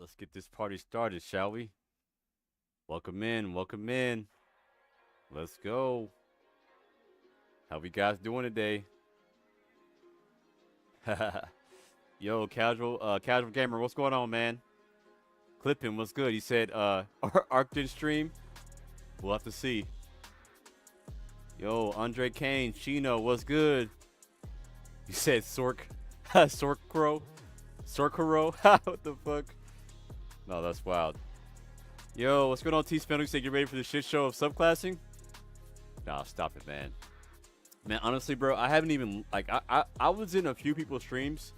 Let's get this party started, shall we? Welcome in, welcome in. Let's go. How we guys doing today? Yo, casual gamer, what's going on, man? Clipping, what's good? He said, Arctic stream. We'll have to see. Yo, Andre Kane, Chino, what's good? You said Sorcro, what the fuck? No, that's wild. Yo, what's going on, T-Spindle? You said get ready for the shit show of subclassing? Nah, stop it, man. Man, honestly, bro, I haven't even, like, I was in a few people's streams,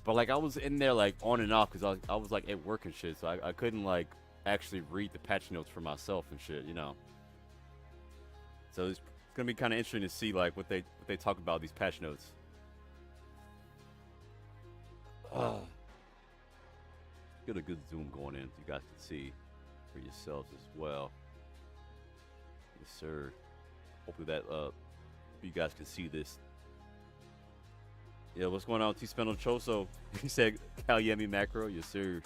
but, like, I was in there, like, on and off, because I was, like, at work and shit, so I couldn't, like, actually read the patch notes for myself and shit, you know? So it's going to be kind of interesting to see, like, what they talk about, these patch notes. Get a good zoom going in so you guys can see for yourselves as well. Yes, sir. Hopefully that you guys can see this. Yeah, what's going on, T-Spindle Choso? He said Kalyemi macro. Yes, sir.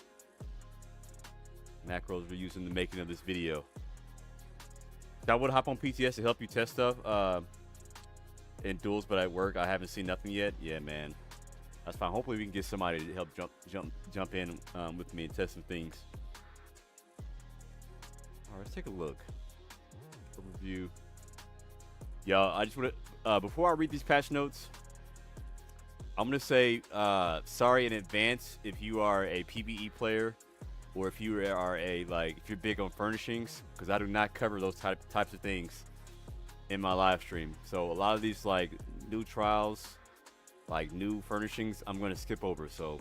Macros we're using in the making of this video. I would hop on PTS to help you test stuff in duels, but at work I haven't seen nothing yet. Yeah, man. That's fine. Hopefully we can get somebody to help jump in with me and test some things. All right, let's take a look. Overview. Y'all, I just want to before I read these patch notes, I'm gonna say sorry in advance if you are a PvE player or if you are if you're big on furnishings, because I do not cover those types of things in my live stream. So a lot of these like new trials, like new furnishings, I'm gonna skip over. So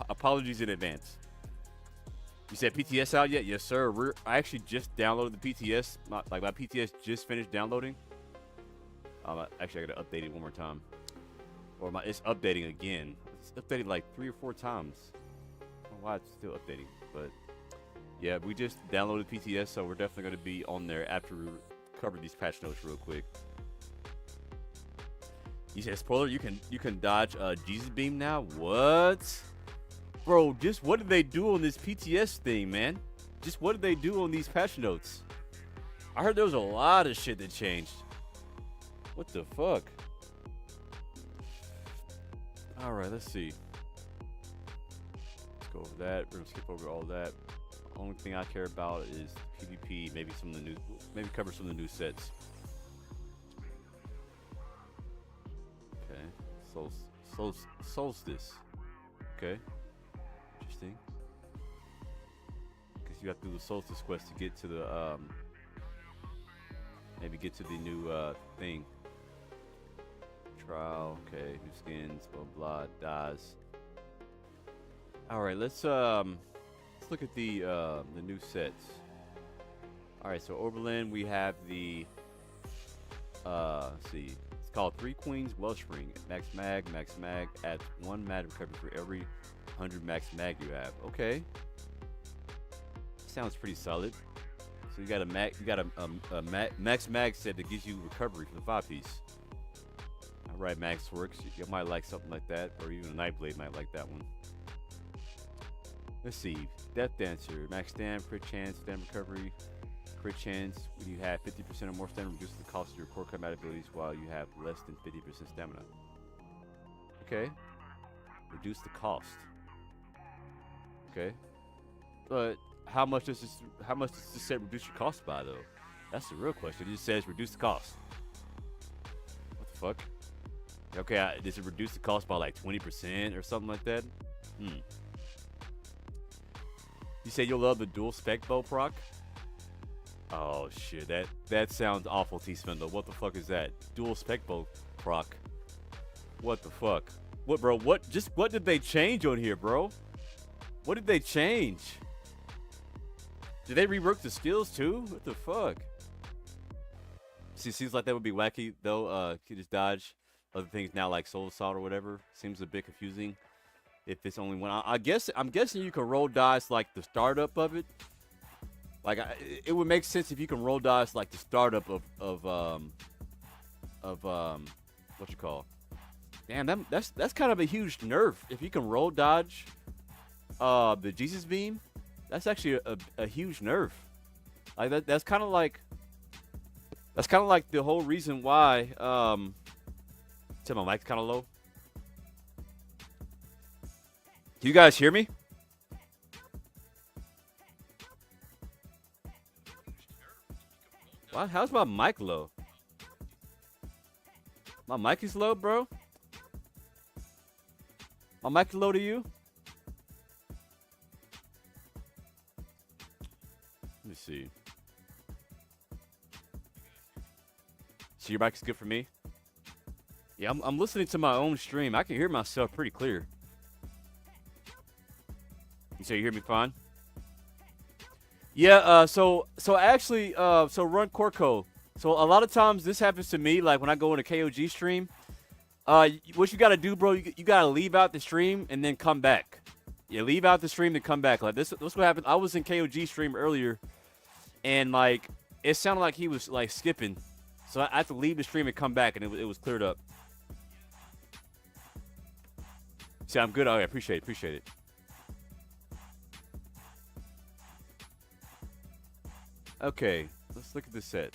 apologies in advance. You said PTS out yet? Yes, sir. I actually just downloaded the PTS. My PTS just finished downloading. Actually, I gotta update it one more time. Or it's updating again. It's updated like 3 or 4 times. I don't know why it's still updating, but yeah, we just downloaded PTS, so we're definitely gonna be on there after we cover these patch notes real quick. You said spoiler, you can dodge Jesus beam now? What? Bro, just what did they do on this PTS thing, man? Just what did they do on these patch notes? I heard there was a lot of shit that changed. What the fuck? Alright, let's see. Let's go over that. We're gonna skip over all that. Only thing I care about is PvP, maybe some of the new, maybe cover some of the new sets. Okay, Solstice. Okay, interesting. Because you have to do the Solstice quest to get to the maybe get to the new thing. Trial. Okay, new skins. Blah blah. Dies. All right, let's look at the new sets. All right, so Oberlin, we have the let's see. It's called Three Queens Wellspring. Max mag adds 1 mag recovery for every 100 max mag you have. Okay, sounds pretty solid. So you got a max mag set that gives you recovery for the 5-piece. All right, Max works. You might like something like that, or even a Nightblade might like that one. Let's see. Death Dancer, max stam, crit chance, stam recovery, crit chance. When you have 50% or more stamina, reduces the cost of your core combat abilities while you have less than 50% stamina. Okay. Reduce the cost. Okay. But how much does this set reduce your cost by though? That's the real question. It just says reduce the cost. What the fuck? Okay, does it reduce the cost by like 20% or something like that? You said you'll love the dual spec bow proc? Oh shit, that sounds awful, T-Spindle. What the fuck is that? Dual spec bow proc. What the fuck? What, bro? What did they change on here, bro? What did they change? Did they rework the skills too? What the fuck? See, seems like that would be wacky though. You just dodge other things now like Soul Assault or whatever. Seems a bit confusing if it's only one. I'm guessing you can roll dice like the startup of it. Like it would make sense if you can roll dice like the startup of what you call. Damn, that's kind of a huge nerf if you can roll dodge the Jesus beam, that's actually a huge nerf. Like that's kind of like the whole reason why. Tell my mic's kind of low. Can you guys hear me? Why? How's my mic low? My mic is low, bro. My mic is low to you? Let me see. So your mic is good for me? Yeah, I'm listening to my own stream. I can hear myself pretty clear. You say you hear me fine? Yeah, so actually, so run Corco. So a lot of times this happens to me, like when I go in a KOG stream. What you gotta do, bro, you gotta leave out the stream and then come back. Yeah, leave out the stream and come back. Like this what happened. I was in KOG stream earlier, and like it sounded like he was like skipping. So I had to leave the stream and come back, and it was cleared up. See, I'm good. Oh, yeah, appreciate it. Okay, let's look at this set.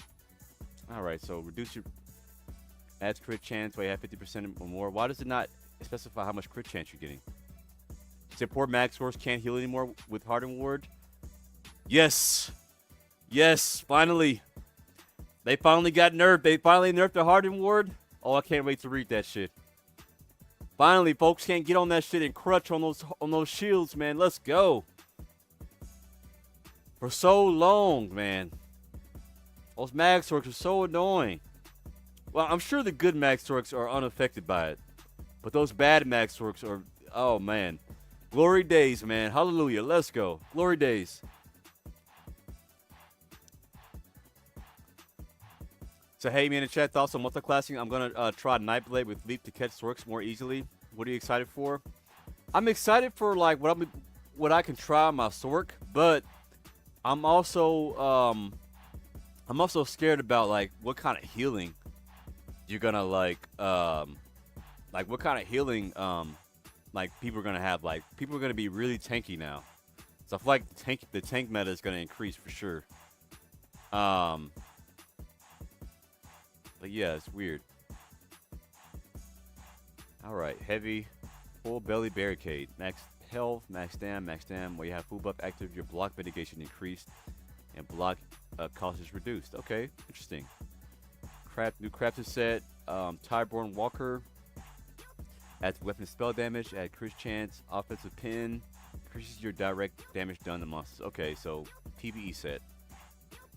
All right, so reduce your adds crit chance while you have 50% or more. Why does it not specify how much crit chance you're getting? Say poor mag source can't heal anymore with Hardened Ward. Yes, finally. They finally got nerfed. They finally nerfed the Hardened Ward. Oh, I can't wait to read that shit. Finally, folks can't get on that shit and crutch on those shields, man. Let's go. For so long, man. Those mag sorks are so annoying. Well, I'm sure the good mag sorks are unaffected by it. But those bad mag sorks are, oh, man. Glory days, man. Hallelujah. Let's go. Glory days. So, hey, man, in chat, thoughts on multiclassing? I'm going to try Nightblade with Leap to catch sorks more easily. What are you excited for? I'm excited for, like, what I can try on my sork, but I'm also scared about, like, what kind of healing you're going to, like, what kind of healing, like, people are going to have. Like, people are going to be really tanky now. So I feel like the tank meta is going to increase for sure. But yeah, it's weird. All right, heavy, full belly barricade, max health, max dam. Where you have full buff active, your block mitigation increased, and block cost is reduced. Okay, interesting. New crafted set, Tyborn Walker. Adds weapon spell damage, add crit chance, offensive pin, increases your direct damage done to monsters. Okay, so PvE set.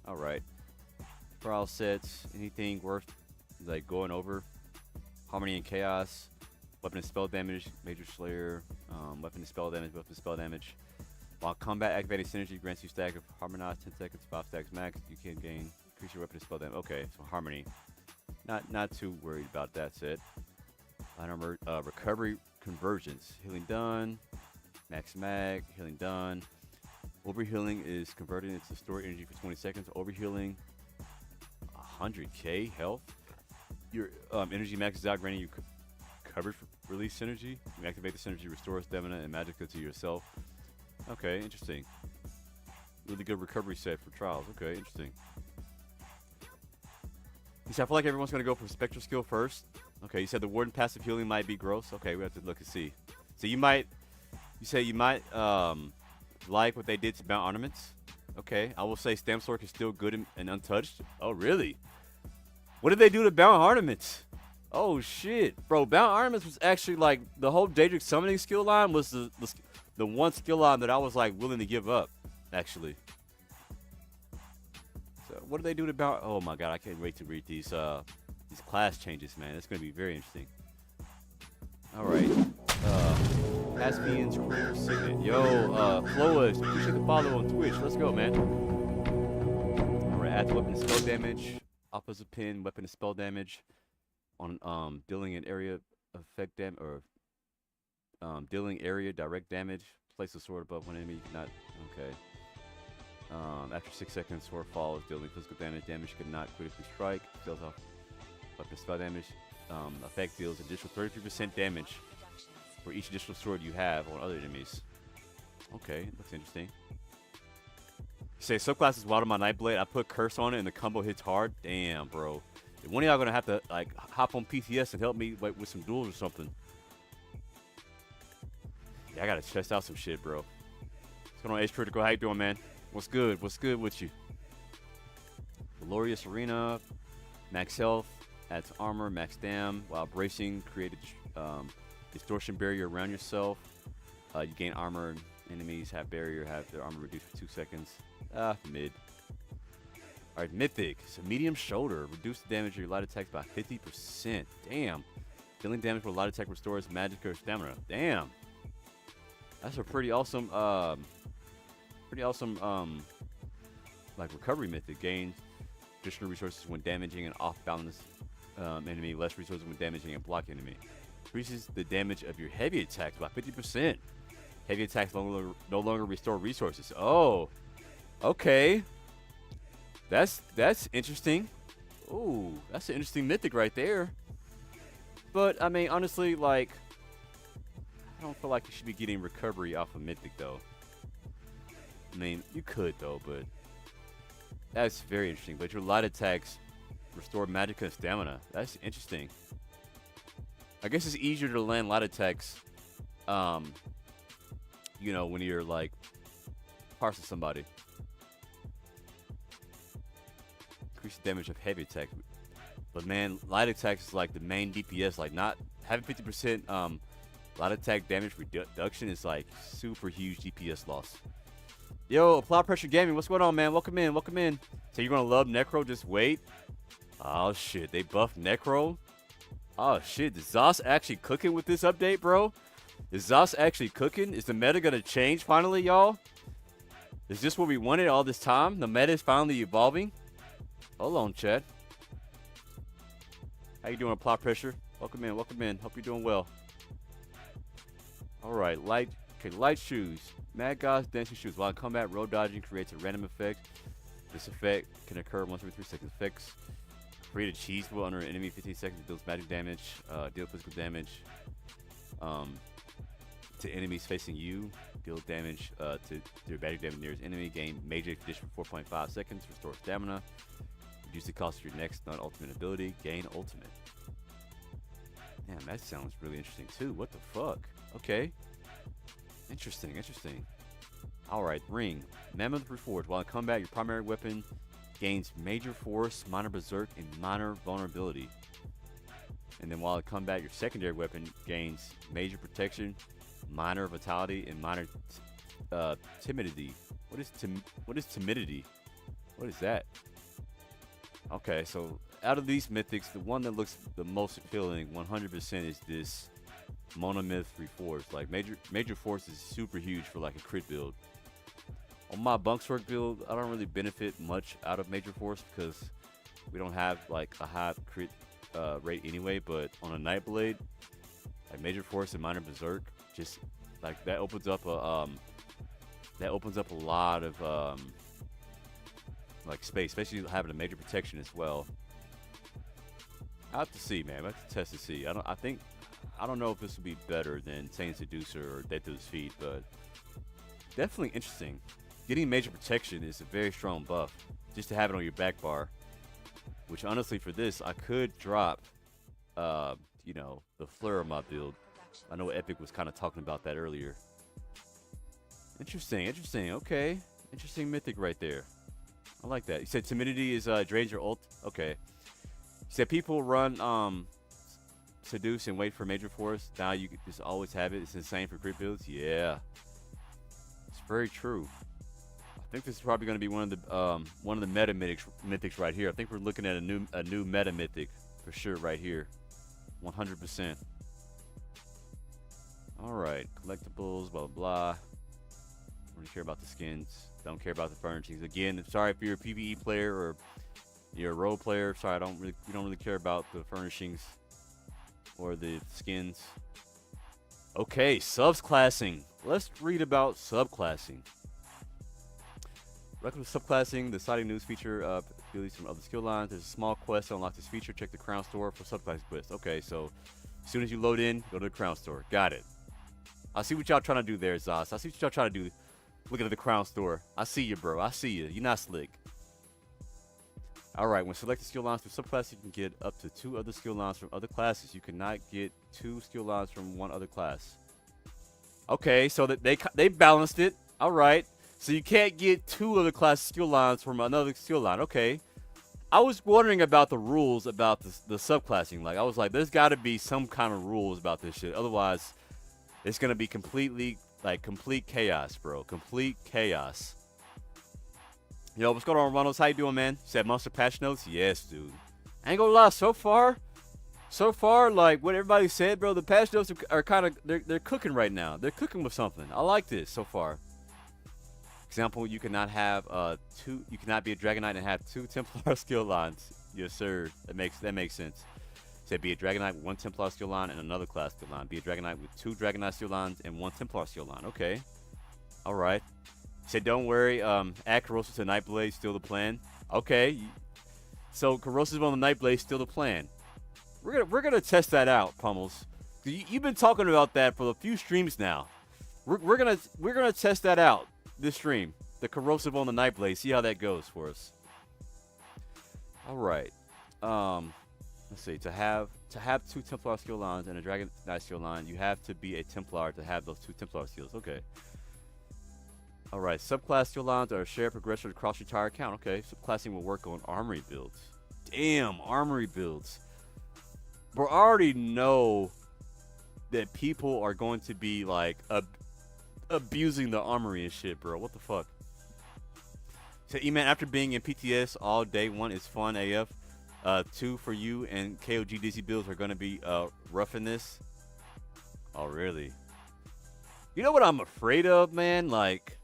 All right. Trial sets, anything worth like going over. Harmony and Chaos, weapon and spell damage, Major Slayer, weapon and spell damage. While combat activating synergy grants you stack of Harmonize 10 seconds, 5 stacks max. You can gain increase your weapon and spell damage. Okay, so Harmony. Not too worried about that set. Armory, recovery convergence. Healing done. Max mag, healing done. Overhealing is converted into stored energy for 20 seconds. Overhealing 100k health. Your energy maxes out, granting you coverage for release synergy. You activate the synergy, restores stamina and magicka to yourself. Okay, interesting. Really good recovery set for trials. Okay, interesting. You said I feel like everyone's gonna go for spectral skill first. Okay, you said the warden passive healing might be gross. Okay, we have to look and see. So you say you might like what they did to Bound Ornaments. Okay, I will say Stamp Sork is still good and untouched. Oh, really? What did they do to Bound Ornaments? Oh, shit. Bro, Bound Ornaments was actually, like, the whole Daedric summoning skill line was the one skill line that I was, like, willing to give up, actually. So, what did they do to Bound... Oh, my God, I can't wait to read these class changes, man. It's going to be very interesting. All right. Caspian's Cruel Signet. Yo, Floas, appreciate the follow on Twitch. Let's go, man. Alright, add weapon and spell damage. Opposite pin, weapon and spell damage. On dealing an area effect damage or dealing area direct damage. Place a sword above one enemy. You cannot after 6 seconds, sword falls, dealing physical damage. Damage cannot critically strike. Deals off weapon spell damage. Effect deals additional 33% damage for each additional sword you have on other enemies. Okay, looks interesting. Say subclass is wild on my Nightblade. I put curse on it and the combo hits hard. Damn, bro. One of y'all gonna have to like hop on PTS and help me with some duels or something. Yeah, I gotta test out some shit, bro. What's going on, Ace Critical? How you doing, man? What's good? What's good with you? Glorious Arena, max health, adds armor, max dam, while bracing, create a distortion barrier around yourself. You gain armor, enemies have barrier, have their armor reduced for 2 seconds. Mid. Alright, Mythic. So medium shoulder, reduce the damage of your light attacks by 50%. Damn. Dealing damage with light attack restores magic or stamina. Damn. That's a pretty awesome, like recovery mythic. Gains additional resources when damaging an off-balance enemy, less resources when damaging a block enemy. Increases the damage of your heavy attacks by 50%. Heavy attacks no longer restore resources. Oh, okay. That's interesting. Ooh, that's an interesting mythic right there. But I mean, honestly, like, I don't feel like you should be getting recovery off of mythic though. I mean, you could though, but that's very interesting. But your light attacks restore magic and stamina. That's interesting. I guess it's easier to land light attacks, you know, when you're like parsing somebody. Increase the damage of heavy attack. But man, light attacks is like the main DPS. Like not having 50% light attack damage reduction is like super huge DPS loss. Yo, Apply Pressure Gaming, what's going on, man? Welcome in, welcome in. So you're gonna love Necro, just wait. Oh shit, they buffed Necro. Oh shit, is Zos actually cooking with this update, bro? Is Zos actually cooking? Is the meta gonna change finally, y'all? Is this what we wanted all this time? The meta is finally evolving? Hold on, chat. How you doing, Apply Pressure? Welcome in, welcome in. Hope you're doing well. Alright, light shoes. Mad God's dancing shoes. While in combat, road dodging creates a random effect. This effect can occur once every 3 seconds. Effects create a cheese wheel under an enemy 15 seconds, deals magic damage, deal physical damage to enemies facing you, deal damage to your magic damage nearest enemy, gain major condition for 4.5 seconds, restore stamina, reduce the cost of your next non-ultimate ability, gain ultimate. Damn, that sounds really interesting too. What the fuck? Okay. Interesting, interesting. Alright, ring. Mammoth Reforged. While in combat, your primary weapon gains major force, minor berserk, and minor vulnerability. And then while in combat, your secondary weapon gains major protection, minor vitality, and minor timidity. What is timidity? What is that? Okay, so out of these mythics, the one that looks the most appealing 100% is this Monomyth Reforged. Like major force is super huge for like a crit build. On my Bunkswork build, I don't really benefit much out of major force because we don't have like a high crit rate anyway. But on a Nightblade, like major force and minor berserk, just like that opens up a lot of like space, especially having a major protection as well. I have to see, man. I have to test to see. I don't know if this would be better than Sane Seducer or Death to His Feet, but definitely interesting. Getting major protection is a very strong buff, just to have it on your back bar. Which honestly, for this, I could drop, you know, the Fleur of my build. I know Epic was kind of talking about that earlier. Interesting, interesting. Okay, interesting mythic right there. I like that. You said timidity is drains your ult. Okay. You said people run Seduce and wait for major force. Now you can just always have it. It's insane for crit builds. Yeah, it's very true. I think this is probably going to be one of the meta mythics right here. I think we're looking at a new meta mythic for sure right here, 100%. All right, collectibles, blah blah blah. Don't really care about the skins. Don't care about the furnishings. Again, sorry if you're a PvE player or you're a role player. Sorry, we don't really care about the furnishings or the skins. Okay, subclassing. Let's read about subclassing. Recommend subclassing, the citing news feature abilities from other skill lines. There's a small quest to unlock this feature. Check the crown store for subclassing quests. Okay, so as soon as you load in, go to the crown store. Got it. I see what y'all trying to do there, Zos. I see what y'all trying to do. Looking at the crown store. I see you, bro. I see you. You're not slick. All right. When selecting skill lines from subclass, you can get up to 2 other skill lines from other classes. You cannot get 2 skill lines from one other class. Okay, so that they balanced it. All right. So you can't get 2 other class skill lines from another skill line. Okay. I was wondering about the rules about the subclassing. Like, I was like, there's got to be some kind of rules about this shit. Otherwise, it's going to be completely, like, complete chaos, bro. Complete chaos. Yo, what's going on, Ronalds? How you doing, man? You said monster patch notes? Yes, dude. I ain't gonna lie, so far, like, what everybody said, bro, the patch notes are kind of, they're cooking right now. They're cooking with something. I like this so far. Example, you cannot have you cannot be a Dragonknight and have 2 Templar skill lines. Yes, sir. That makes sense. Say be a Dragonknight with 1 Templar skill line and another class skill line. Be a Dragonknight with 2 Dragonknight skill lines and 1 Templar skill line. Okay. All right. Say don't worry. Add corrosive to Nightblade. Still the plan. Okay. So corrosive on the Nightblade. Still the plan. We're gonna test that out, Pummels. You've been talking about that for a few streams now. We're gonna test that out this stream. The corrosive on the Nightblade. See how that goes for us. All right. Let's see. To have 2 Templar skill lines and a Dragonknight skill line, you have to be a Templar to have those 2 Templar skills. Okay. All right. Subclass skill lines are a shared progression across your entire account. Okay. Subclassing will work on Armory builds. Damn, Armory builds. Bro, I already know that people are going to be like abusing the Armory and shit, bro. What the fuck? So, E-Man, after being in PTS all day, 1 is fun AF. 2 for you and KOG DC builds are going to be rough in this. Oh, really? You know what I'm afraid of, man? Like,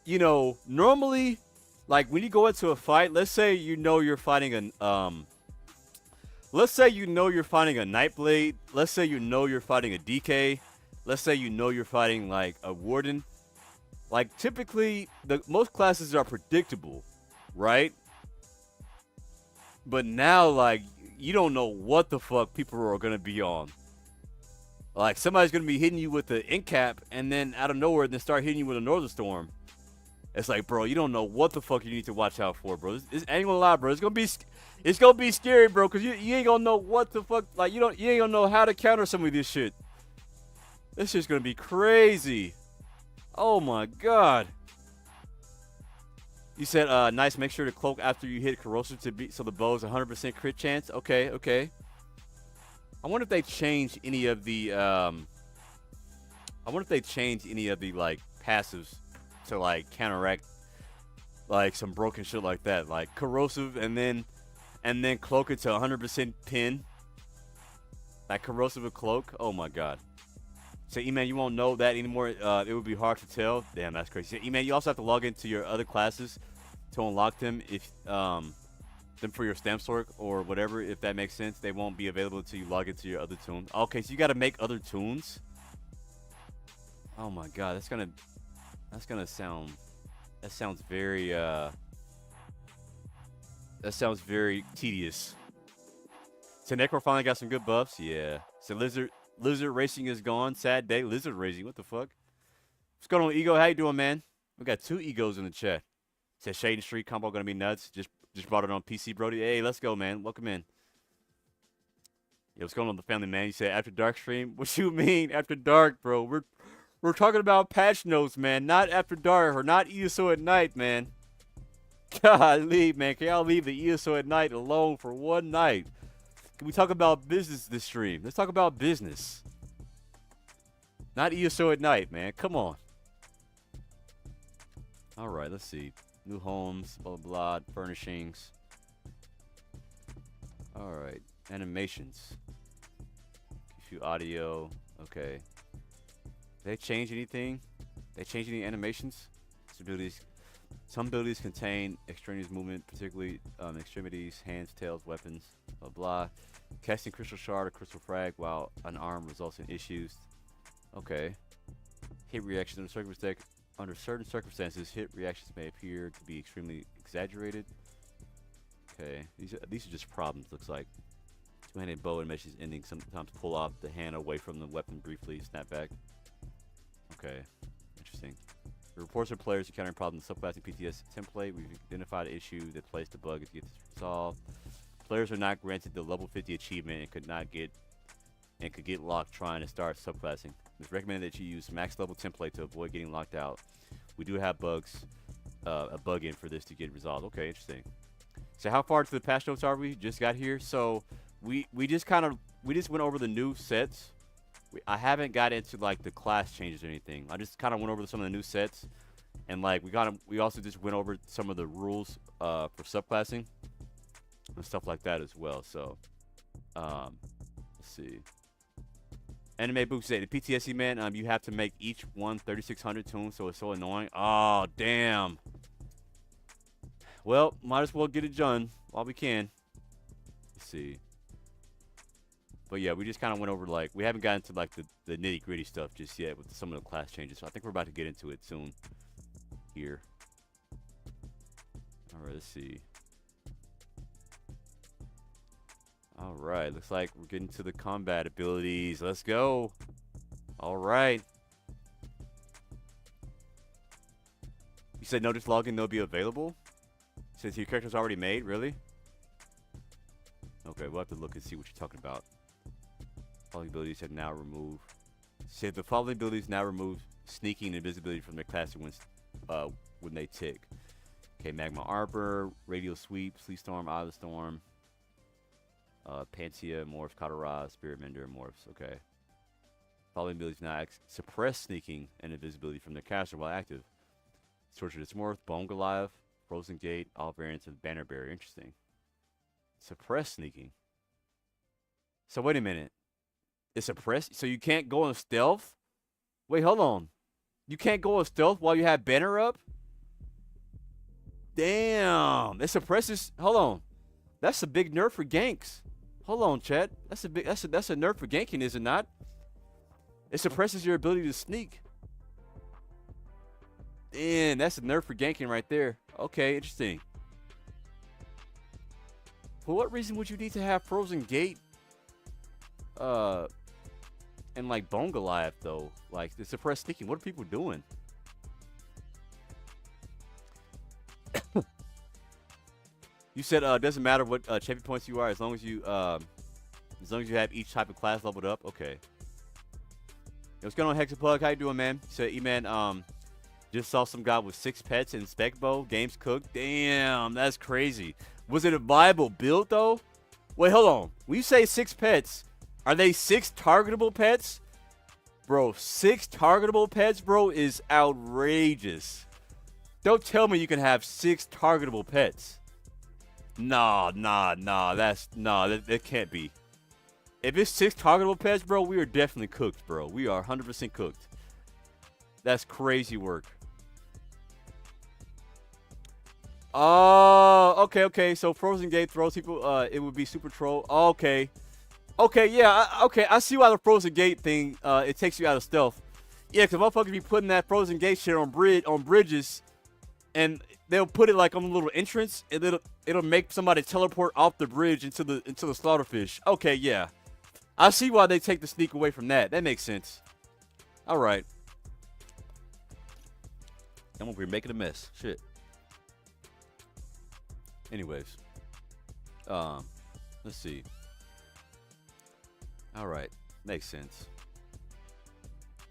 you know, normally, like, when you go into a fight, let's say you know you're fighting let's say you know you're fighting a Nightblade. Let's say you know you're fighting a DK. Let's say you know you're fighting, like, a Warden. Like, typically, most classes are predictable, right? But now, like, you don't know what the fuck people are going to be on. Like, somebody's going to be hitting you with the Incap, and then out of nowhere, then start hitting you with a Northern Storm. It's like, bro, you don't know what the fuck you need to watch out for, bro. I ain't gonna lie, bro. It's gonna be scary, bro, because you ain't gonna know what the fuck, like, you ain't gonna know how to counter some of this shit. This shit's gonna be crazy. Oh my god. You said, nice, make sure to cloak after you hit corrosive so the bow's 100% crit chance. Okay, okay. I wonder if they change any of the, like, passives to, like, counteract, like, some broken shit like that. Like, corrosive and then cloak it to 100% pin. Like, corrosive and cloak. Oh my god. So, E-Man, you won't know that anymore. It would be hard to tell. Damn, that's crazy. So, E-Man, you also have to log into your other classes to unlock them if them for your stamp sort or whatever, if that makes sense. They won't be available until you log into your other tunes. Okay, so you got to make other tunes. Oh my god, that sounds very tedious. So Necro finally got some good buffs. Yeah. So Lizard Racing is gone. Sad day. Lizard Racing. What the fuck? What's going on, Ego? How you doing, man? We got 2 egos in the chat. Said Shade and Street combo gonna be nuts. Just brought it on PC, Brody. Hey, let's go, man. Welcome in. Yeah, what's going on, the family, man? You said after dark stream. What you mean after dark, bro? We're talking about patch notes, man. Not after dark or not ESO at night, man. Golly, man. Can y'all leave the ESO at night alone for one night? Can we talk about business this stream? Let's talk about business. Not ESO at night, man. Come on. All right, let's see. New homes, blah, blah, blah, furnishings. All right. Animations. Few audio. Okay. Did they change anything? They change any animations? Some abilities contain extraneous movement, particularly extremities, hands, tails, weapons, blah, blah. Casting Crystal Shard or Crystal Frag while unarmed results in issues. Okay. Hit reaction under certain circumstances, hit reactions may appear to be extremely exaggerated. Okay. These are just problems, looks like. Two-handed bow animations ending. Sometimes pull off the hand away from the weapon briefly. Snap back. Okay, interesting. The reports of players encountering problems in subclassing PTS template. We've identified an issue that placed the bug is get this resolved. Players are not granted the level 50 achievement and could get locked trying to start subclassing. It's recommended that you use max level template to avoid getting locked out. We do have bugs, a bug in for this to get resolved. Okay, interesting. So how far into the patch notes are we? Just got here. So we just went over the new sets. I haven't got into like the class changes or anything. I just kind of went over some of the new sets, and like we also just went over some of the rules for subclassing and stuff like that as well. So let's see. Anime Book said the PTSD man, you have to make each one 3600 tunes, so it's so annoying. Oh damn. Well, might as well get it done while we can. Let's see. But yeah, we just kind of went over, like, we haven't gotten to like the nitty gritty stuff just yet with some of the class changes. So I think we're about to get into it soon here. All right, let's see. All right, looks like we're getting to the combat abilities. Let's go. All right. You said no, just log in, they'll be available? Since your character's already made, really? Okay, we'll have to look and see what you're talking about. Following abilities have now removed. Say the following abilities now remove sneaking and invisibility from their class when they tick. Okay, Magma Arbor, Radial Sweep, Sleet Storm, Eye of the Storm, Pantia, Morphs, Kataraz, Spirit Mender, Morphs. Okay. Following abilities now suppress sneaking and invisibility from their caster while active. Sorcerer Morph, Bone Goliath, Frozen Gate, all variants of Banner Barrier. Interesting. Suppress sneaking. So wait a minute. It's suppressed, so you can't go on stealth? Wait, hold on. You can't go on stealth while you have banner up? Damn. It suppresses. Hold on. That's a big nerf for ganks. Hold on, chat. That's a nerf for ganking, is it not? It suppresses your ability to sneak. Damn, that's a nerf for ganking right there. Okay, interesting. For what reason would you need to have Frozen Gate? And like Bone Goliath though, like to suppress sneaking. What are people doing? You said doesn't matter what champion points you are, as long as you have each type of class leveled up. Okay. Yo, what's going on, Hexapug? How you doing, man? You said E-Man just saw some guy with 6 pets and spec bow. Games cooked. Damn, that's crazy. Was it a viable build though? Wait, hold on. When you say 6 pets, are they 6 targetable pets? Bro, 6 targetable pets, bro, is outrageous. Don't tell me you can have 6 targetable pets. Nah, that can't be. If it's 6 targetable pets, bro, we are definitely cooked, bro. We are 100% cooked. That's crazy work. Oh, okay. So Frozen Gate throws people, it would be super troll. Okay. Okay, yeah, I see why the Frozen Gate thing, it takes you out of stealth. Yeah, because motherfuckers be putting that Frozen Gate shit on bridges, and they'll put it like on a little entrance, and it'll make somebody teleport off the bridge into the slaughterfish. Okay, yeah. I see why they take the sneak away from that. That makes sense. All right. I'm over here making a mess. Shit. Anyways. Let's see. Alright, makes sense.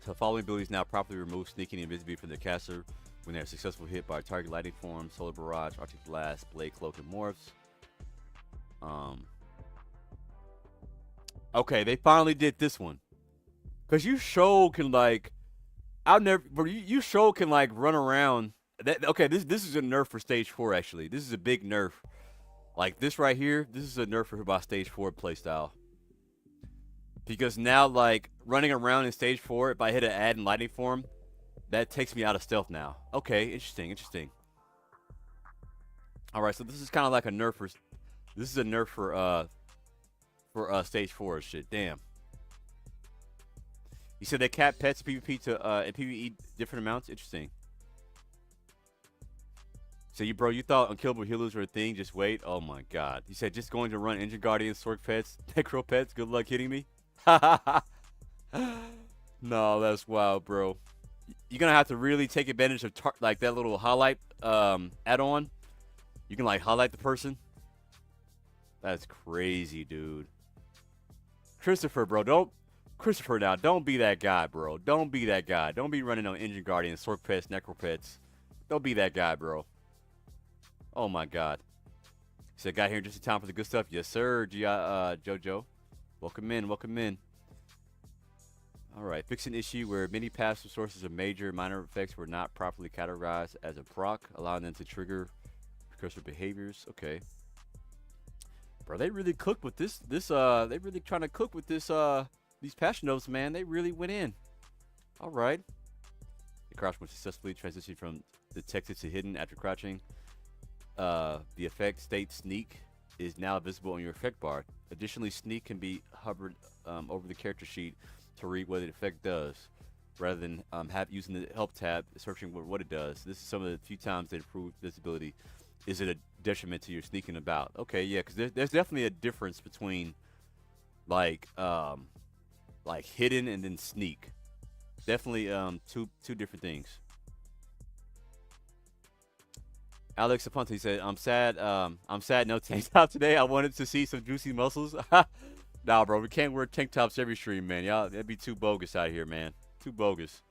So following abilities now properly remove sneaking and invisibility from the caster when they are successfully hit by target lightning form, solar barrage, arctic blast, blade cloak, and morphs. Okay, they finally did this one. Cause you show can like, you show can like run around. Okay, this is a nerf for stage 4 actually. This is a big nerf. Like this right here, this is a nerf for my stage 4 playstyle. Because now, like, running around in stage 4, if I hit an add in lightning form, that takes me out of stealth now. Okay, interesting. Alright, so this is kind of like a nerf for... This is a nerf for stage 4 shit. Damn. You said they cap pets PvP to and PvE different amounts? Interesting. So you thought unkillable healers were a thing? Just wait. Oh my god. You said just going to run Engine Guardians, Sorc Pets, Necro Pets. Good luck hitting me. No, that's wild, bro. You're gonna have to really take advantage of like that little highlight add-on. You can like highlight the person. That's crazy, dude. Christopher, bro, don't be that guy, bro. Don't be that guy. Don't be running on Engine Guardians, Sorc Pets, Necro Pets. Don't be that guy, bro. Oh my god. He said, got here just in time for the good stuff. Yes, sir, Jojo. Welcome in, welcome in. All right, fix an issue where many passive sources of major and minor effects were not properly categorized as a proc, allowing them to trigger precursor behaviors. Okay. Bro, they really cooked with this. They really trying to cook with this. These patch notes, man. They really went in. All right. The crouch was successfully transitioned from detected to hidden after crouching. The effect state sneak is now visible on your effect bar. Additionally, sneak can be hovered over the character sheet to read what the effect does, rather than using the help tab searching what it does. This is some of the few times they improve visibility. Is it a detriment to your sneaking about? Okay, yeah, because there's definitely a difference between like hidden and then sneak. Definitely two different things. Alex Aponte said, I'm sad no tank top today. I wanted to see some juicy muscles. Nah, bro, we can't wear tank tops every stream, man. Y'all, that'd be too bogus out here, man. Too bogus.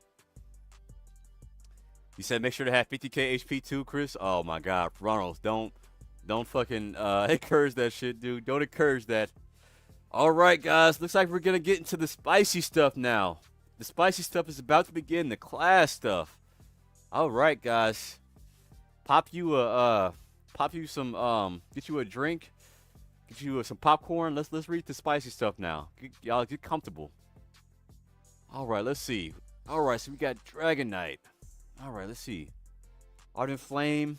You said make sure to have 50k HP too, Chris. Oh my God, Ronald, don't fucking encourage that shit, dude. Don't encourage that. All right, guys, looks like we're gonna get into the spicy stuff now. The spicy stuff is about to begin. The class stuff. All right, guys, pop you some get you a drink. Get you some popcorn. Let's read the spicy stuff now. Y'all get comfortable. All right, let's see. All right, so we got Dragonknight. All right, let's see. Ardent Flame.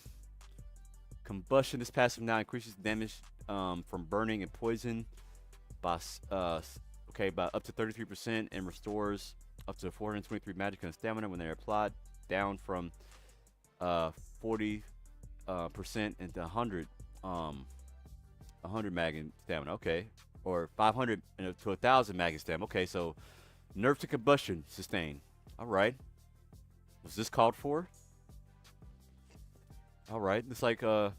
Combustion. This passive now increases damage from burning and poison by up to 33% and restores up to 423 magic and stamina when they're applied, down from 40% into 100 mag and stamina. Okay, or 500 to 1,000 mag and stamina. Okay, so nerf to combustion sustain. All right. Was this called for? All right. It's like well,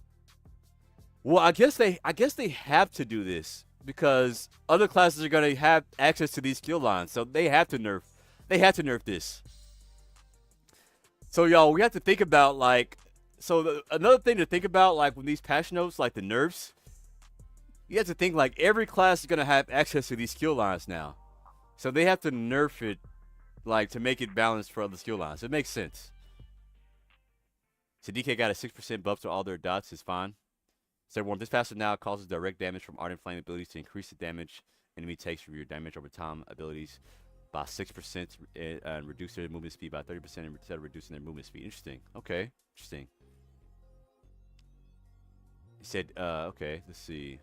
I guess they have to do this because other classes are gonna have access to these skill lines, so they have to nerf. They have to nerf this. So y'all, we have to think about like. So another thing to think about, like with these patch notes, like the nerfs, you have to think like every class is gonna have access to these skill lines now, so they have to nerf it, like to make it balanced for other skill lines. It makes sense. So DK got a 6% buff to all their dots. Is fine. So everyone, this passive now causes direct damage from Ardent Flame abilities to increase the damage enemy takes from your damage over time abilities by 6% and reduce their movement speed by 30% instead of reducing their movement speed. Interesting. Okay. Interesting. He said, okay, let's see.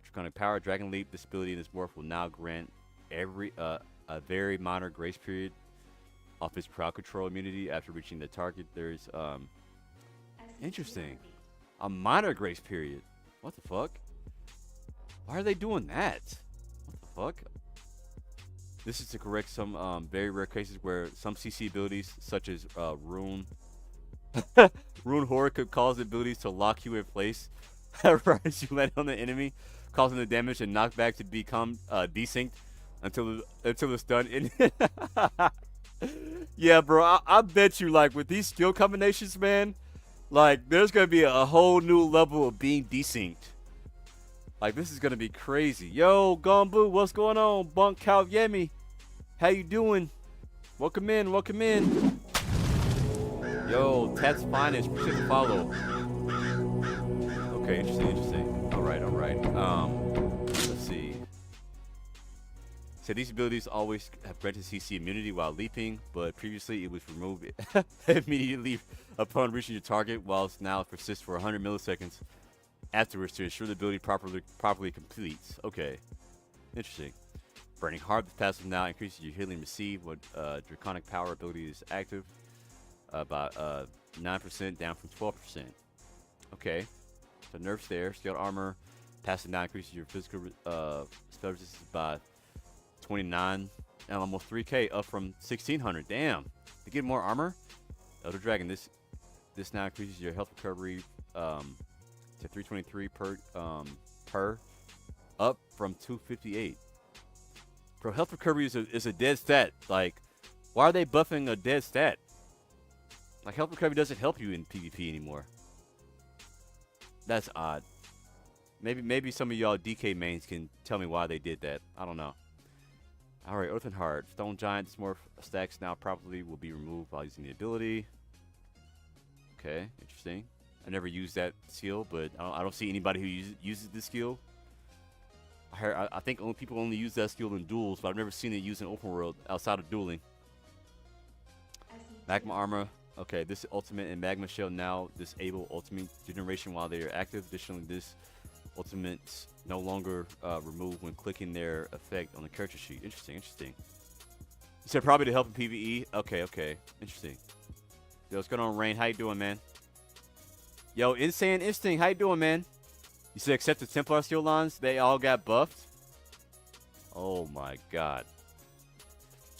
Draconic Power, Dragon Leap. This ability in this morph will now grant every a very minor grace period off its crowd control immunity after reaching the target. There's interesting. A minor grace period. What the fuck? Why are they doing that? What the fuck? This is to correct some very rare cases where some CC abilities, such as Rune Horror, could cause the abilities to lock you in place right as you land on the enemy, causing the damage and knockback to become desynced until it's done. Yeah, bro, I bet you, like, with these skill combinations, man, like, there's gonna be a whole new level of being desynced. Like, this is gonna be crazy. Yo, Gombu, what's going on? Bunk Cow Yemi, how you doing? Welcome in, welcome in. Yo, Tat's Finest, appreciate the follow. Okay, interesting. All right. Let's see. So these abilities always have granted CC immunity while leaping, but previously it was removed immediately upon reaching your target, whilst now it persists for 100 milliseconds afterwards to ensure the ability properly completes. Okay, interesting. Burning Heart, the passive now increases your healing received when Draconic Power ability is active. about 9% down from 12%. Okay, so nerfs there. Scaled armor, passive now increases your physical spell resistance by 29 and almost 3K, up from 1600. Damn, to get more armor. Elder Dragon, this now increases your health recovery to 323 per, up from 258. Bro, health recovery is a dead stat. Like, why are they buffing a dead stat? Like, health recovery doesn't help you in PvP anymore. That's odd. Maybe some of y'all DK mains can tell me why they did that. I don't know. All right, Earthen Heart. Stone Giant Smurf stacks now probably will be removed while using the ability. Okay, interesting. I never used that skill, but I don't see anybody who uses this skill. I think people only use that skill in duels, but I've never seen it used in open world outside of dueling. Magma Armor. Okay, this ultimate and Magma Shell now disable ultimate generation while they are active. Additionally, this ultimates no longer removed when clicking their effect on the character sheet. Interesting, interesting. You said probably to help in PvE. Okay, interesting. Yo, what's going on, Rain? How you doing, man? Yo, Insane Instinct, how you doing, man? You said except the Templar skill lines, they all got buffed. Oh my god.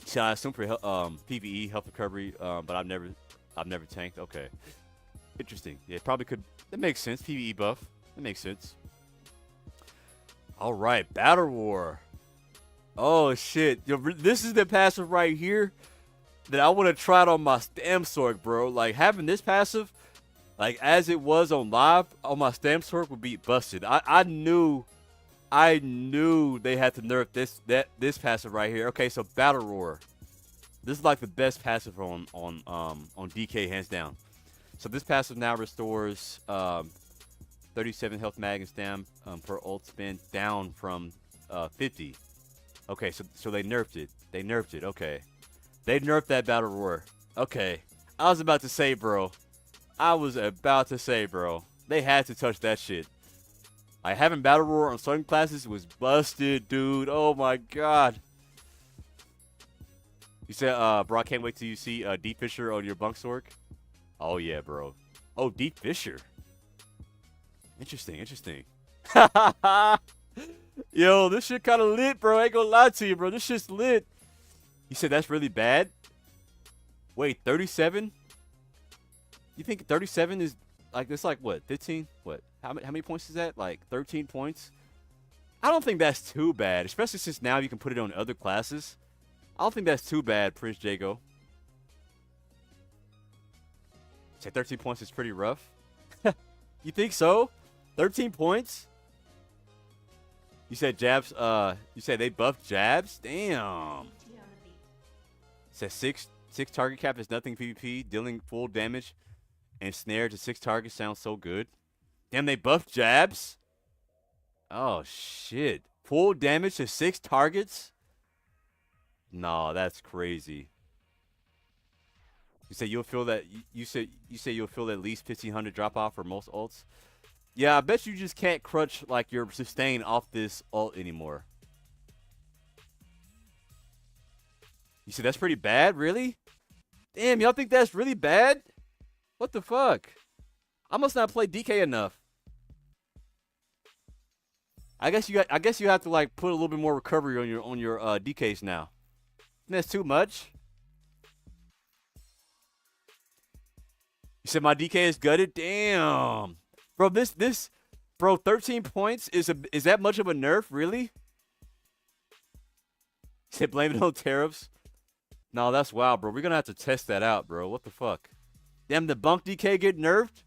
So I assume for PvE health recovery, but I've never tanked. Okay, interesting. Yeah, probably could. That makes sense. PvE buff. That makes sense. All right, Battle War. Oh shit! Yo, this is the passive right here that I want to try it on my Stam Sword, bro. Like having this passive, like as it was on live on my Stam Sword, would be busted. I knew they had to nerf this passive right here. Okay, so Battle Roar. This is like the best passive on DK, hands down. So this passive now restores 37 health mag and stam per ult spin, down from 50. Okay, so they nerfed it. They nerfed it. Okay, they nerfed that Battle Roar. Okay, I was about to say, bro. They had to touch that shit. Like, having Battle Roar on certain classes was busted, dude. Oh my god. You said, bro, I can't wait till you see Deep Fisher on your bunk sword. Oh yeah, bro. Oh, Deep Fisher. Interesting, interesting. Yo, this shit kind of lit, bro. I ain't gonna lie to you, bro. This shit's lit. You said that's really bad? Wait, 37? You think 37 is like, it's like what, 15? What? How many points is that? Like 13 points? I don't think that's too bad, especially since now you can put it on other classes. I don't think that's too bad, Prince Jago. Say 13 points is pretty rough. You think so? 13 points? You said jabs, you said they buffed jabs? Damn. Said six target cap is nothing PvP. Dealing full damage and snare to 6 targets sounds so good. Damn, they buffed jabs? Oh, shit. Full damage to 6 targets? No, that's crazy. You say you'll feel that you say you'll feel at least 1500 drop off for most ults. Yeah, I bet you just can't crunch like your sustain off this ult anymore. You said that's pretty bad, really? Damn, y'all think that's really bad? What the fuck? I must not play DK enough. I guess you have to like put a little bit more recovery on your DKs now. That's too much. You said my DK is gutted? Damn. Bro, bro, 13 points is that much of a nerf, really? You said blame it on tariffs? No, that's wild, bro. We're gonna have to test that out, bro. What the fuck? Damn, the bunk DK get nerfed?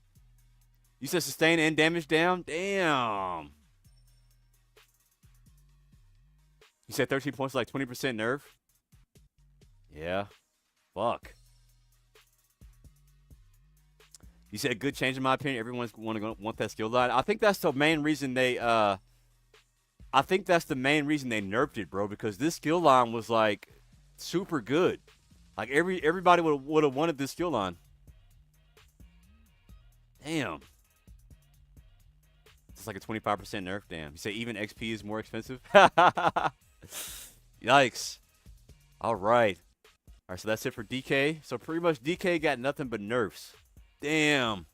You said sustain and damage down? Damn. You said 13 points, like 20% nerf? Yeah. Fuck. You said good change in my opinion. Everyone's want that skill line. I think that's the main reason they nerfed it, bro, because this skill line was like super good. Like everybody would have wanted this skill line. Damn. It's like a 25% nerf. Damn. You say even XP is more expensive? Yikes. All right. All right, so that's it for DK. So pretty much DK got nothing but nerfs. Damn.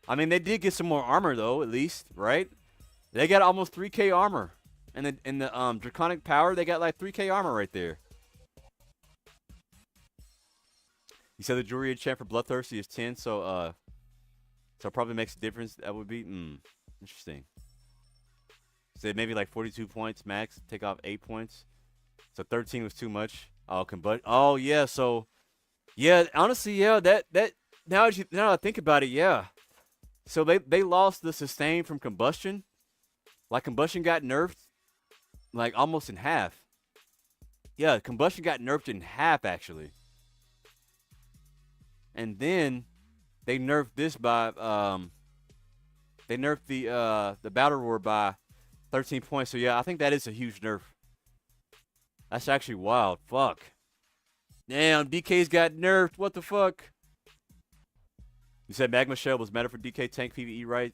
I mean, they did get some more armor though, at least, right? They got almost 3K armor. And the draconic power, they got like 3K armor right there. You said the Druid champ for Bloodthirsty is 10, so it probably makes a difference. That would be interesting. So maybe like 42 points max, take off 8 points. So 13 was too much. Oh, oh yeah, so yeah, honestly, yeah, that now I think about it, yeah. So they lost the sustain from combustion. Like combustion got nerfed like almost in half. Yeah, combustion got nerfed in half actually. And then they nerfed this by they nerfed the battle roar by 13 points. So yeah, I think that is a huge nerf. That's actually wild. Fuck. Damn, DK's got nerfed. What the fuck? You said Magma Shell was meta for DK tank PvE, right?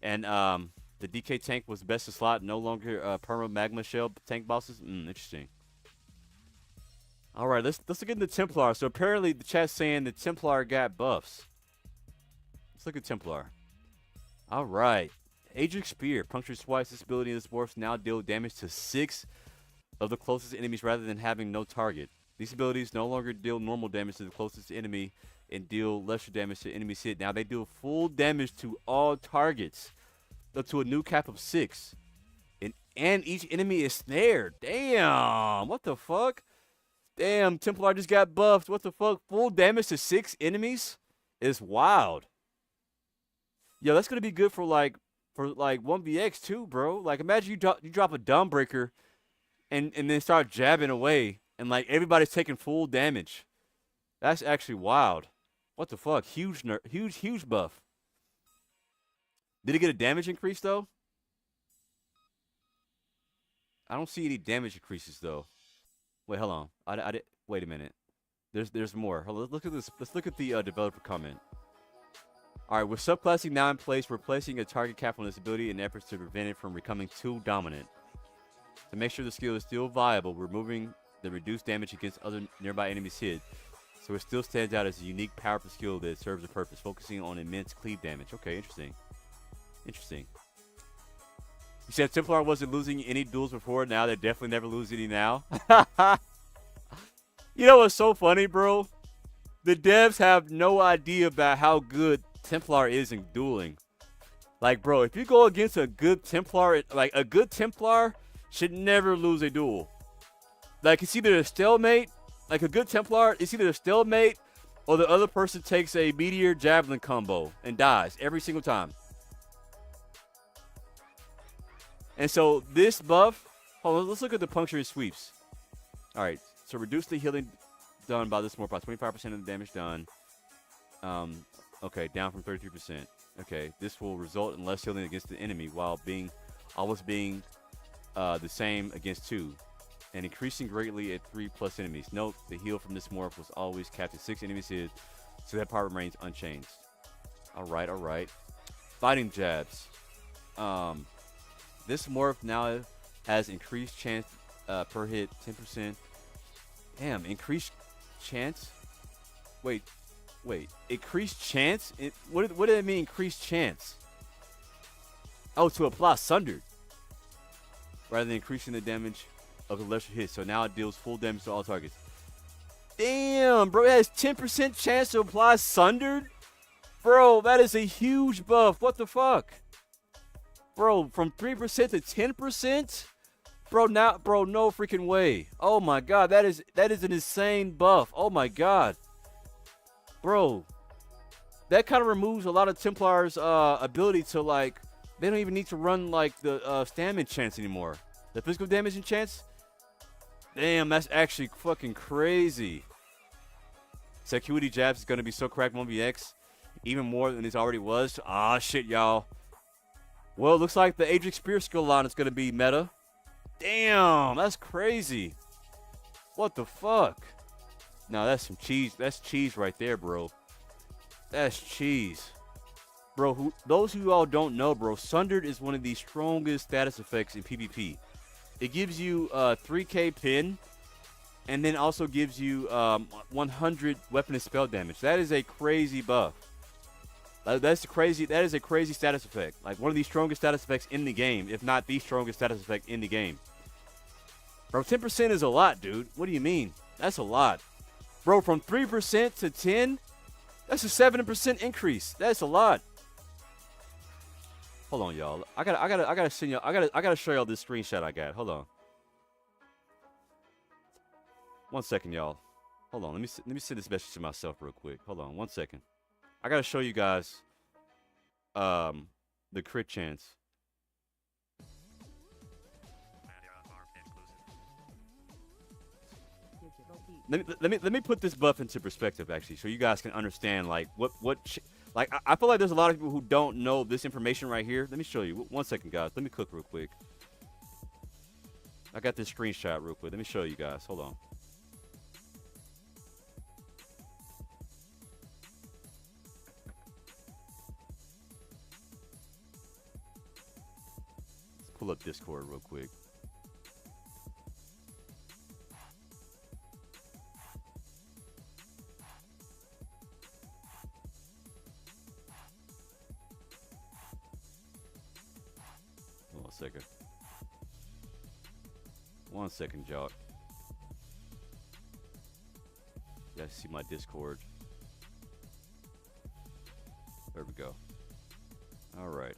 And the DK tank was best to slot, no longer perma Magma Shell tank bosses. Interesting. All right, let's look at the Templar. So apparently the chat's saying the Templar got buffs. Let's look at Templar. All right. Adric Spear. Puncture twice. This ability in this morph now deal damage to 6 of the closest enemies rather than having no target. These abilities no longer deal normal damage to the closest enemy and deal lesser damage to enemies hit. Now they deal full damage to all targets up to a new cap of 6. And each enemy is snared. Damn. What the fuck? Damn, Templar just got buffed. What the fuck? Full damage to 6 enemies is wild. Yo, that's gonna be good for like 1vx too, bro. Like imagine you drop a Dawnbreaker and then start jabbing away and like everybody's taking full damage. That's actually wild. What the fuck? Huge buff. Did it get a damage increase though? I don't see any damage increases though. Wait, hold on. I did. Wait a minute. There's more. Hold on, let's look at this. Let's look at the developer comment. All right, with subclassing now in place, we're placing a target cap on this ability in efforts to prevent it from becoming too dominant. To make sure the skill is still viable, we're moving the reduced damage against other nearby enemies hit, so it still stands out as a unique, powerful skill that serves a purpose, focusing on immense cleave damage. Okay, interesting. Interesting. You said Templar wasn't losing any duels before. Now they definitely never lose any now. You know what's so funny, bro? The devs have no idea about how good Templar is in dueling. Like, bro, if you go against a good Templar, like a good Templar should never lose a duel. Like, it's either a stalemate, like a good Templar, it's either a stalemate or the other person takes a meteor javelin combo and dies every single time. And so this buff, hold on, let's look at the puncturing sweeps. All right, so reduce the healing done by this morph by 25% of the damage done. Okay, down from 33%. Okay, this will result in less healing against the enemy while always being the same against 2, and increasing greatly at 3+ enemies. Note, the heal from this morph was always capped at 6 enemies hit, so that part remains unchanged. All right, all right. Fighting jabs. This morph now has increased chance per hit 10%. Damn, increased chance? Wait. Increased chance? What did it mean, increased chance? Oh, to apply Sundered. Rather than increasing the damage of the lesser hit. So now it deals full damage to all targets. Damn, bro, it has 10% chance to apply Sundered? Bro, that is a huge buff. What the fuck? Bro, from 3% to 10%? Bro, no freaking way. Oh my god, that is an insane buff. Oh my god. Bro, that kind of removes a lot of Templar's ability to, like, they don't even need to run, like, the stamina chance anymore. The physical damage and chance? Damn, that's actually fucking crazy. Security jabs is going to be so cracked 1vx, even more than it already was. Ah, shit, y'all. Well, it looks like the Adric Spear skill line is going to be meta. Damn, that's crazy. What the fuck? No, that's some cheese. That's cheese right there, bro. That's cheese. Bro, those who all don't know, bro, Sundered is one of the strongest status effects in PvP. It gives you 3k pin and then also gives you 100 weapon and spell damage. That is a crazy buff. That is a crazy status effect. Like one of the strongest status effects in the game, if not the strongest status effect in the game. Bro, 10% is a lot, dude. What do you mean? That's a lot. Bro, from 3% to 10, that's a 7% increase. That's a lot. Hold on, y'all. I gotta send y'all. I gotta show y'all this screenshot I got. Hold on. 1 second, y'all. Hold on. Let me send this message to myself real quick. Hold on. 1 second. I gotta show you guys the crit chance. Let me put this buff into perspective, actually, so you guys can understand like like I feel like there's a lot of people who don't know this information right here. Let me show you. 1 second, guys. Let me cook real quick. I got this screenshot real quick. Let me show you guys. Hold on. Let's pull up Discord real quick. Hold on a second. 1 second, y'all. You guys see my Discord. There we go. All right.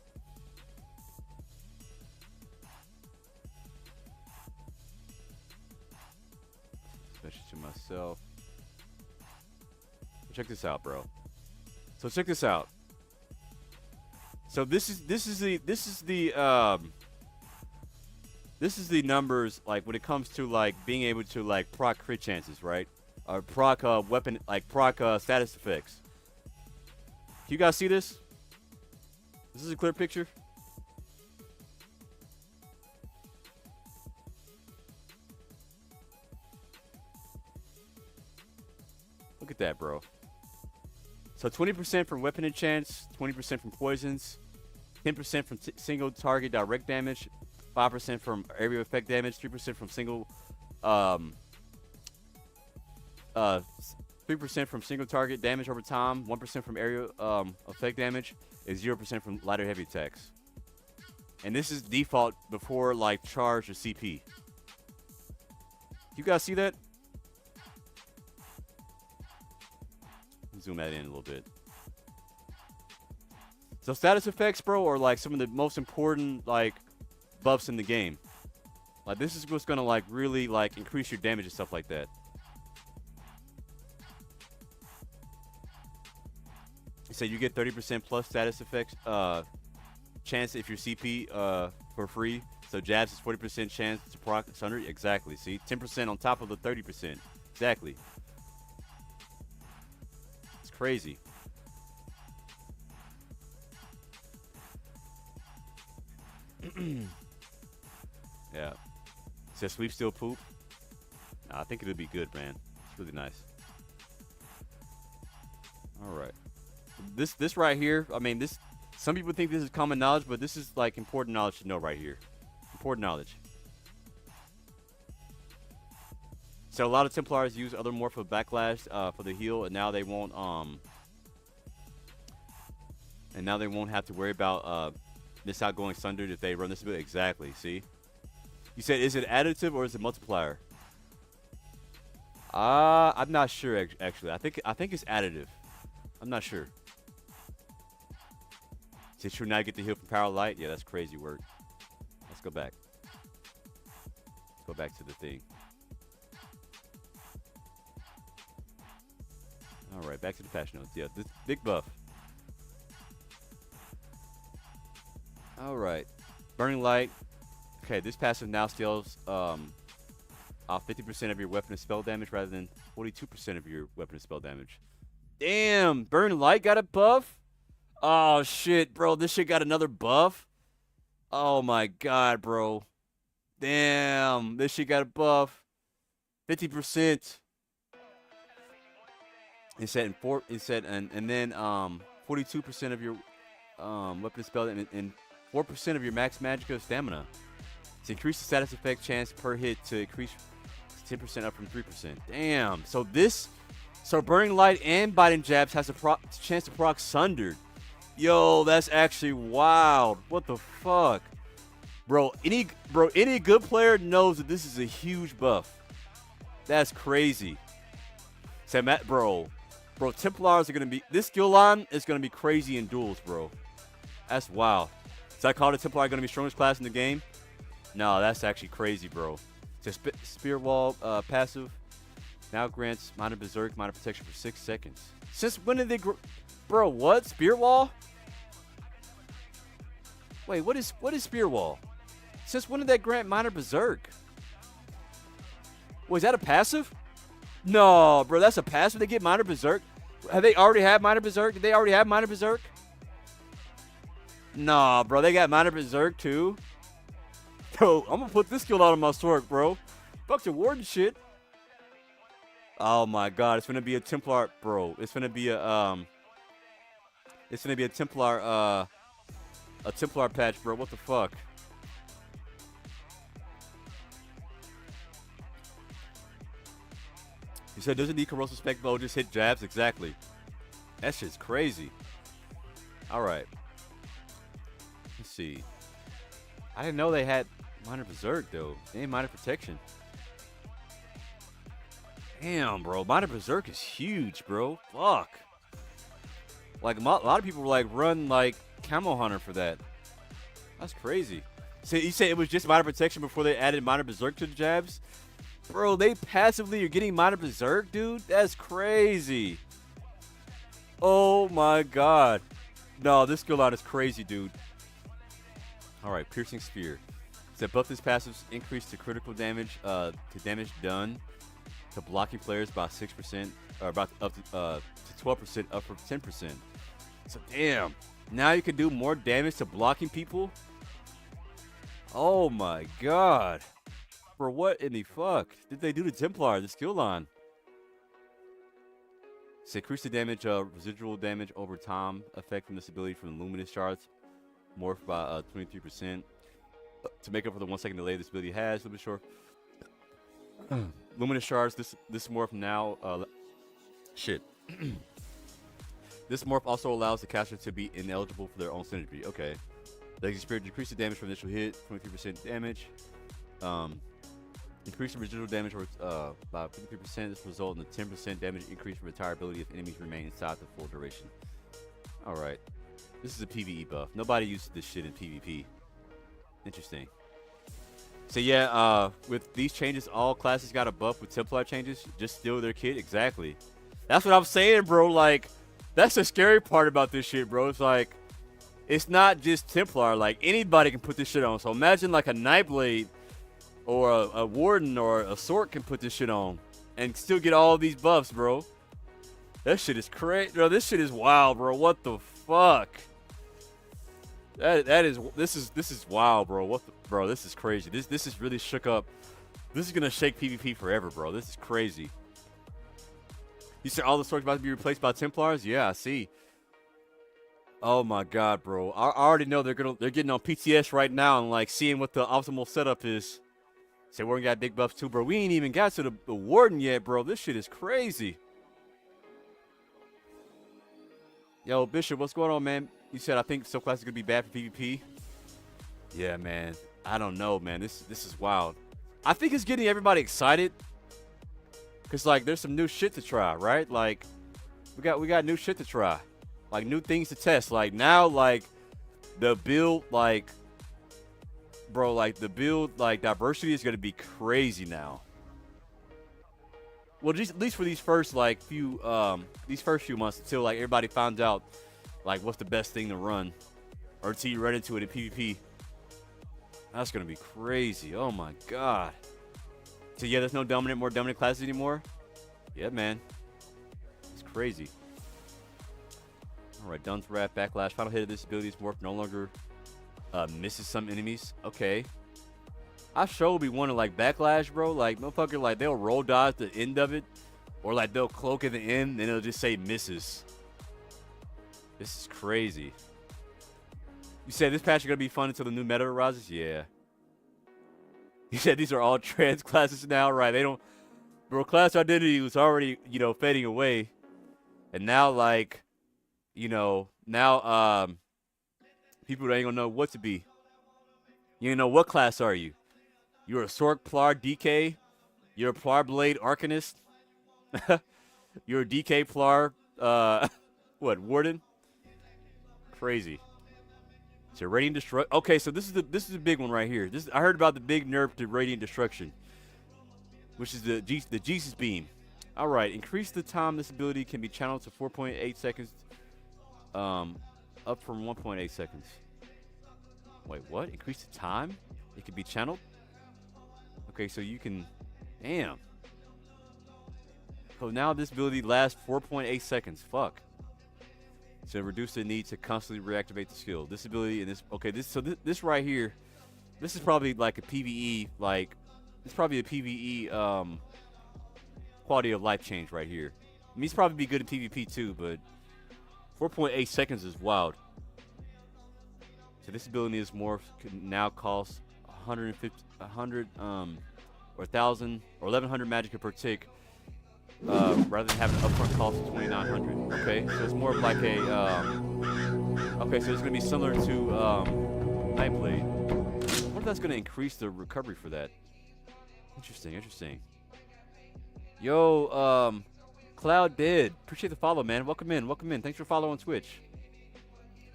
Message to myself. Check this out, bro. So check this out. So this is the numbers, like when it comes to like being able to like proc crit chances, right? Or proc weapon, like proc status effects. Can you guys see this? This is a clear picture. Look at that, bro. So 20% from weapon enchants, 20% from poisons, 10% from single target direct damage, 5% from area effect damage, 3% from single 3% from single target damage over time, 1% from area effect damage, and 0% from lighter heavy attacks. And this is default before like charge or CP. You guys see that? Zoom that in a little bit. So status effects, bro, are like some of the most important like buffs in the game. Like this is what's gonna like really like increase your damage and stuff like that. So you get 30% plus status effects chance if your CP for free. So jabs is 40% chance to proc 100. Exactly. See, 10% on top of the 30%. Exactly. It's crazy. Yeah. Says sweep still poop. Nah, I think it'll be good, man. It's really nice. All right. This right here, I mean, this. Some people think this is common knowledge, but this is like important knowledge to know right here. Important knowledge. So a lot of Templars use other morph of backlash for the heal, and now they won't have to worry about miss out going sundered if they run this bit. Exactly. See. You said, is it additive or is it multiplier? I'm not sure actually. I think it's additive. I'm not sure. Is it true now you get the heal from power light? Yeah, that's crazy work. Let's go back. Let's go back to the thing. All right, back to the patch notes. Yeah, this big buff. All right, burning light. Okay, this passive now steals off 50% of your weapon and spell damage rather than 42% of your weapon and spell damage. Damn, burning light got a buff? Oh shit, bro, this shit got another buff? Oh my god, bro. Damn, this shit got a buff. 50%. It said and then 42% of your weapon and spell and 4% of your max magic stamina. To increase the status effect chance per hit to increase 10% up from 3%. Damn. So Burning Light and Biting Jabs has a chance to proc Sundered. Yo, that's actually wild. What the fuck? Bro, any good player knows that this is a huge buff. That's crazy. Say, Matt, bro, Templars are gonna be, this skill line is gonna be crazy in duels, bro. That's wild. So I call the Templar gonna be strongest class in the game? No, that's actually crazy, bro. So Spear Wall passive now grants minor berserk, minor protection for 6 seconds. Since when did they bro, what? Spear Wall? Wait, what is Spear Wall? Since when did that grant minor berserk? Was that a passive? No, bro, that's a passive. They get minor berserk. Have they already had minor berserk? Did they already have minor berserk? Nah, bro, they got minor berserk too. Yo, I'm gonna put this skill out on my sword, bro. Fuck the warden shit. Oh my god, it's gonna be a Templar, bro. It's gonna be a Templar patch, bro. What the fuck? He said, doesn't need corrosive spec bow, just hit jabs. Exactly. That shit's crazy. All right. Let's see. I didn't know they had minor berserk though. They ain't minor protection. Damn, bro. Minor berserk is huge, bro. Fuck. Like a lot of people were like run like Camo Hunter for that. That's crazy. So you say it was just minor protection before they added minor berserk to the jabs? Bro, they passively are getting minor berserk, dude? That's crazy. Oh my god. No, this skill line is crazy, dude. Alright, Piercing Spear. So buff this passives increase to critical damage, to damage done to blocking players by 6%, or about up to 12%, up from 10%. So damn. Now you can do more damage to blocking people? Oh my god. For what in the fuck did they do to Templar, the skill line? So increase the damage, residual damage over time effect from this ability from the Luminous Shards. Morph by 23%. To make up for the 1 second delay this ability has. Luminous Shards, this morph now... shit. This morph also allows the caster to be ineligible for their own synergy. Okay. Legacy Spirit, decrease the damage from initial hit, 23% damage. Increase the residual damage by 53%. This result in a 10% damage increase for retirability if enemies remain inside the full duration. Alright. This is a PvE buff. Nobody uses this shit in PvP. Interesting. So yeah, with these changes, all classes got a buff with Templar changes. Just steal their kit. Exactly. That's what I'm saying, bro. Like, that's the scary part about this shit, bro. It's like, it's not just Templar. Like, anybody can put this shit on. So imagine like a Nightblade or a Warden or a Sorc can put this shit on and still get all these buffs, bro. That shit is crazy. Bro, this shit is wild, bro. What the fuck? This is wild, bro. Bro, this is crazy. This is really shook up. This is gonna shake PvP forever, bro. This is crazy. You said all the Sorcs about to be replaced by Templars? Yeah, I see. Oh my god, bro. I already know they're getting on PTS right now and like seeing what the optimal setup is. Say Warden got big buffs too, bro. We ain't even got to the Warden yet, bro. This shit is crazy. Yo, Bishop, what's going on, man? You said I think Subclassing is gonna be bad for PvP. Yeah, man. I don't know, man. This is wild. I think it's getting everybody excited. Cause like there's some new shit to try, right? Like we got new shit to try. Like new things to test. Like now, like the build, like bro, like the build, like diversity is gonna be crazy now. Well, at least for these first like few months until like everybody finds out like what's the best thing to run, or until you run into it in PvP. That's gonna be crazy. Oh my god. So yeah, there's no more dominant classes anymore. Yeah, man. It's crazy. All right, Dun's Wrath, Backlash. Final hit of this ability's morph no longer misses some enemies. Okay. I sure will be wanting like Backlash, bro. Like motherfucker, like they'll roll dodge at the end of it, or like they'll cloak at the end, and it'll just say misses. This is crazy. You said this patch is gonna be fun until the new meta arises. Yeah. You said these are all trans classes now, right? bro, class identity was already, you know, fading away. And now, like, you know, now people ain't gonna know what to be. You don't know what class are you? You're a Sorcerer DK? You're a Plar Blade Arcanist? You're a DK Plar, what, Warden? Crazy. So Radiant Destruction. Okay, so this is the big one right here. I heard about the big nerf to Radiant Destruction, which is the Jesus Beam. All right, increase the time this ability can be channeled to 4.8 seconds, up from 1.8 seconds. Wait, what? Increase the time it can be channeled? Okay, so you can, damn. So now this ability lasts 4.8 seconds. Fuck. So reduce the need to constantly reactivate the skill. This ability and this. Okay, this right here, this is probably like a PVE. Like, it's probably a PVE quality of life change right here. I mean, it's probably be good in PvP too, but 4.8 seconds is wild. So this ability is morph can now cost 150, 100, or 1,000 or 1,100 magicka per tick. Rather than having an upfront cost of 2,900. Okay, so it's more of like a. Okay, so it's gonna be similar to Nightblade. I wonder if that's gonna increase the recovery for that. Interesting, interesting. Yo, Cloud Dead, appreciate the follow, man. Welcome in, welcome in. Thanks for following on Twitch.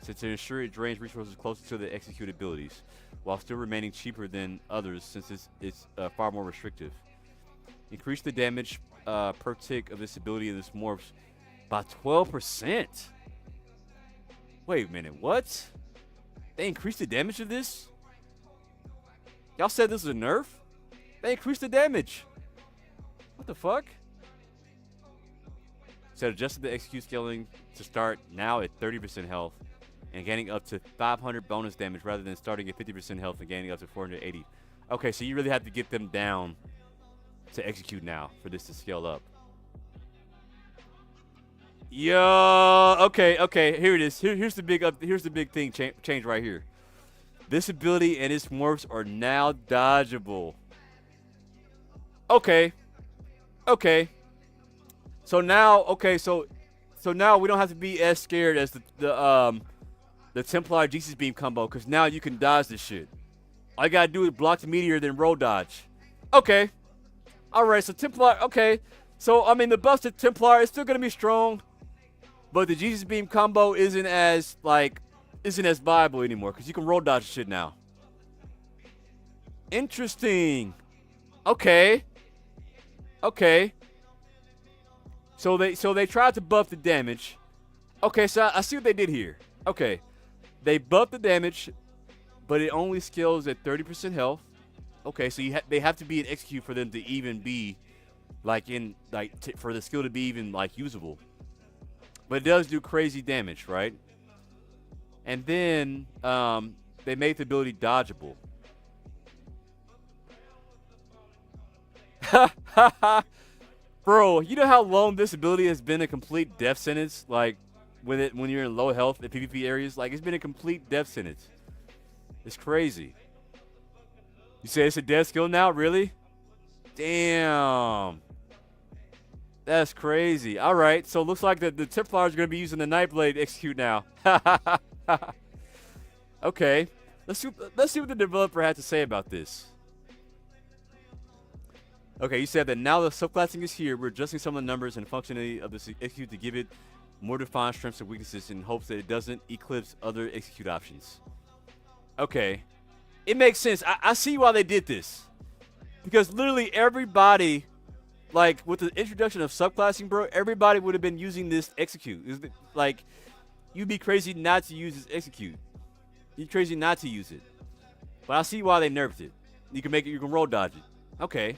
So to ensure it drains resources closer to the execute abilities, while still remaining cheaper than others, since it's far more restrictive. Increase the damage per tick of this ability of this morphs by 12%. Wait a minute, what? They increased the damage of this? Y'all said this was a nerf? They increased the damage. What the fuck? So adjusted the execute scaling to start now at 30% health and gaining up to 500 bonus damage rather than starting at 50% health and gaining up to 480. Okay, so you really have to get them down to execute now for this to scale up. Yo, okay, here it is. Here's the big thing change right here. This ability and its morphs are now dodgeable. Okay. So now, so now we don't have to be as scared as the Templar Jesus Beam combo, because now you can dodge this shit. All you gotta do is block the meteor, then roll dodge. Okay. Alright, so Templar, okay. So, I mean, the buff to Templar is still going to be strong, but the Jesus Beam combo isn't as viable anymore, because you can roll dodge shit now. Interesting. Okay. So they tried to buff the damage. Okay, so I see what they did here. Okay. They buffed the damage, but it only scales at 30% health. Okay, so they have to be an execute for them to even be for the skill to be even usable. But it does do crazy damage, right? And then they made the ability dodgeable. Bro, you know how long this ability has been a complete death sentence? Like when you're in low health in PvP areas, it's been a complete death sentence. It's crazy. You say it's a death skill now? Really? Damn. That's crazy. All right. So it looks like the Templar is going to be using the Nightblade execute now. Okay. Let's see what the developer had to say about this. Okay, you said that now the subclassing is here. We're adjusting some of the numbers and functionality of the execute to give it more defined strengths and weaknesses in hopes that it doesn't eclipse other execute options. Okay. It makes sense. I see why they did this. Because literally everybody, with the introduction of subclassing, bro, everybody would have been using this execute. You'd be crazy not to use this execute. You'd be crazy not to use it. But I see why they nerfed it. You can roll dodge it. Okay.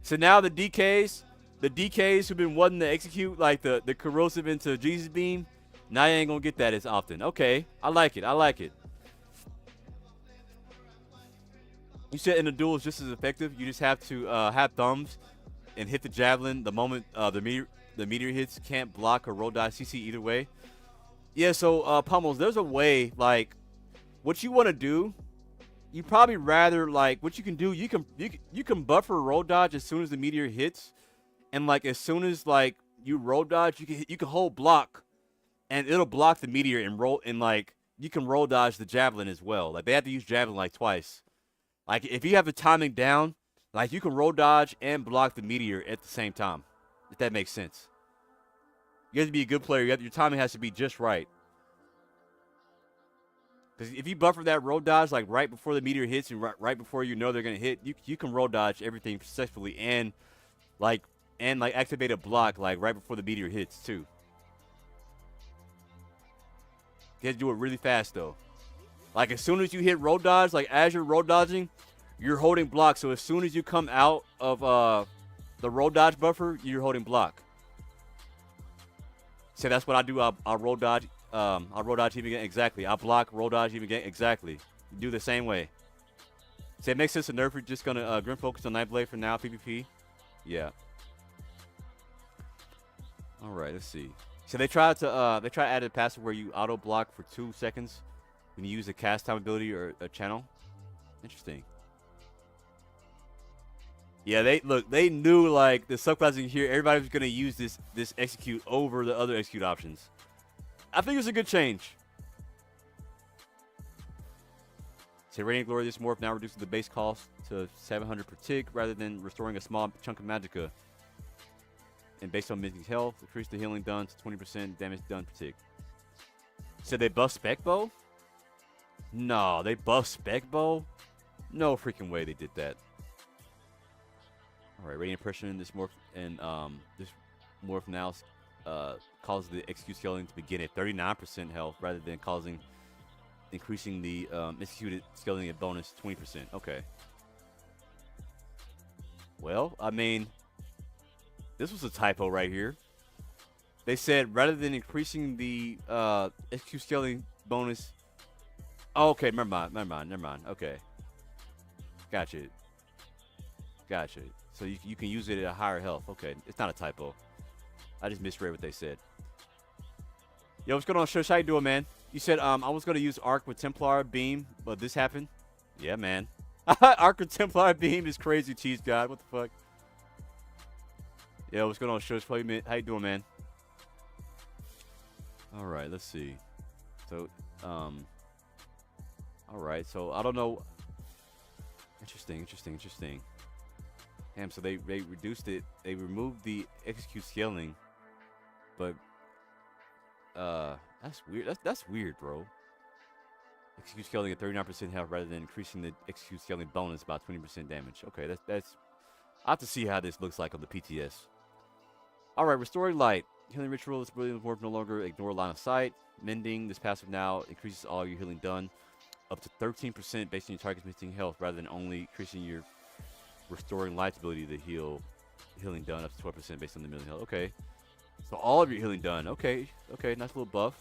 So now the DKs who've been wanting to execute, the corrosive into Jesus Beam, now you ain't gonna get that as often. Okay. I like it. You said in the duel it's just as effective. You just have to have thumbs and hit the javelin the moment the meteor hits. Can't block or roll dodge CC either way. Yeah, so Pummels, there's a way, what you want to do, you probably rather, what you can do, you can buffer roll dodge as soon as the meteor hits, And like as soon as like you roll dodge, you can hold block, and it'll block the meteor and roll, and like you can roll dodge the javelin as well. Like they have to use javelin like twice. Like if you have the timing down, like you can roll dodge and block the meteor at the same time. If that makes sense. You have to be a good player. Your timing has to be just right. Because if you buffer that roll dodge like right before the meteor hits and right before you know they're gonna hit, you can roll dodge everything successfully and activate a block like right before the meteor hits too. You have to do it really fast though. Like as soon as you hit roll dodge, like as you're roll dodging, you're holding block. So as soon as you come out of the roll dodge buffer, you're holding block. So that's what I do. I'll roll dodge. I'll roll dodge even again. Exactly. I'll block, roll dodge even again. Exactly. You do the same way. So it makes sense to nerf. We're just gonna grim focus on Nightblade for now. PvP. Yeah. All right. Let's see. So they try to add a passive where you auto block for 2 seconds when you use a cast time ability or a channel. Interesting. Yeah, they knew like the subclassing here, everybody was gonna use this execute over the other execute options. I think it's a good change. So Radiant Glory, this morph now reduces the base cost to 700 per tick rather than restoring a small chunk of magicka. And based on Mythic health, increase the healing done to 20% damage done per tick. So they buff spec bow? No, they buff spec bow? No freaking way they did that. All right, radiant pressure in this morph, and this morph now causes the execute scaling to begin at 39% health rather than increasing the executed scaling at bonus 20%. Okay. Well, I mean, this was a typo right here. They said rather than increasing the execute scaling bonus. Oh, okay, never mind. Okay. Gotcha. So you can use it at a higher health. Okay, it's not a typo. I just misread what they said. Yo, what's going on, Shush? How you doing, man? You said I was going to use Arc with Templar Beam, but this happened? Yeah, man. Arc with Templar Beam is crazy, cheese god. What the fuck? Yo, what's going on, Shush? How you doing, man? All right, let's see. So, all right, so I don't know. Interesting. Damn, so they reduced it. They removed the execute scaling, but that's weird. That's weird, bro. Execute scaling at 39% health rather than increasing the execute scaling bonus by 20% damage. Okay, that's. I have to see how this looks like on the PTS. All right, restoring light. Healing ritual. This brilliant morph no longer ignore line of sight. Mending. This passive now increases all your healing done up to 13% based on your target's missing health rather than only increasing your restoring light's ability to healing done up to 12% based on the million health. Okay. So all of your healing done. Okay, nice little buff.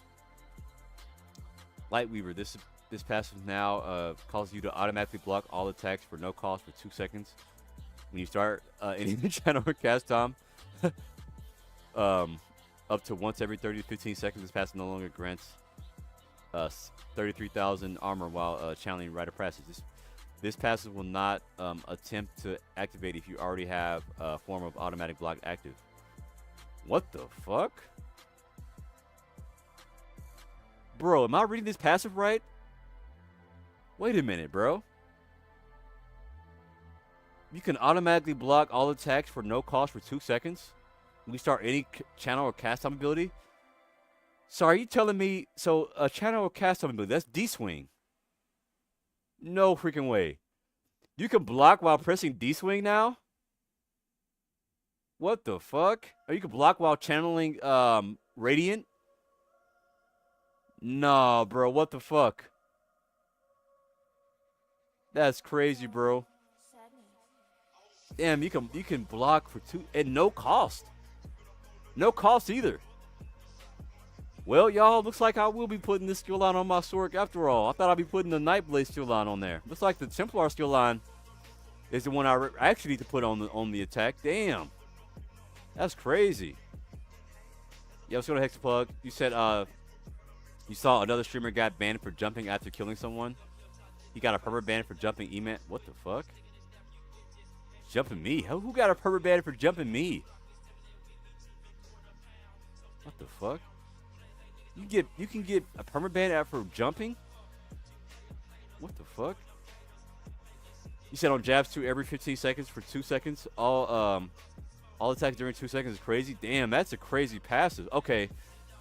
Lightweaver, this passive now causes you to automatically block all attacks for no cost for 2 seconds. When you start any channel or cast time, up to once every 30 to 15 seconds, this passive no longer grants 33,000 armor while channeling Rite of Passage. This passive will not attempt to activate if you already have a form of automatic block active. What the fuck? Bro, am I reading this passive right? Wait a minute, bro. You can automatically block all attacks for no cost for 2 seconds when you start any channel or cast time ability? So are you telling me, so a channel or cast time ability, that's D-swing. No freaking way. You can block while pressing D-swing now? What the fuck? Or you can block while channeling Radiant? Nah, bro, what the fuck? That's crazy, bro. Damn, you can block for 2 at no cost. No cost either. Well, y'all, looks like I will be putting this skill line on my sword after all. I thought I'd be putting the Nightblade skill line on there. Looks like the Templar skill line is the one I actually need to put on the attack. Damn. That's crazy. Yeah, let's go to Hexaplug. You said you saw another streamer got banned for jumping after killing someone. He got a purple ban for jumping E-Man. What the fuck? Jumping me? Who got a purple ban for jumping me? What the fuck? You can get a permaban after jumping? What the fuck? You said on jabs 2 every 15 seconds for 2 seconds. All attacks during 2 seconds is crazy. Damn, that's a crazy passive. Okay.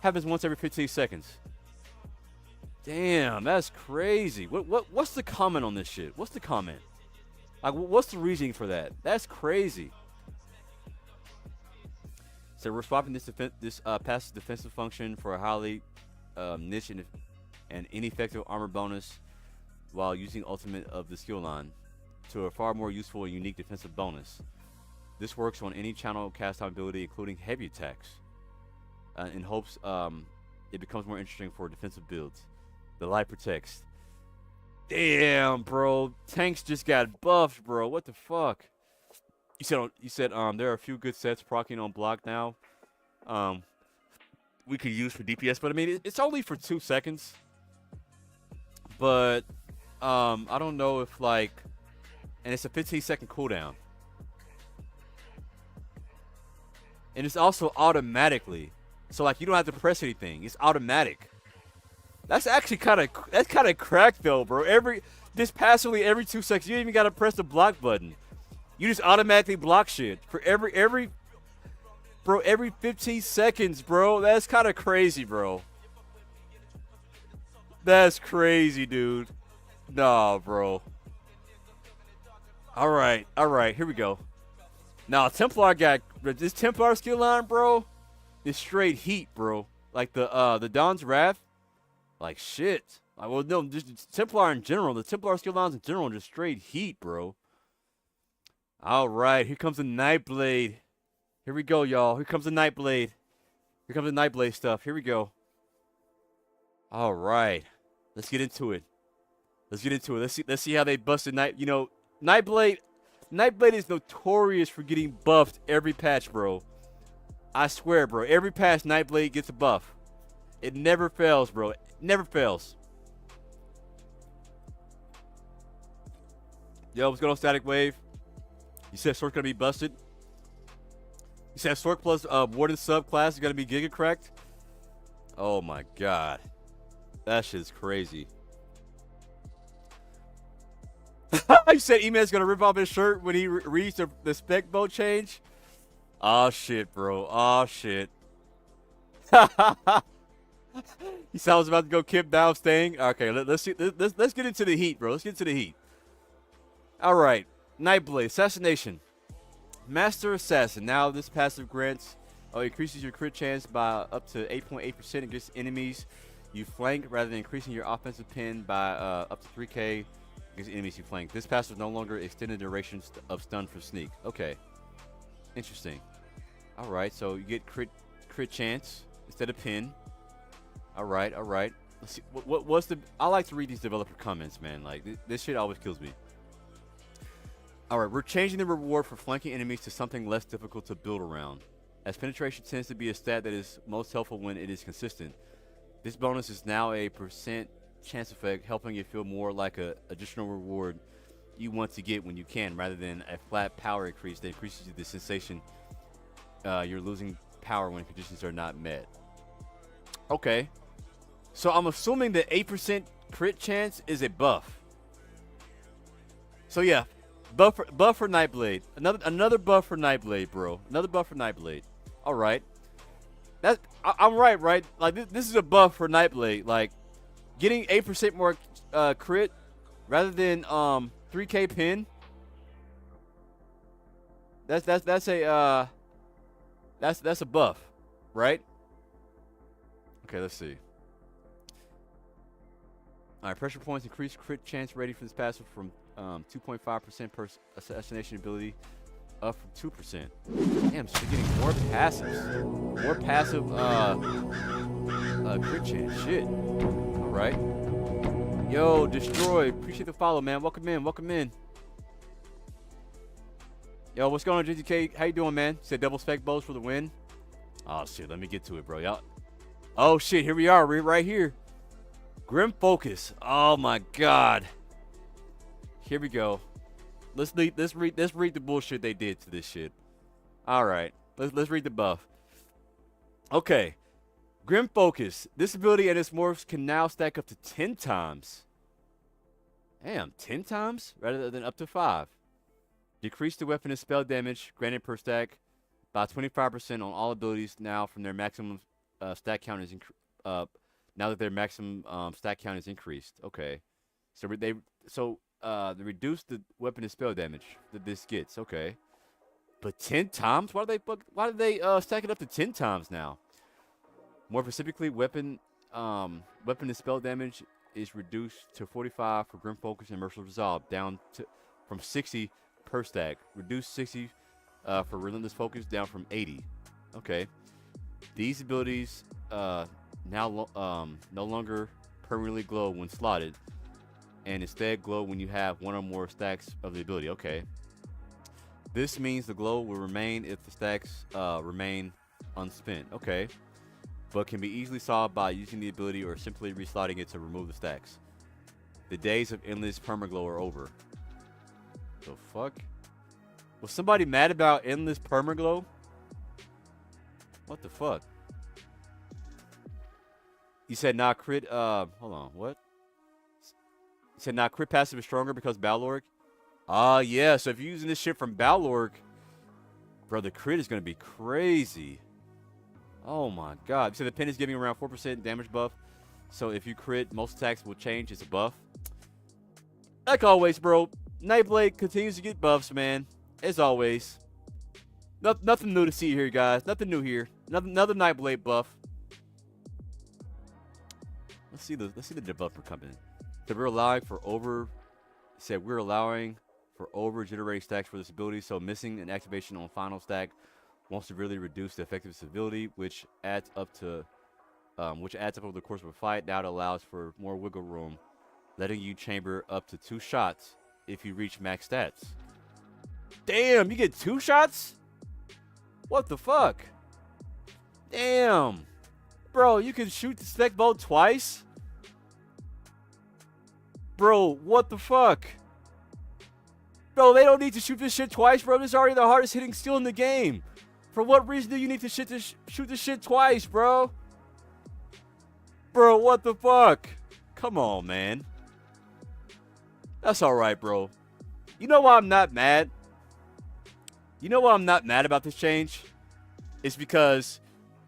Happens once every 15 seconds. Damn, that's crazy. What's the comment on this shit? What's the comment? Like, what's the reasoning for that? That's crazy. So we're swapping this passive defensive function for a highly niche and ineffective armor bonus while using ultimate of the skill line to a far more useful and unique defensive bonus. This works on any channel cast time ability, including heavy attacks, in hopes it becomes more interesting for defensive builds. The light protects. Damn, bro. Tanks just got buffed, bro. What the fuck? You said there are a few good sets proccing on block now. We could use for DPS, but I mean it's only for 2 seconds. But I don't know if like, and it's a 15-second cooldown. And it's also automatically. So like you don't have to press anything. It's automatic. That's actually kind of cracked though, bro. Just passively every 2 seconds. You don't even gotta press the block button. You just automatically block shit for every 15 seconds, bro. That's kind of crazy, bro. That's crazy, dude. Nah, bro. All right, here we go. Now, Templar got this Templar skill line, bro. Is straight heat, bro. Like the Dawn's Wrath, like shit. Like, well, no, just Templar in general. The Templar skill lines in general, just straight heat, bro. All right, here comes the Nightblade. Here we go, y'all. Here comes the Nightblade. Here comes the Nightblade stuff. Here we go. All right, let's get into it. Let's see how they busted Night. You know, Nightblade is notorious for getting buffed every patch, bro. I swear, bro. Every patch, Nightblade gets a buff. It never fails, bro. It never fails. Yo, what's going on, Static Wave? You said Sork gonna be busted. You said Sork plus Warden subclass is gonna be giga cracked. Oh my god, that shit's crazy. You said E-Man's gonna rip off his shirt when he reads the spec boat change. Oh shit, bro. Oh shit. He said I was about to go Kip down staying. Okay, let's get into the heat, bro. Let's get into the heat. All right, Nightblade assassination. Master Assassin. Now this passive grants increases your crit chance by up to 8.8% against enemies you flank, rather than increasing your offensive pin by up to 3k against enemies you flank. This passive no longer extended duration of stun for sneak. Okay, interesting. All right, so you get crit chance instead of pin. All right. Let's see. What's the? I like to read these developer comments, man. Like this shit always kills me. All right, we're changing the reward for flanking enemies to something less difficult to build around, as penetration tends to be a stat that is most helpful when it is consistent. This bonus is now a % chance effect, helping it feel more like a additional reward you want to get when you can, rather than a flat power increase that increases the sensation you're losing power when conditions are not met. Okay, so I'm assuming the 8% crit chance is a buff. So yeah. Buff for Nightblade. Another buff for Nightblade, bro. Another buff for Nightblade. All right. I'm right? Like this is a buff for Nightblade. Like getting 8% more crit rather than 3k pin. That's a buff, right? Okay, let's see. All right, pressure points increase crit chance rating for this passive from 2.5% per assassination ability, up from 2%. Damn, so you're getting more passives. More passive crit chance. Shit. All right. Yo, Destroy. Appreciate the follow, man. Welcome in. Yo, what's going on, JGK? How you doing, man? Said double spec bows for the win. Oh, shit. Let me get to it, bro. Y'all. Oh, shit. Here we are. We're right here. Grim Focus. Oh, my God. Here we go. Let's read the bullshit they did to this shit. All right. Let's read the buff. Okay. Grim Focus. This ability and its morphs can now stack up to 10 times. Damn, 10 times rather than up to 5. Decrease the weapon and spell damage granted per stack by 25% on all abilities now from their maximum stack count is now that their maximum stack count is increased. Okay, so they reduce the weapon and spell damage that this gets. Okay, but 10 times? Why do they stack it up to 10 times now? More specifically, weapon and spell damage is reduced to 45 for Grim Focus and Merciless Resolve, down to from 60 per stack. Reduced 60 for Relentless Focus, down from 80. Okay. These abilities now no longer permanently glow when slotted, and instead glow when you have one or more stacks of the ability. Okay. This means the glow will remain if the stacks remain unspent. Okay. But can be easily solved by using the ability or simply reslotting it to remove the stacks. The days of endless permaglow are over. The fuck? Was somebody mad about endless permaglow? What the fuck? You said not crit, hold on, what? You said not crit passive is stronger because Balorg? Yeah, so if you're using this shit from Balorg, bro, the crit is gonna be crazy. Oh my god. You said the pin is giving around 4% damage buff. So if you crit, most attacks will change. It's a buff. Like always, bro. Nightblade continues to get buffs, man. As always. Nothing new to see here, guys. Nothing new here. Another Nightblade buff. Let's see the debuffer coming in. So we're allowing for over generating stacks for this ability. So missing an activation on final stack won't severely reduce the effective ability, which adds up over the course of a fight. Now it allows for more wiggle room, letting you chamber up to 2 shots if you reach max stats. Damn, you get 2 shots? What the fuck? Damn. Bro, you can shoot the spec bow twice? Bro, what the fuck? Bro, they don't need to shoot this shit twice, bro. This is already the hardest hitting skill in the game. For what reason do you need to shoot this shit twice, bro? Bro, what the fuck? Come on, man. That's alright, bro. You know why I'm not mad? You know why I'm not mad about this change? It's because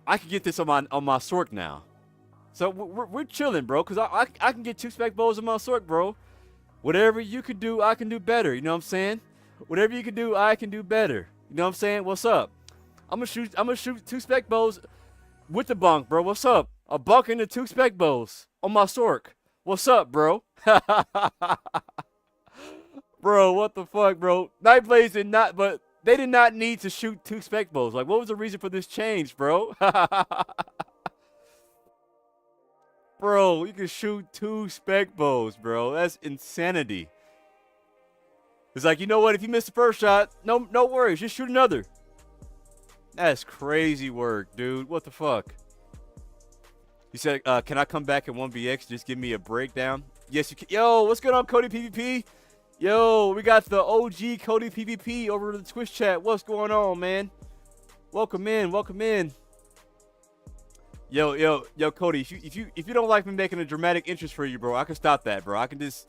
I can get this on my Sorc now. So we're chilling, bro. Because I can get 2 spec bows on my Sorc, bro. Whatever you can do, I can do better. You know what I'm saying? Whatever you can do, I can do better. You know what I'm saying? What's up? I'm gonna shoot 2 spec bows with the bunk, bro. What's up? A bunk into 2 spec bows on my Sorc. What's up, bro? Bro, what the fuck, bro? Nightblades they did not need to shoot 2 spec bows. Like, what was the reason for this change, bro? Bro, you can shoot 2 spec bows, bro. That's insanity. It's like, you know what? If you miss the first shot, no worries. Just shoot another. That's crazy work, dude. What the fuck? You said, can I come back in 1vx? Just give me a breakdown. Yes, you can. Yo, what's going on, Cody PvP? Yo, we got the OG Cody PvP over in the Twitch chat. What's going on, man? Welcome in. Welcome in. Yo, Cody. If you don't like me making a dramatic entrance for you, bro, I can stop that, bro. I can just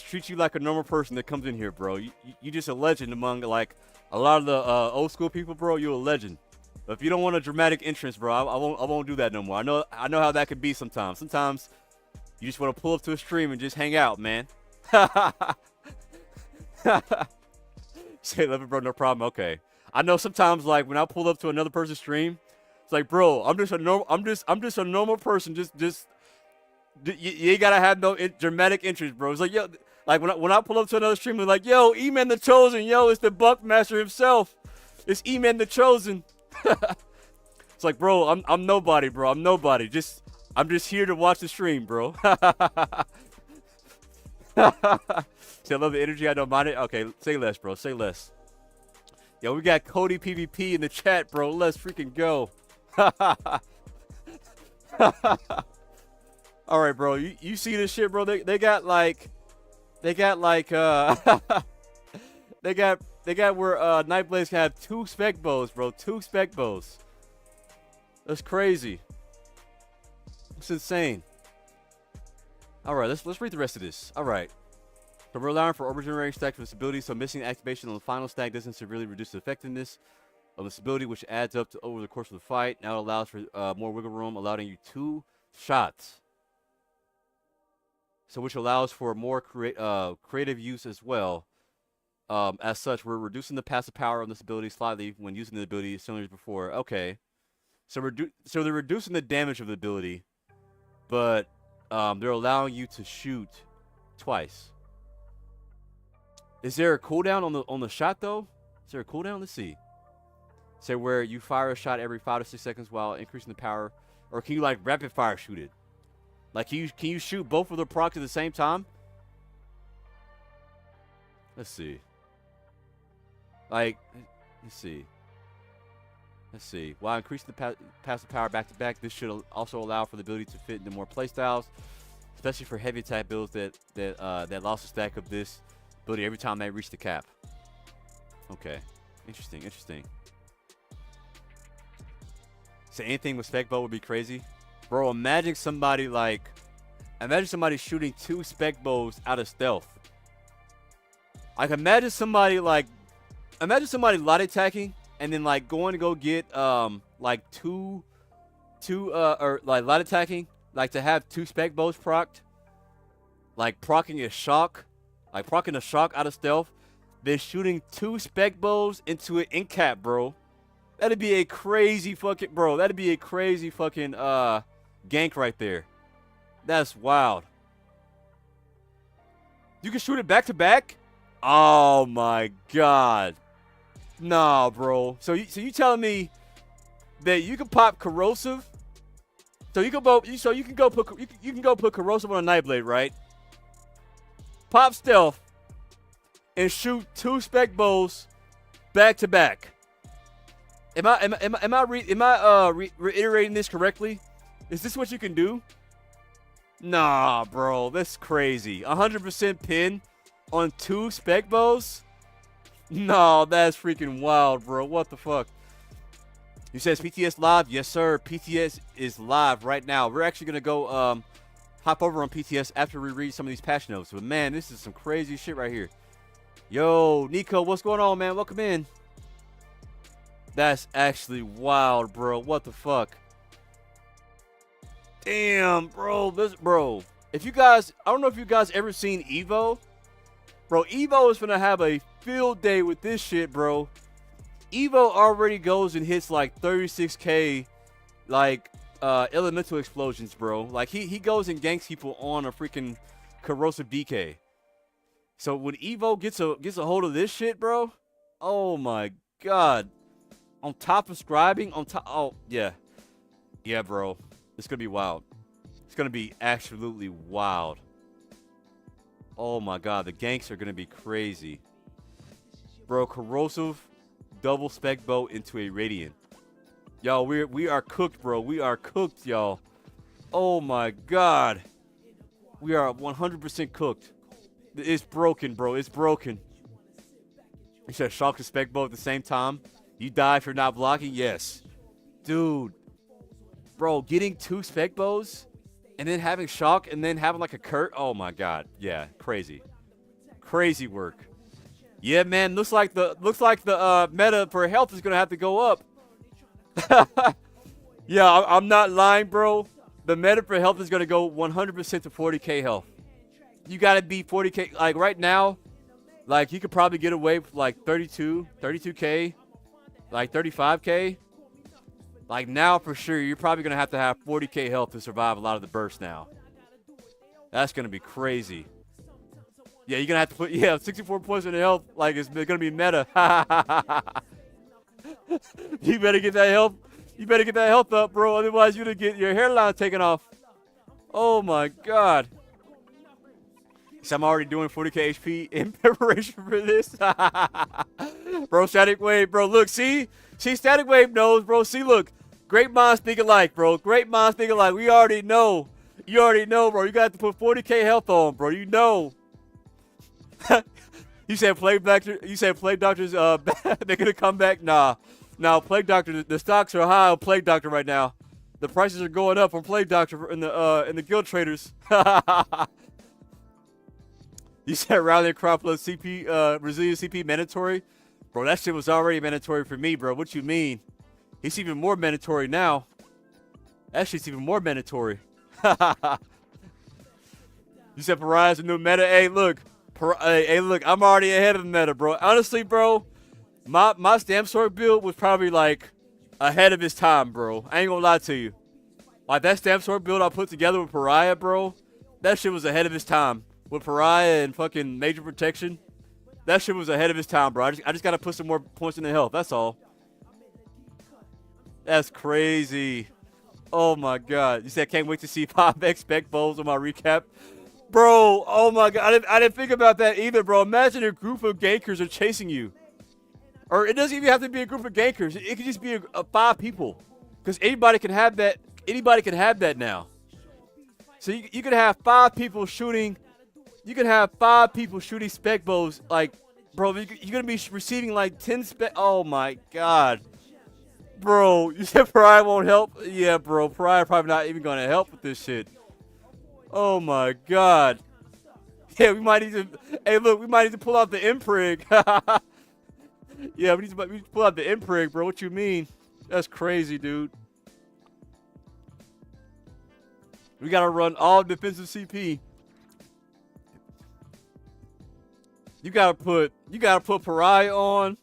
treat you like a normal person that comes in here, bro. You just a legend among like a lot of the old school people, bro. You're a legend. But if you don't want a dramatic entrance, bro, I won't do that no more. I know how that could be sometimes. Sometimes you just want to pull up to a stream and just hang out, man. Say, love it, bro. No problem. Okay. I know sometimes, like when I pull up to another person's stream, it's like, bro, I'm just a normal person. Just you ain't gotta have no dramatic interest, bro. It's like, yo, like when I pull up to another stream, I'm like, yo, E-Man the Chosen, yo, it's the Buckmaster himself. It's E-Man the Chosen. It's like, bro, I'm nobody, bro. I'm nobody. I'm just here to watch the stream, bro. See, I love the energy. I don't mind it. Okay, say less, bro. Say less. Yo, we got Cody PvP in the chat, bro. Let's freaking go. All right, bro. You see this shit, bro? They got where Nightblades have 2 spec bows, bro. 2 spec bows. That's crazy. It's insane. All right, let's read the rest of this. All right. So we're allowing for overgenerating stack for this ability, so missing activation on the final stack doesn't severely reduce the effectiveness of this ability, which adds up to over the course of the fight. Now it allows for more wiggle room, allowing you 2 shots. So which allows for more creative use as well. As such, we're reducing the passive power of this ability slightly when using the ability similar to before. Okay. So they're reducing the damage of the ability, but they're allowing you to shoot twice. Is there a cooldown on the shot though? Is there a cooldown? Let's see. Say where you fire a shot every 5 to 6 seconds while increasing the power, or can you like rapid fire shoot it? Like can you shoot both of the procs at the same time? Let's see. Like, let's see. Let's see. While increasing the passive power back to back, this should also allow for the ability to fit into more playstyles, especially for heavy attack builds that lost a stack of this ability every time they reach the cap. Okay, interesting, interesting. So anything with spec bow would be crazy, bro. Imagine somebody shooting 2 spec bows out of stealth. Like imagine somebody light attacking and then like going to go get like two or like light attacking, like to have 2 spec bows procced, like procking a shock out of stealth, then shooting 2 spec bows into an in cap, bro. That'd be a crazy fucking gank right there. That's wild. You can shoot it back to back? Oh my god. Nah, bro. So you telling me that you can pop corrosive? So you can go put corrosive on a Nightblade, right? Pop stealth and shoot 2 spec bows back to back. Am I reiterating this correctly? Is this what you can do? Nah, bro, that's crazy. 100% pin on 2 spec bows? No, that's freaking wild, bro. What the fuck? You says PTS live? Yes, sir. PTS is live right now. We're actually gonna go hop over on PTS after we read some of these patch notes. But man, this is some crazy shit right here. Yo, Nico, what's going on, man? Welcome in. That's actually wild, bro. What the fuck? Damn, bro. If you guys, I don't know if you guys ever seen Evo. Bro, Evo is gonna have a field day with this shit, bro. Evo already goes and hits like 36k like elemental explosions, bro. Like he goes and ganks people on a freaking corrosive DK. So when Evo gets a hold of this shit, bro, oh my god. On top of scribing, oh yeah. Yeah, bro. It's gonna be wild. It's gonna be absolutely wild. Oh my god, the ganks are gonna be crazy. Bro, corrosive double spec bow into a radiant. Y'all, we are cooked, bro. We are cooked, y'all. Oh my god. We are 100% cooked. It's broken, bro. It's broken. You said shock and spec bow at the same time. You die if you're not blocking? Yes. Dude. Bro, getting 2 spec bows and then having shock and then having like a curt. Oh my god. Yeah, crazy. Crazy work. Yeah, man, looks like the meta for health is gonna have to go up. Yeah, I'm not lying, bro. The meta for health is gonna go 100% to 40k health. You gotta be 40k. Like right now, like you could probably get away with like 32k, like 35k. Like now for sure, you're probably gonna have 40k health to survive a lot of the bursts now. That's gonna be crazy. Yeah, you're gonna have to put 64 points in health. Like it's gonna be meta. You better get that health. You better get that health up, bro. Otherwise, you're gonna get your hairline taken off. Oh my god. So I'm already doing 40k HP in preparation for this. Bro, Static Wave, bro. Look, see, Static Wave knows, bro. See, look, great minds think alike, bro. Great minds think alike. We already know. You already know, bro. You got to put 40k health on, bro. You know. You said Plague Doctor. You said Plague Doctor's they're gonna come back. Nah, Plague Doctor. The stocks are high on Plague Doctor right now. The prices are going up on Play Doctor in the guild traders. You said Rally Crop plus CP Resilient CP mandatory? Bro, that shit was already mandatory for me, bro. What you mean? It's even more mandatory now. That shit's even more mandatory. You said Pariah's a new meta. Hey, look. Hey, look, I'm already ahead of the meta, bro. Honestly, bro, my Stamp Sword build was probably like ahead of his time, bro. I ain't gonna lie to you. Like that Stamp Sword build I put together with Pariah, bro, that shit was ahead of his time. With Pariah and fucking Major Protection, that shit was ahead of his time, bro. I just gotta put some more points in the health. That's all. That's crazy. Oh my god. You said can't wait to see 5x spec bowls on my recap. Bro, oh my god. I didn't think about that either, bro. Imagine a group of gankers are chasing you. Or it doesn't even have to be a group of gankers. It could just be a 5 people. Because anybody can have that. Anybody can have that now. So you could have 5 people shooting. You can have 5 people shooting spec bows. Like, bro, you're going to be receiving like 10 spec. Oh my god. Bro, you said Pariah won't help? Yeah, bro. Pariah probably not even going to help with this shit. Oh my god. Yeah, we might need to. Hey, look, we might need to pull out the imprig. Yeah, we need to pull out the imprig, bro. What you mean? That's crazy, dude. We got to run all defensive CP. You gotta put Pariah on.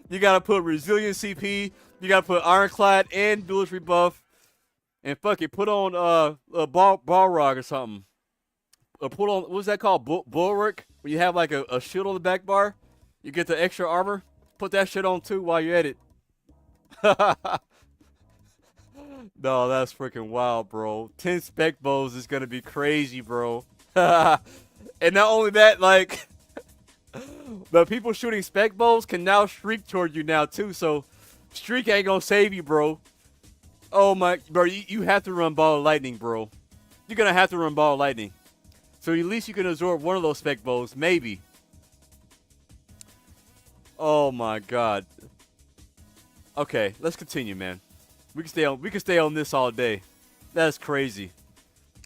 You gotta put Resilient CP. You gotta put Ironclad and Duelist Rebuff. And fuck it, put on a Balrog or something. Or put on, what's that called? Bulwark? When you have like a shield on the back bar, you get the extra armor. Put that shit on too while you're at it. No, that's freaking wild, bro. 10 spec bows is gonna be crazy, bro. And not only that, like, the people shooting spec bows can now streak toward you now too. So streak ain't gonna save you, bro. Oh my, bro, you have to run Ball of Lightning, bro. You're gonna have to run Ball of Lightning. So at least you can absorb one of those spec bows, maybe. Oh my god. Okay, let's continue, man. We can stay on this all day. That's crazy.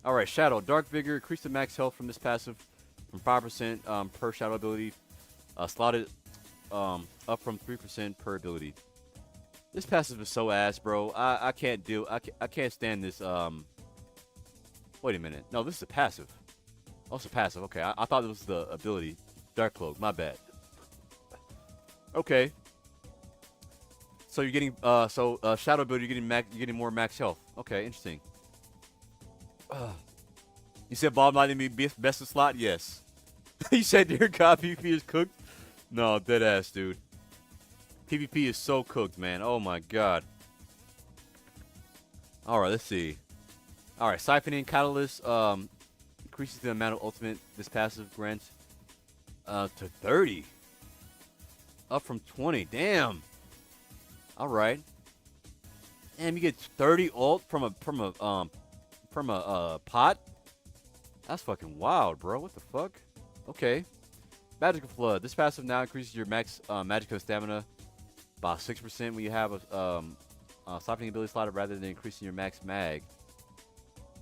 All right, Shadow, Dark Vigor, increase the max health from this passive from 5% per shadow ability. Slotted up from 3% per ability. This passive is so ass, bro. I can't deal. I can't stand this. Wait a minute. No, this is a passive. Oh, it's a passive. Okay, I thought it was the ability. Dark Cloak. My bad. Okay. So you're getting shadow ability. You're getting more max health. Okay, interesting. You said Bob might be best of slot. Yes. You said dear God, PvP is cooked. No, dead ass, dude. PvP is so cooked, man. Oh my god. All right, let's see. All right, siphoning catalyst increases the amount of ultimate this passive grants to 30, up from 20. Damn. All right. Damn, you get 30 ult from a pot. That's fucking wild, bro. What the fuck? Okay. Magical Flood. This passive now increases your max magical stamina by 6% when you have a siphoning ability slotted rather than increasing your max mag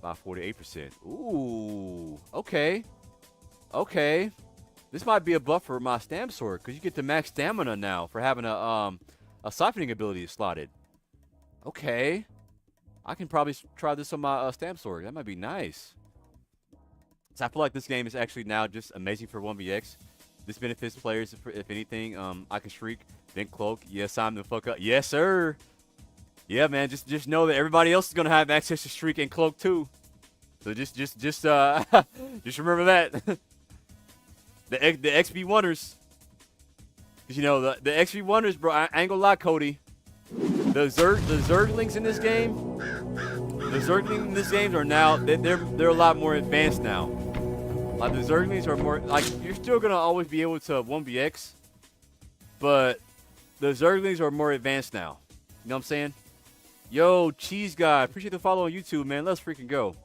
by 48%. Ooh. Okay. Okay. This might be a buff for my Stamp Sword because you get the max stamina now for having a siphoning ability slotted. Okay. I can probably try this on my Stamp Sword. That might be nice. So I feel like this game is actually now just amazing for 1vx. This benefits players, if anything. I can Shriek, then Cloak. Yes, I'm the fuck up. Yes, sir. Yeah, man. Just know that everybody else is gonna have access to Shriek and Cloak too. So just just remember that. the XP Wonders. Cause you know the XP Wonders, bro. I ain't gonna lie, Cody. The Zerglings in this game. The Zerglings in this game are now they're a lot more advanced now. Like the Zerglings are more like you're still gonna always be able to 1vx, but the Zerglings are more advanced now. You know what I'm saying? Yo, Cheese Guy, appreciate the follow on YouTube, man. Let's freaking go.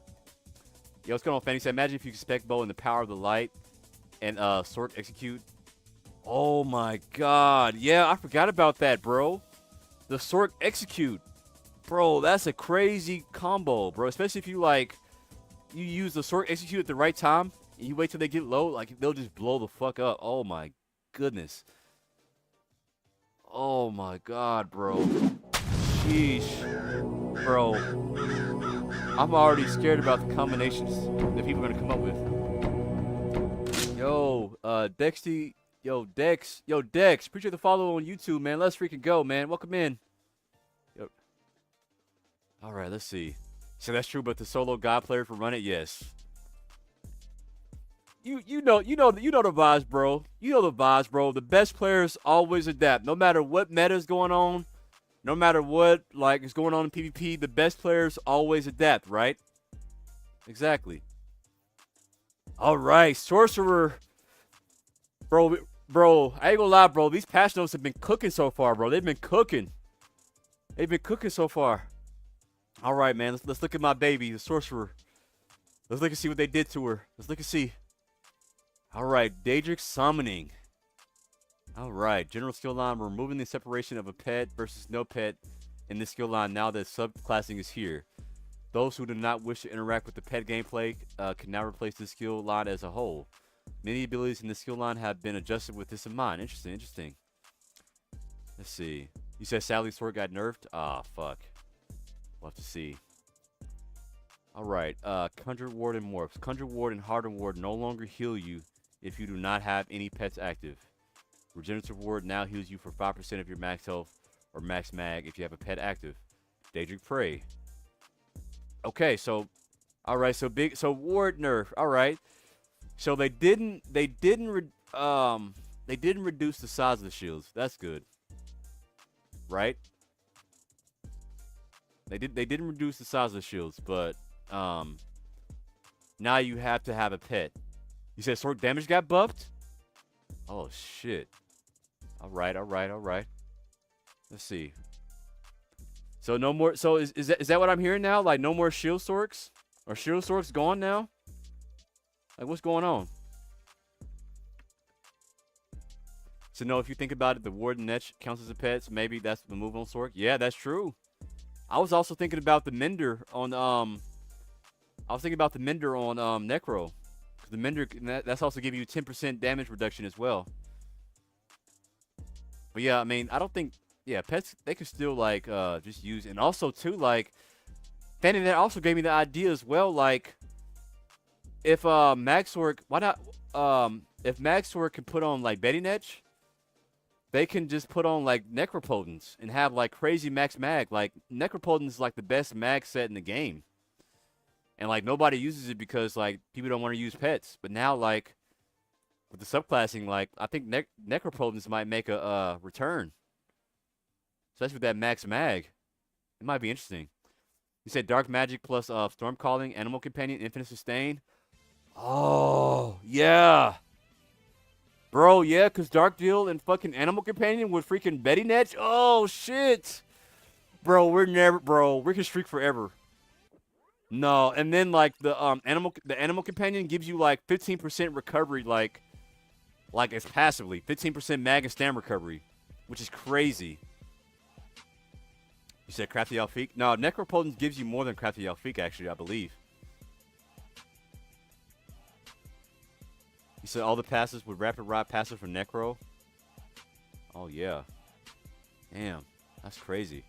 Yo, what's going on, Fanny? So imagine if you could spec bow in the power of the light and Sword Execute. Oh my god. Yeah, I forgot about that, bro. The Sword Execute. Bro, that's a crazy combo, bro. Especially if you, like, you use the sword execute at the right time, and you wait till they get low, like, they'll just blow the fuck up. Oh, my goodness. Oh, my God, bro. Sheesh. Bro. I'm already scared about the combinations that people are going to come up with. Yo, Dexty. Yo, Dex. Yo, Dex. Appreciate the follow on YouTube, man. Let's freaking go, man. Welcome in. Yo. All right, let's see. So that's true, but the solo god players will run it. Yes. You know the vibes, bro. You know the vibes, bro. The best players always adapt, no matter what meta is going on, no matter what like is going on in PvP. The best players always adapt, right? Exactly. All right, Sorcerer, bro. I ain't gonna lie, bro. These patch notes have been cooking so far, bro. They've been cooking. They've been cooking so far. All right, man. Let's look at my baby, the Sorcerer. Let's look and see what they did to her. Let's look and see. All right, Daedric Summoning. All right, general skill line, removing the separation of a pet versus no pet in this skill line now that subclassing is here. Those who do not wish to interact with the pet gameplay can now replace the skill line as a whole. Many abilities in the skill line have been adjusted with this in mind. Interesting. Let's see. You said Sally's sword got nerfed? Ah, fuck. We'll have to see. All right, Conjure Ward and Morphs. Conjure Ward and Harden Ward no longer heal you if you do not have any pets active. Regenerative Ward now heals you for 5% of your max health or max mag if you have a pet active. Daedric Prey. Okay, so, all right, so Ward nerf. All right, so they didn't reduce the size of the shields. That's good, right? They didn't reduce the size of the shields, but now you have to have a pet. You said sword damage got buffed? Oh shit. All right. Let's see. So no more. So is that what I'm hearing now? Like no more shield storks? Or shield storks gone now? Like what's going on? So no, if you think about it, the Warden Netch counts as a pet. So maybe that's the move on Sork. Yeah, that's true. I was also thinking about the Mender on Necro. The Mender, that's also giving you 10% damage reduction as well. But yeah, I mean, I don't think, yeah, pets, they could still like just use, and also too, like, Fanny that also gave me the idea as well, like, if Maxork, why not, if Maxork can put on like Betty Netch, they can just put on like Necropotence and have like crazy max mag. Like Necropotence is like the best mag set in the game. And like nobody uses it because like people don't want to use pets. But now like with the subclassing, like I think Necropotence might make a return. Especially with that max mag. It might be interesting. You said Dark Magic plus Storm Calling, Animal Companion, Infinite Sustain. Oh, yeah. Bro, yeah, because Dark Deal and fucking Animal Companion with freaking Betty Netch. Oh, shit. Bro, we can streak forever. No, and then like the Animal Companion gives you like 15% recovery, like it's passively 15% mag and stam recovery, which is crazy. You said Crafty Alfeek? No, Necropotence gives you more than Crafty Alfeek, actually, I believe. You said all the passes with Rapid Rod passive for Necro? Oh, yeah. Damn, that's crazy.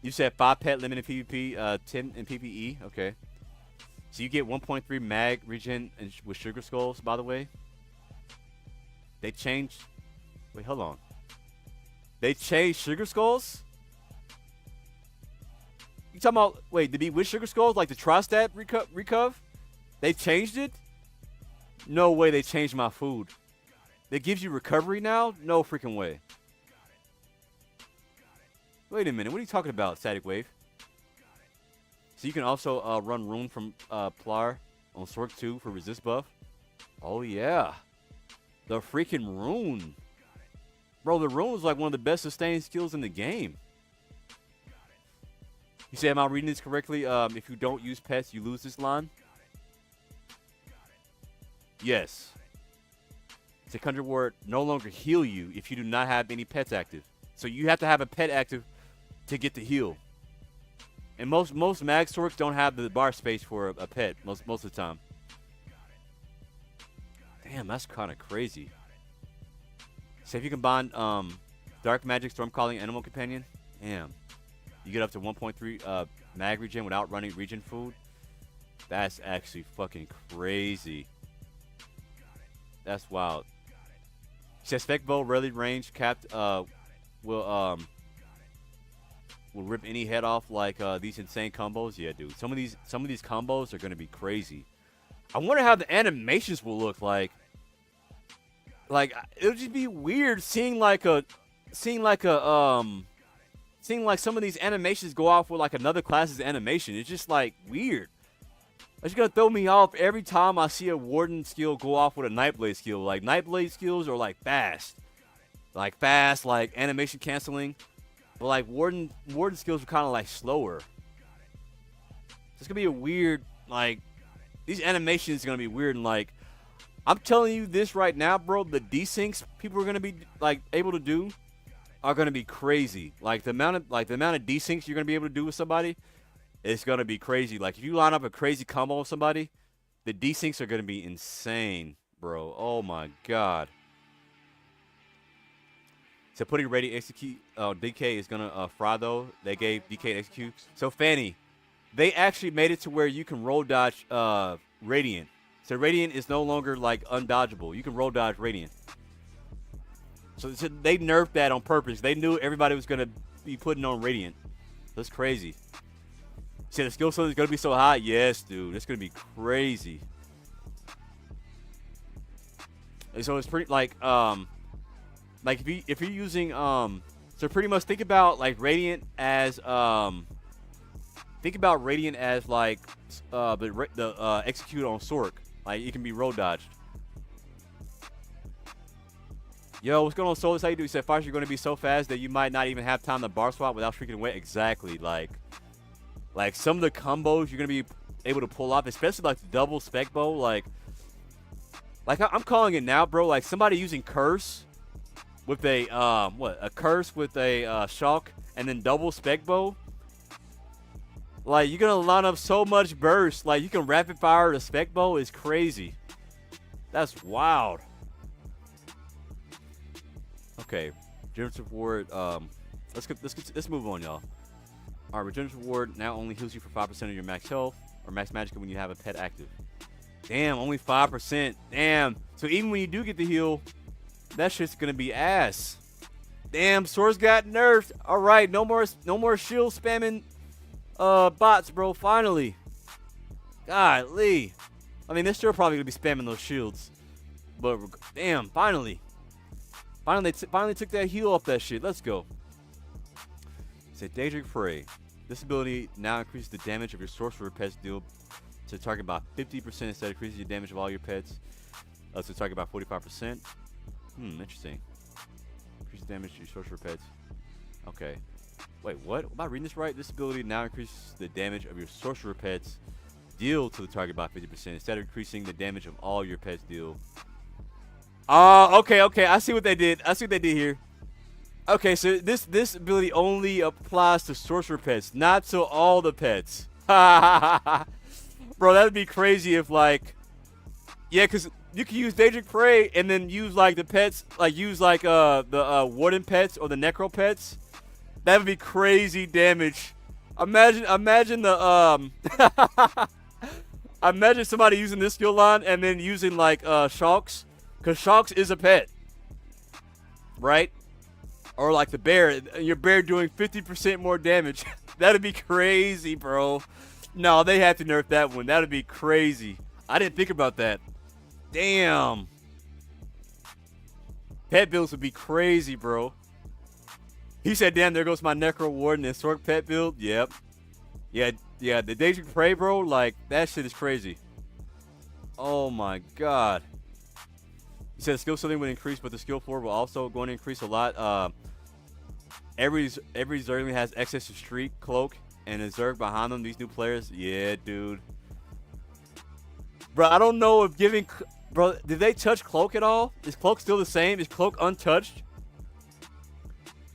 You said 5 pet limit in PvP, 10 in PvE? Okay. So you get 1.3 mag regen with Sugar Skulls, by the way. They changed... Wait, hold on. They changed Sugar Skulls? You talking about... Wait, to be with Sugar Skulls? Like the Tri-Stat Recov? They changed it? No way they changed my food. That gives you recovery now? No freaking way. Wait a minute. What are you talking about, Static Wave? So you can also run Rune from Plar on Sork 2 for resist buff. Oh, yeah. The freaking Rune. Bro, the Rune is like one of the best sustained skills in the game. You say, am I reading this correctly? If you don't use pets, you lose this line? Yes. It's a Conjure Ward no longer heal you if you do not have any pets active. So you have to have a pet active to get the heal. And most mag sorks don't have the bar space for a pet most of the time. Damn, that's kind of crazy. So if you combine Dark Magic, Stormcalling, Animal Companion, damn, you get up to 1.3 mag regen without running regen food. That's actually fucking crazy. That's wild. Says Spec Bow rarely range capped will rip any head off like these insane combos. Yeah, dude. Some of these combos are gonna be crazy. I wonder how the animations will look like. Like it'll just be weird seeing like some of these animations go off with like another class's animation. It's just like weird. It's gonna throw me off every time I see a Warden skill go off with a Nightblade skill. Like Nightblade skills are like fast, like animation canceling. But like Warden skills are kind of like slower. It's gonna be a weird, like, these animations are gonna be weird, and like, I'm telling you this right now, bro. The desyncs people are gonna be like able to do are gonna be crazy. Like the amount of desyncs you're gonna be able to do with somebody, it's gonna be crazy. Like if you line up a crazy combo with somebody, the desyncs are gonna be insane, bro. Oh my god. So putting Radiant execute DK is gonna fry though. They gave DK execute. So Fanny, they actually made it to where you can roll dodge Radiant. So Radiant is no longer like undodgeable. You can roll dodge Radiant. So they nerfed that on purpose. They knew everybody was gonna be putting on Radiant. That's crazy. See, the skill ceiling is gonna be so high. Yes, dude, it's gonna be crazy. And so it's pretty like if you're using so pretty much think about Radiant as like the execute on Sork. Like it can be roll dodged. Yo, what's going on, Solus? How you doing? You said Fire, you're going to be so fast that you might not even have time to bar swap without shrieking away. Exactly. Like some of the combos you're going to be able to pull off, especially like the double spec bow. Like I'm calling it now, bro. Like somebody using curse with a curse with a shock and then double spec bow. Like you're gonna line up so much burst. Like you can rapid fire the spec bow is crazy. That's wild. Okay, regenerative ward. Let's move on, y'all. All right, regenerative ward now only heals you for 5% of your max health or max magic when you have a pet active. Damn, only 5%. Damn. So even when you do get the heal, that shit's gonna be ass. Damn, Swords got nerfed. All right, no more shield spamming bots, bro. Finally. Golly. I mean, they're still probably gonna be spamming those shields, but damn, finally. Finally took that heal off that shit. Let's go. Say Daedric Prey. This ability now increases the damage of your Sorcerer pets deal to target by 50% instead of increasing the damage of all your pets to target by 45%. Interesting. Increase the damage to your Sorcerer pets. Okay. Wait, what? Am I reading this right? This ability now increases the damage of your Sorcerer pets deal to the target by 50% instead of increasing the damage of all your pets deal. Okay. I see what they did. Here. Okay, so this ability only applies to Sorcerer pets, not to all the pets. Bro, that'd be crazy if because you can use Daedric Prey and then use the pets, the Warden pets or the Necro pets. That would be crazy damage. Imagine the imagine somebody using this skill line and then using Shulks. Because Shulks is a pet, right? Or like the bear, your bear doing 50% more damage. That'd be crazy, bro. No, they have to nerf that one. That'd be crazy. I didn't think about that. Damn. Pet builds would be crazy, bro. He said, damn, there goes my Necro Warden and Sork pet build. Yep. Yeah, the Daedric Prey, bro, that shit is crazy. Oh my god. He said the skill ceiling would increase, but the skill floor will also going to increase a lot. Every Zergling has access to Streak, Cloak, and a Zerg behind them. These new players, yeah, dude. Bro, I don't know if giving... Bro, did they touch Cloak at all? Is Cloak still the same? Is Cloak untouched?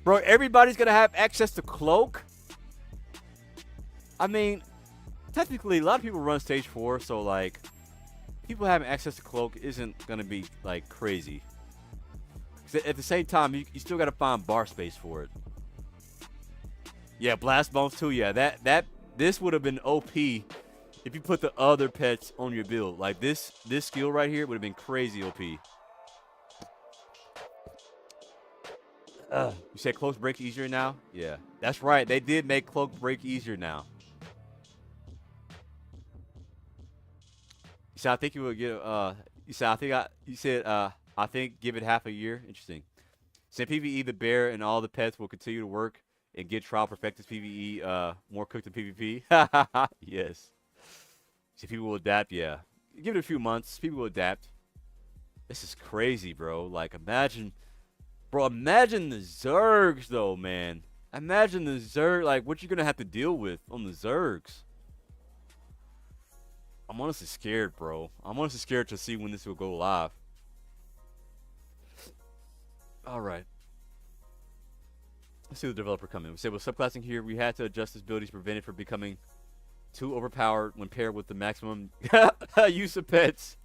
Bro, everybody's gonna have access to cloak. I mean, technically, a lot of people run stage 4, so like, people having access to cloak isn't gonna be like crazy. At the same time, you still gotta find bar space for it. Yeah, blast bones too. Yeah, this would have been OP if you put the other pets on your build. Like this skill right here would have been crazy OP. You said cloak break easier now? Yeah, that's right. They did make cloak break easier now. You said I think you would get you said I think give it half a year. Interesting. Since PvE, the bear and all the pets will continue to work and get trial perfected PvE more cooked than PvP. Yes. See, people will adapt. Yeah. Give it a few months. People will adapt. This is crazy, bro. Like, imagine the Zergs, though, man. Imagine the Zerg, like, what you're going to have to deal with on the Zergs. I'm honestly scared, bro. I'm honestly scared to see when this will go live. All right. Let's see the developer come in. We said with subclassing here, we had to adjust his abilities to prevent it from becoming too overpowered when paired with the maximum use of pets.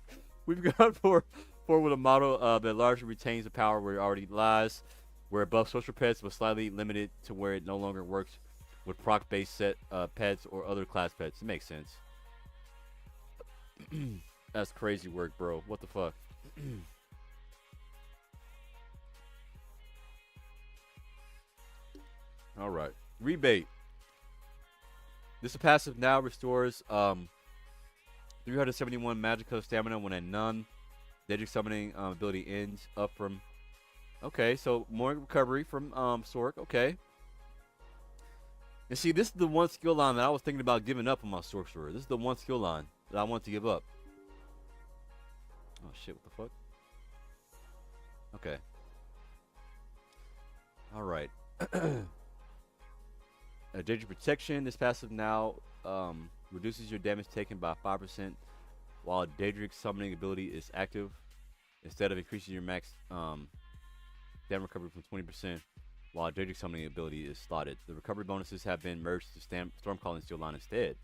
We've gone for with a model that largely retains the power where it already lies, where buff social pets was slightly limited to where it no longer works with proc-based set pets or other class pets. It makes sense. That's crazy work, bro. What the fuck? All right. Rebate. This passive now restores 371 magical stamina when a non-Daedric summoning ability ends, up from... Okay, so more recovery from Sorc. Okay. And see, this is the one skill line that I was thinking about giving up on my Sorcerer. This is the one skill line that I want to give up. Oh, shit. What the fuck? Okay. All right. Daedric protection. This passive now reduces your damage taken by 5% while Daedric summoning ability is active, instead of increasing your max damage recovery from 20% while Daedric summoning ability is slotted. The recovery bonuses have been merged to Stormcalling skill line instead.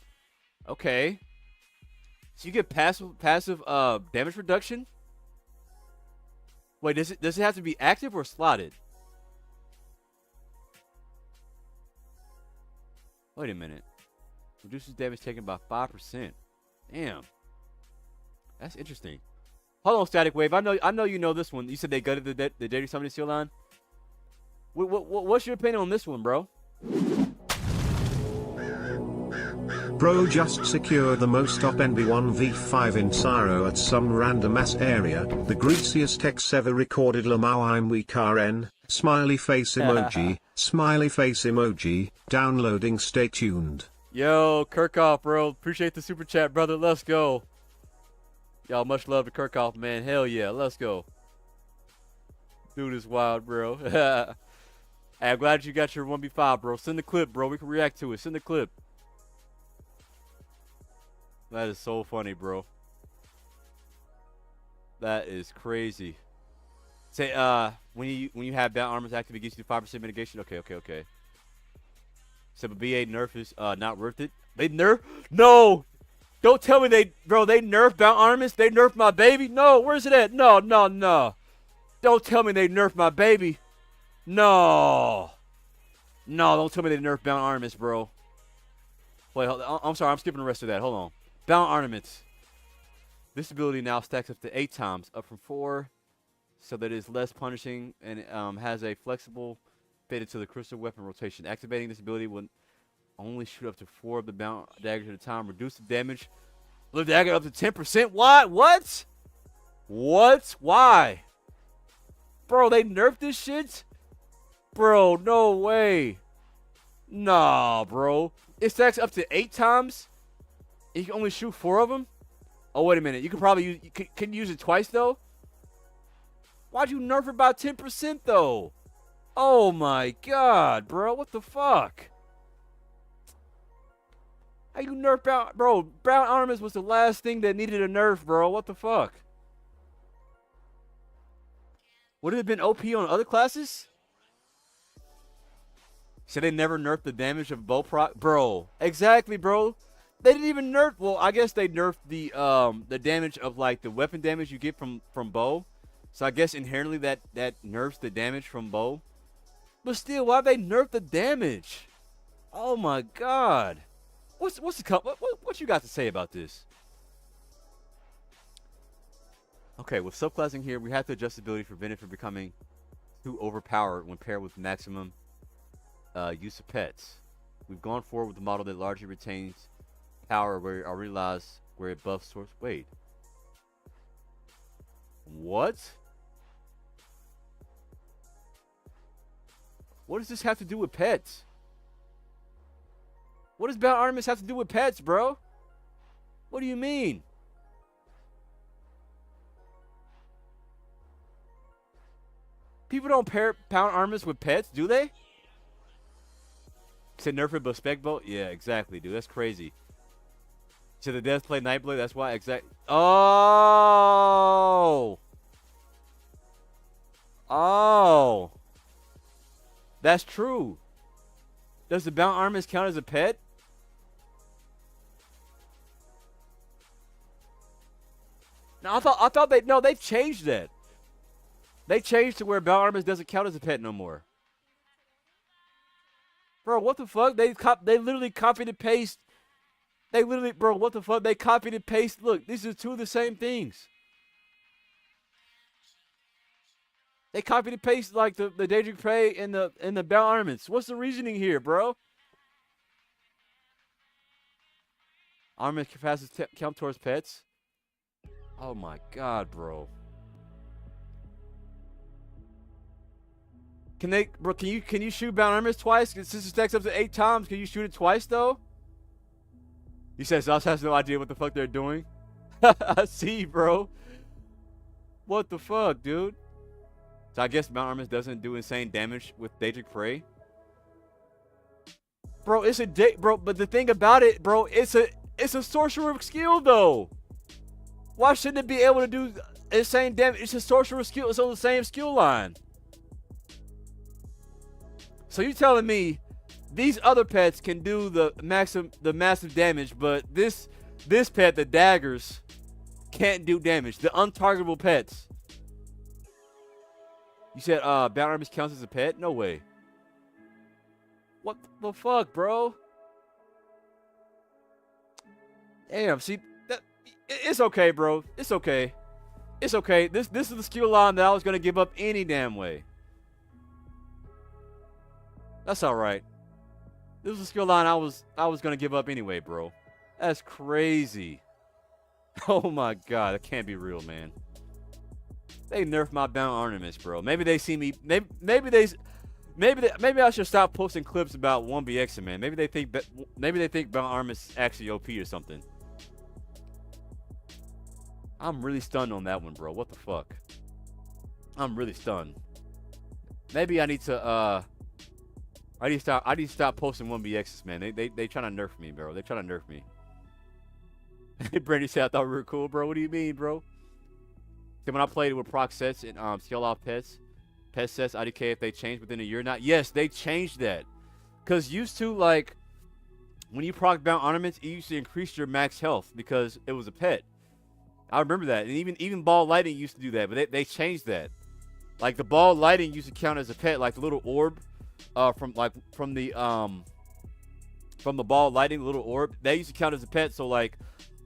Okay. So you get passive damage reduction? Wait, does it have to be active or slotted? Wait a minute. Reduces damage taken by 5%. Damn. That's interesting. Hold on, Static Wave. I know you know this one. You said they gutted the Daedric summoning seal line. What's your opinion on this one, bro? Bro just secured the most top NB1v5 in Syro at some random ass area. The greasiest text ever recorded. Lamau I'm weak RN. Smiley face emoji. Smiley face emoji. Downloading. Stay tuned. Yo, Kirkhoff, bro. Appreciate the super chat, brother. Let's go. Y'all, much love to Kirkhoff, man. Hell yeah. Let's go. Dude is wild, bro. Hey, I'm glad you got your 1v5, bro. Send the clip, bro. We can react to it. Send the clip. That is so funny, bro. That is crazy. Say, when you have bound armors active, it gives you 5% mitigation. Okay. So, but BA nerf is not worth it. They nerf? No! Don't tell me they nerf bound armors. They nerf my baby. No, where's it at? No. Don't tell me they nerf my baby. No, don't tell me they nerf bound armaments, bro. Wait, I'm sorry. I'm skipping the rest of that. Hold on. Bound armaments. This ability now stacks up to 8 times, up from 4, so that it is less punishing and has a flexible fitted to the crystal weapon rotation. Activating this ability will only shoot up to 4 of the bound daggers at a time. Reduce the damage of the dagger up to 10%. What? Why? Bro, they nerfed this shit? Bro, no way. Nah, bro. It stacks up to 8 times? You can only shoot 4 of them? Oh, wait a minute. You can probably use... Can you use it twice, though? Why'd you nerf it by 10%, though? Oh, my God, bro. What the fuck? How you nerf bound... Bro, bound armors was the last thing that needed a nerf, bro. What the fuck? Would it have been OP on other classes? So they never nerfed the damage of bow proc, bro. Exactly, bro. They didn't even nerf. Well, I guess they nerfed the damage of like the weapon damage you get from bow. So I guess inherently that nerfs the damage from bow. But still, why they nerf the damage? Oh my god. What you got to say about this? Okay, with subclassing here, we have to adjust ability for benefit becoming too overpowered when paired with maximum use of pets. We've gone forward with a model that largely retains power where I realize where it buffs source. Wait. What? What does this have to do with pets? What does Bound Artemis have to do with pets, bro? What do you mean? People don't pair Bound Artemis with pets, do they? Said nerf it, but spec boat? Yeah, exactly, dude. That's crazy. So the devs play Nightblade, that's why exact. Oh! Oh! That's true. Does the Bound Artemis count as a pet? No, I thought they've changed that. They changed to where Bound Artemis doesn't count as a pet no more. Bro, what the fuck? They literally copied and pasted. Bro, what the fuck? They copied and pasted. Look, these are two of the same things. They copied and pasted like the Daedric Prey and the Bound Armaments. What's the reasoning here, bro? Armament capacity count towards pets. Oh my god, bro. Can you shoot Bound Armaments twice? Since it stacks up to 8 times, can you shoot it twice though? He says Zoss has no idea what the fuck they're doing. I see, bro. What the fuck, dude? So I guess Bound Armaments doesn't do insane damage with Daedric Prey. Bro, but the thing about it, bro, it's a sorcerer skill though. Why shouldn't it be able to do insane damage? It's a sorcerer skill. It's on the same skill line. So you telling me these other pets can do the massive damage, but this pet, the daggers, can't do damage. The untargetable pets. You said Bound Armaments counts as a pet? No way. What the fuck, bro? Damn, see, it's okay, bro. It's okay. It's okay. This is the skill line that I was gonna give up any damn way. That's all right. This is a skill line I was gonna give up anyway, bro. That's crazy. Oh my god, that can't be real, man. They nerfed my Bound Armaments, bro. Maybe they see me. Maybe I should stop posting clips about 1BXing, man. Maybe they think Bound Armaments actually OP or something. I'm really stunned on that one, bro. What the fuck? I'm really stunned. Maybe I need to I need to stop posting 1BXs, man. They trying to nerf me, bro. They trying to nerf me. Brandy said I thought we were cool, bro. What do you mean, bro? Then when I played it with proc sets and scale off pet sets, IDK if they changed within a year or not. Yes, they changed that. Cause used to, like, when you proc Bound Armaments, it used to increase your max health because it was a pet. I remember that. And even ball lighting used to do that, but they changed that. Like the ball lighting used to count as a pet, like the little orb from the ball lighting, the little orb, they used to count as a pet. So like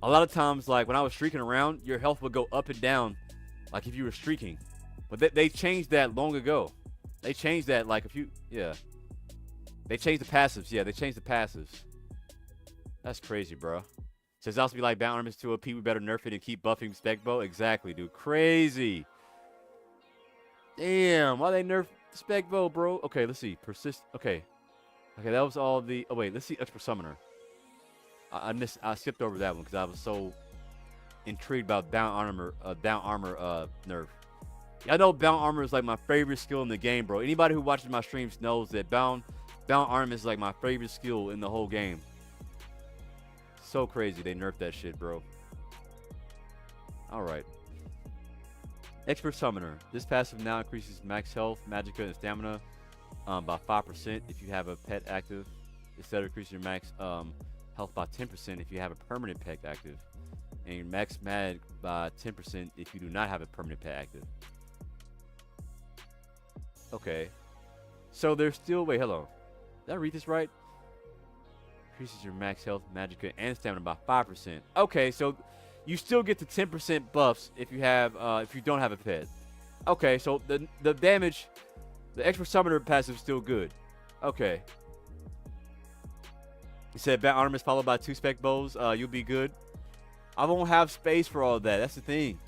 a lot of times, like when I was streaking around, your health would go up and down, like if you were streaking. But they changed that long ago. They changed that like they changed the passives. Yeah, they changed the passives. That's crazy, bro. Says also be like Bound Armaments to OP, we better nerf it and keep buffing spec bow. Exactly, dude. Crazy. Damn, why they nerf spec bow, bro? Okay, let's see. Persist. Okay, that was all the. Oh wait, let's see. Expert Summoner. I skipped over that one because I was so intrigued about Bound Armor nerf. I know Bound Armor is like my favorite skill in the game, bro. Anybody who watches my streams knows that Bound Armor is like my favorite skill in the whole game. So crazy they nerfed that shit, bro. All right. Expert Summoner. This passive now increases max health, magicka, and stamina by 5% if you have a pet active, instead of increasing your max health by 10% if you have a permanent pet active, and your max mag by 10% if you do not have a permanent pet active. Okay. So there's still, wait, hello. Did I read this right? Increases your max health, magicka, and stamina by 5%. Okay, so you still get the 10% buffs if you have, if you don't have a pet. Okay, so the damage, the extra summoner passive is still good. Okay. You said bat armor is followed by 2 spec bows. You'll be good. I won't have space for all that. That's the thing.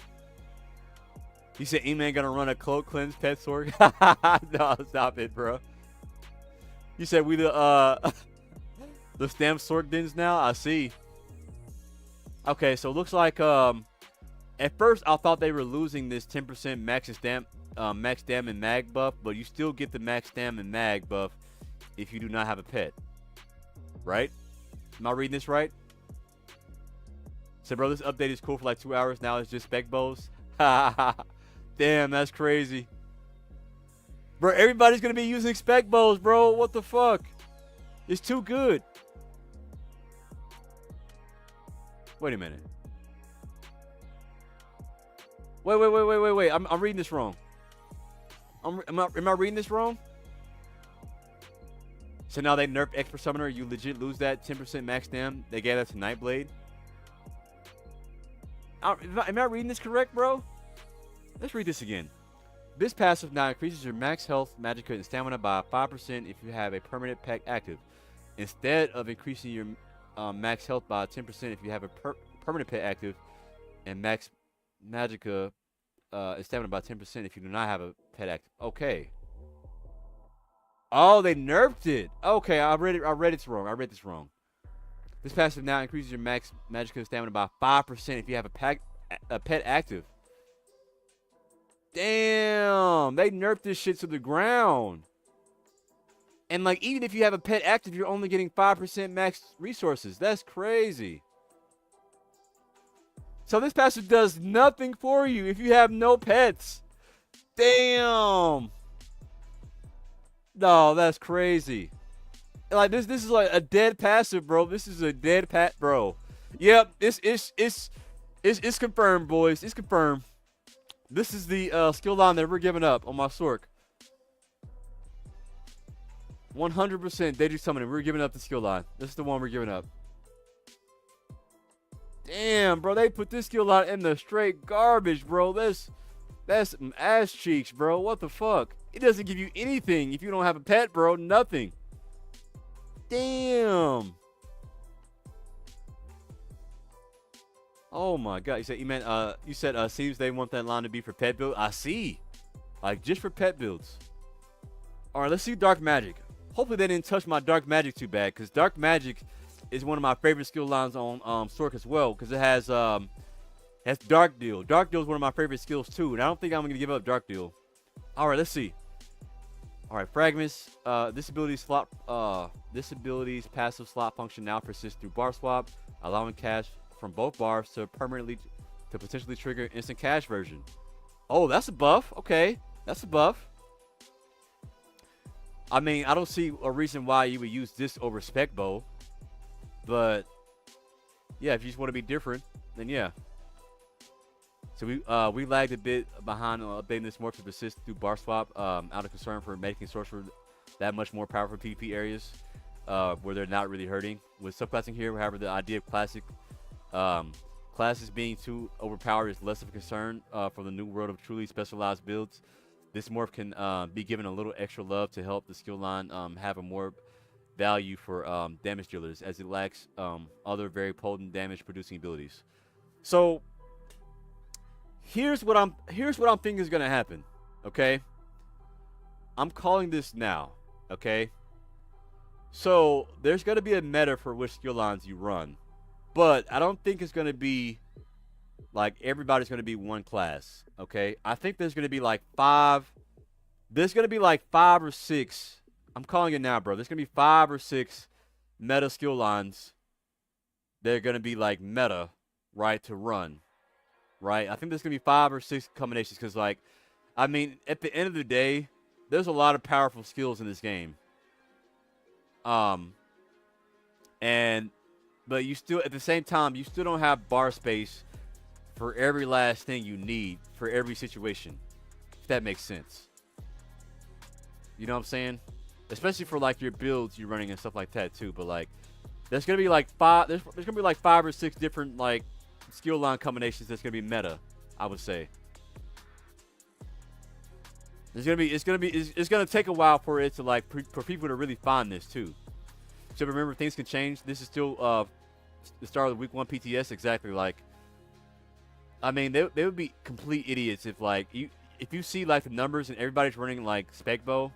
You said E-Man gonna run a cloak cleanse pet sword? No, stop it, bro. You said we the the stamp sword dens now. I see. Okay, so it looks like at first I thought they were losing this 10% max stamp, max stam and mag buff, but you still get the max stam and mag buff if you do not have a pet. Right? Am I reading this right? So, bro, this update is cool for like 2 hours. Now it's just spec bows. Damn, that's crazy. Bro, everybody's going to be using spec bows, bro. What the fuck? It's too good. Wait a minute. Wait. I'm reading this wrong. Am I reading this wrong? So now they nerf Expert Summoner. You legit lose that 10% max stam. They gave that to Nightblade. Am I reading this correct, bro? Let's read this again. This passive now increases your max health, magicka, and stamina by 5% if you have a permanent pack active, instead of increasing your max health by 10% if you have a permanent pet active, and max magicka and stamina by 10% if you do not have a pet active. Okay. Oh, they nerfed it. Okay, I read it wrong. I read this wrong. This passive now increases your max magicka and stamina by 5% if you have a pet active. Damn, they nerfed this shit to the ground. And like, even if you have a pet active, you're only getting 5% max resources. That's crazy. So this passive does nothing for you if you have no pets. Damn. No, that's crazy. Like this is like a dead passive, bro. This is a dead bro. Yep, it's confirmed, boys. It's confirmed. This is the skill line that we're giving up on my Sorc. 100% Daedric Summoning. We're giving up the skill line. This is the one we're giving up. Damn, bro. They put this skill line in the straight garbage, bro. That's some ass cheeks, bro. What the fuck? It doesn't give you anything if you don't have a pet, bro. Nothing. Damn. Oh my god. You said, man, you said seems they want that line to be for pet build. I see. Like just for pet builds. Alright, let's see Dark Magic. Hopefully they didn't touch my Dark Magic too bad, because Dark Magic is one of my favorite skill lines on Sorc as well, because it has Dark Deal. Dark Deal is one of my favorite skills too, and I don't think I'm gonna give up Dark Deal. Alright, let's see. Alright, Fragments. This ability's passive slot function now persists through bar swap, allowing cash from both bars to potentially trigger instant cash version. Oh, that's a buff. Okay, that's a buff. I mean, I don't see a reason why you would use this over Spec Bow, but yeah, if you just want to be different, then yeah. So we lagged a bit behind updating this morph to persist through bar swap, out of concern for making Sorcerer that much more powerful PvP areas where they're not really hurting. With subclassing here, however, the idea of classes being too overpowered is less of a concern for the new world of truly specialized builds. This morph can be given a little extra love to help the skill line have a more value for damage dealers, as it lacks other very potent damage producing abilities. So here's what I'm thinking is gonna happen. Okay, I'm calling this now. Okay, so there's gonna be a meta for which skill lines you run, but I don't think it's gonna be like everybody's gonna be one class. Okay, I think there's gonna be like five. There's gonna be like 5 or 6. I'm calling it now, bro. There's gonna be 5 or 6 meta skill lines. They're gonna be like meta, right, to run, right? I think there's gonna be 5 or 6 combinations, because, like, I mean, at the end of the day, there's a lot of powerful skills in this game. But you still, at the same time, you still don't have bar space for every last thing you need for every situation. If that makes sense. You know what I'm saying? Especially for like your builds you're running and stuff like that too. But like, there's gonna be like there's gonna be like 5 or 6 different like skill line combinations that's gonna be meta, I would say. It's gonna take a while for it to like for people to really find this too. So remember, things can change. This is still the start of the week 1 PTS. Exactly. Like, I mean, they would be complete idiots if like if you see like the numbers and everybody's running like spec bow.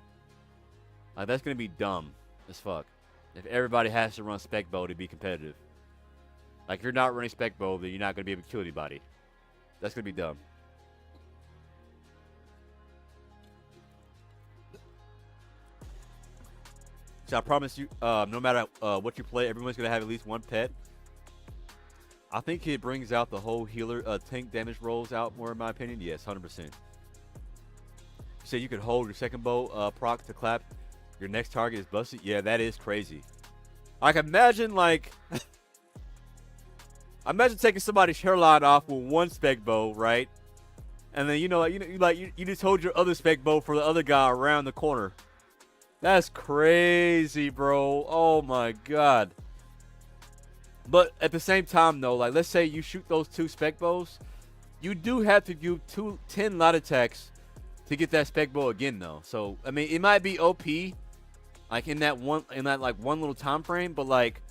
Like, that's gonna be dumb as fuck. If everybody has to run spec bow to be competitive. Like, if you're not running spec bow, then you're not gonna be able to kill anybody. That's gonna be dumb. So I promise you, no matter what you play, everyone's gonna have at least one pet. I think it brings out the whole healer tank damage rolls out more, in my opinion. Yes, 100%. You said you could hold your second bow proc to clap. Your next target is busted. Yeah, that is crazy. Like, imagine like, imagine taking somebody's hairline off with one spec bow, right? And then you just hold your other spec bow for the other guy around the corner. That's crazy, bro. Oh my god. But at the same time, though, like, let's say you shoot those 2 spec bows, you do have to do 10 light attacks to get that spec bow again, though. So I mean, it might be OP, like in that one little time frame, but like,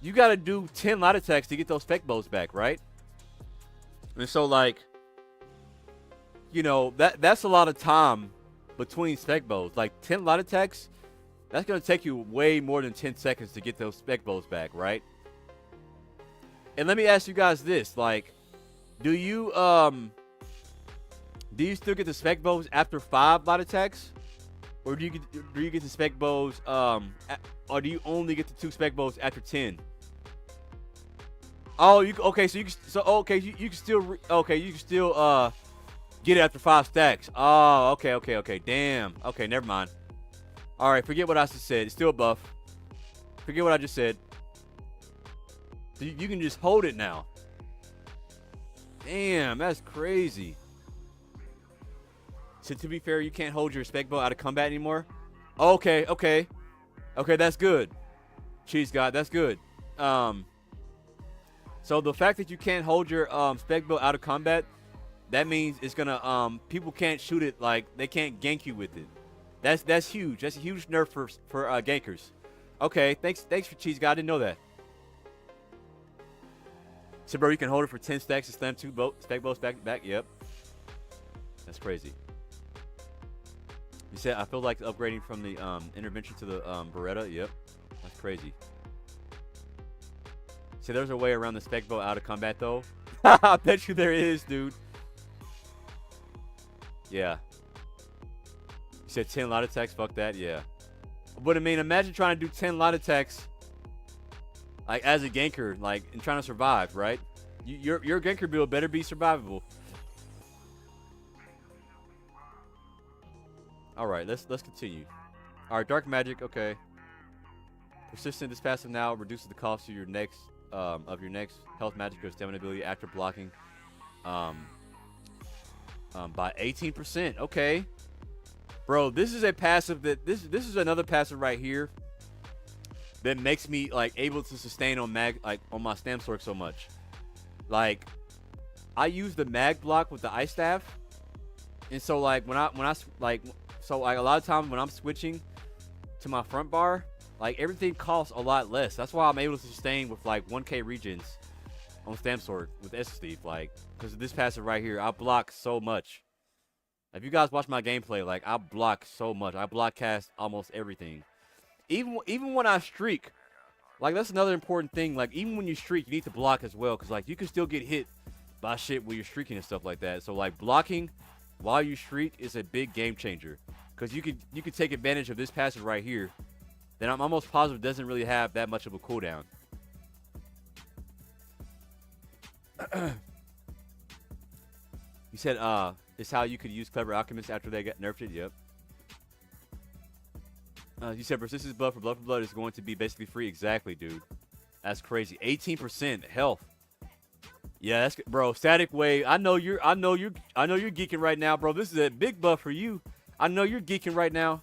you got to do 10 light attacks to get those spec bows back, right? And so like, you know, that's a lot of time between spec bows. Like 10 light attacks, that's gonna take you way more than 10 seconds to get those spec bows back, right? And let me ask you guys this: like, do you still get the spec bows after 5 light attacks, or do you get the spec bows or do you only get the 2 spec bows after 10? Oh, you can still get it after 5 stacks. Oh, okay. Damn. Okay, never mind. All right, forget what I just said. It's still a buff. Forget what I just said. So you can just hold it now. Damn, that's crazy. So to be fair, you can't hold your spec bow out of combat anymore. Okay, that's good. Cheese God, that's good. So the fact that you can't hold your spec bow out of combat, that means it's gonna people can't shoot it, like they can't gank you with it. That's huge. That's a huge nerf for gankers. Okay, thanks for Cheese God. I didn't know that. So bro, you can hold it for 10 stacks and slam 2 spec bows back to back. Yep. That's crazy. You said I feel like upgrading from the intervention to the Beretta. Yep. That's crazy. See, there's a way around the spec bow out of combat though. I bet you there is, dude. Yeah. You said 10 light attacks. Fuck that. Yeah. But I mean, imagine trying to do 10 light attacks, like as a ganker, like, and trying to survive, right? Your ganker build better be survivable. All right, let's continue. All right, dark magic. Okay. Persistent is passive now. Reduces the cost of your next health, magic, or stamina ability after blocking by 18%. Okay. Bro, this is a passive that this is another passive right here that makes me like able to sustain on on my stam sword so much. Like, I use the mag block with the ice staff, and so like when I like a lot of times when I'm switching to my front bar, like everything costs a lot less. That's why I'm able to sustain with like 1k regions on stam sword with SSD, like, because of this passive right here. I block so much. If you guys watch my gameplay, like, I block so much. I block cast almost everything. Even when I streak, like, that's another important thing. Like, even when you streak, you need to block as well, because like you can still get hit by shit when you're streaking and stuff like that. So like blocking while you streak is a big game changer, because you could take advantage of this passive right here. Then I'm almost positive it doesn't really have that much of a cooldown. You said it's how you could use Clever Alchemist after they got nerfed. Yep. You said persistence buff for blood is going to be basically free. Exactly, dude. That's crazy. 18% health. Yeah, that's bro. Static wave. I know you're geeking right now, bro. This is a big buff for you. I know you're geeking right now.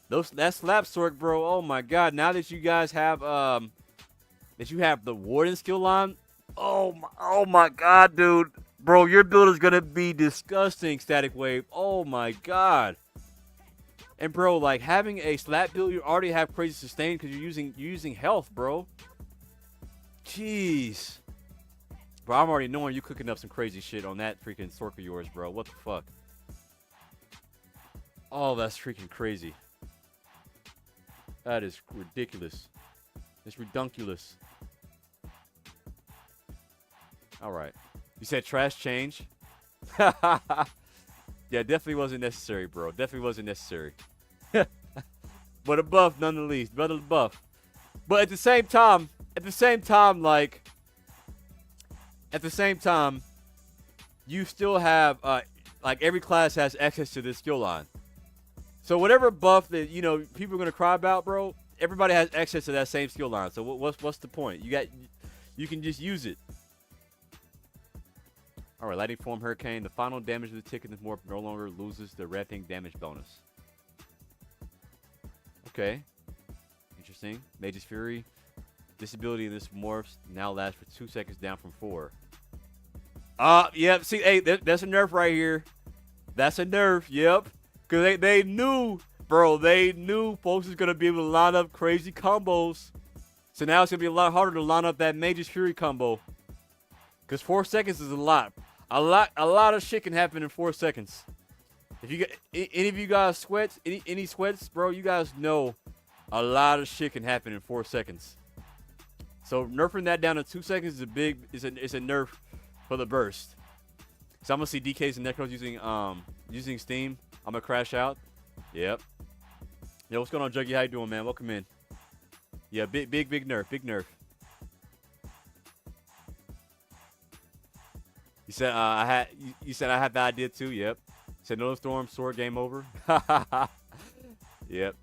That slap sword, bro. Oh my god. Now that you guys have the warden skill line. Oh my god, dude. Bro, your build is gonna be disgusting, static wave. Oh my god. And bro, like having a slap build, you already have crazy sustain because you're using health, bro. Jeez. Bro, I'm already knowing you cooking up some crazy shit on that freaking Sork of yours, bro. What the fuck? Oh, that's freaking crazy. That is ridiculous. It's redunculous. Alright. You said trash change? Yeah, definitely wasn't necessary, bro. Definitely wasn't necessary. But a buff nonetheless. But a buff. But at the same time, like, you still have, like, every class has access to this skill line. So whatever buff that, you know, people are going to cry about, bro, everybody has access to that same skill line. So what's the point? You can just use it. All right, Lightning Form Hurricane. The final damage of the ticket is more no longer loses the wrapping damage bonus. Okay. Interesting. Mage's Fury. Disability of this morphs now lasts for 2 seconds down from 4. Yep. See, hey, that's a nerf right here. That's a nerf. Yep. Because they knew, bro, they knew folks is going to be able to line up crazy combos. So now it's going to be a lot harder to line up that Mage's Fury combo. Because 4 seconds is a lot. A lot of shit can happen in 4 seconds. If you get any of you guys sweats, any sweats, bro, you guys know a lot of shit can happen in 4 seconds. So nerfing that down to 2 seconds is a nerf for the burst. So I'm gonna see DKs and Necros using Steam. I'm gonna crash out. Yep. Yo, what's going on, Juggy? How you doing, man? Welcome in. Yeah, big nerf. You said you said I had the idea too. Yep. You said no storm, sword, game over. Yep.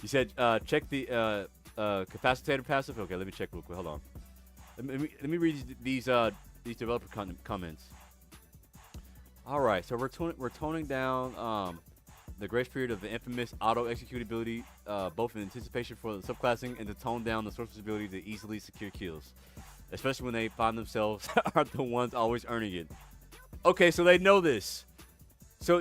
You said check the capacitator passive. Okay, let me check real quick. Hold on. Let me read these developer comments. All right, so we're toning down the grace period of the infamous auto executability, both in anticipation for the subclassing and to tone down the sorcerer's ability to easily secure kills, especially when they find themselves are the ones always earning it. Okay, so they know this. So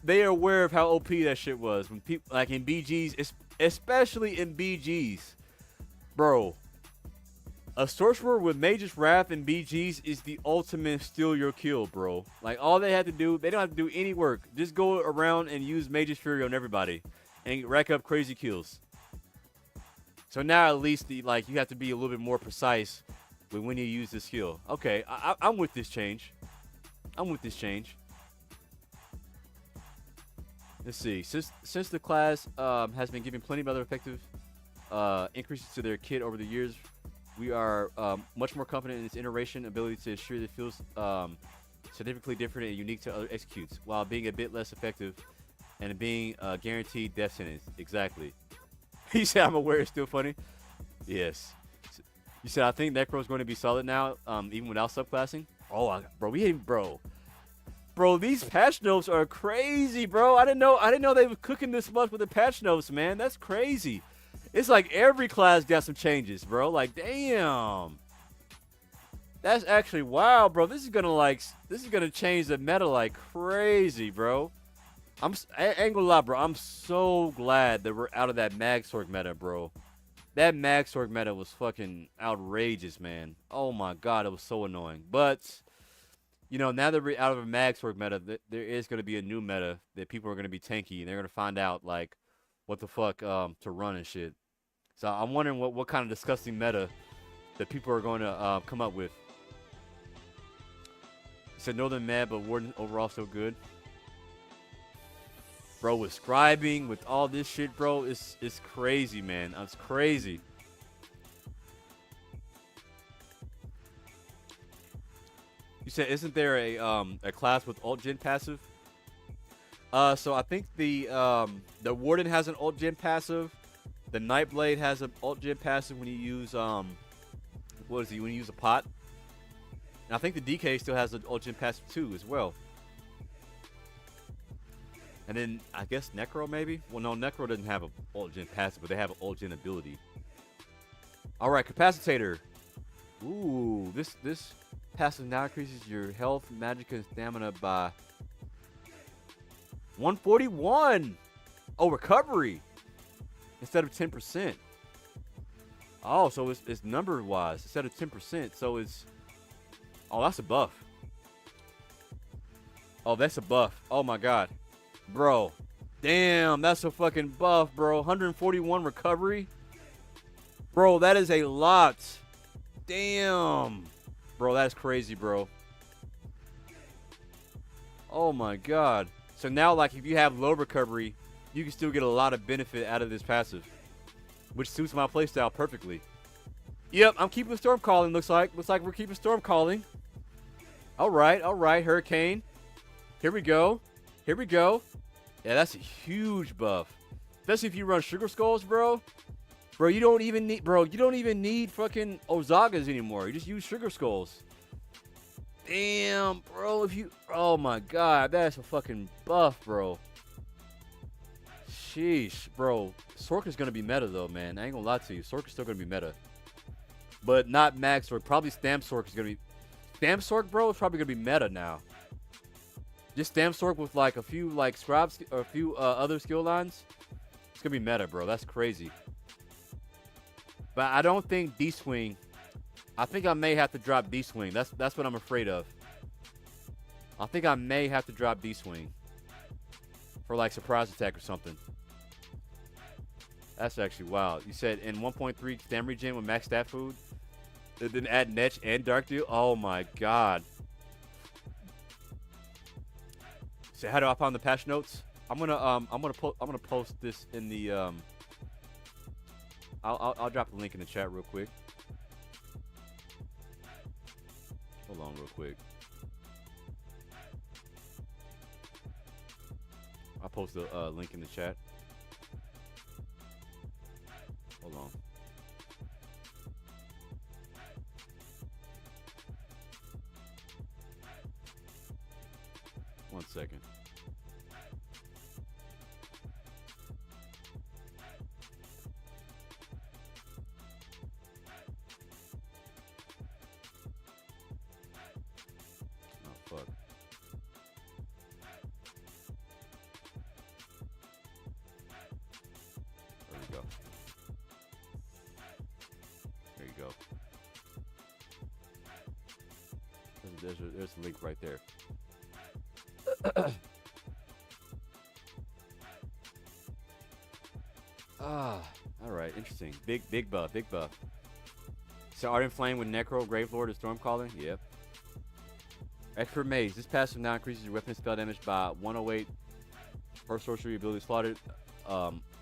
they are aware of how OP that shit was when people like in BGs, especially in BGs, bro. A sorcerer with Mage's Wrath and BGs is the ultimate steal your kill, bro. Like all they have to do, they don't have to do any work. Just go around and use Mage's Fury on everybody and rack up crazy kills. So now at least you have to be a little bit more precise when you use this skill. Okay, I'm with this change. Let's see. Since the class has been giving plenty of other effective increases to their kit over the years, we are much more confident in its iteration ability to ensure that it feels significantly different and unique to other executes, while being a bit less effective and being guaranteed death sentence. Exactly. He said, "I'm aware it's still funny." Yes. You said, "I think Necro's going to be solid now, even without subclassing." Oh, bro, these patch notes are crazy, bro. I didn't know they were cooking this much with the patch notes, man. That's crazy. It's like every class got some changes, bro. Like, damn. That's actually wild, bro. This is gonna change the meta like crazy, bro. I ain't gonna lie, bro. I'm so glad that we're out of that Magsorg meta, bro. That Magsorg meta was fucking outrageous, man. Oh my god, it was so annoying. But you know, now that we're out of a Magsorg meta, there is gonna be a new meta that people are gonna be tanky and they're gonna find out like what the fuck to run and shit. So I'm wondering what kind of disgusting meta that people are going to come up with. He said Northern mad, but Warden overall so good. Bro, with Scribing, with all this shit, bro, it's crazy, man. It's crazy. You said, isn't there a class with alt gen passive? So I think the Warden has an alt gen passive. The Nightblade has an alt gen passive when you use what is he? When you use a pot. And I think the DK still has an alt gen passive too as well. And then I guess Necro maybe. Well, no, Necro doesn't have an alt gen passive, but they have an alt gen ability. All right, Capacitator. Ooh, this passive now increases your health, magic, and stamina by 141. Oh, recovery instead of 10%. Oh, so it's number wise instead of 10%. So it's that's a buff. Oh, that's a buff. Oh my god, bro. Damn, that's a fucking buff, bro. 141 recovery. Bro, that is a lot. Damn. Bro, that is crazy, bro. Oh my god. So now, like, if you have low recovery, you can still get a lot of benefit out of this passive, which suits my playstyle perfectly. Yep, I'm keeping Storm Calling, looks like. Looks like we're keeping Storm Calling. All right, Hurricane. Here we go. Here we go. Yeah, that's a huge buff. Especially if you run Sugar Skulls, bro. Bro, you don't even need fucking Ozagas anymore. You just use Sugar Skulls. Damn, bro, oh my god, that's a fucking buff, bro. Sheesh, bro. Sorka's gonna be meta though, man. I ain't gonna lie to you. Sorka's still gonna be meta. But not Mag Sork. Probably Stamp Sork is gonna be Stamp Sork, bro, is probably gonna be meta now. Just Stamp Sork with like a few like scribes or a few other skill lines. It's gonna be meta, bro. That's crazy. But I don't think D-Swing. I think I may have to drop D-Swing. That's what I'm afraid of. I think I may have to drop D-Swing for like surprise attack or something. That's actually wild. You said in 1.3 stam regen with max stat food, then add Netch and Dark Deal. Oh my god. So how do I find the patch notes? I'm gonna post this in the I'll drop the link in the chat real quick. Hold on real quick. I'll post the link in the chat. Hold on. One second. Fuck. There we go. There you go. There's a link right there. All right, interesting. Big buff. So Ardent Flame with Necro, Gravelord, and Stormcalling. Yep. Expert Maze. This passive now increases your weapon spell damage by 108 per sorcery ability slotted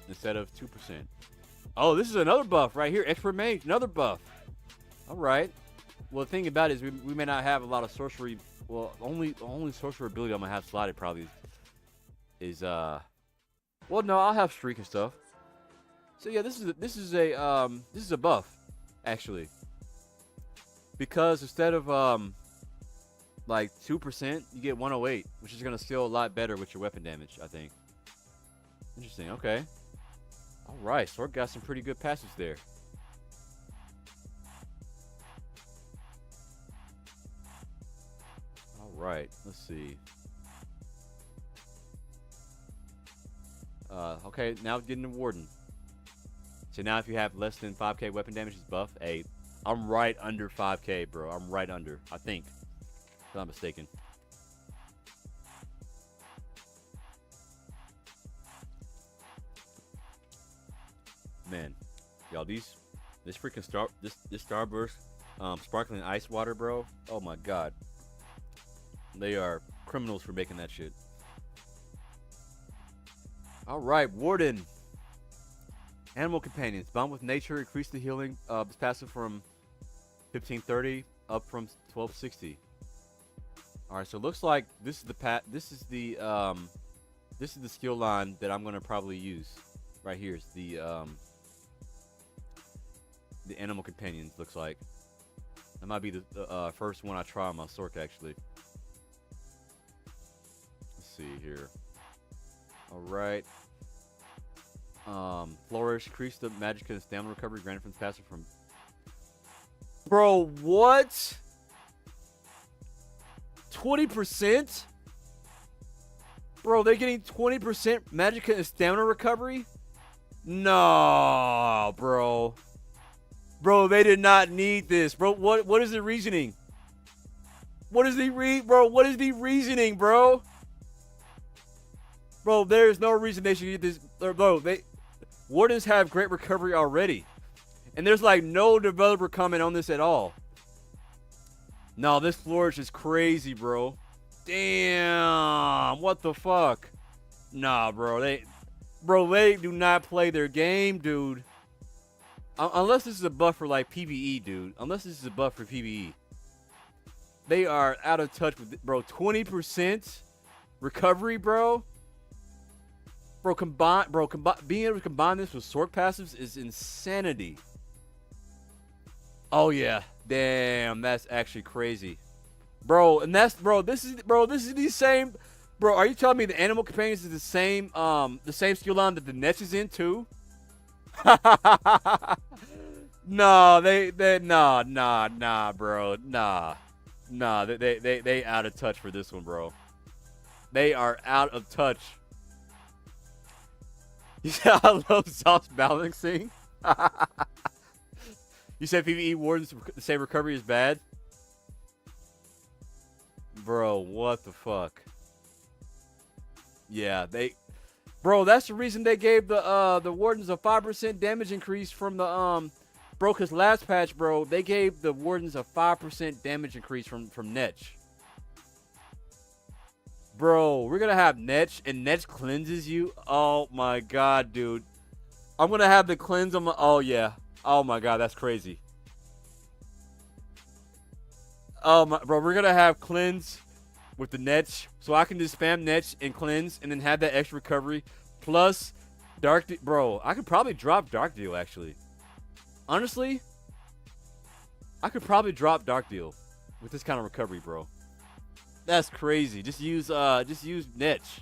instead of 2%. Oh, this is another buff right here. Expert Mage, another buff. All right. Well, the thing about it is we may not have a lot of sorcery. Well, only sorcerer ability I'm gonna have slotted probably is well, no, I'll have streak and stuff. So yeah, this is a buff actually, because instead of like 2%, you get 108, which is gonna scale a lot better with your weapon damage, I think. Interesting. Okay. All right, Sork got some pretty good passives there. All right, let's see. Okay, now getting the Warden. So now if you have less than 5k weapon damage, it's buff. Hey, I'm right under 5k, bro. I'm right under, I think. If I'm not mistaken. Man, y'all, this freaking this Starburst sparkling ice water, bro. Oh my god. They are criminals for making that shit. All right, Warden. Animal Companions. Bond with nature. Increase the healing. This passive from 1530 up from 1260. All right, so it looks like this is the this is the skill line that I'm gonna probably use. Right here is the the animal companions, looks like. That might be the first one I try on my Sork, actually. Let's see here. Alright. Flourish. Increase the magic and stamina recovery granted from the passive from... Bro, what? 20%? Bro, they're getting 20% magic and stamina recovery? No, bro. Bro, they did not need this. Bro, what is the reasoning? What is the reasoning, bro? Bro, there is no reason they should get this. Bro, Wardens have great recovery already. And there's like no developer comment on this at all. No, this Flourish is crazy, bro. Damn, what the fuck? Nah, bro, they do not play their game, dude. Unless this is a buff for like PvE, dude. Unless this is a buff for PvE. They are out of touch with it, bro. 20% recovery, bro. Being able to combine this with Sork passives is insanity. Oh yeah, damn, that's actually crazy, bro. And this is the same, bro. Are you telling me the animal companions is the same skill line that the Nets is in too? No, nah, bro, nah, they out of touch for this one, bro. They are out of touch. You said I love soft balancing. You said PvE Wardens say recovery is bad? Bro, what the fuck? Yeah, bro, that's the reason they gave the Wardens a 5% damage increase from the bro, cause last patch, bro, they gave the Wardens a 5% damage increase from Netch. Bro, we're gonna have Netch, and Netch cleanses you. Oh my god, dude. I'm gonna have the cleanse on my. Oh yeah. Oh my god, that's crazy. Oh my, bro, we're gonna have cleanse with the Netch, so I can just spam Netch and cleanse, and then have that extra recovery plus Dark. Bro, I could probably drop Dark Deal actually. Honestly, I could probably drop Dark Deal with this kind of recovery, bro. That's crazy. Just use Netch.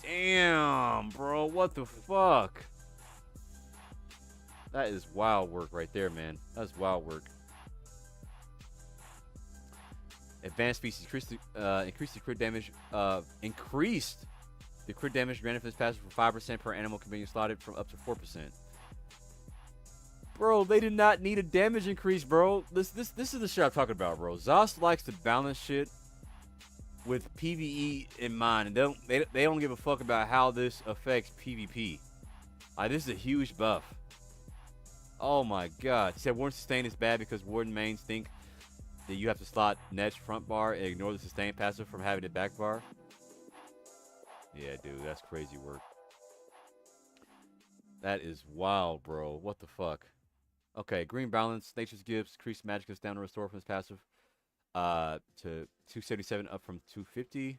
Damn, bro, what the fuck? That is wild work right there, man. That's wild work. Advanced species increased the crit damage. Increased the crit damage granted for this passive from 5% per animal companion slotted from up to 4%. Bro, they did not need a damage increase, bro. This is the shit I'm talking about, bro. Zost likes to balance shit with PvE in mind, and they don't give a fuck about how this affects PvP. This is a huge buff. Oh my god. He said Warden Sustain is bad because Warden mains think that you have to slot Netch front bar and ignore the Sustain passive from having it back bar. Yeah, dude, that's crazy work. That is wild, bro. What the fuck? Okay, Green Balance, Nature's Gifts, increased magic is down to restore from his passive to 277 up from 250.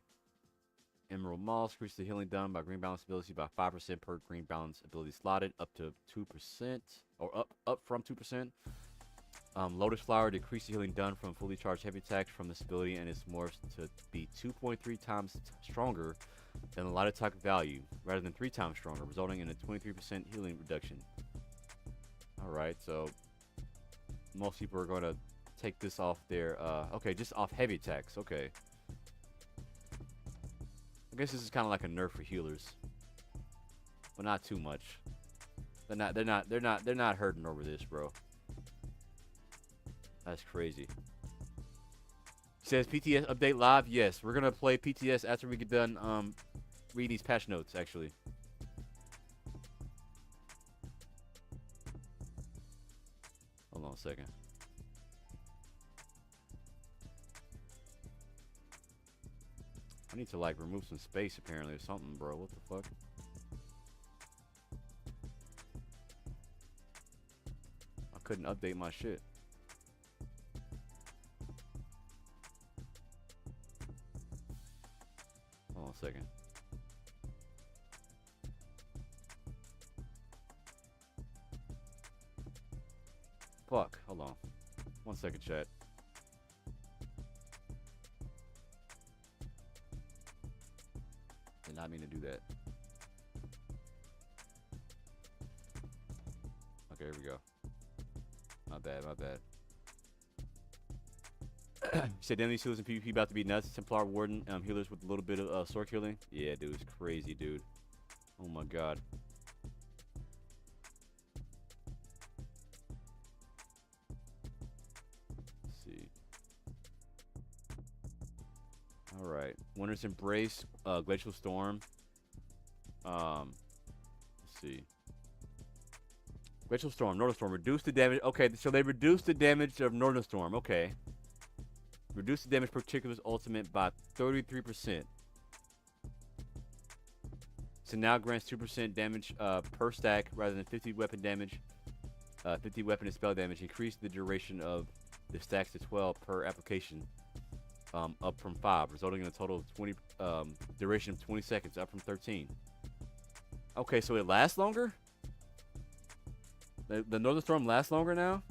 Emerald Moss, increase the healing done by Green Balance ability by 5% per Green Balance ability slotted up to 2%, or up from 2%. Lotus Flower, decrease the healing done from fully charged heavy attacks from this ability and is morphs to be 2.3 times stronger than the light attack value, rather than 3 times stronger, resulting in a 23% healing reduction. Alright, so most people are going to take this off their, okay, just off heavy attacks, okay. I guess this is kind of like a nerf for healers, but not too much. They're not hurting over this, bro. That's crazy. He says PTS update live. Yes, we're gonna play PTS after we get done reading these patch notes. Actually, hold on a second. I need to like remove some space apparently or something, bro. What the fuck? I couldn't update my shit. Hold on a second. fuck? Hold on. 1 second, chat. Did not mean to do that. Okay, here we go. My bad, my bad. You said damn these healers in PvP about to be nuts. Templar Warden healers with a little bit of sword killing. Yeah, dude, it's crazy, dude. Oh my god. Let's see. All right, Winter's Embrace, Glacial Storm. Let's see. Glacial Storm, Northern Storm, reduce the damage. Okay, so they reduced the damage of Northern Storm. Okay. Reduce the damage particulars ultimate by 33%. So now grants 2% damage per stack rather than 50 weapon damage. 50 weapon and spell damage. Increase the duration of the stacks to 12 per application. Up from 5, resulting in a total of 20 duration of 20 seconds, up from 13. Okay, so it lasts longer? The Northern Storm lasts longer now,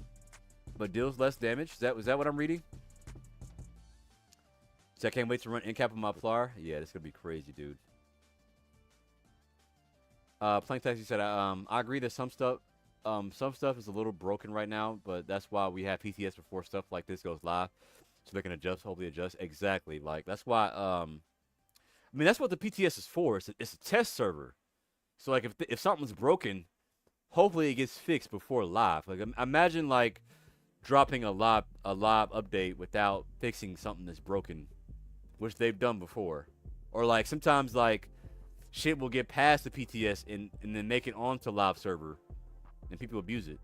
but deals less damage. Was that what I'm reading? So I can't wait to run in cap on my Plar. Yeah, this is gonna be crazy, dude. Plank Taxi said, I agree that some stuff is a little broken right now, but that's why we have PTS before stuff like this goes live, so they can adjust, hopefully adjust. Exactly, like that's why. I mean, that's what the PTS is for. It's a test server. So like if something's broken, hopefully it gets fixed before live. Like imagine like dropping a live update without fixing something that's broken, which they've done before. Or like sometimes like shit will get past the PTS and then make it onto live server and people abuse it.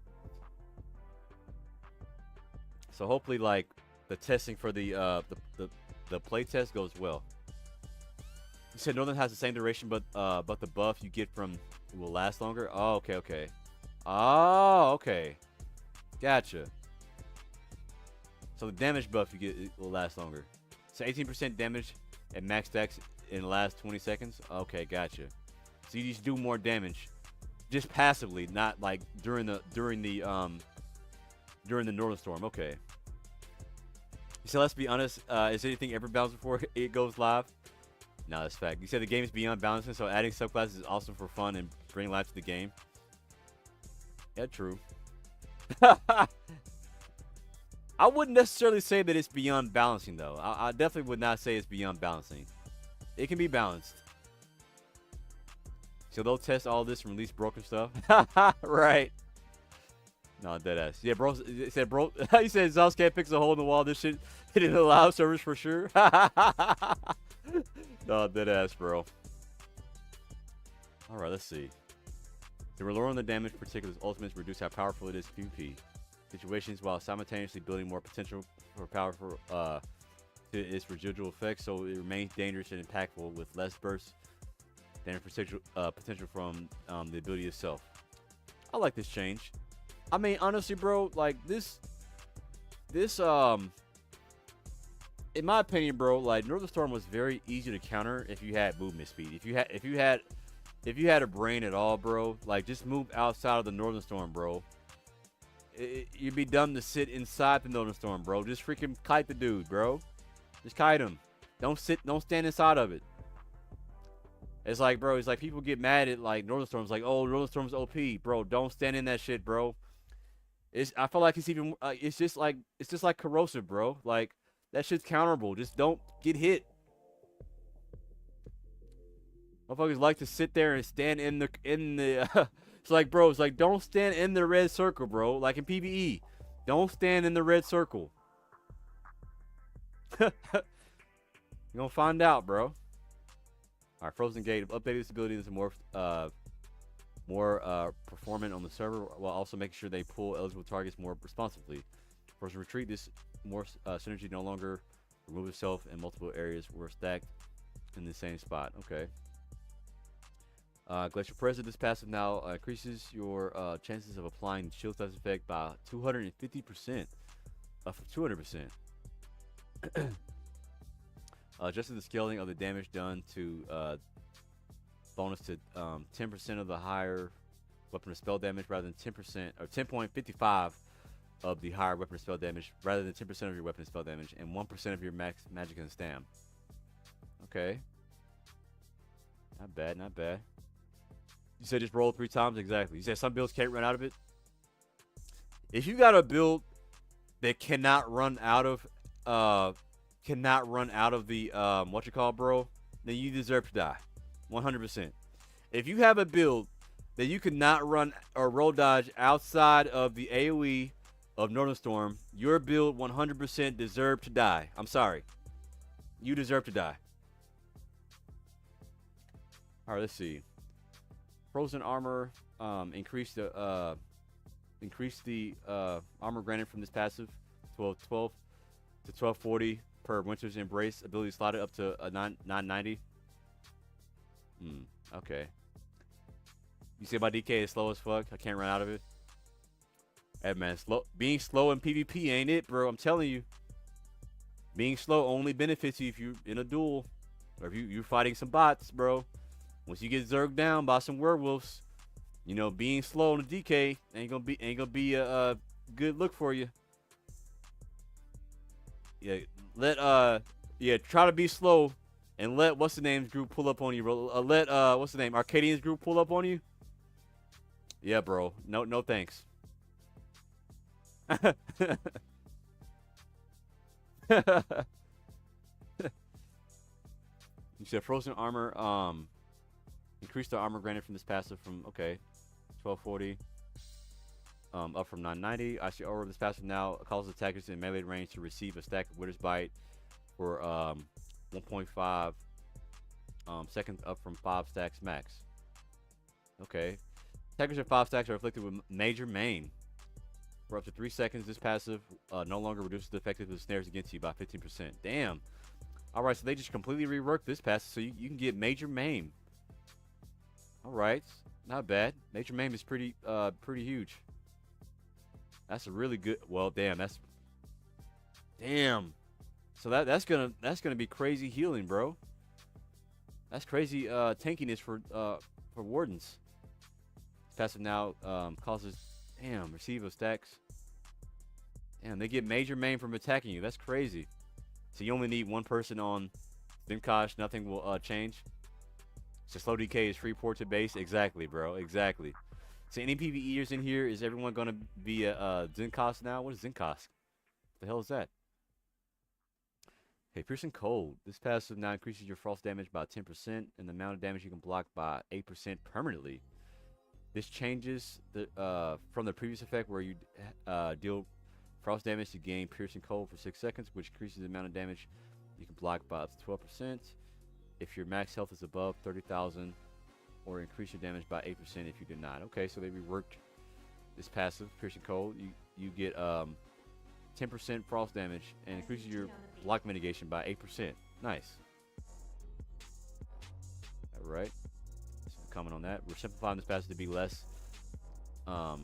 So hopefully like the testing for the play test goes well. You said Northern has the same duration, but the buff you get from it will last longer. Oh, okay. Oh, okay. Gotcha. So the damage buff you get will last longer. So 18% damage at max stacks in the last 20 seconds. Okay, gotcha. So you just do more damage, just passively, not like during the Northern Storm. Okay. So let's be honest. Is anything ever balanced before it goes live? No, that's fact. You said the game is beyond balancing, so adding subclasses is awesome for fun and bring life to the game. Yeah, true. I wouldn't necessarily say that it's beyond balancing, though. I definitely would not say it's beyond balancing. It can be balanced. So they'll test all this and release broken stuff. Right. No, deadass. Yeah, bro. He said, bro. He said, Zoss can't fix a hole in the wall. This shit didn't allow servers for sure. No, deadass, bro. All right, let's see. The lowering the damage particulars ultimates reduce how powerful it is PvP situations while simultaneously building more potential for powerful to its residual effects, so it remains dangerous and impactful with less burst damage potential from the ability itself. I like this change. I mean, honestly, bro, like this in my opinion, bro, like Northern Storm was very easy to counter if you had movement speed. If you had a brain at all, bro, like just move outside of the Northern Storm, bro. You'd be dumb to sit inside the Northern Storm, bro. Just freaking kite the dude, bro. Just kite him. Don't stand inside of it. It's like, bro, it's like people get mad at like Northern Storm's like, oh, Northern Storm's OP, bro. Don't stand in that shit, bro. I feel like it's even it's just like corrosive, bro. Like that shit's counterable. Just don't get hit. Motherfuckers like to sit there and stand in the it's like, bro, it's like don't stand in the red circle, bro. Like in PvE, don't stand in the red circle. You're gonna find out, bro. All right, Frozen Gate updated its ability to more performant on the server while also making sure they pull eligible targets more responsibly. Frozen Retreat, this more synergy no longer removes itself in multiple areas were stacked in the same spot. Okay. Glacial Pressure, this passive now increases your chances of applying shield status effect by 250%. From 200%. Adjusting the scaling of the damage done to bonus to 10% of the higher weapon or spell damage rather than 10% or 10.55 of the higher weapon spell damage rather than 10% of your weapon spell damage and 1% of your max magic and stam. Okay. Not bad, not bad. You said just roll 3 times? Exactly. You said some builds can't run out of it? If you got a build that cannot run out of the what you call, bro, then you deserve to die. 100%. If you have a build that you cannot run or roll dodge outside of the AoE of Northern Storm, your build 100% deserve to die. I'm sorry. You deserve to die. All right, let's see. Frozen armor, increase the armor granted from this passive 12 to 1240 per Winter's Embrace. Ability slotted up to 990. Okay. You say my DK is slow as fuck? I can't run out of it. Hey man, being slow in PvP ain't it, bro. I'm telling you. Being slow only benefits you if you're in a duel, or if you're fighting some bots, bro. Once you get zerged down by some werewolves, you know, being slow on the DK ain't gonna be a good look for you. Yeah, try to be slow and let what's the name's group pull up on you, bro. Let what's the name, Arcadian's group pull up on you. Yeah, bro. No thanks. You said frozen armor, increase the armor granted from this passive from 1240 up from 990. I see over this passive now causes attackers in melee range to receive a stack of Wither's Bite for 1.5 seconds up from 5 stacks max. Okay. Attackers at 5 stacks are afflicted with major maim. For up to 3 seconds, this passive no longer reduces the effectiveness of snares against you by 15%. Damn. Alright, so they just completely reworked this passive so you can get major maim. Alright. Not bad. Major maim is pretty huge. That's a really good, well, damn. So that's gonna be crazy healing, bro. That's crazy tankiness for wardens. Passive now causes receive of stacks. Damn, they get major maim from attacking you. That's crazy. So you only need one person on Zinkosh, nothing will change. So slow DK is free port to base. Exactly, bro. Exactly. So any PvEers in here, is everyone gonna be a Zinkosh now? What is Zinkosh? The hell is that? Okay, Piercing Cold. This passive now increases your frost damage by 10% and the amount of damage you can block by 8% permanently. This changes from the previous effect where you deal frost damage to gain Piercing Cold for 6 seconds, which increases the amount of damage you can block by up to 12%. If your max health is above 30,000, or increase your damage by 8% if you did not. Okay, so they reworked this passive, Piercing Cold. You get 10% frost damage and increases your block mitigation by 8%. Nice. All right. Comment on that. We're simplifying this passive to be less of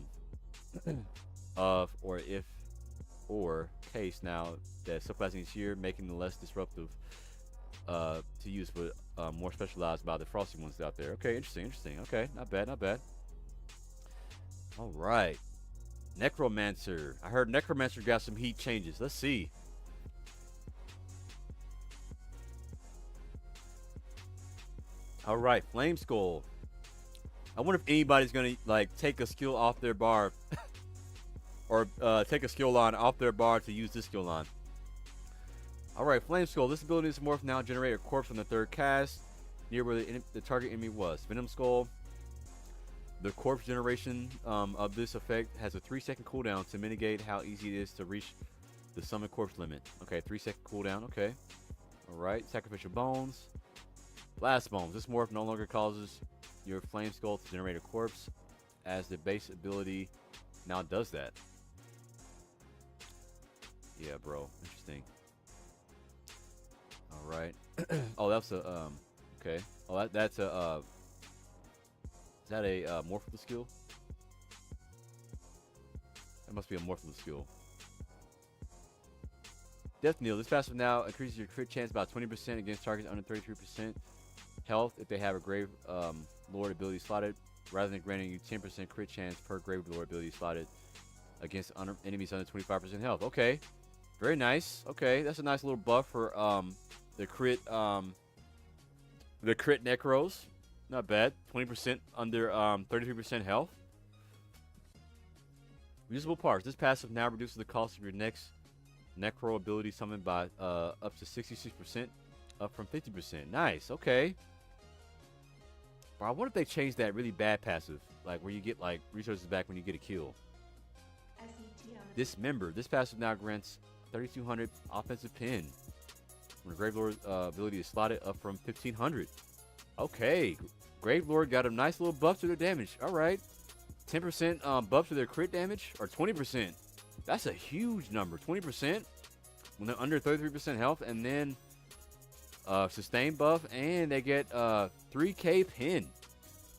or case now that subclassing is here, making it less disruptive to use, but more specialized by the frosty ones out there. Okay, interesting. Okay, not bad. All right. Necromancer. I heard Necromancer got some heat changes. Let's see. All right, Flame Skull. I wonder if anybody's gonna like take a skill off their bar, or take a skill line off their bar to use this skill line. All right, Flame Skull. This ability is morph now. Generate a corpse on the 3rd cast near where the target enemy was. Venom Skull. The corpse generation of this effect has a 3-second cooldown to mitigate how easy it is to reach the summon corpse limit. Okay, 3-second cooldown. Okay. All right. Sacrificial Bones. Blast Bones. This morph no longer causes your Flame Skull to generate a corpse, as the base ability now does that. Yeah, bro. Interesting. All right. Oh, that's a okay. Oh, that's a is that a morphable skill? That must be a morphable skill. Death Kneel. This passive now increases your crit chance by 20% against targets under 33% health if they have a Grave Lord ability slotted, rather than granting you 10% crit chance per Grave Lord ability slotted against enemies under 25% health. Okay, very nice. Okay, that's a nice little buff for the crit necros. Not bad. 20% under 33% health. Usable parts. This passive now reduces the cost of your next necro ability summoned by up to 66%, up from 50%. Nice. Okay. Bro, I wonder if they changed that really bad passive, like where you get like resources back when you get a kill. Dismember. This passive now grants 3,200 offensive pin when the Gravelord ability is slotted, up from 1,500. Okay. Gravelord got a nice little buff to their damage. All right. 10% buff to their crit damage, or 20%. That's a huge number. 20% when they're under 33% health, and then sustain buff, and they get 3K pin,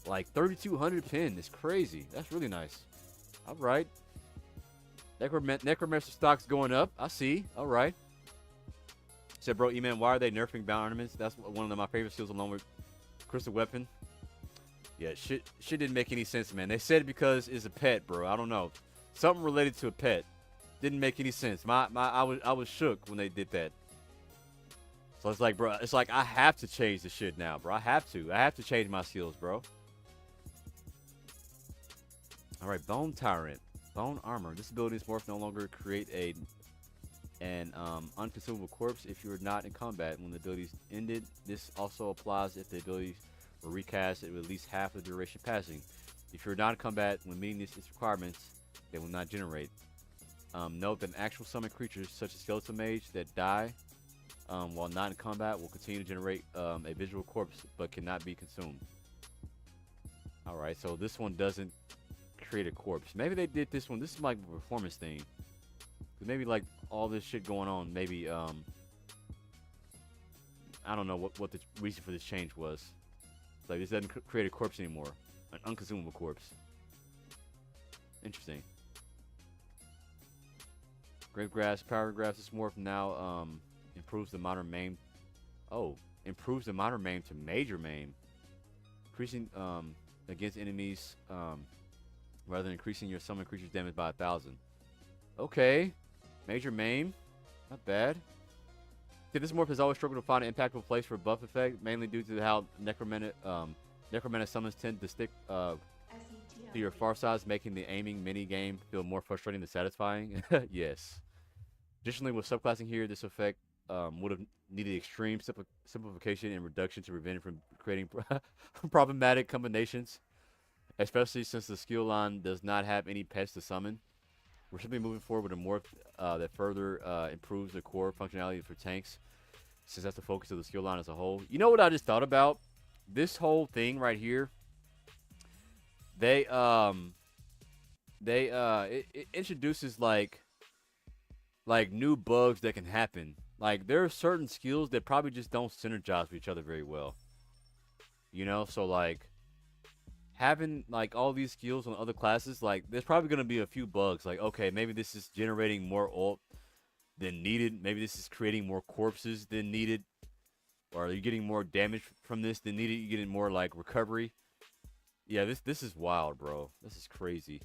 like 3,200 pin. It's crazy. That's really nice. All right. Necromancer stock's going up. I see. All right. Said, bro, E-Man, why are they nerfing bound ornaments? That's one of my favorite skills, along with Crystal Weapon. Yeah, shit didn't make any sense, man. They said it because it's a pet, bro. I don't know. Something related to a pet. Didn't make any sense. I was shook when they did that. So it's like, bro, it's like I have to change the shit now, bro. I have to change my skills, bro. All right, Bone Tyrant. Bone Armor. This ability is morph no longer create an unconsumable corpse if you are not in combat when the ability is ended. This also applies if the ability were recast at least half the duration passing. If you're not in combat when meeting its requirements, they will not generate. Note that actual summon creatures such as Skeleton Mage that die while not in combat will continue to generate a visual corpse but cannot be consumed. Alright, so this one doesn't create a corpse. Maybe they did this one. This is like a performance thing. Maybe like all this shit going on, maybe I don't know what the reason for this change was. Like, this doesn't create a corpse anymore. An unconsumable corpse. Interesting. Gravegrass, Powergrass, this morph now improves the minor maim. Oh, improves the minor maim to major maim. Increasing against enemies rather than increasing your summon creature's damage by 1,000. Okay. Major maim. Not bad. See, this morph has always struggled to find an impactful place for a buff effect, mainly due to how necromantic summons tend to stick to your far sides, making the aiming mini-game feel more frustrating than satisfying. Yes. Additionally, with subclassing here, this effect would have needed extreme simplification and reduction to prevent it from creating problematic combinations, especially since the skill line does not have any pets to summon. We're simply moving forward with a morph that further improves the core functionality for tanks, since that's the focus of the skill line as a whole. You know what I just thought about? This whole thing right here, it introduces like new bugs that can happen. Like, there are certain skills that probably just don't synergize with each other very well. You know, so like having like all these skills on other classes, like there's probably going to be a few bugs. Like, okay, maybe this is generating more ult than needed. Maybe this is creating more corpses than needed. Or are you getting more damage from this than needed? You're getting more like recovery. Yeah, this is wild, bro. This is crazy.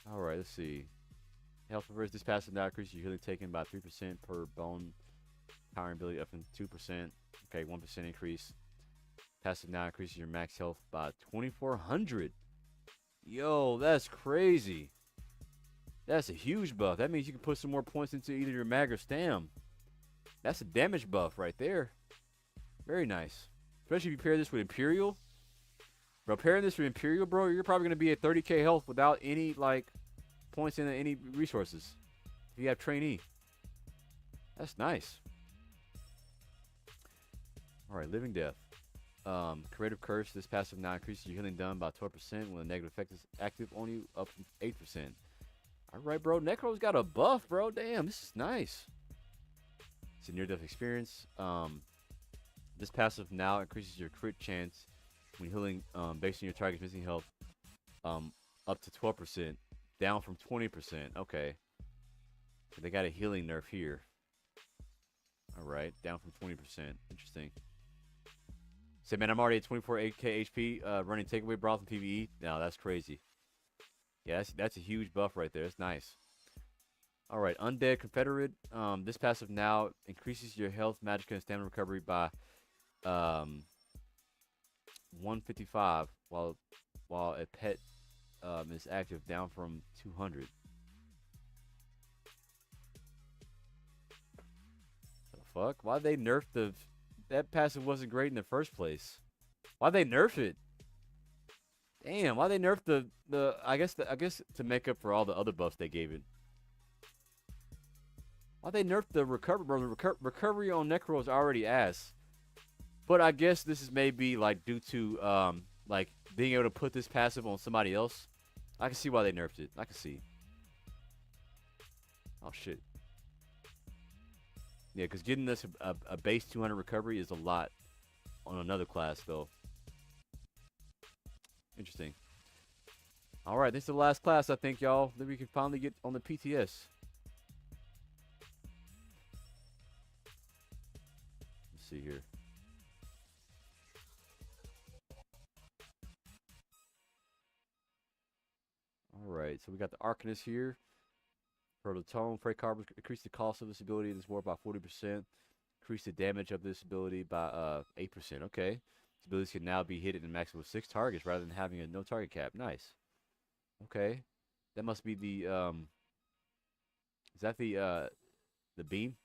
All right, let's see. Health reverse. This passive now increases your healing taken by 3% per bone powering ability up from 2%. Okay, 1% increase. Passive now increases your max health by 2,400. Yo, that's crazy. That's a huge buff. That means you can put some more points into either your mag or stam. That's a damage buff right there. Very nice. Especially if you pair this with Imperial. Bro, pairing this with Imperial, bro, you're probably going to be at 30k health without any, like, points in any resources. If you have Trainee. That's nice. Alright, Living Death. Creative Curse. This passive now increases your healing done by 12% when a negative effect is active on you, up from 8%. Alright, bro. Necro's got a buff, bro. Damn, this is nice. It's a near-death experience. This passive now increases your crit chance when healing based on your target's missing health up to 12%, down from 20%. Okay. So they got a healing nerf here. Alright, down from 20%. Interesting. Say, man, I'm already at 24 8k HP running takeaway broth in PvE. No, that's crazy. Yeah, that's a huge buff right there. That's nice. All right, Undead Confederate. This passive now increases your health, magic, and stamina recovery by 155 while a pet is active, down from 200. The fuck? Why they nerf that passive wasn't great in the first place? Why they nerf it? Damn, why they nerf the I guess to make up for all the other buffs they gave it. Why they nerf the recovery, bro? The recovery on Necro is already ass. But I guess this is maybe like due to like being able to put this passive on somebody else. I can see why they nerfed it. I can see. Oh shit. Yeah, because getting this a base 200 recovery is a lot on another class though. Interesting. All right, this is the last class, I think, y'all. Then we can finally get on the PTS. Let's see here. All right, so we got the Arcanist here. Prototone, Freight Carbon, increase the cost of this ability in this war by 40%. Increase the damage of this ability by 8%. Okay. This ability can now be hit in a maximum of 6 targets rather than having a no target cap. Nice. Okay. That must be the is that the beam?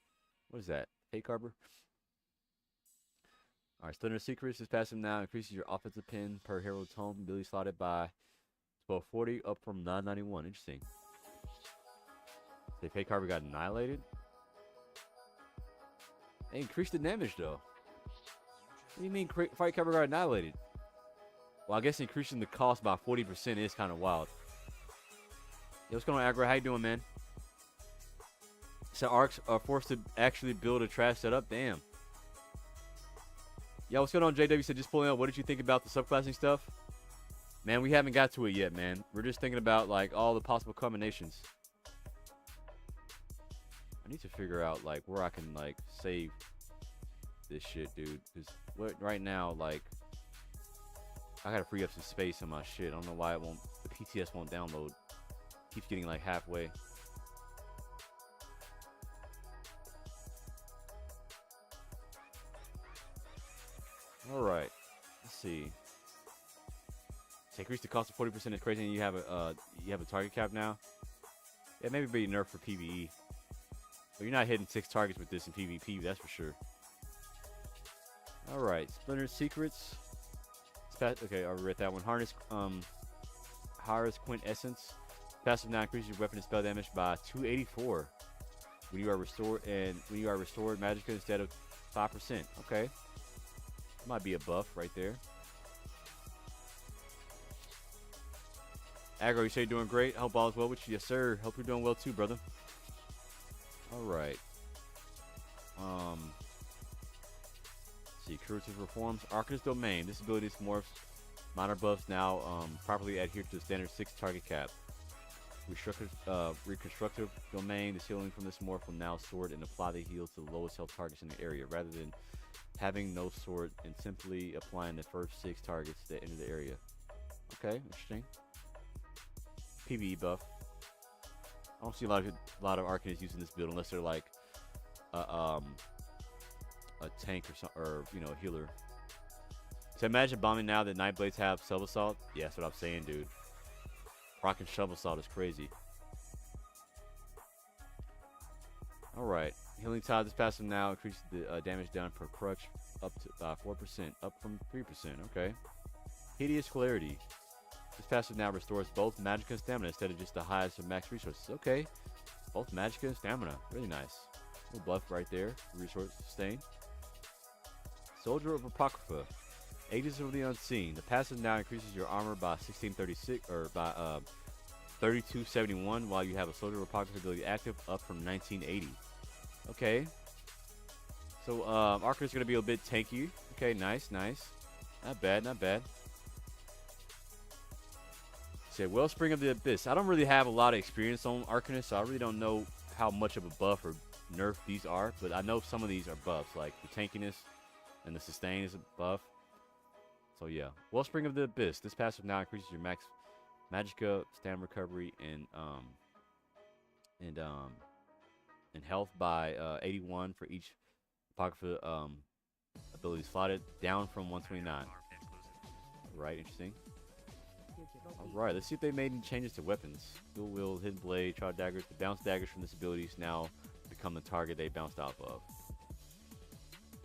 What is that? Freight Carbon? Alright, Splendor Secrets. This passive now increases your offensive pin per hero tone ability slotted by 1240 up from 991. Interesting. The Freight Carbon got annihilated. They increased the damage though. What do you mean Freight Carbon got annihilated? Well, I guess increasing the cost by 40% is kind of wild. Yo, what's going on, Aggro? How you doing, man? So arcs are forced to actually build a trash setup. Damn. Yo, what's going on, JW? Said just pulling up. What did you think about the subclassing stuff? Man, we haven't got to it yet, man. We're just thinking about like all the possible combinations. I need to figure out like where I can like save this shit, dude. Because right now, like, I gotta free up some space on my shit. I don't know why the PTS won't download. Keeps getting like halfway. All right, let's see. So increase the cost of 40% is crazy, and you have a target cap now. Yeah, maybe be nerfed for PvE. But you're not hitting 6 targets with this in PvP, that's for sure. All right, Splinter Secrets. Okay, I read that one. Harris Quintessence. Passive now increases your weapon and spell damage by 284 when you are restored, and when you are restored magicka instead of 5%. Okay. Might be a buff right there. Aggro, you say you're doing great. Hope all is well with you. Yes, sir. Hope you're doing well too, brother. All right. See, curative reforms. Arcanist Domain. This ability morphs minor buffs now properly adhere to the standard 6 target cap. Reconstructive Domain. The healing from this morph will now sword and apply the heals to the lowest health targets in the area, rather than having no sword and simply applying the first 6 targets that enter the area. Okay, interesting. PvE buff. I don't see a lot of Arcanists using this build unless they're like a tank or you know, a healer. So imagine bombing now that Nightblades have Shovel Assault. Yeah, that's what I'm saying, dude. Rocking Shovel Assault is crazy. Alright. Healing Tide, this passive now increases the damage down per crutch up to 4%, up from 3%. Okay. Hideous Clarity. This passive now restores both magicka and stamina instead of just the highest of max resources. Okay. Both magicka and stamina. Really nice. Little buff right there. Resource sustain. Soldier of Apocrypha. Aegis of the Unseen. The passive now increases your armor by 1636 or by 3271 while you have a Soldier of Apocrypha ability active, up from 1980. Okay. So Archer is going to be a bit tanky. Okay, nice, nice. Not bad, not bad. Say Wellspring of the Abyss. I don't really have a lot of experience on Arcanist, so I really don't know how much of a buff or nerf these are, but I know some of these are buffs, like the tankiness and the sustain is a buff. So yeah, Wellspring of the Abyss. This passive now increases your max Magicka, stamina recovery, and health by 81 for each apocrypha ability slotted, down from 129. Right, interesting. Alright, let's see if they made any changes to weapons. Dual wield, hidden blade, charge daggers. The bounce daggers from this abilities now become the target they bounced off of.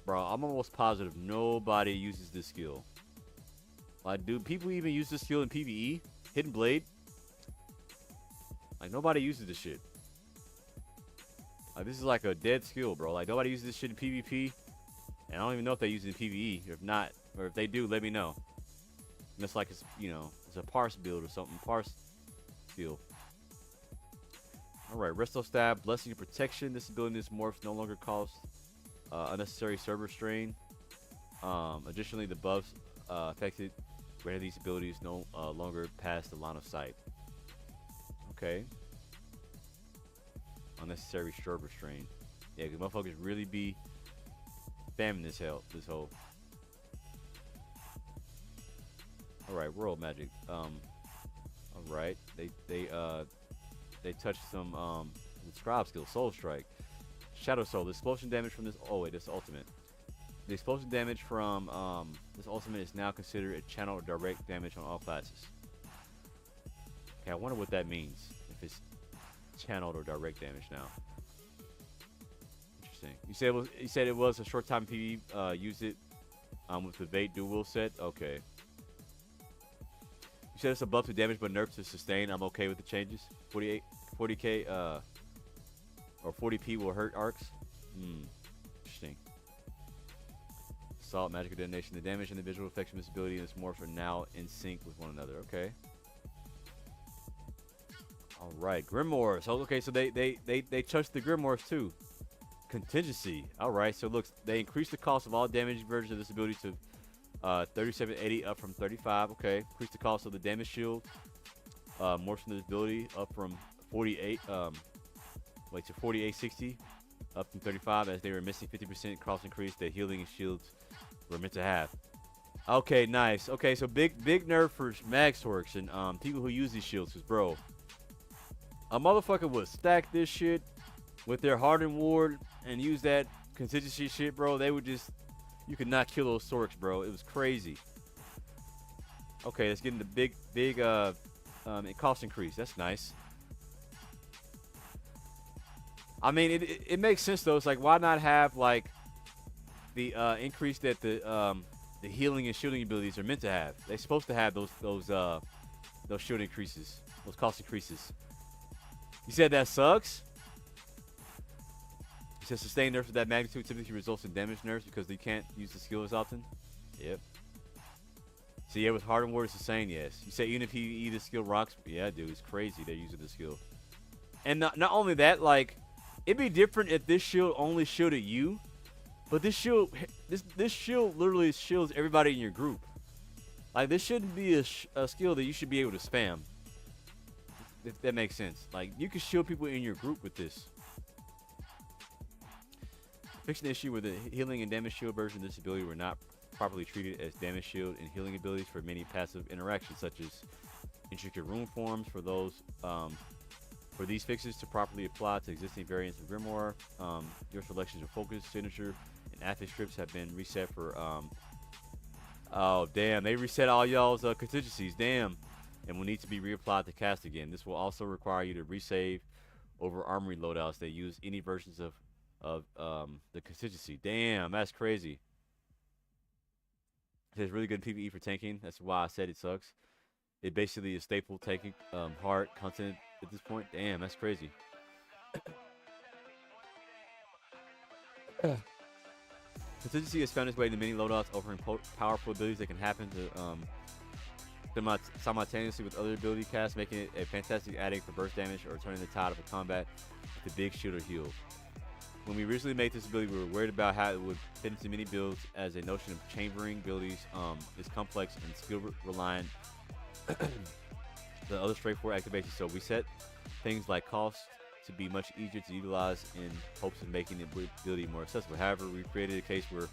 Bro, I'm almost positive nobody uses this skill. Like, do people even use this skill in PvE? Hidden blade? Like, nobody uses this shit. Like, this is like a dead skill, bro. Like, nobody uses this shit in PvP. And I don't even know if they use it in PvE. If not, or if they do, let me know. And it's like, it's, you know, it's a parse build or something. Parse skill. Alright, Resto Stab. Blessing of Protection. This ability is morph no longer costs unnecessary server strain. Additionally, the buffs affected granted these abilities no longer pass the line of sight. Okay. Unnecessary server strain. Yeah, because motherfuckers really be spamming this hole. Alright, world magic. Alright. They touched some scribe skill, soul strike. Shadow soul. The explosion damage from this, oh wait, this is ultimate. The explosion damage from this ultimate is now considered a channel or direct damage on all classes. Okay, I wonder what that means. If it's channeled or direct damage now. Interesting. You said it was a short time PvE. Use it with the bait dual wield set. Okay. You said it's a buff to damage but nerfs to sustain. I'm okay with the changes. 40k or 40p will hurt arcs. Interesting. Assault, magical detonation. The damage and the visual effects from this ability and its morphs are now in sync with one another. Okay. All right, Grimoires. Oh, okay, so they touched the Grimoires too. Contingency. All right, so look, they increased the cost of all damage versions of this ability to 3780 up from 35. Okay, increased the cost of the damage shield. Morphs from this ability up from 48 to 4860 up from 35 as they were missing 50% cost increase that healing and shields were meant to have. Okay, nice. Okay, so big nerf for mag torques and people who use these shields, cause bro, a motherfucker would stack this shit with their hardened ward and use that contingency shit, bro. They would just, you could not kill those torques, bro. It was crazy. Okay, let's get into big cost increase. That's nice. I mean, it makes sense though. It's like, why not have like the increase that the healing and shielding abilities are meant to have? They're supposed to have those shield increases, those cost increases. You said that sucks? You said sustained nerfs of that magnitude typically results in damage nerfs because they can't use the skill as often? Yep. So yeah, with Hardened Ward, it's the same, yes. You say even if he the skill rocks, yeah, dude, it's crazy they're using the skill. And not only that, like, it'd be different if this shield only shielded you, but this shield literally shields everybody in your group. Like, this shouldn't be a skill that you should be able to spam. If that makes sense. Like, you can shield people in your group with this. Fixing the issue with the healing and damage shield version of this ability were not properly treated as damage shield and healing abilities for many passive interactions, such as intricate rune forms. For these fixes to properly apply to existing variants of Grimoire, your selections of focus, signature, and affix scripts have been reset for oh damn, they reset all y'all's contingencies, damn, and will need to be reapplied to cast again. This will also require you to resave over Armory loadouts that use any versions of the contingency. Damn, that's crazy. It's really good PvE for tanking. That's why I said it sucks. It basically is staple tanking hard content at this point. Damn, that's crazy. Contingency has found its way to many loadouts, offering powerful abilities that can happen to simultaneously with other ability casts, making it a fantastic adding for burst damage or turning the tide of a combat with a big shield or heal. When we originally made this ability, we were worried about how it would fit into many builds, as a notion of chambering abilities is complex and skill reliant the other straightforward activations. So we set things like cost to be much easier to utilize in hopes of making the ability more accessible. However, we created a case where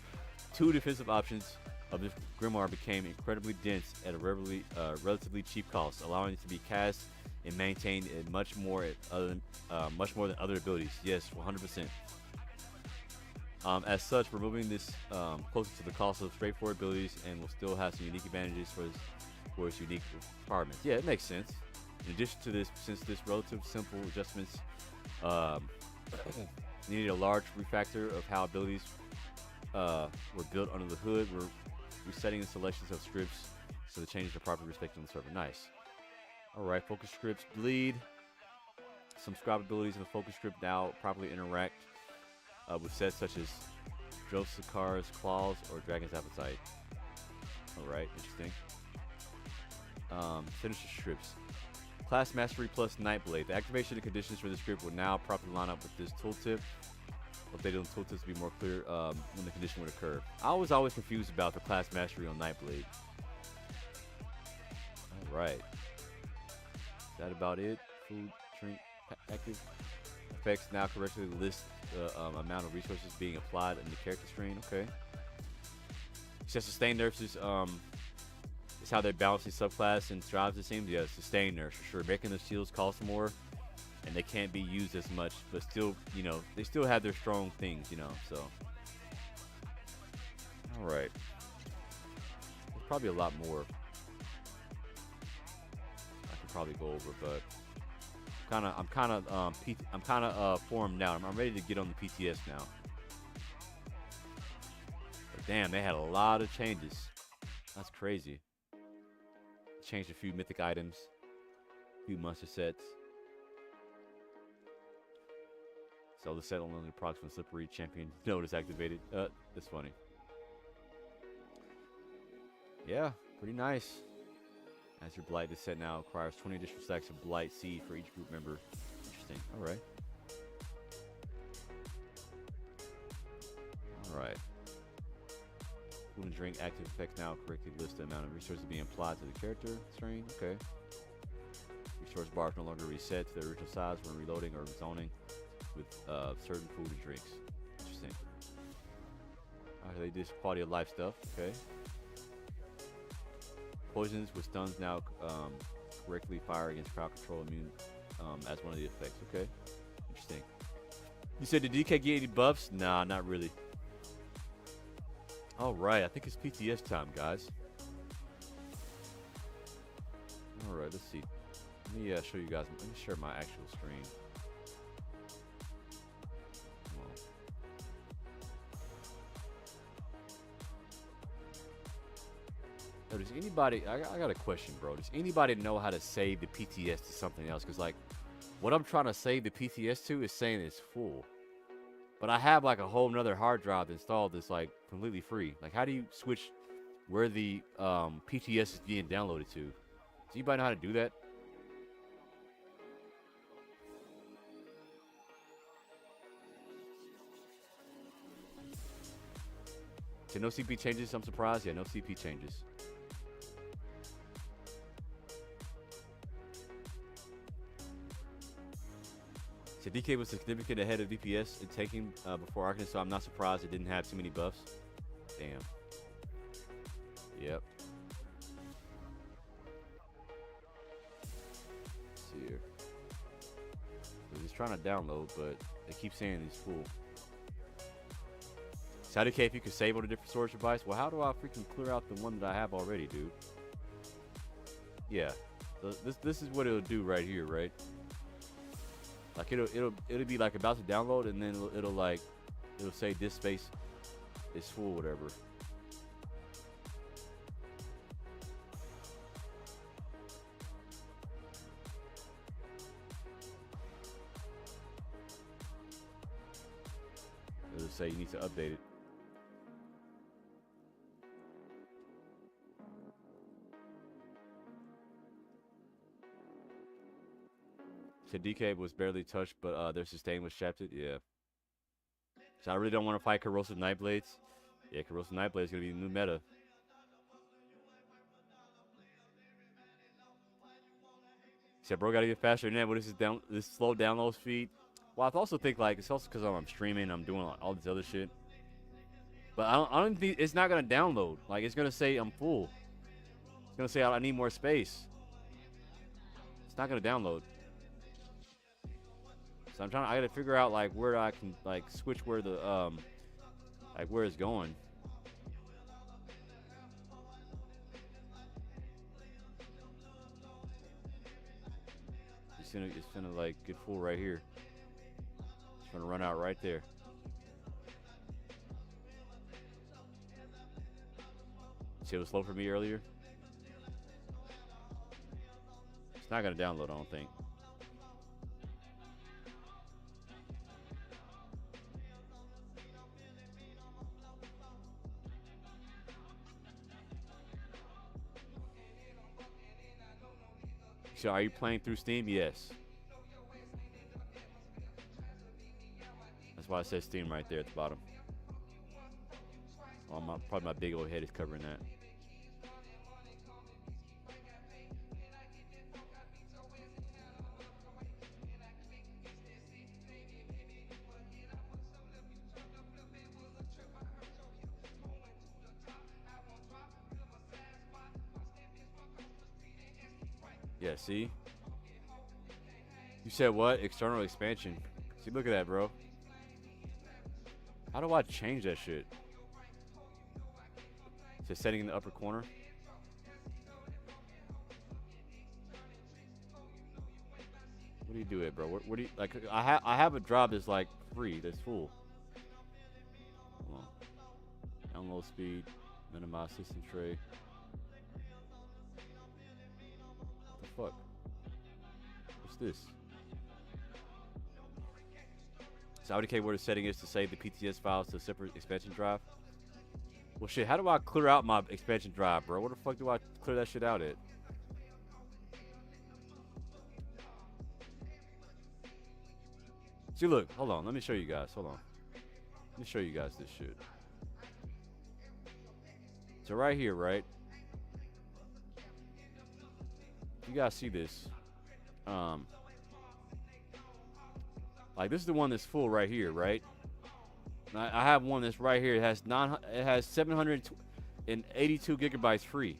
two defensive options of this grimoire became incredibly dense at a relatively cheap cost, allowing it to be cast and maintained in much more than other abilities. Yes, 100%. As such, removing this closer to the cost of straightforward abilities and will still have some unique advantages for its unique requirements. Yeah, it makes sense. In addition to this, since this relative simple adjustments needed a large refactor of how abilities were built under the hood, we're resetting the selections of scripts so the changes are properly respected on the server. Nice. Alright, focus scripts bleed. Some scribe abilities in the focus script now properly interact with sets such as Drosakar's Claws or Dragon's Appetite. Alright, interesting. Finish the scripts. Class Mastery plus Nightblade. The activation and conditions for this script will now properly line up with this tooltip. Updated on tooltips to be more clear when the condition would occur. I was always confused about the Class Mastery on Nightblade. Alright. Is that about it? Food, drink, active. Effects now correctly list the amount of resources being applied in the character screen. Okay. Says sustain nerfs is how they're balancing subclass and strives, it seems. Yeah, sustain nerfs for sure. Making the shields cost more and they can't be used as much, but still, you know, they still have their strong things, you know, so. Alright. There's probably a lot more I could probably go over, but I'm kind of formed now. I'm ready to get on the PTS now. But damn, they had a lot of changes. That's crazy. Changed a few mythic items, a few monster sets. So the set only procs when slippery champion node is activated. That's funny. Yeah, pretty nice. As your blight, this set now acquires 20 additional stacks of blight seed for each group member. Interesting. All right. All right. Food and drink active effects now correctly list the amount of resources being applied to the character screen. Okay. Resource bars no longer reset to their original size when reloading or zoning with certain food and drinks. Interesting. They did quality of life stuff. Okay. Poisons with stuns now correctly fire against crowd control immune as one of the effects. Okay. Interesting. You said did DK get any buffs? Nah, not really. Alright, I think it's PTS time, guys. Alright, let's see. Let me show you guys. Let me share my actual screen. Yo, does anybody, I got a question, bro. Does anybody know how to save the PTS to something else? Because, like, what I'm trying to save the PTS to is saying it's full. But I have, like, a whole nother hard drive installed that's, like, completely free. Like, how do you switch where the PTS is being downloaded to? Does anybody know how to do that? So no CP changes? I'm surprised. Yeah, no CP changes. So DK was significant ahead of DPS in taking before Arcanist, so I'm not surprised it didn't have too many buffs. Damn. Yep. Let's see here. So he's trying to download, but they keep saying he's full. So DK, if you could save on a different storage device, well, how do I freaking clear out the one that I have already, dude? Yeah. So this is what it'll do right here, right? Like it'll be like about to download, and then it'll say this space is full, whatever. It'll say you need to update it. So DK was barely touched, but their sustain was shafted. Yeah. So I really don't want to fight Corrosive Nightblades. Yeah, Corrosive Nightblade is going to be the new meta. He said, bro, got to get faster than that. What is this slow download speed? Well, I also think, like, it's also because I'm streaming. I'm doing all this other shit. But I don't think it's not gonna download. Like it's gonna say I'm full. It's gonna say I need more space. It's not gonna download. So I gotta figure out like where I can like switch where the like where it's going. It's gonna like get full right here. It's gonna run out right there. See, it was slow for me earlier. It's not gonna download, I don't think. So are you playing through Steam? Yes. That's why it says Steam right there at the bottom. Well, probably my big old head is covering that. Yeah, see? You said what? External expansion. See, look at that, bro. How do I change that shit? Is it setting in the upper corner? What do you do it, bro? What do you like? I have a job that's like free, that's full. Hold on. Download speed, minimize system tray. What the fuck? What's this? So I would indicate where the setting is to save the PTS files to a separate expansion drive. Well, shit, how do I clear out my expansion drive, bro? Where the fuck do I clear that shit out at? See, look, hold on. Let me show you guys. Hold on. Let me show you guys this shit. So right here, right? You guys see this? Like this is the one that's full right here, right? I have one that's right here. It has 782 gigabytes free.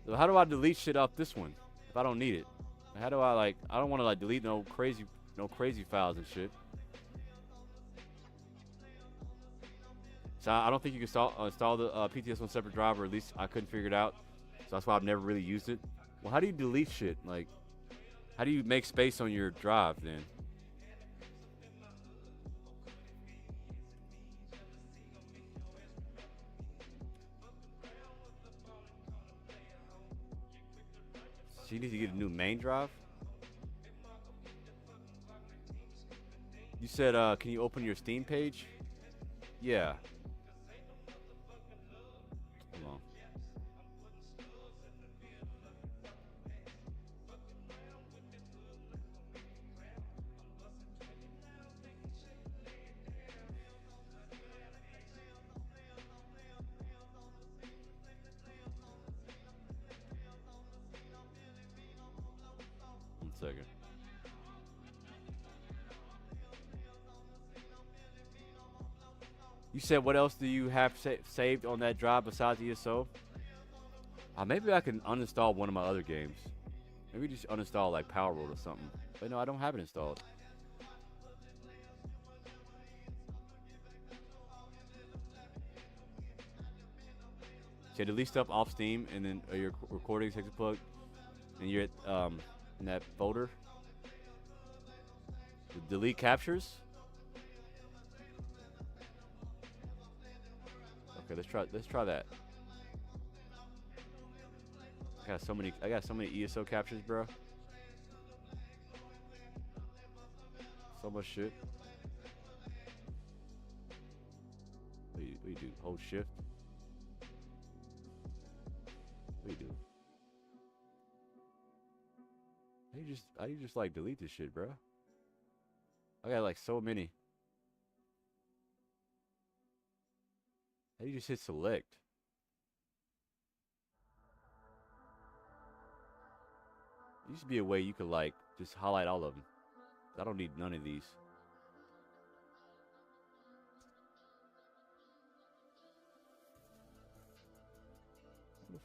So how do I delete shit off this one if I don't need it? How do I like? I don't want to like delete no crazy files and shit. So I don't think you can install the PTS on separate drive, or at least I couldn't figure it out. So that's why I've never really used it. Well, how do you delete shit? Like, how do you make space on your drive then? So you need to get a new main drive? You said, can you open your Steam page? Yeah. Hold on. One second. You said what else do you have saved on that drive besides ESO? Maybe I can uninstall one of my other games. Maybe just uninstall like Power Road or something. But no, I don't have it installed. Okay, delete stuff off Steam and then your recording takes a plug and you're at, in that folder. Delete captures. Okay, let's try that. I got so many ESO captures, bro. So much shit. What do you do? Hold shift. What do you do? How you just like delete this shit, bro? I got like so many. How do you just hit select? There used to be a way you could like just highlight all of them. I don't need none of these.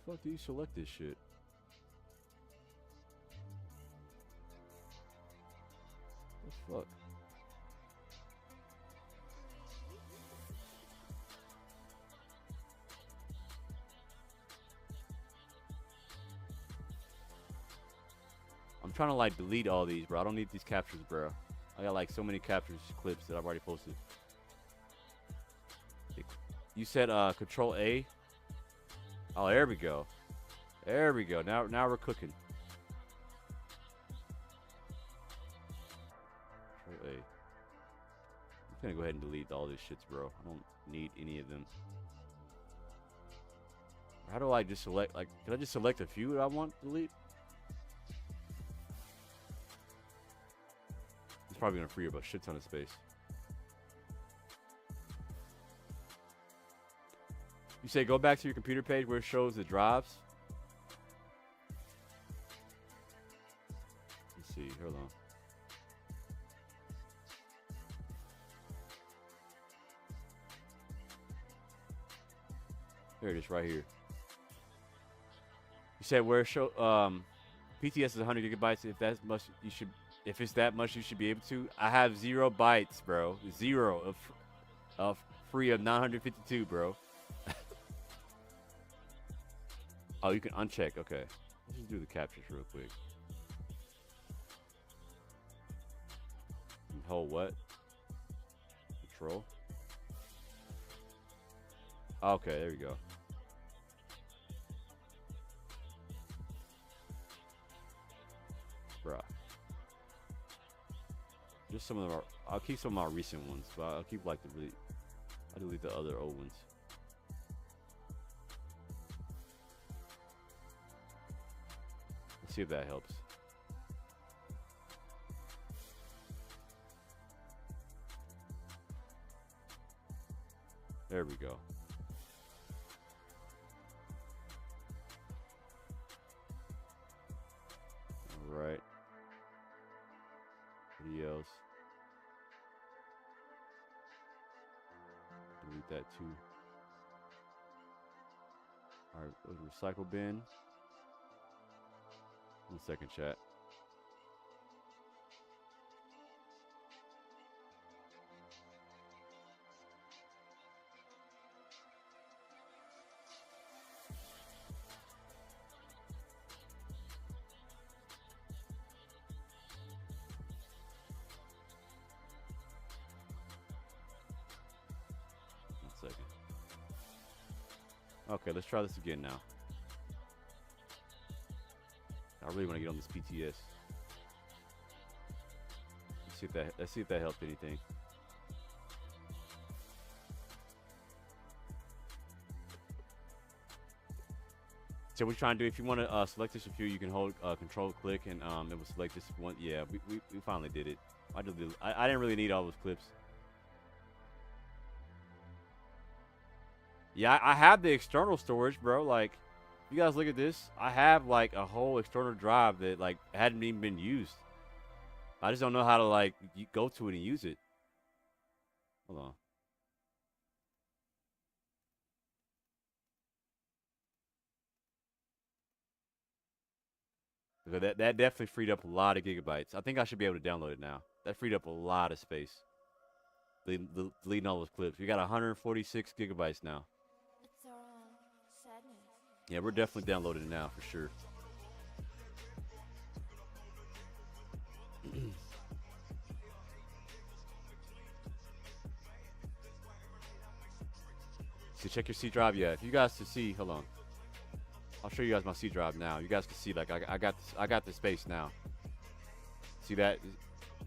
The fuck do you select this shit? What the fuck? I'm trying to like delete all these, bro. I don't need these captures, bro. I got like so many captures clips that I've already posted. You said Control A. Oh, there we go. There we go. Now we're cooking. Control A. I'm gonna go ahead and delete all these shits, bro. I don't need any of them. How do I just select? Like, can I just select a few that I want to delete? It's probably gonna free up a shit ton of space. You say go back to your computer page where it shows the drives. Let's see. Hold on. There it is, right here. You said where it show PTS is 100 gigabytes. If that's much, you should. If it's that much, you should be able to. I have 0 bytes, bro. 0 of free of 952, bro. Oh, you can uncheck. Okay. Let's just do the captures real quick. And hold what? Control. Okay, there we go. Bruh. Just some of our. I'll keep some of my recent ones, but I'll keep like the really. I'll delete the other old ones. Let's see if that helps. There we go. All right. Videos. Delete that too. All right, go to recycle bin. 1 second, chat. Okay, let's try this again now. I really want to get on this PTS. Let's see if that helped anything. So what we're trying to do, if you want to select this view, you can hold control click and it will select this one. Yeah, we finally did it. I didn't really need all those clips. Yeah, I have the external storage, bro. Like, you guys look at this. I have like a whole external drive that like hadn't even been used. I just don't know how to like go to it and use it. Hold on. Because that definitely freed up a lot of gigabytes. I think I should be able to download it now. That freed up a lot of space. Deleting all those clips. We got 146 gigabytes now. Yeah, we're definitely downloading it now for sure. So check your C drive. Yeah, if you guys can see, hold on. I'll show you guys my C drive now. You guys can see like I got the space now. See that?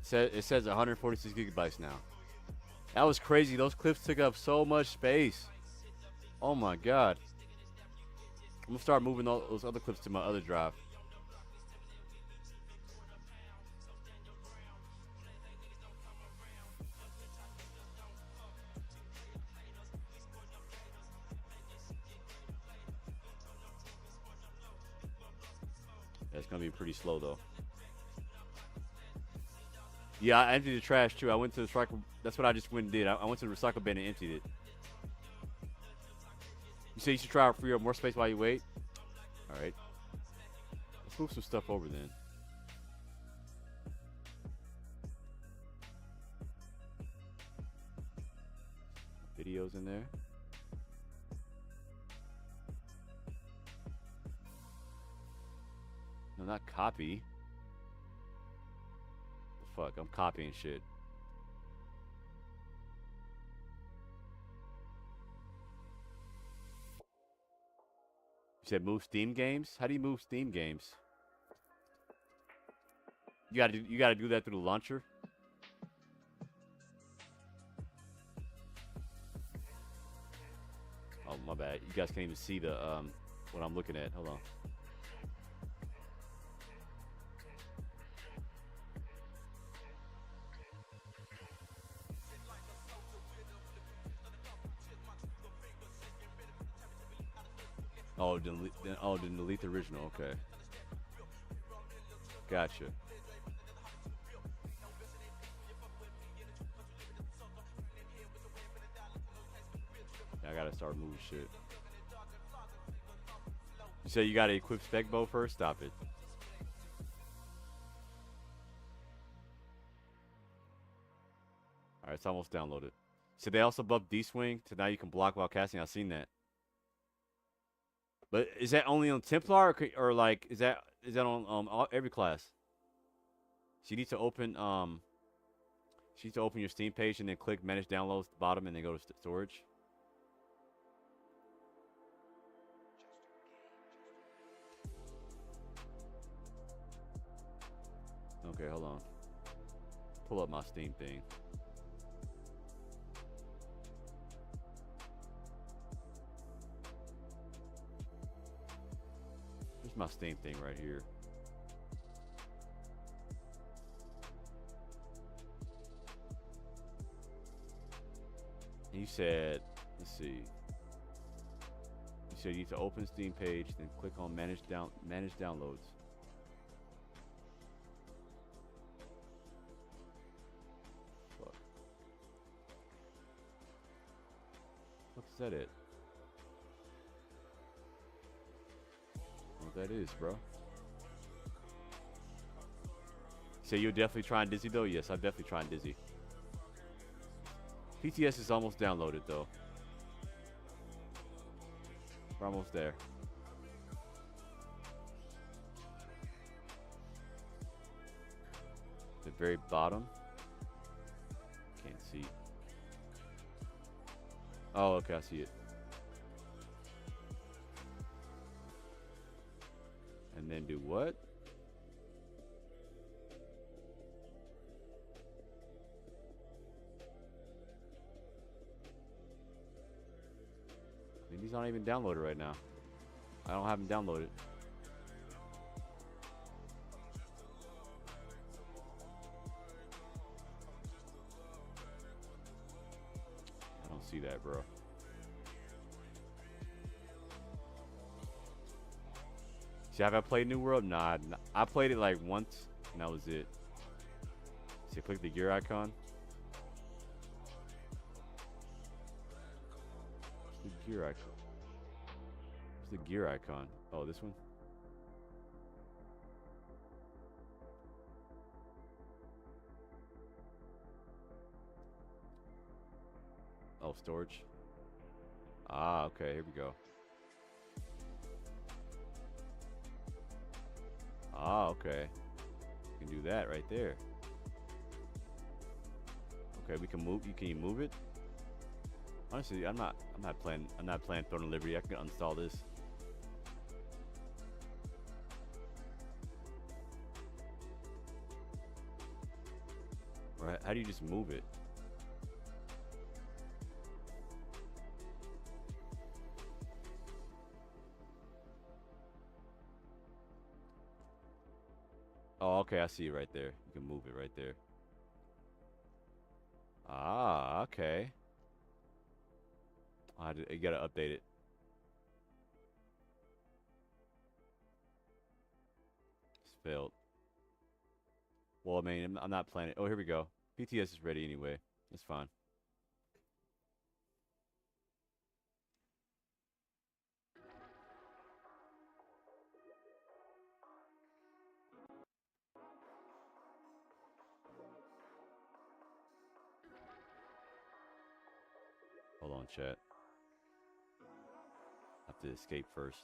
It says 146 gigabytes now. That was crazy. Those clips took up so much space. Oh my god. I'm gonna start moving all those other clips to my other drive. Yeah, it's gonna be pretty slow though. Yeah, I emptied the trash too. I went to the recycle. That's what I just went and did. I went to the recycle bin and emptied it. You say you should try to free up more space while you wait? All right. Let's move some stuff over then. Videos in there. No, not copy. The fuck, I'm copying shit. You said move Steam games? How do you move Steam games? You gotta do that through the launcher. Oh my bad. You guys can't even see the what I'm looking at. Hold on. Oh, then delete the original. Okay. Gotcha. Yeah, I gotta start moving shit. You say you gotta equip spec bow first? Stop it. Alright, it's almost downloaded. So they also buffed D-Swing to now you can block while casting. I've seen that. But is that only on Templar or like is that on every class? So you need to open your Steam page and then click manage downloads at the bottom and then go to storage. Okay, hold on. Pull up my Steam thing. Here's my Steam thing right here. And you said, let's see. You said you need to open Steam page, then click on manage downloads. Fuck. What's that it? What that is, bro? So you're definitely trying Dizzy though? Yes, I'm definitely trying Dizzy. PTS is almost downloaded though. We're almost there. The very bottom. Can't see. Oh, okay, I see it. And then do what? I mean, these aren't even downloaded right now. I don't have them downloaded. I don't see that, bro. See, have I played New World? Nah, I played it like once, and that was it. See, click the gear icon. Where's the gear icon? Where's the gear icon? Oh, this one? Oh, storage. Ah, okay, here we go. Ah, okay. You can do that right there. Okay, we can move. Can you move it? Honestly, I'm not playing Throne of Liberty. I can uninstall this. Or how do you just move it? Oh, okay, I see it right there. You can move it right there. Ah, okay. You gotta update it. It's failed. Well, I mean, I'm not playing it. Oh, here we go. PTS is ready anyway. It's fine. Hold on, chat. I have to escape first.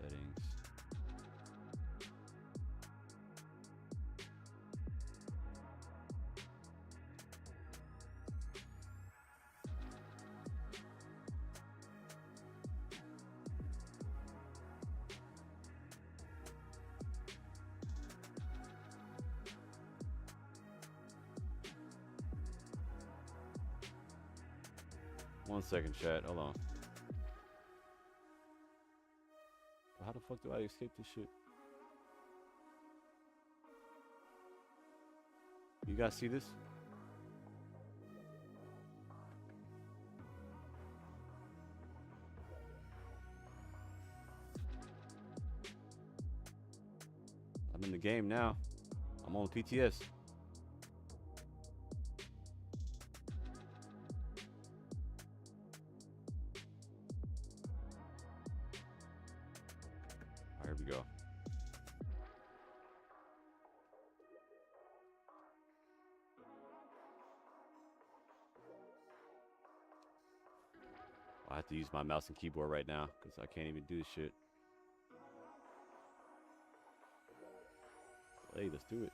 Settings. One second, chat. Hold on. How the fuck do I escape this shit? You guys see this? I'm in the game now. I'm on PTS. Here we go. I have to use my mouse and keyboard right now because I can't even do this shit. Hey, let's do it.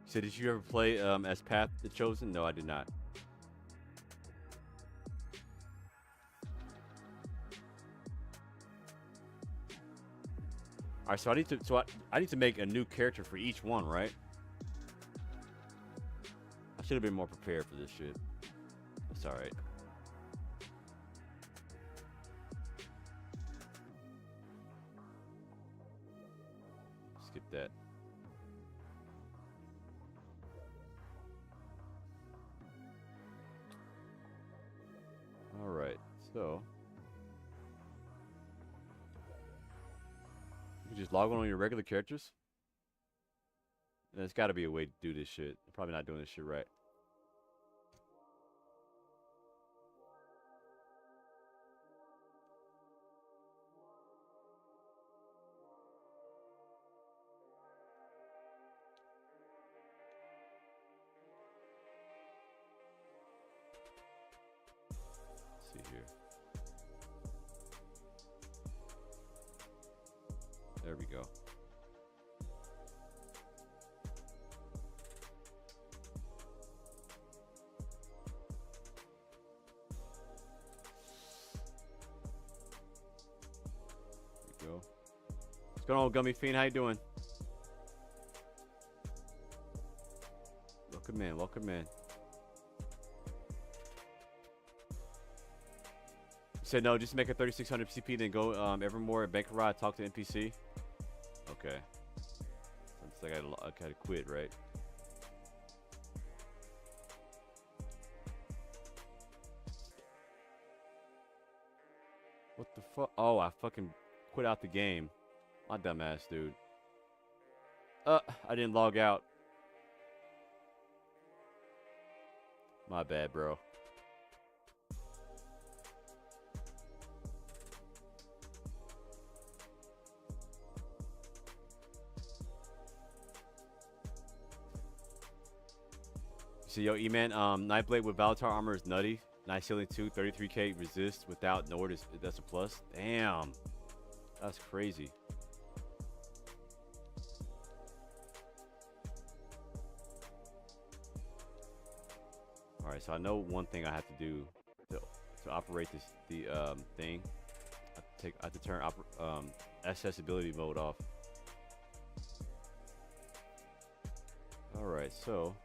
So did you ever play as Path the Chosen? No, I did not. All right, so I need to make a new character for each one, right? I should have been more prepared for this shit. That's all right. Skip that. All right, so you can just log on your regular characters. There's got to be a way to do this shit. I'm probably not doing this shit right. Let's see here. There we go. Go. What's going on, Gummy Fiend? How you doing? Welcome in, welcome in. You said no, just make a 3600 CP, then go Evermore and Bankrod, talk to NPC. Okay. Sounds like I gotta quit, right? What the fuck? Oh, I fucking quit out the game. My dumbass, dude. I didn't log out. My bad, bro. So, yo, E-Man, Nightblade with Valatar armor is nutty. Nice healing too. 33k resist without Nord is that's a plus. Damn. That's crazy. Alright, so I know one thing I have to do to operate the thing. I have to turn accessibility mode off. Alright, so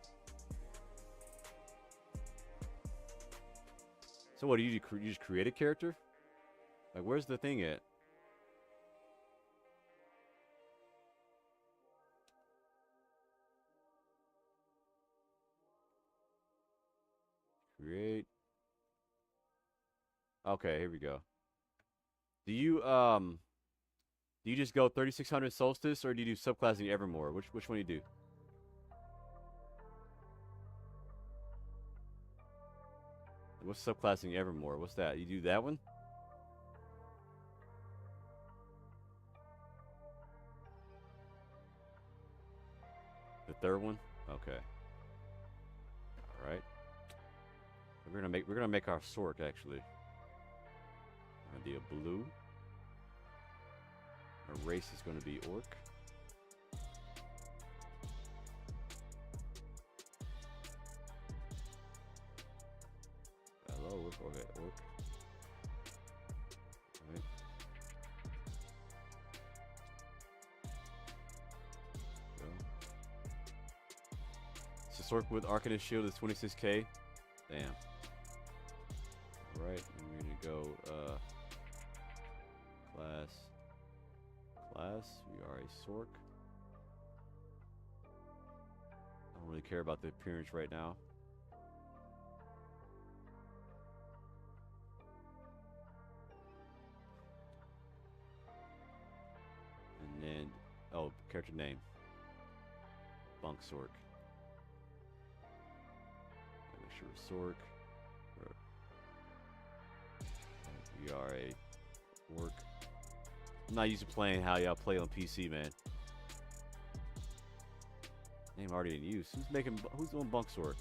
what do you do? You just create a character? Like, where's the thing at? Create. Okay, here we go. Do you just go 3600 Solstice, or do you do subclassing Evermore? Which one do you do? What's subclassing Evermore? What's that? You do that one? The third one? Okay. All right. We're gonna make our Sork actually. Gonna be a blue. Our race is gonna be Orc. Hello, okay, Orc. Right. Go. So Sork with Arcanist Shield is 26k. Damn. Alright, and we're gonna go class. We are a Sork. I don't really care about the appearance right now. And then, oh, character name. Bunk Sork. Make sure Sork. We are a Orc. I'm not used to playing how y'all play on PC, man. Name already in use. Who's doing Bunk Sork?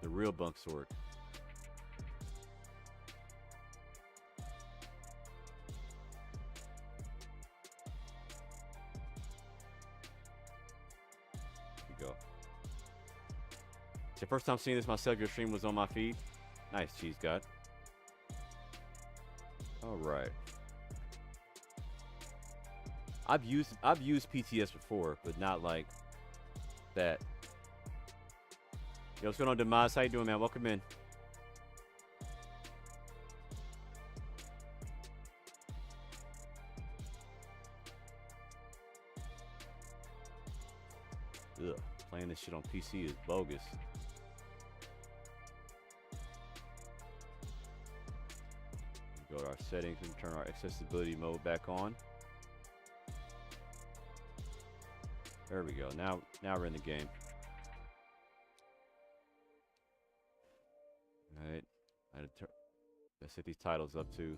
The real Bunk Sork. Here we go. It's the first time seeing this myself. Your stream was on my feed. Nice, Cheese God. All right. I've used PTS before, but not like that. Yo, what's going on, Demise? How you doing, man? Welcome in. Ugh, playing this shit on PC is bogus. Go to our settings and turn our accessibility mode back on. There we go. Now we're in the game. All right. Let's set these titles up too.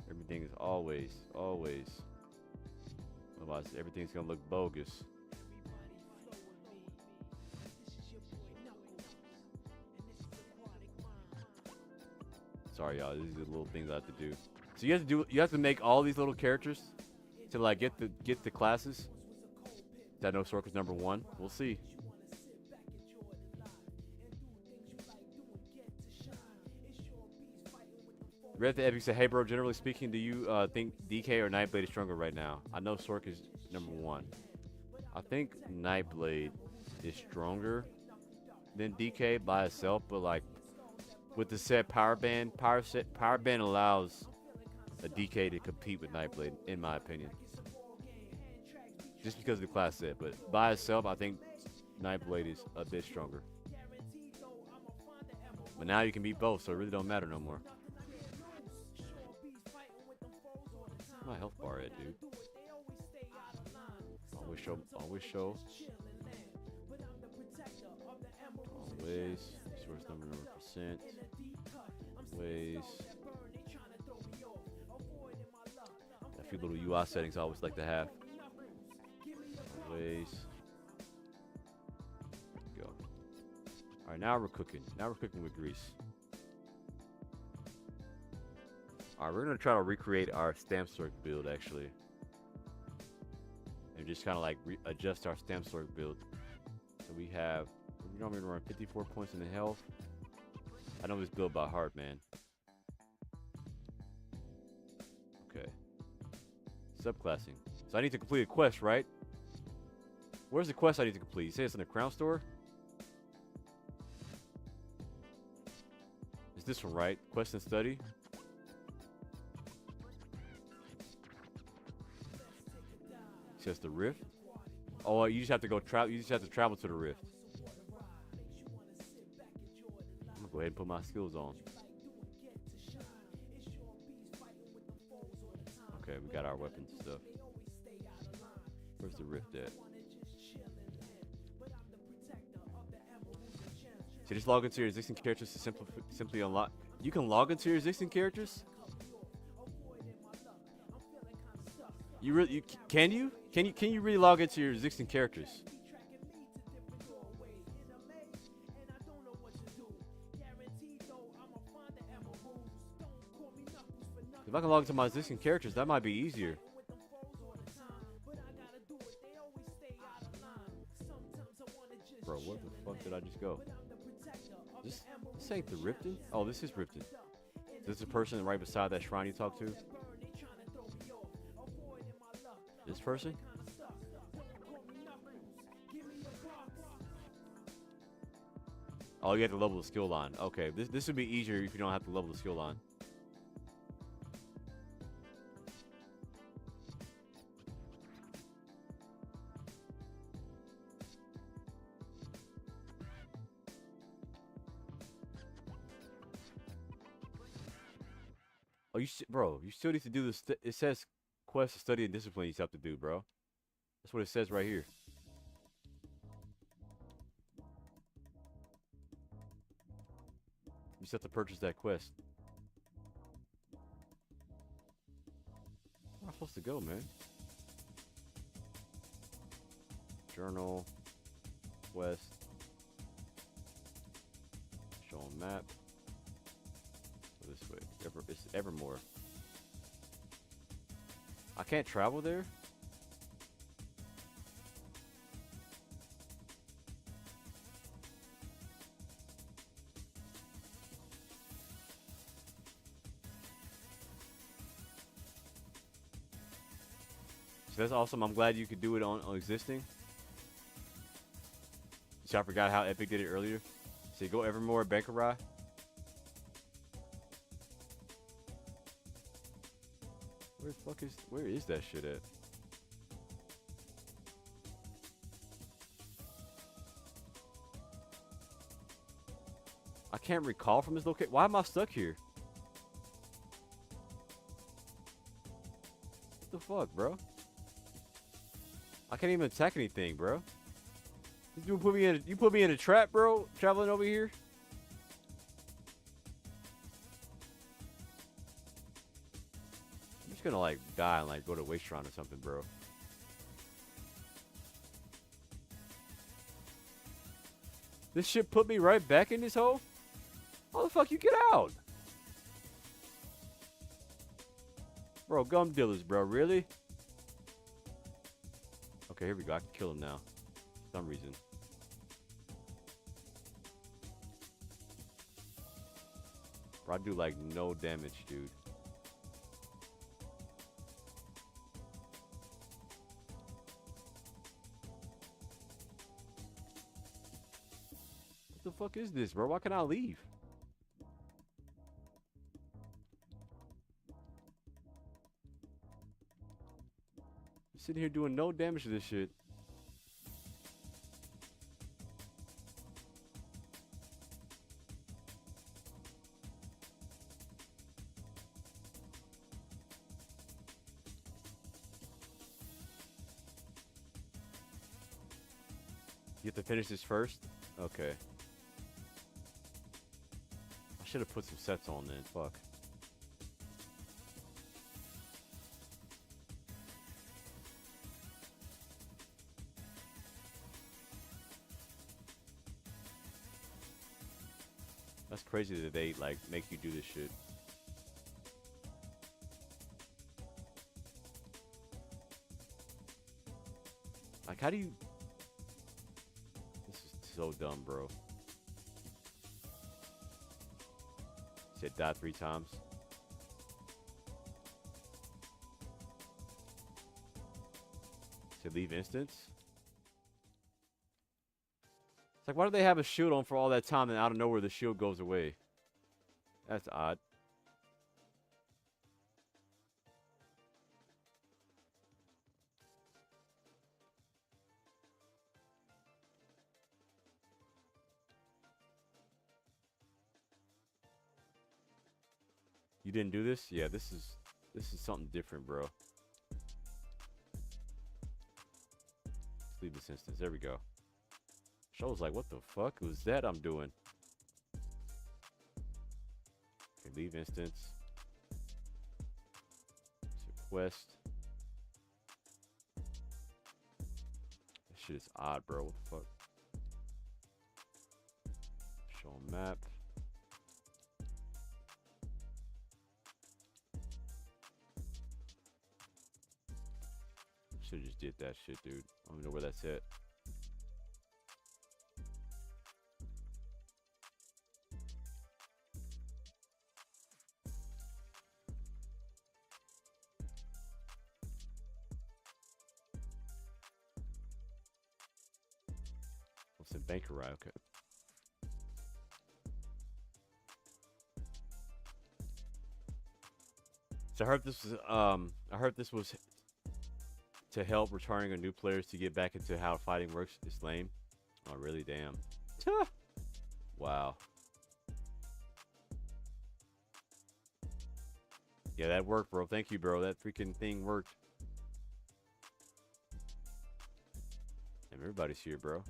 Everything is always. Otherwise, everything's gonna look bogus. Sorry, y'all. These are the little things I have to do. So you have to make all these little characters to like get the classes. That no Sork was number 1. We'll see. Read the Epic said, "Hey bro, generally speaking, do you think DK or Nightblade is stronger right now? I know Sork is number 1. I think Nightblade is stronger than DK by itself, but like with the set power band allows a DK to compete with Nightblade, in my opinion. Just because of the class set, but by itself, I think Nightblade is a bit stronger. But now you can beat both, so it really don't matter no more. Where's my health bar at, dude? Always show. Always. Source number %. Always. A few little UI settings I always like to have. Always. There we go. Alright, now we're cooking. Now we're cooking with grease. Alright, we're going to try to recreate our stamp Sork build, actually. And just kind of like adjust our stamp Sork build. So we have, we normally run 54 points in the health. I know this build by heart, man. Okay. Subclassing. So I need to complete a quest, right? Where's the quest I need to complete? You say it's in the crown store? Is this one right? Quest and study? It says the rift. Oh, you just have to go travel. You just have to travel to the rift. I'm gonna go ahead and put my skills on. Okay, we got our weapons and stuff. Where's the rift at? To just log into your existing characters to simply unlock. You can log into your existing characters. You really can you really log into your existing characters? If I can log into my existing characters, that might be easier. Bro, what the fuck did I just go? This ain't the Ripton? Oh, this is Ripton. This is the person right beside that shrine you talked to? This person? Oh, you have to level the skill line. Okay, this would be easier if you don't have to level the skill line. Oh, bro, you still need to do this. It says quest to study and discipline you have to do, bro. That's what it says right here. You just have to purchase that quest. Where am I supposed to go, man? Journal. Quest. Show on map. Go this way. It's Evermore. I can't travel there? So that's awesome. I'm glad you could do it on existing. So I forgot how Epic did it earlier. So you go Evermore, Bankarai. Where is that shit at? I can't recall from this location. Why am I stuck here? What the fuck, bro? I can't even attack anything, bro. You put me in a trap, bro, traveling over here. I'm just gonna like die and like go to Waystron or something, bro. This shit put me right back in this hole? How the fuck you get out? Bro, gum dealers, bro, really? Okay, here we go. I can kill him now. For some reason. Bro, I do like no damage, dude. What the fuck is this, bro? Why can't I leave? I'm sitting here doing no damage to this shit. You have to finish this first? Okay. I should have put some sets on then. Fuck. That's crazy that they like make you do this shit. Like, how do you... This is so dumb, bro. Said die 3 times. Said leave instance. It's like, why do they have a shield on for all that time and out of nowhere the shield goes away? That's odd. You didn't do this? Yeah, this is something different, bro. Let's leave this instance. There we go. Show's like, what the fuck was that I'm doing? Leave instance. It's a quest. That shit is odd, bro. What the fuck? Show map. Should've just did that shit, dude. I don't even know where that's at. What's in Bankerai? Okay. So I heard this was to help returning new players to get back into how fighting works. It's lame. Oh, really? Damn. Wow. Yeah, that worked, bro. Thank you, bro. That freaking thing worked. Damn, everybody's here, bro.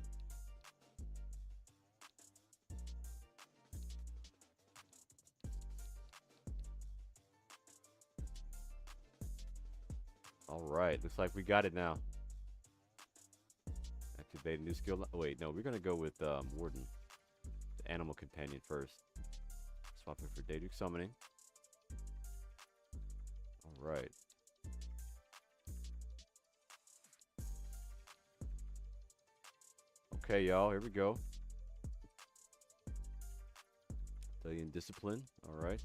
All right, looks like we got it now. Activate a new skill. Oh, wait, no, we're gonna go with Warden, the animal companion first. Swap it for Daedric summoning. All right. Okay, y'all, here we go. Alien discipline. All right.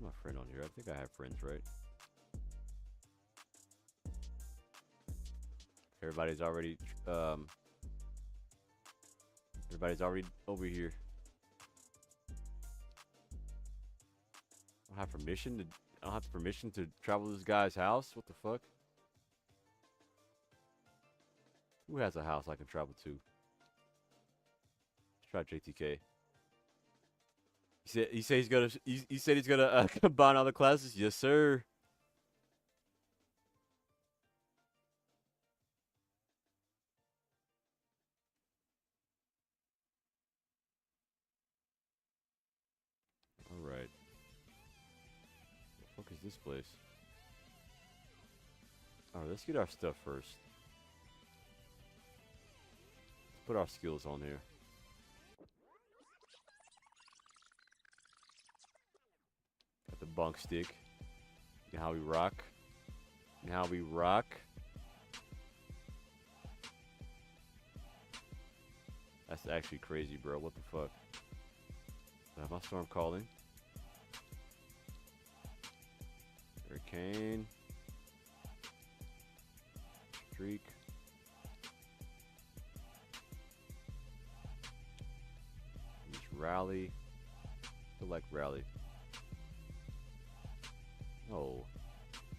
My friend on here. I think I have friends, right? Everybody's already over here. I don't have permission to travel to this guy's house. What the fuck? Who has a house I can travel to? Let's try JTK. He said he's gonna combine all the classes. Yes, sir. All right. What the fuck is this place? All right, let's get our stuff first. Let's put our skills on here. Got the bunk stick. You know how we rock. You know how we rock. That's actually crazy, bro. What the fuck? I have my storm calling. Hurricane. Streak. Use rally. Select rally. Oh,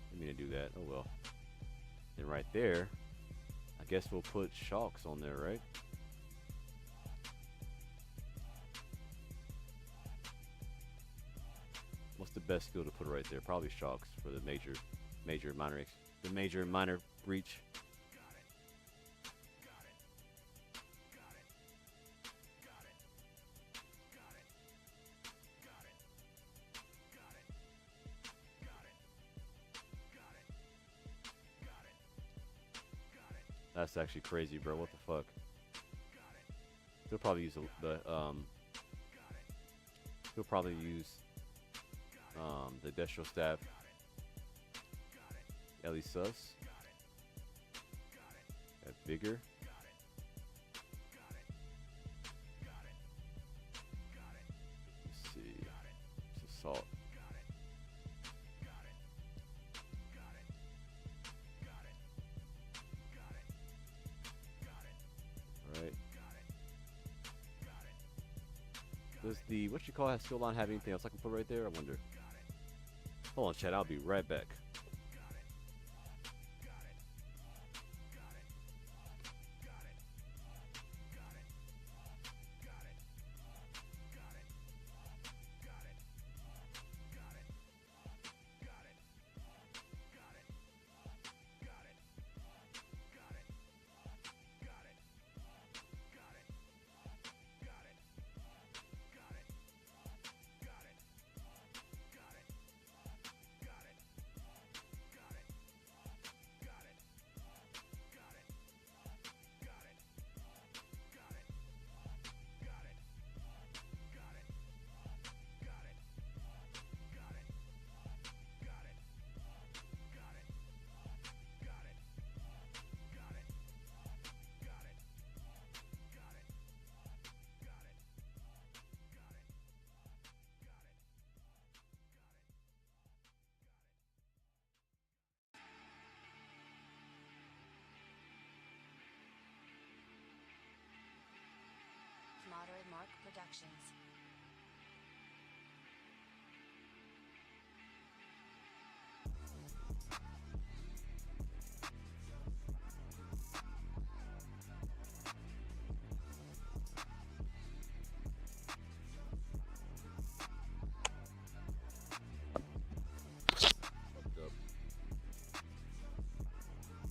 didn't mean to do that. Oh well. And right there, I guess we'll put shocks on there, right? What's the best skill to put right there? Probably shocks for the major, minor breach. That's actually crazy, bro. What the fuck? He'll probably use he'll probably use the Destro Staff. Ellie Sus. Got Vigor. Let's see. It's Assault. Alright. Does the what you call that skill line have anything else I can put right there? I wonder. Hold on, chat. I'll be right back.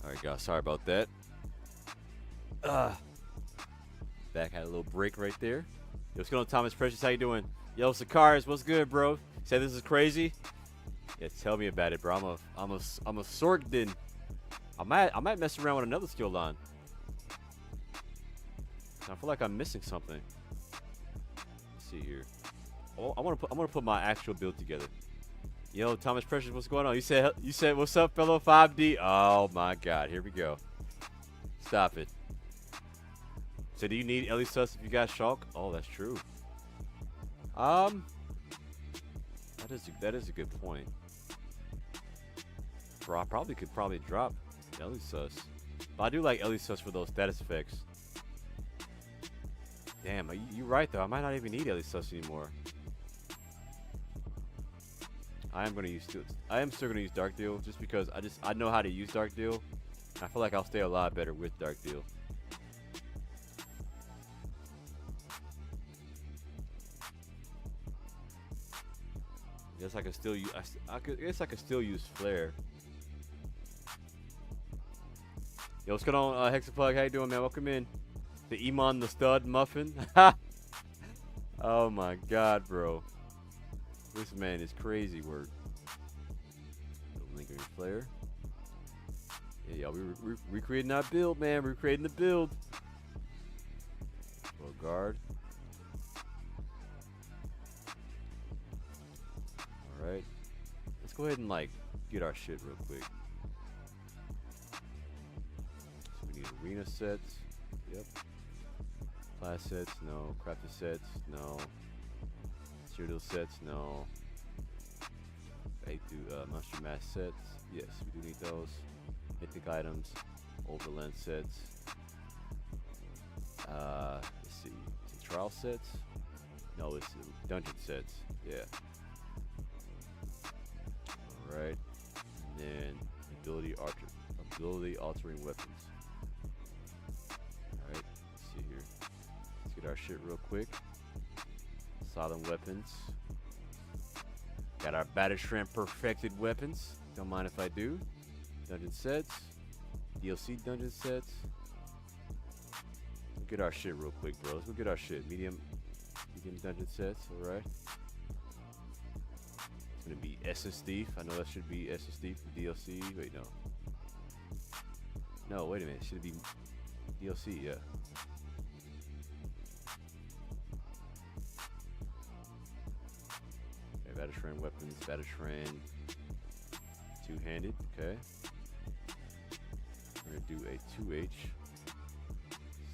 Alright, guys, sorry about that. Back had a little break right there. Yo, what's going on, Thomas Precious? How you doing? Yo, Sakaris, what's good, bro? Say this is crazy? Yeah, tell me about it, bro. I'm a Sorgden. I might mess around with another skill line. I feel like I'm missing something. Let's see here. Oh, I'm gonna put my actual build together. Yo, Thomas Precious, what's going on? You said what's up, fellow 5D? Oh my God, here we go. Stop it. So do you need Ellie Sus if you got Shulk? Oh, that's true. That is a good point. Bro, I could drop Ellie Sus. But I do like Ellie Sus for those status effects. Damn, you're right though. I might not even need Ellie Sus anymore. I am still gonna use Dark Deal just because I know how to use Dark Deal. I feel like I'll stay a lot better with Dark Deal. Guess I can still use. I guess I could still use Flare. Yo, what's going on, Hexaplug? How you doing, man? Welcome in. The Iman the Stud Muffin. Oh my God, bro. This man is crazy word. Lingering Flare. Yeah, y'all, we're recreating our build, man. We're creating the build. Well, guard. Alright. Let's go ahead and, like, get our shit real quick. So we need arena sets. Yep. Class sets, no. Crafted sets, no. Serial sets, no. Monster Mass sets. Yes, we do need those. Mythic items. Overland sets. Let's see. Some trial sets? No, it's dungeon sets. Yeah. Alright. And then ability altering weapons. Alright, let's see here. Let's get our shit real quick. Silent weapons. Got our Battle Shrimp perfected weapons. Don't mind if I do. Dungeon sets. DLC dungeon sets. We'll get our shit real quick, bros. We'll get our shit. Medium dungeon sets, alright. It's gonna be SS Thief. I know that should be SS Thief for DLC. Wait, no. No, wait a minute. Should it be DLC? Yeah. Okay, Battleshred weapons. Battleshred two-handed. Okay. We're gonna do a 2H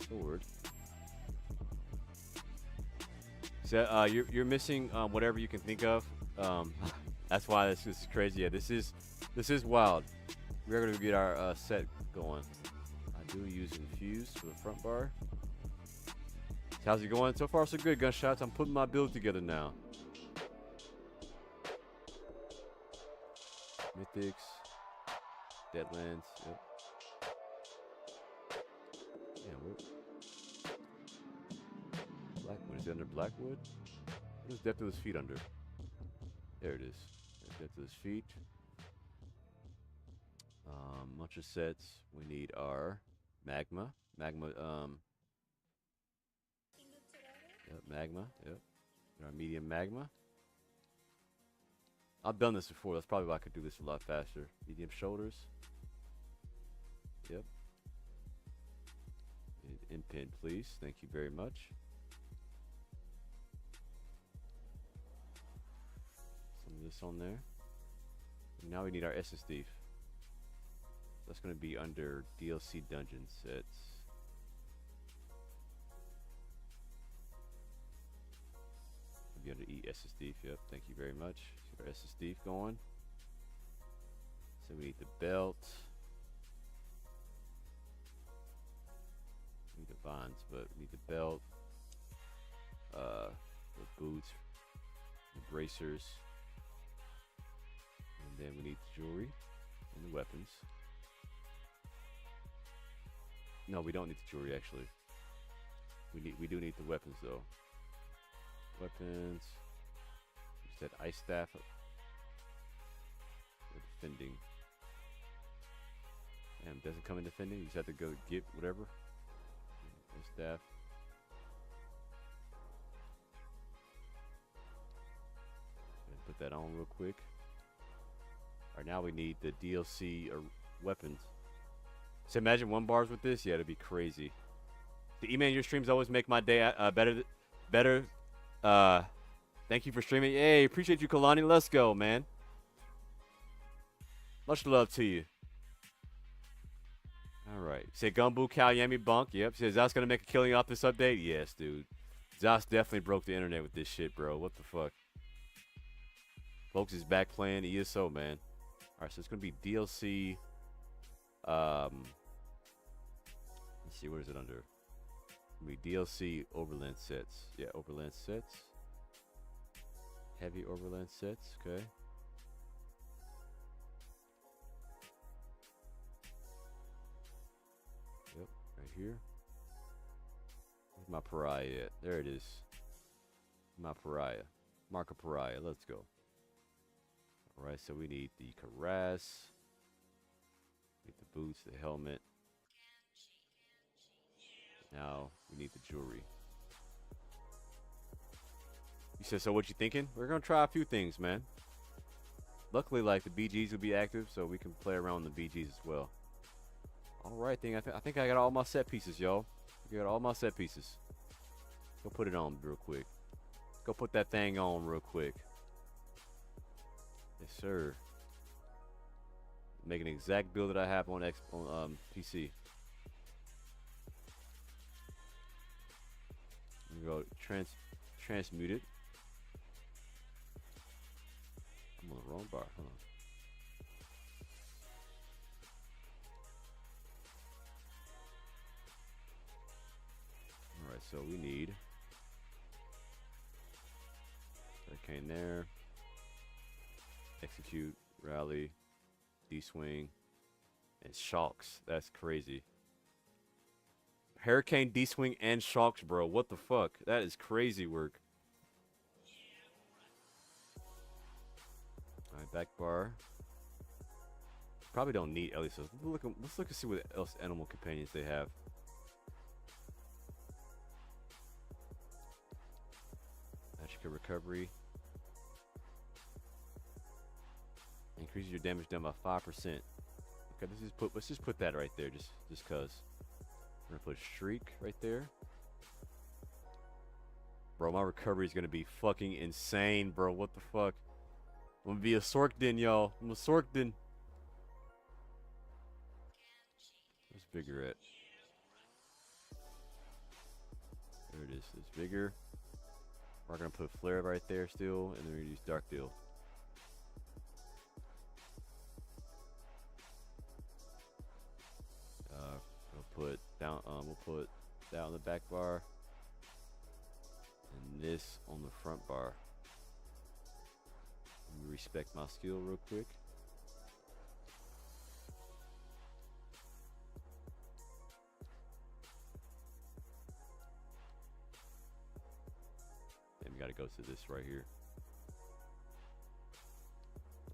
sword. So you're missing whatever you can think of. That's why this is crazy. Yeah, this is wild. We're gonna get our set going. I do use infused for the front bar. How's it going? So far so good, Gunshots. I'm putting my build together now. Mythics, Deadlands. Yep. Yeah, Blackwood. Is it under Blackwood? What is depth of his feet under? There it is. There's depth of his feet. Bunch of sets. We need our magma. Yep, magma. Yep. Our medium magma. I've done this before. That's probably why I could do this a lot faster. Medium shoulders. Yep. Impin, please. Thank you very much. Some of this on there. And now we need our SS Thief. That's going to be under DLC dungeon sets. Be under SS Thief. Yep. Thank you very much. Get our SS Thief going. So we need the belt. We need the vines, but we need the belt. the boots, the bracers, and then we need the jewelry and the weapons. No, we don't need the jewelry actually. We do need the weapons though. Weapons. You said ice staff. Or defending. Damn, doesn't come in defending. You just have to go get whatever. Ice staff. Put that on real quick. Alright, now we need the DLC or weapons. So imagine 1 bars with this. Yeah, it'd be crazy. The E-Man, your streams always make my day better. Thank you for streaming. Hey, appreciate you, Kalani. Let's go, man. Much love to you. Alright. Say Gumbo, Cal, Yami, Bunk. Yep. Says Zos gonna make a killing off this update. Yes, dude. Zos definitely broke the internet with this shit, bro. What the fuck? Folks is back playing ESO, man. Alright, so it's gonna be DLC. Let's see, what is it under? It's be DLC Overland sets. Yeah, Overland sets. Heavy Overland sets, okay. Yep, right here. Where's my pariah at? There it is. My pariah. Mark a pariah. Let's go. Alright, so we need the cuirass. Need the boots, the helmet. Now we need the jewelry. You said, so what you thinking? We're gonna try a few things, man. Luckily, like the BGs will be active, so we can play around with the BGs as well. All right, I think I got all my set pieces, y'all. I got all my set pieces. Go put it on real quick. Go put that thing on real quick. Yes, sir. Make an exact build that I have on PC. We go transmute it. I'm on the wrong bar. Hold on. All right, so we need Hurricane there. Execute, rally, D-swing, and shocks. That's crazy. Hurricane, D-swing, and shocks, bro. What the fuck? That is crazy work. Alright, back bar. Probably don't need Ellie, so let's look and see what else animal companions they have. Magic recovery. Increases your damage done by 5%. Okay, let's just put that right there, just cause. We're gonna put Shriek right there. Bro, my recovery is gonna be fucking insane, bro. What the fuck? I'm gonna be a Sorkden, y'all. I'm a Sorkden. Where's Vigor at? There it is. It's Vigor. We're gonna put Flare right there still, and then we're gonna use Dark Deal. We'll put that on the back bar and this on the front bar. Let me respect my skill real quick. Then we gotta go to this right here.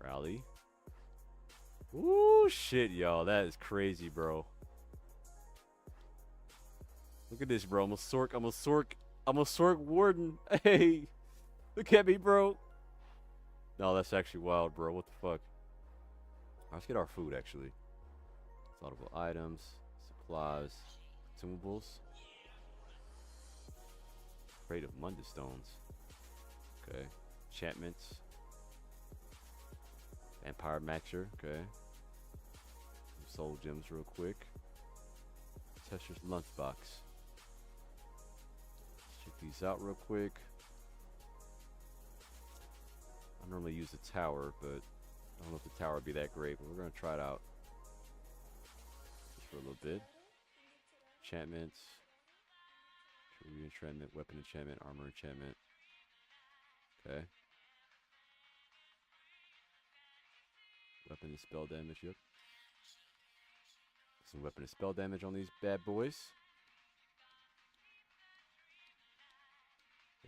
Rally. Ooh, shit, y'all. That is crazy, bro. Look at this, bro. I'm a Sork Warden. Hey, look at me, bro. No, that's actually wild, bro. What the fuck? Let's get our food, actually. Slaughtable items, supplies, consumables. Crate of Munda Stones. Okay. Enchantments. Vampire Maxer. Okay. Some soul gems real quick. Tester's lunchbox. Check these out real quick. I normally use the tower, but I don't know if the tower would be that great, but we're going to try it out just for a little bit. Enchantments. Review enchantment, weapon enchantment, armor enchantment. Okay. Weapon and spell damage, yep. Some weapon and spell damage on these bad boys.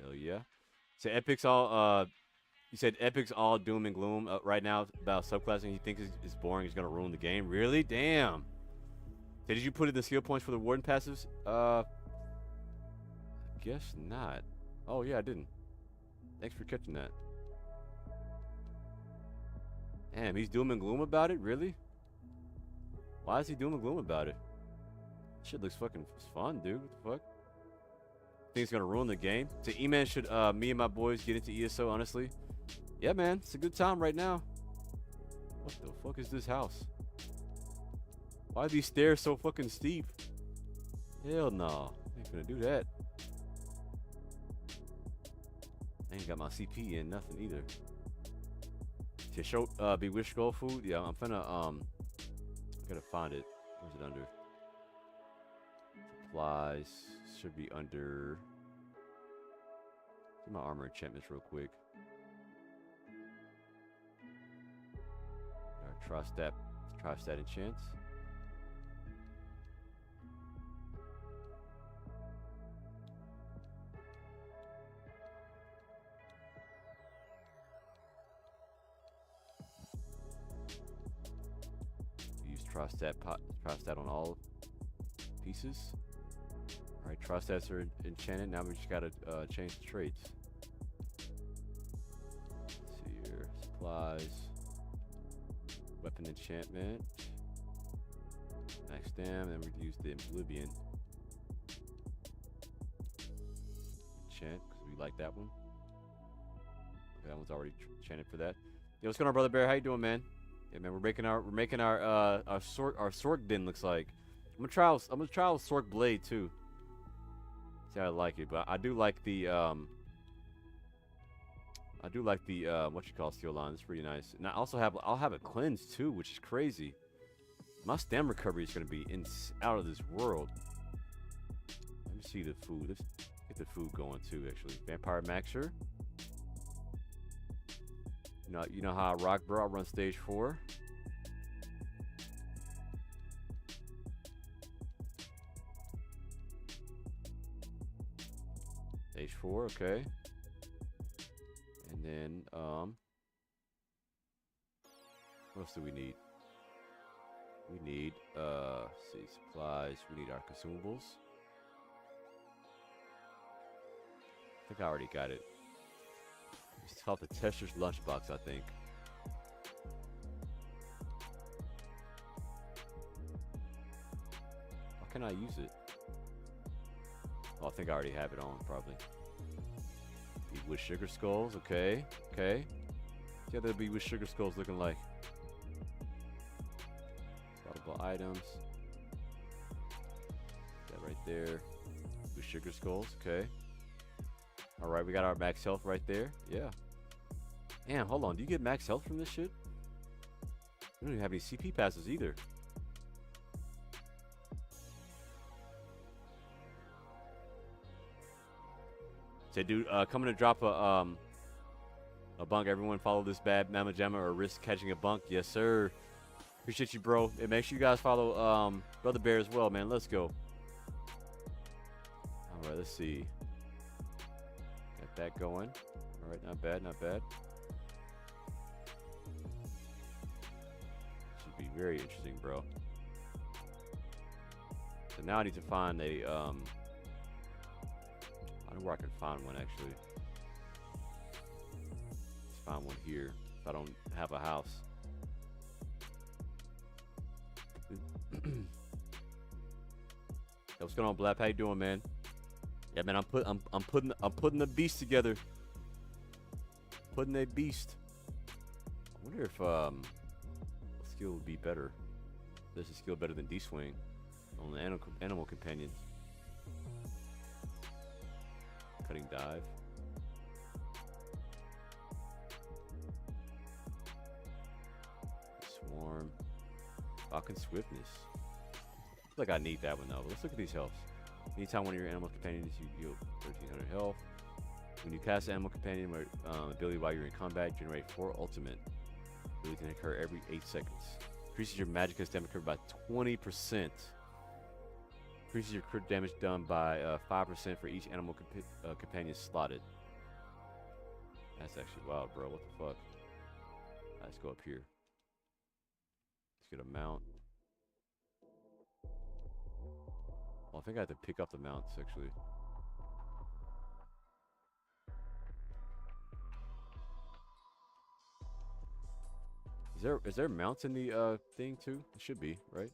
Hell yeah. So Epic's all, you said Epic's all doom and gloom right now about subclassing. He thinks it's boring. He's going to ruin the game. Really? Damn. So did you put in the skill points for the warden passives? Guess not. Oh, yeah, I didn't. Thanks for catching that. Damn, he's doom and gloom about it? Really? Why is he doom and gloom about it? Shit looks fucking fun, dude. What the fuck? Think it's gonna ruin the game? So E-Man should me and my boys get into ESO, honestly. Yeah, man. It's a good time right now. What the fuck is this house? Why are these stairs so fucking steep? Hell no. I ain't gonna do that. I ain't got my CP in, nothing either. To show Bewitched Skull food? Yeah, I'm finna I gotta find it. Where's it under? Supplies should be under. See my armor enchantments real quick. Alright, Tri-stat enchants. Tri-stat on all pieces. Alright, tri-stats are enchanted. Now we just gotta change the traits. Let's see here. Supplies. Weapon enchantment. Max dam, then we use the Oblivion. Enchant, because we like that one. Okay, that one's already enchanted for that. Yo, what's going on, Brother Bear? How you doing, man? Yeah, man, we're making our Sorc bin, looks like. I'm gonna try out Sorc Blade too. See how I like it, but I do like the what you call steel line. It's pretty nice. And I'll have a cleanse too, which is crazy. My stam recovery is gonna be out of this world. Let me see the food. Let's get the food going too. Actually, Vampire Maxer. You know how I rock, bro. I run stage 4. Stage 4, okay. And then, what else do we need? We need, let's see, supplies. We need our consumables. I think I already got it. It's called the Tester's Lunchbox, I think. Why can't I use it? Oh, I think I already have it on, probably. Be with sugar skulls, okay. Okay. See how they'll be with sugar skulls looking like. Valuable items. That right there. With sugar skulls, okay. Alright, we got our max health right there. Yeah. Damn, hold on. Do you get max health from this shit? We don't even have any CP passes either. Say, dude, coming to drop a bunk. Everyone follow this bad Mama Jamma or risk catching a bunk. Yes, sir. Appreciate you, bro. And make sure you guys follow Brother Bear as well, man. Let's go. Alright, let's see. Got that going. Alright, not bad, not bad. Should be very interesting, bro. So now I need to find a, I don't know where I can find one, actually. Let's find one here, if I don't have a house. What's going on, Blap? How you doing, man? Yeah, man, I'm putting the beast together. Putting a beast. I wonder if what skill would be better. This is skill better than D-Swing on the animal companion. Cutting dive. Swarm. Falcon swiftness. I feel like I need that one though. Let's look at these healths. Anytime one of your animal companions, you heal 1300 health. When you cast Animal Companion ability while you're in combat, generate 4 ultimate. Ability can occur every 8 seconds. Increases your Magicka damage curve by 20%. Increases your crit damage done by 5% for each animal companion slotted. That's actually wild, bro. What the fuck? Let's go up here. Let's get a mount. Well, I think I have to pick up the mounts, actually. Is there mounts in the thing too? It should be, right?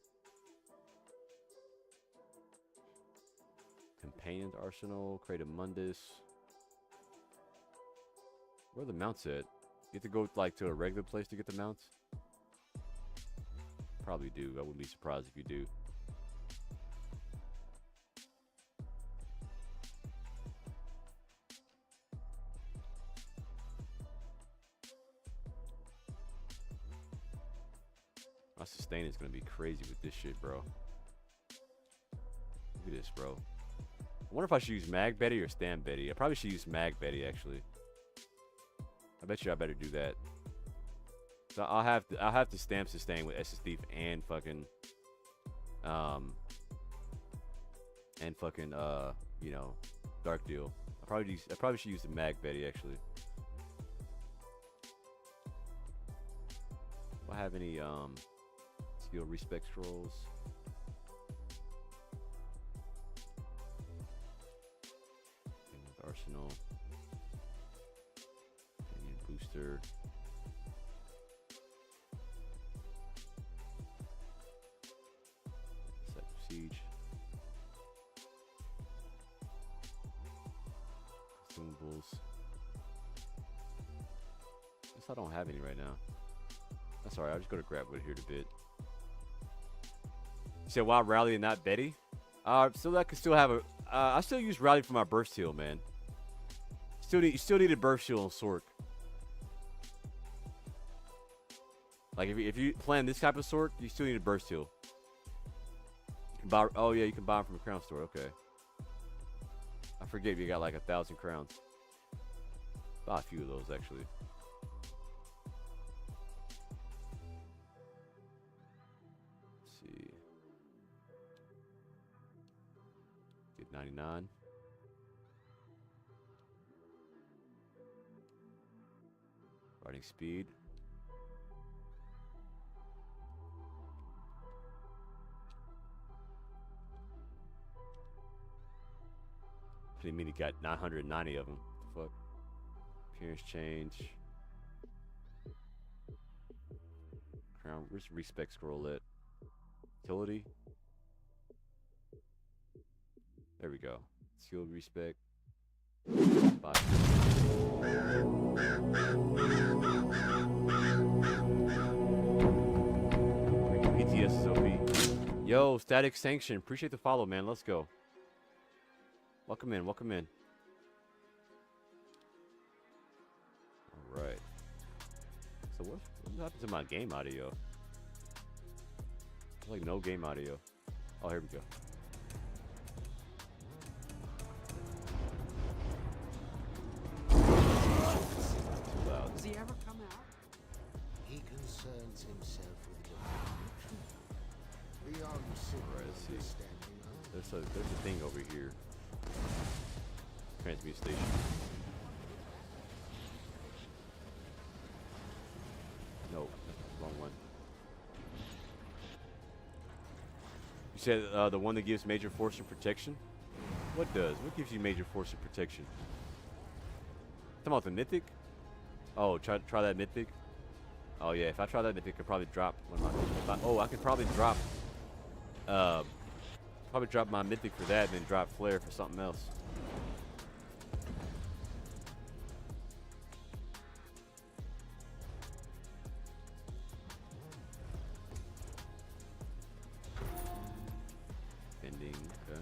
Companion Arsenal, create a Mundus. Where are the mounts at? You have to go like to a regular place to get the mounts? Probably do. I wouldn't be surprised if you do. My sustain is gonna be crazy with this shit, bro. Look at this, bro. I wonder if I should use Mag Betty or Stam Betty. I probably should use Mag Betty, actually. I bet you I better do that. So I'll have to Stam sustain with Essence Thief and fucking you know, Dark Deal. I probably should use the Mag Betty, actually. Do I have any skill respec scrolls? Arsenal. Canyon booster. Set siege. Consumables. Guess I don't have any right now. That's alright, I'll just go to grab wood here in a bit. You said why Rally and not Betty? So that could still have a I still use Rally for my burst heal, man. You still need a burst heal on Sork. Like if you plan this type of Sork, you still need a burst heal. You can buy, oh yeah, you can buy them from a crown store. Okay. I forget if you got like 1,000 crowns. Buy a few of those actually. Let's see. Get 99. Riding speed. What do you mean he got 990 of them? What the fuck? Appearance change. Crown. Where's respec scroll at? Utility. There we go. Skill respec. 5. PTS Sophie. Yo, Static Sanction. Appreciate the follow, man. Let's go. Welcome in. Welcome in. All right. So what happened to my game audio? Like no game audio. Oh, here we go. Does he ever come out? He concerns himself with the beyond simple understanding of There's a thing over here. Transmute station. No, that's the wrong one. You said the one that gives major force and protection? What does? What gives you major force and protection? Talking about the Mythic? Oh, try that Mythic. Oh yeah, if I try that Mythic, I could probably drop one of my. I could probably drop. Probably drop my Mythic for that, and then drop Flare for something else. Pending. Okay.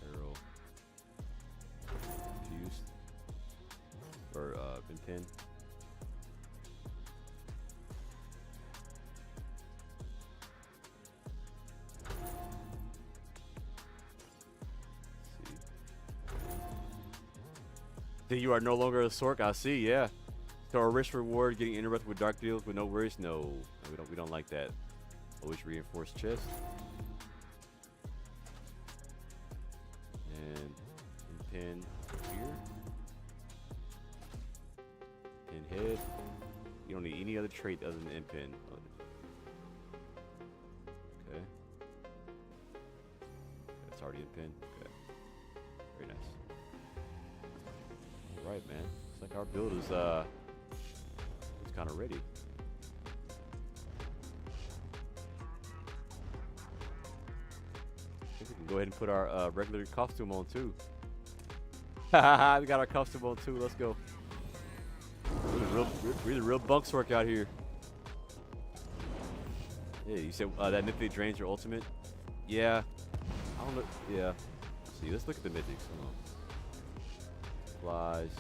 Arrow. Fused. Or been pinned. Then you are no longer a Sorc. I see. Yeah. So our risk reward getting interrupted with dark deals with no worries. No, we don't like that. Always reinforced chest. And pin here. Pin head. You don't need any other trait other than pin. Okay. That's already in pin. Okay. Very nice. All right, man. Looks like our build is kind of ready. I think we can go ahead and put our regular costume on too. We got our costume on too. Let's go. We're the real bunks work out here. Yeah, you said that Mythic drains your ultimate. Yeah. I don't know. Yeah. Let's see, let's look at the Mythics. Hold on. Flies.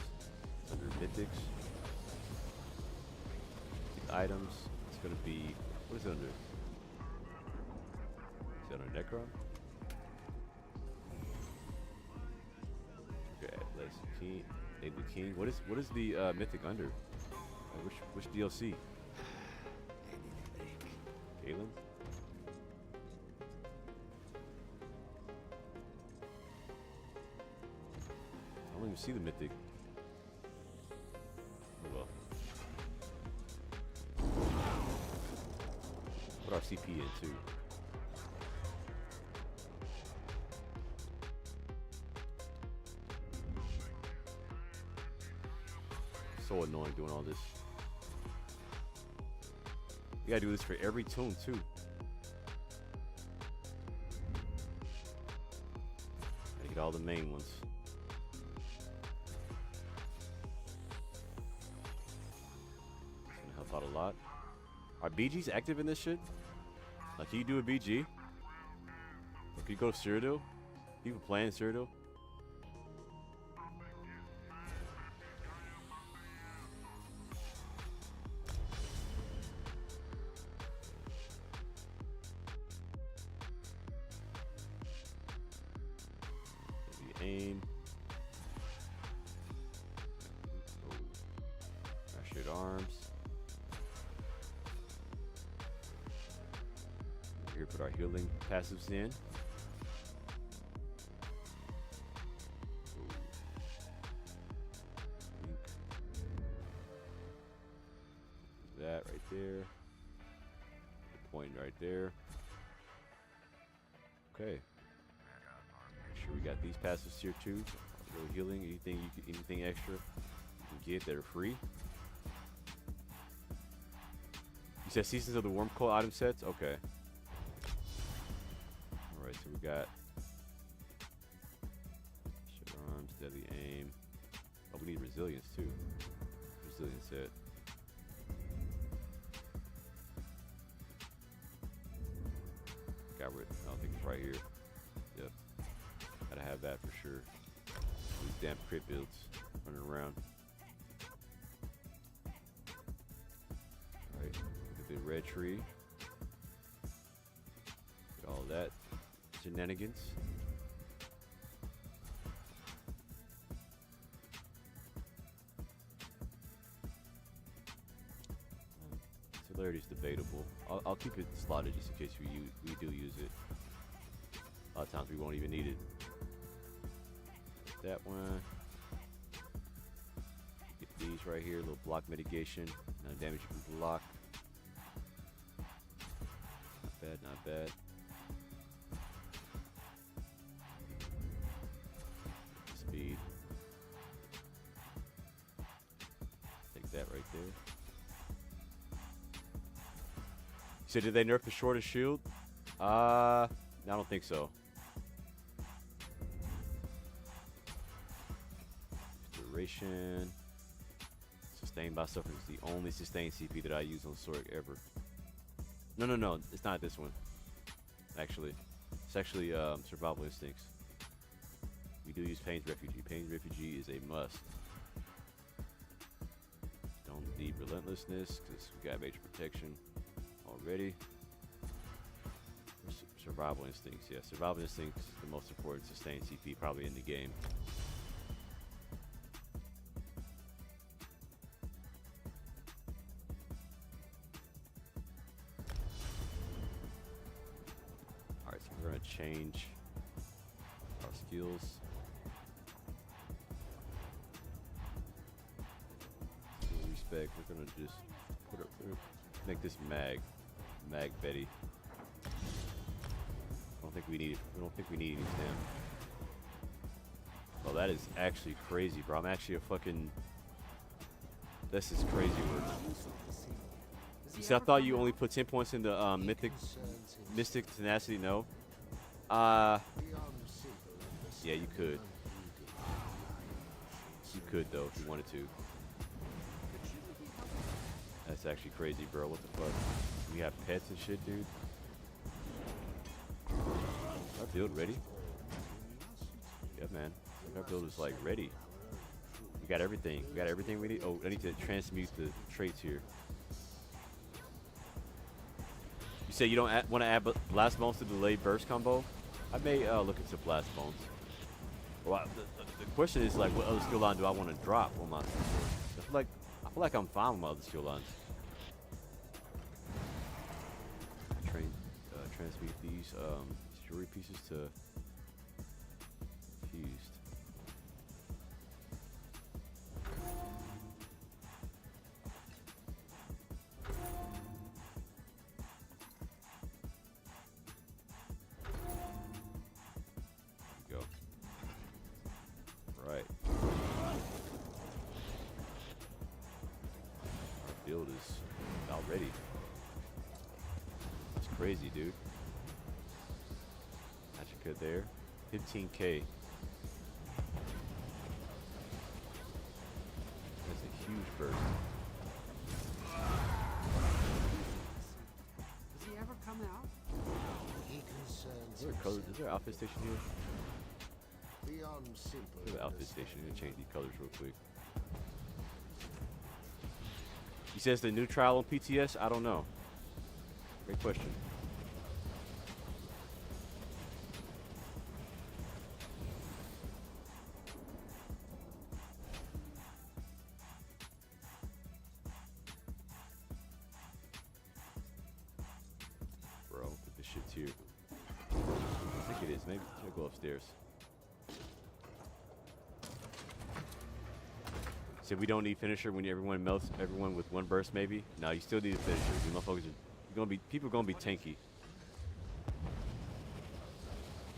It's under Mythics. Items. It's gonna be. What is it under? Is it under Necron? Okay, let's King. Name the King. What is the Mythic under? Which DLC? Galen? I don't even see the Mythic. Oh well. Put our CP in too. So annoying doing all this. You gotta do this for every tune too. Gotta get all the main ones. It's gonna help out a lot. Are BGs active in this shit? Like, can you do a BG? Or can you go to Cyrodiil? People playing Cyrodiil? Aim. Oh. Fractured arms. Here, put our healing passives in. That right there. Point right there. Okay. Sure, we got these passives here too. A little healing, anything extra you can get that are free. You said Seasons of the Wormcoil item sets? Okay. Alright, so we got short arms, deadly aim. Oh, we need resilience too. Resilience set. Got rid. I don't think it's right here. Yep. Gotta have that for sure. These damn crit builds running around. Alright, look at the red tree. Get all that shenanigans. Celerity is debatable. I'll keep it slotted just in case we do use it. A lot of times we won't even need it. That one. Get these right here, a little block mitigation. None of damage you can block. Not bad, not bad. Speed. Take that right there. You said, did they nerf the shortest shield? I don't think so. Duration. Sustained by suffering is the only sustained CP that I use on Sorc ever. No, it's not this one. Actually, it's actually Survival Instincts. We do use Pain's Refugee. Pain's Refugee is a must. Don't need Relentlessness because we got major protection already. Survival Instincts, yeah. Survival Instincts is the most important sustained CP probably in the game. change our skills. Respect. We're gonna just put it. Make this Mag Betty. I don't think we need. I don't think we need any stem. Oh, that is actually crazy, bro. I'm actually a fucking. This is crazy work. You see, I thought you only put 10 points into Mystic Tenacity. No. Yeah, you could. You could though if you wanted to. That's actually crazy, bro. What the fuck? We have pets and shit, dude. Our build ready? Yeah, man. Our build is like ready. We got everything. We got everything we need. Oh, I need to transmute the traits here. You say you don't want to add Blast Bones to the delayed burst combo? I may look into Blast Bones. Well, the question is like, what other skill line do I want to drop on my? I feel like I'm fine with my other skill lines. Transmute these jewelry pieces to fused. Go. Right. Our build is about ready. That's crazy, dude. Magic cut there. 15K. That's a huge burst. Does he ever come out? He concerns Is there a color? Is there an outfit station here? beyond simple. There's an outfit station. I'm gonna change these colors real quick. He says the new trial on PTS? I don't know. Great question. Bro, put this shit's here. I think it is. Maybe I'll go upstairs. So we don't need finisher when everyone melts everyone with one burst, maybe? No, you still need a finisher. You motherfuckers are people are gonna be tanky.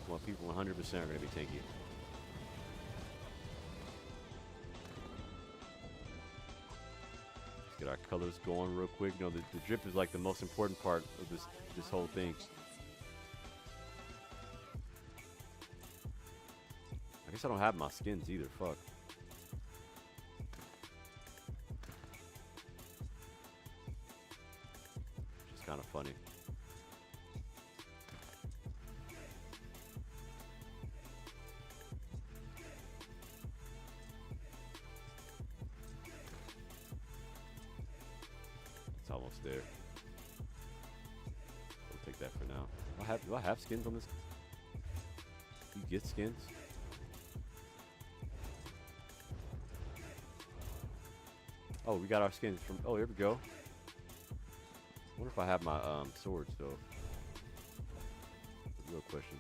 Well, people 100% are gonna be tanky. Let's get our colors going real quick. You know, the drip is like the most important part of this whole thing. I guess I don't have my skins either. Fuck. Kind of funny. It's almost there. We'll take that for now. Do I have skins on this? You get skins? Oh, we got our skins from. Oh, here we go. I wonder if I have my swords though. That's a real question.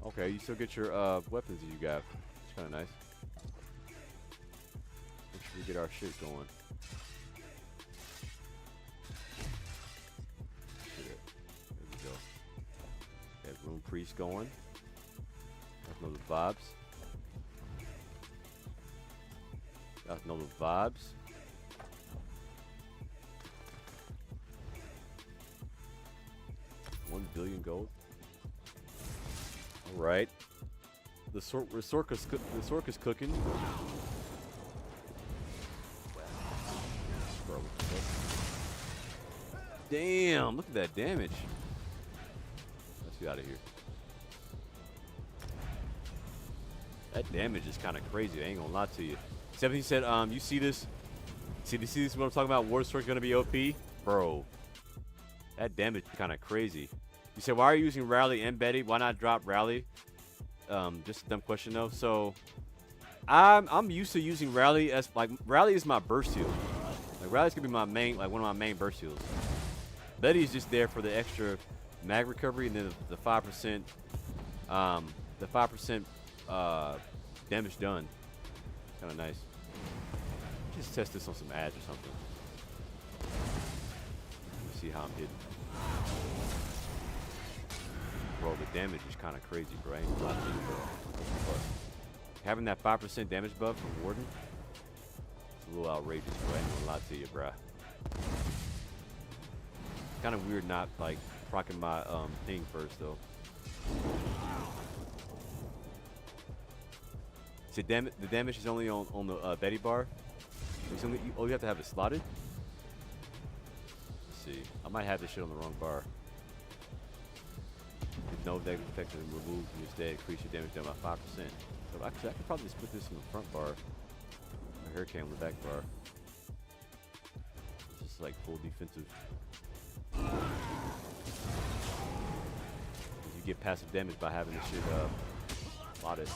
Okay, you still get your weapons that you got. It's kind of nice. Make sure we get our shit going. There we go. Got Rune Priest going. Got know the vibes. Got know the vibes. $1 billion gold. All right. The Sorcerer's cooking. Bro, what the fuck? Damn! Look at that damage. Let's get out of here. That damage is kind of crazy. I ain't gonna lie to you. 17 said, you see this? See this? What I'm talking about? War Sword's gonna be OP, bro. That damage is kind of crazy. You said, why are you using Rally and Betty? Why not drop Rally? Just a dumb question though. So I'm used to using Rally as like Rally is my burst heal. Like Rally's gonna be my main, like one of my main burst heals. Betty's just there for the extra mag recovery and then the 5%, the 5% damage done. Kind of nice. Just test this on some ads or something. Let me see how I'm hitting. Bro, the damage is kind of crazy, bro. I ain't gonna lie to you, bro. But having that 5% damage buff from Warden, it's a little outrageous, bro. I ain't gonna lie to you, bro. Kind of weird not like proccing my thing first though. So the damage is only on the Betty bar. It's only, you have to have it slotted. Let's see, I might have this shit on the wrong bar. With no negative effect and removed from your stat, increase your damage down by 5%. So actually, I could probably just put this in the front bar. A hurricane on the back bar. It's just like full defensive. You get passive damage by having this shit slotted.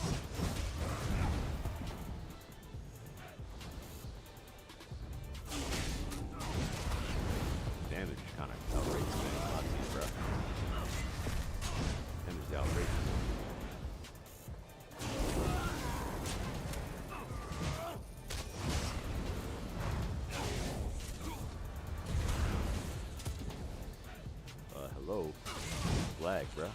Damage is kind of outrageous, man. I'll see, bro. Damage is outrageous. Hello. Lag, bro.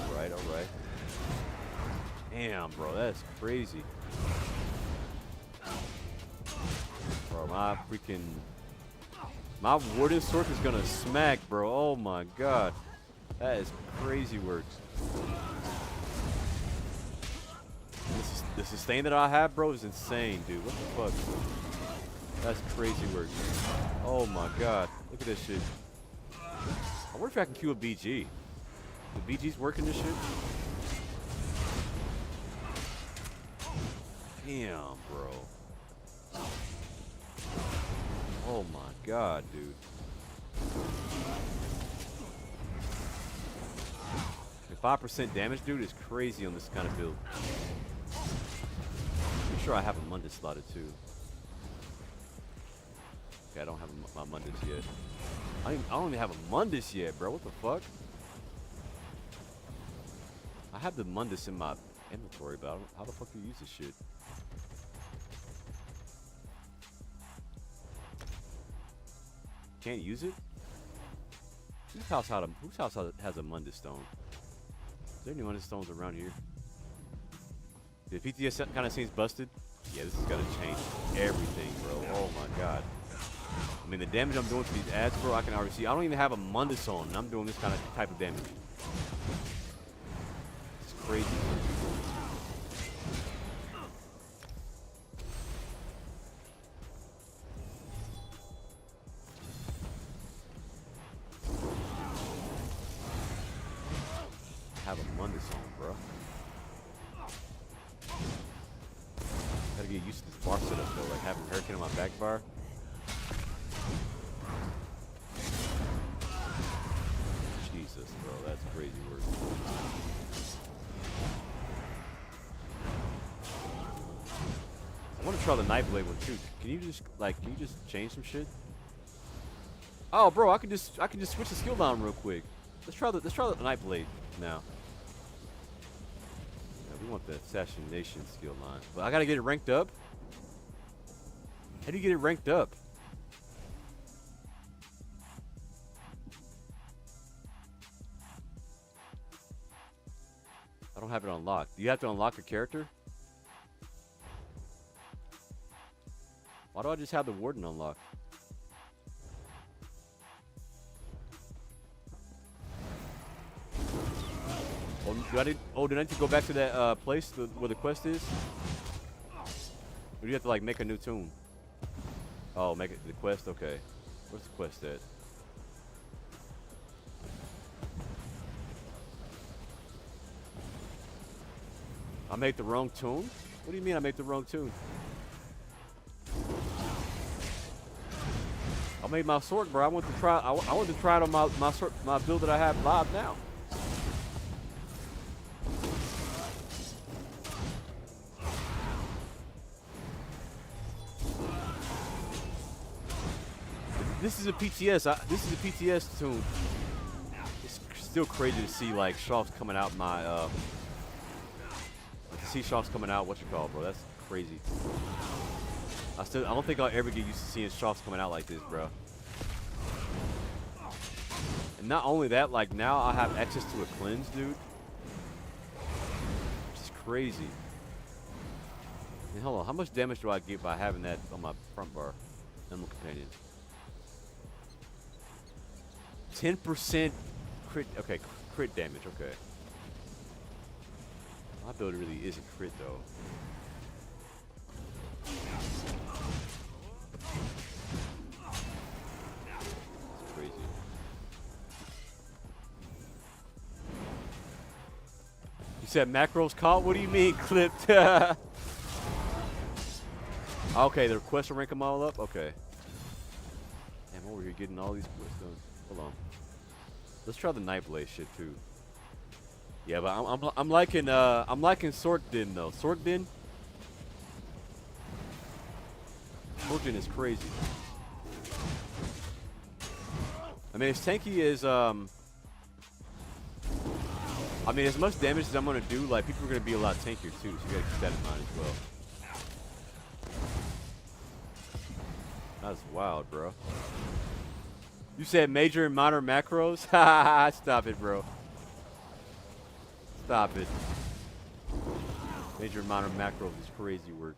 Alright, alright. Damn, bro, that's crazy. Bro, my Warden Sword is gonna smack, bro. Oh my god. That is crazy work. The sustain that I have, bro, is insane, dude. What the fuck? That's crazy work. Oh my god. Look at this shit. I wonder if I can queue a BG. The BG's working this shit? Damn, bro. Oh my god, dude. The 5% damage, dude, is crazy on this kind of build. I'm sure I have a Mundus slotted too. Okay, I don't have my Mundus yet. I don't even have a Mundus yet, bro. What the fuck? I have the Mundus in my inventory, but I don't, how the fuck do you use this shit? Can't use it? Whose house has a Mundus stone? Is there any Mundus stones around here? The PTS kind of seems busted. Yeah, this is gonna change everything, bro. Oh my god. I mean, the damage I'm doing to these ads, bro, I can already see. I don't even have a Mundus on, and I'm doing this kind of type of damage. It's crazy. I have a Mundus on, bro. Gotta get used to this bar setup, though, like having Hurricane on my back bar. Jesus, bro, that's crazy work. I want to try the Nightblade one too. Can you just change some shit? Oh, bro, I can just switch the skill down real quick. Let's try the Nightblade now. Yeah, we want the assassination skill line, but I gotta get it ranked up. How do you get it ranked up? I don't have it unlocked. Do you have to unlock a character? Why do I just have the Warden unlocked? Oh, do I need to go back to that place where the quest is? Or do you have to like make a new tune? Oh, make it the quest? Okay. Where's the quest at? I made the wrong tune? What do you mean I made the wrong tune? I made my sword, bro. I want to try it on my build that I have live now. this is a PTS. This is a PTS tune. It's still crazy to see like shops coming out my to see shops coming out. What you call, bro? That's crazy. I don't think I'll ever get used to seeing shops coming out like this, bro. And not only that, like now I have access to a cleanse, dude. Which is crazy. And hold on, how much damage do I get by having that on my front bar? Animal companion. 10% crit. Okay, crit damage. Okay. My build really isn't crit though. It's crazy. You said macros caught? What do you mean clipped? Okay, the request will rank them all up? Okay. Damn, over here getting all these quests done. Hold on. Let's try the Nightblade shit too. Yeah, but I'm liking Sorcerer though. Sorcerer is crazy. I mean, as tanky as I mean, as much damage as I'm gonna do, like people are gonna be a lot tankier too. So you gotta keep that in mind as well. That's wild, bro. You said major and minor macros? Stop it, bro. Stop it. Major and minor macros is crazy work.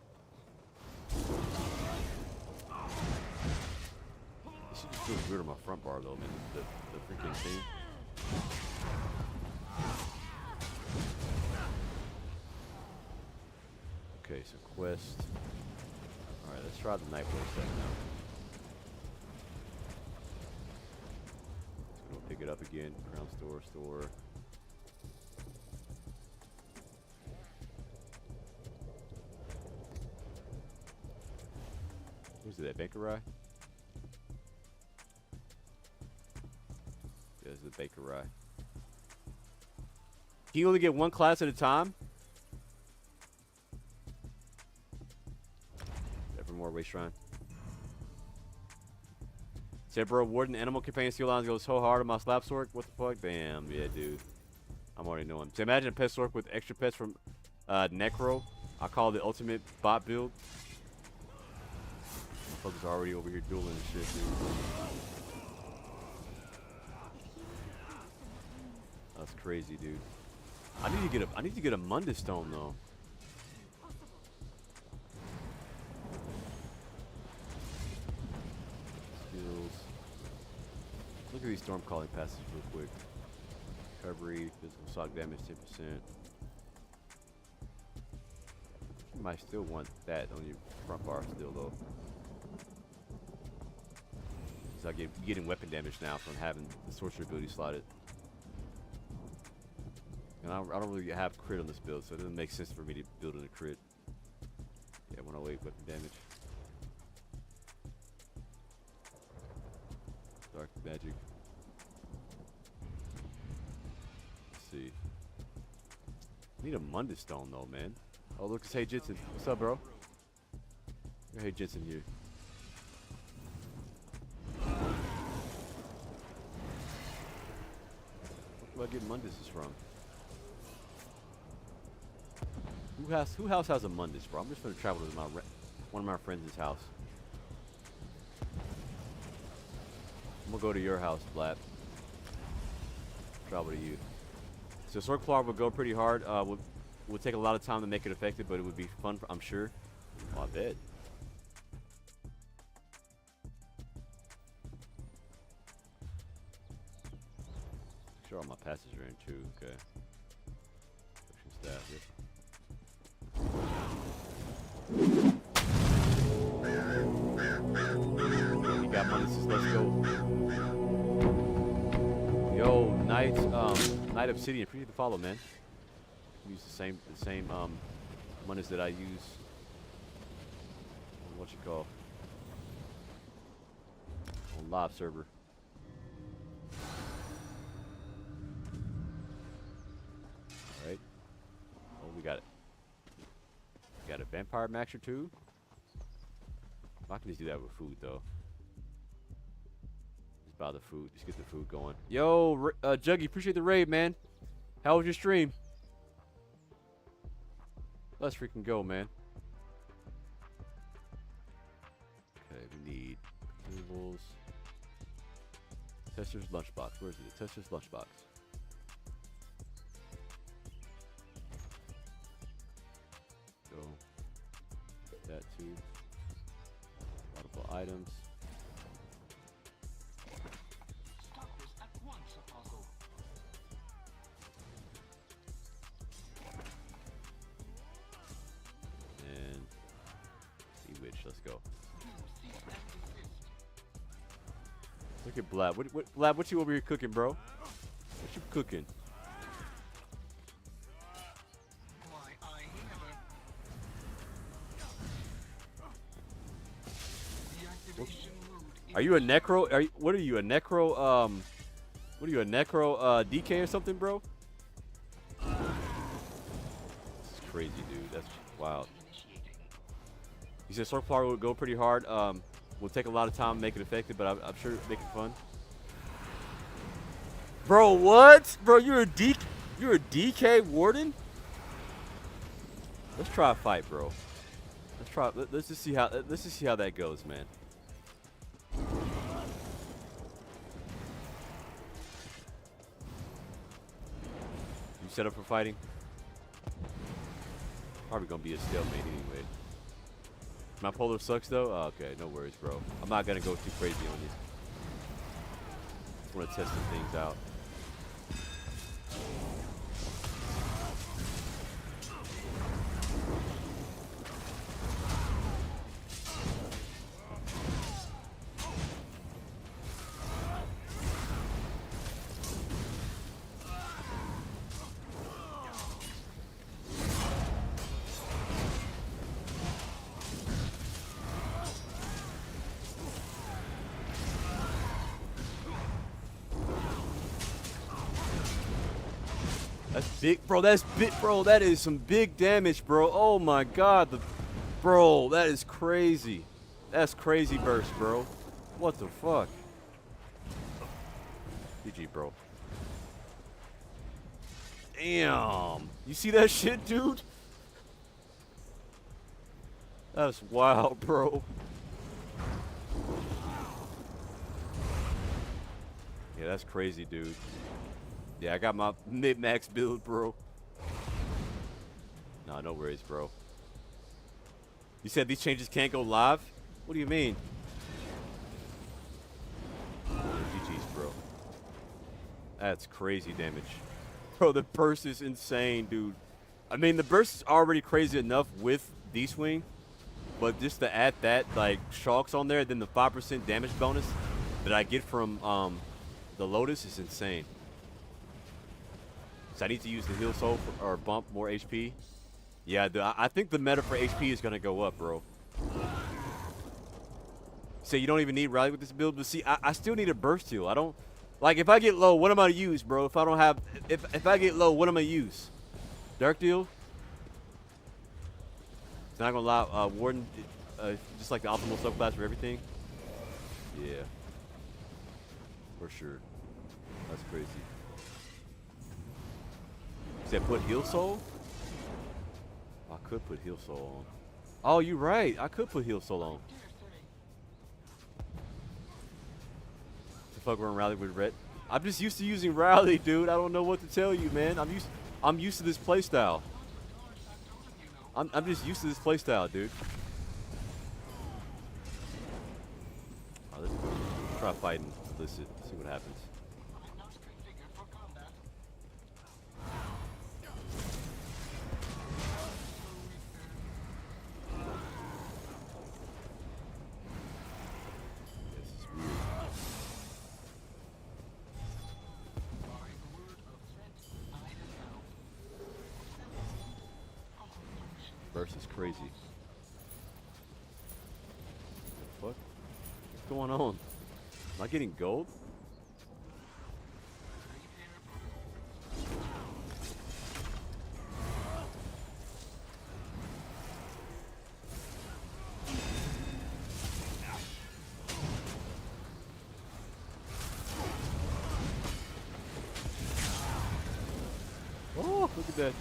This shit just feels weird on my front bar, though, man. The freaking thing. Okay, so quest. Alright, let's try the Nightblade set now. Pick it up again. Crown store. Who's that? Bakery? There's the Bakery. Can you only get one class at a time? Evermore Waste Shrine. Said, bro, Warden Animal Companion Steel Lines goes so hard on my slap sword. What the fuck? Damn, yeah, dude. I'm already knowing. So imagine a pet sword with extra pets from Necro. I call it the ultimate bot build. Fuckers already over here dueling and shit, dude. That's crazy, dude. I need to get a Mundus Stone though. Look at these storm calling passes real quick. Recovery, physical shock damage 10%. You might still want that on your front bar still though. So you're getting weapon damage now from having the sorcerer ability slotted. And I don't really have crit on this build, so it doesn't make sense for me to build in a crit. Yeah, 108 weapon damage. Dark magic. Let's see. Need a Mundus Stone though, man. Oh, look, it's Hey Jensen. What's up, bro? You're Hey Jensen here. Where do I get Munduses from? Who house has a Mundus, bro? I'm just gonna travel to one of my friends' house. I'm gonna go to your house, Flap. Travel to you. So Sword Claw will go pretty hard. Would take a lot of time to make it effective, but it would be fun, I'm sure. Oh, I bet. Make sure all my passes are in too. Okay. Section staff. Yep. You got money, so let's go. Yo, Night Obsidian, appreciate the follow, man. Use the same monies that I use. What you call on live server. All right. Oh, we got it. We got a vampire maxer too. I can just do that with food though. buy the food. Just get the food going. Yo, Juggy, appreciate the raid, man. How was your stream? Let's freaking go, man. Okay, we need consumables. Tester's lunchbox. Where is it? Tester's lunchbox. Go. That too. Multiple items. And Bewitch, let's go. Look at Blab. Blab, what you over here cooking, bro? What you cooking? Are you a necro? What are you, a necro? What are you, a necro DK or something, bro? This is crazy, dude. That's wild. You said Sorcerer would go pretty hard. Will take a lot of time to make it effective, but I'm sure it'll make it fun. Bro, what? Bro, you're a DK warden? Let's try a fight, bro. Let's just see how that goes, man. You set up for fighting? Probably gonna be a stalemate anyway. My polar sucks though? Oh, okay, no worries, bro. I'm not gonna go too crazy on this. Just wanna test some things out. That's big, bro. That's big, bro. That is some big damage, bro. Oh my God, bro, that is crazy. That's crazy burst, bro. What the fuck? GG, bro. Damn. You see that shit, dude? That's wild, bro. Yeah, that's crazy, dude. Yeah, I got my mid-max build, bro. Nah, no worries, bro. You said these changes can't go live? What do you mean? Yeah, GG's, bro. That's crazy damage. Bro, the burst is insane, dude. I mean, the burst is already crazy enough with D-Swing, but just to add that, like, shocks on there, then the 5% damage bonus that I get from the Lotus is insane. So I need to use the heal soul or bump more HP. Yeah, I think the meta for HP is gonna go up, bro. So you don't even need rally with this build, but see, I still need a burst heal. I don't like if I get low, what am I gonna use, bro? If I don't have, if I get low, what am I gonna use? Dark deal. It's not gonna allow Warden, just like the optimal subclass for everything. Yeah, for sure. That's crazy. Said put heal soul? I could put heal soul on. Oh, you're right. I could put heal soul on. The fuck around rally with red. I'm just used to using rally, dude. I don't know what to tell you, man. I'm used to this playstyle. I'm just used to this playstyle, dude. Right, let's try fighting illicit. See what happens. Burst is crazy. What? What's going on? Am I getting gold? dead.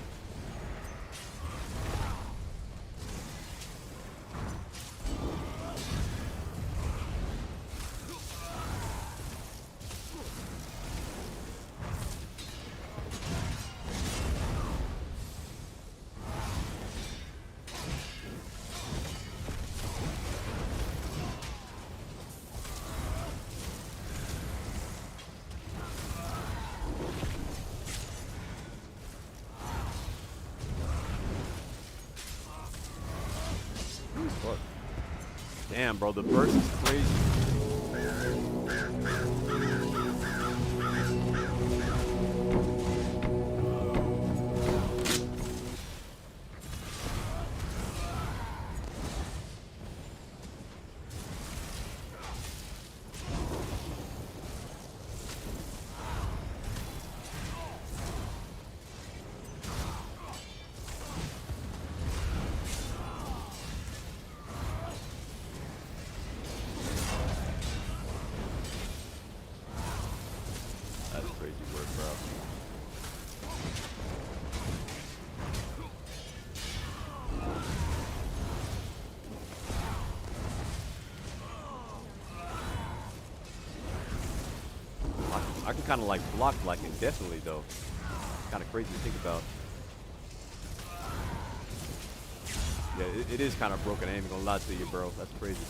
Fuck. Damn, bro, the burst is crazy. That's crazy work, bro. I can kind of like block like indefinitely though. Kind of crazy to think about. Yeah, it is kind of broken. I ain't even gonna lie to you, bro. That's crazy.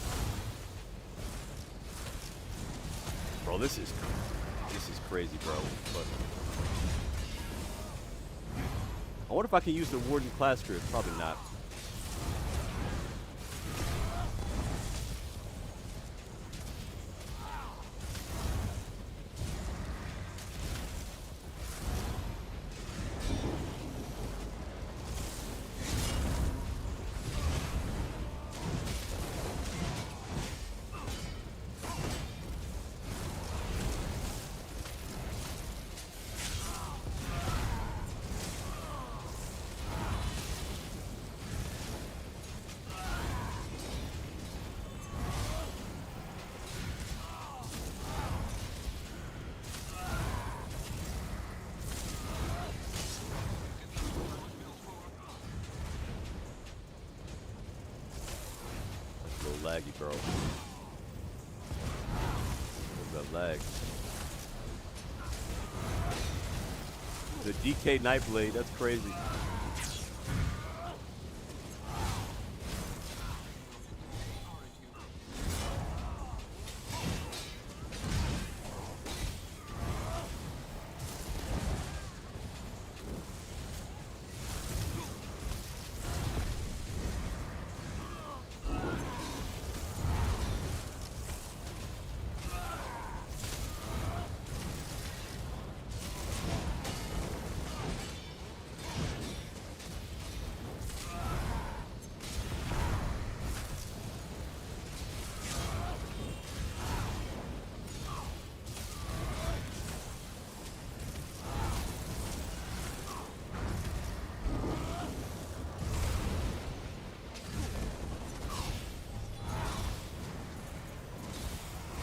Bro, this is crazy, bro. But I wonder if I can use the Warden class script. Probably not. Laggy, bro. Look at that lag. The DK Nightblade, that's crazy.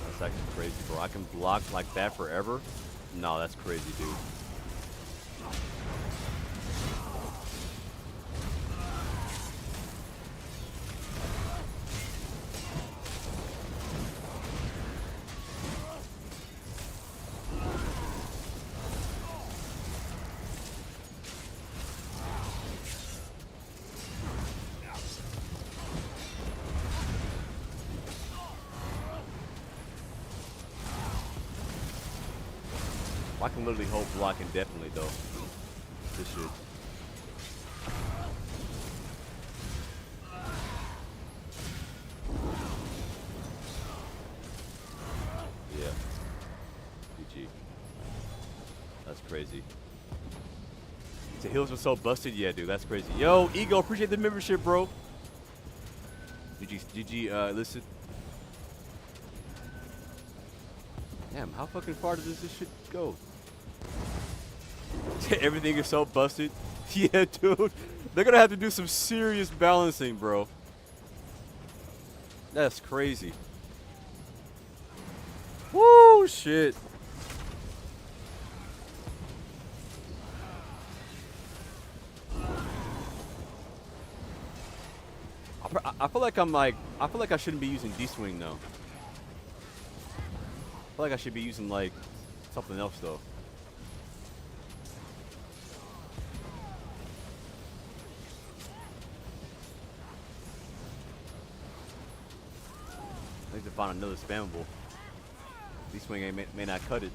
That's actually crazy, bro. I can block like that forever? No, that's crazy, dude. I can literally hold block indefinitely though. This shit. Yeah. GG. That's crazy. The heals were so busted, yeah, dude. That's crazy. Yo, Ego, appreciate the membership, bro. GG, listen. Damn, how fucking far does this shit go? Everything is so busted. Yeah, dude. They're gonna have to do some serious balancing, bro. That's crazy. Woo, shit. I feel like I feel like I shouldn't be using D-swing though. I feel like I should be using like something else though. I need to find another spammable. D-swing may not cut it.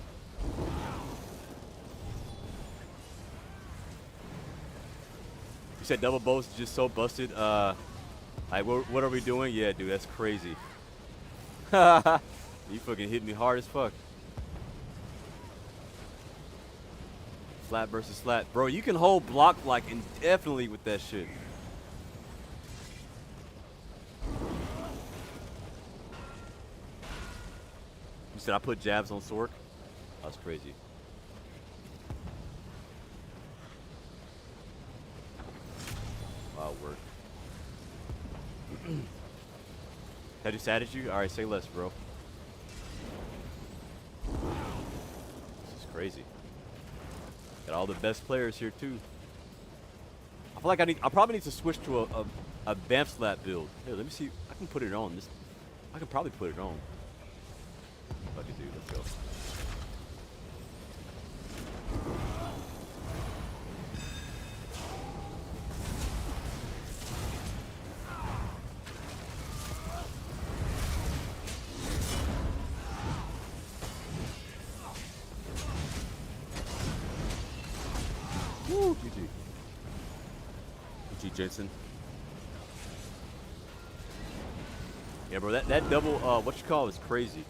You said double bows is just so busted. Like, what are we doing? Yeah, dude, that's crazy. You fucking hit me hard as fuck. Flat versus flat. Bro, you can hold block like indefinitely with that shit. You said I put jabs on Sork? That's crazy. Wow, work. Had you sad at you? Alright, say less, bro. This is crazy. Got all the best players here too. I feel like I probably need to switch to a Bamf Slap build. Here, let me see. I can put it on. I can probably put it on. Fuck it, dude. Let's go. Woo, GG. GG, Jensen. Yeah, bro, that double, what you call it, is crazy.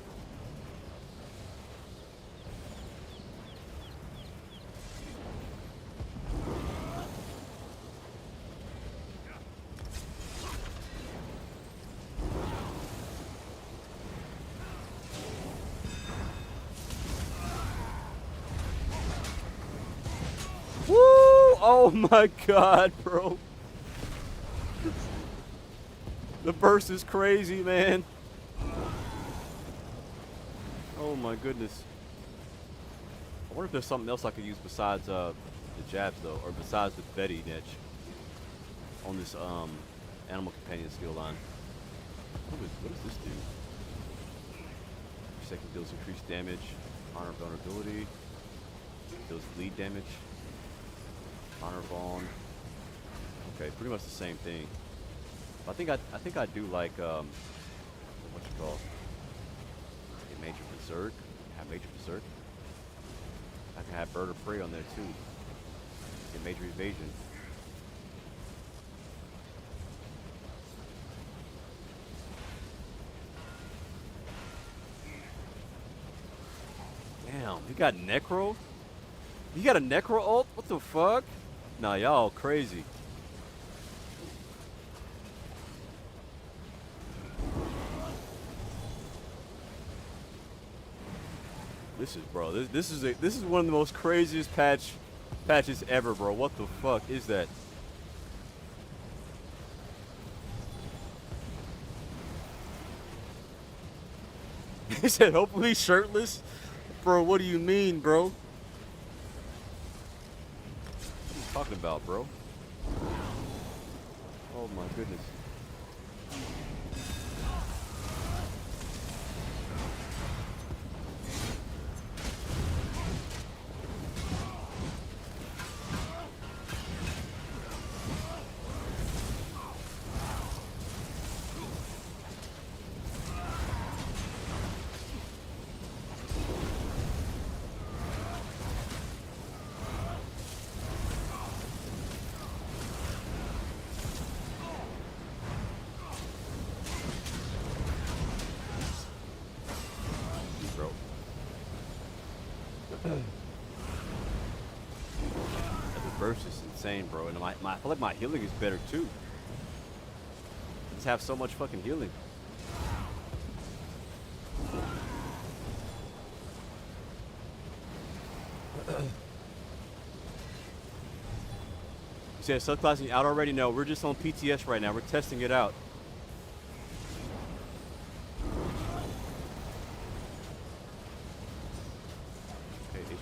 Woo! Oh my god, bro. The burst is crazy, man. Oh my goodness. I wonder if there's something else I could use besides the jabs though, or besides the Betty niche on this animal companion skill line. What does this do? Second deals increased damage, honor vulnerability, deals lead damage, honor vuln. Okay, pretty much the same thing. I think I do like what you call a major berserk. Have major berserk. I can have bird of prey on there too. Get major evasion. Damn, you got necro? You got a necro ult? What the fuck? Nah, y'all crazy. This is, bro. This is one of the most craziest patches ever, bro. What the fuck is that? He said, "Hopefully shirtless." Bro, what do you mean, bro? What are you talking about, bro? Oh my goodness. The burst is insane, bro. And I feel like my healing is better too. I just have so much fucking healing. You said subclassing out already? No, we're just on PTS right now. We're testing it out.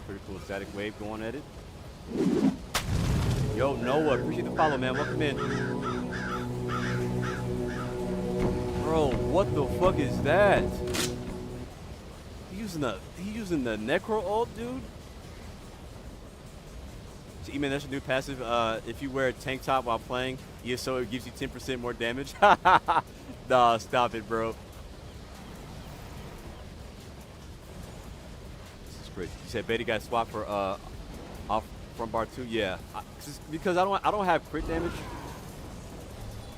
Pretty cool static wave going at it. Yo, Noah, appreciate the follow, man. Welcome in. Bro, what the fuck is that? He using the Necro ult, dude? So, E-Man, that's your new passive. If you wear a tank top while playing, ESO, it gives you 10% more damage. Nah, stop it, bro. This is crazy. You said Betty got swapped for off front bar 2? Yeah. Because I don't have crit damage.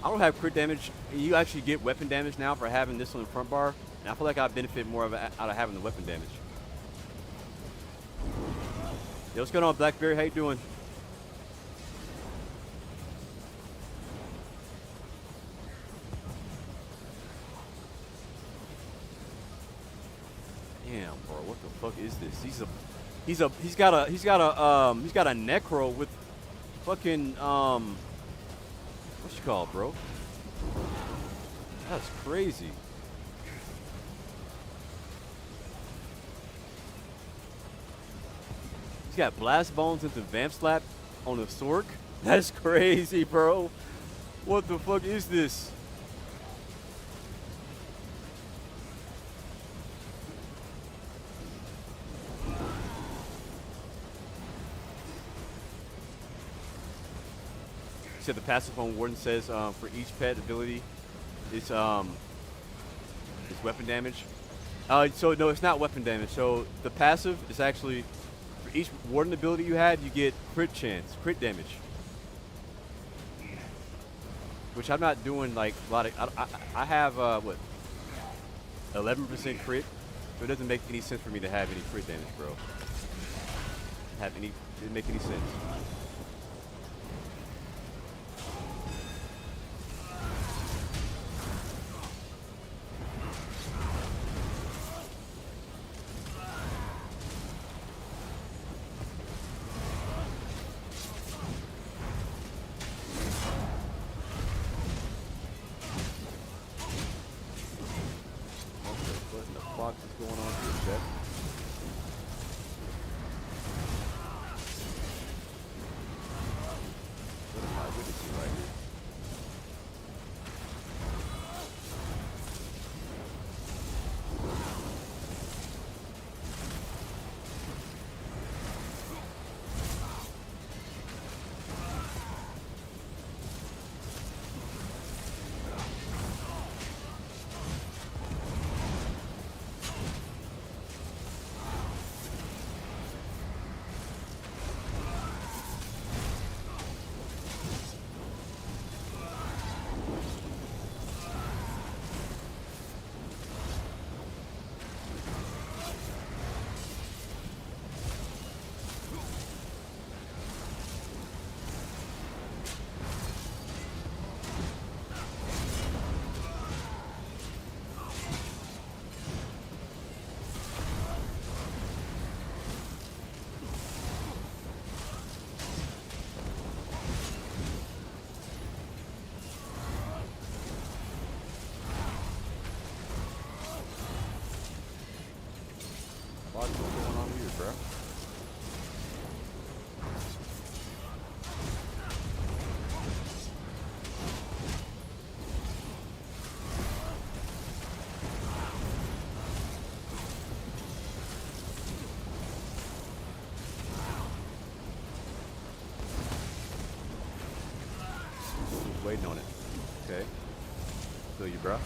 I don't have crit damage. You actually get weapon damage now for having this on the front bar, and I feel like I benefit more out of having the weapon damage. Yo, what's going on, Blackberry? How you doing? Damn, bro, what the fuck is this? He's got a necro with fucking what's it called, bro? That's crazy. He's got blast bones into vamp slap on a Sork. That's crazy, bro. What the fuck is this? The passive on Warden says for each pet ability, it's weapon damage. So no, it's not weapon damage. So the passive is actually for each Warden ability you had, you get crit damage. Which I'm not doing like a lot of. I have what 11% crit, so it doesn't make any sense for me to have any crit damage, bro. It didn't make any sense. What's going on here, bro? Just waiting on it. Okay. Feel you, bro.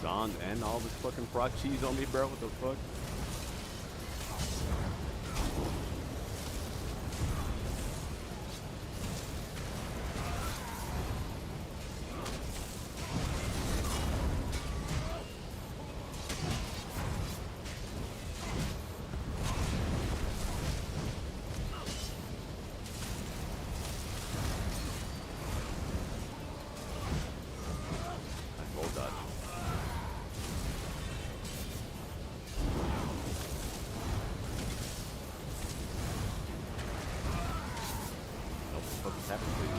Zond and all this fucking proc cheese on me, bro. What the fuck? Roll dodge. What the fuck is happening to you?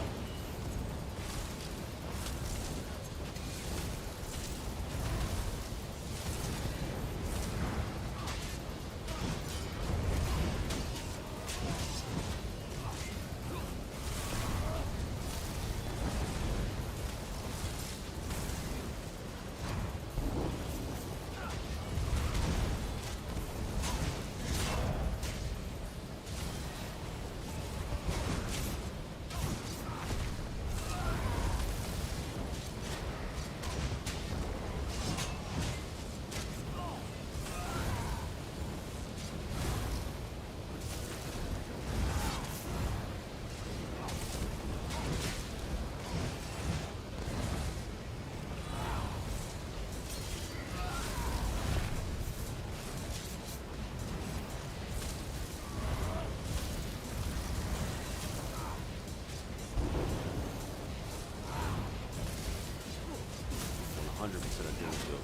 I'm 100% doing so.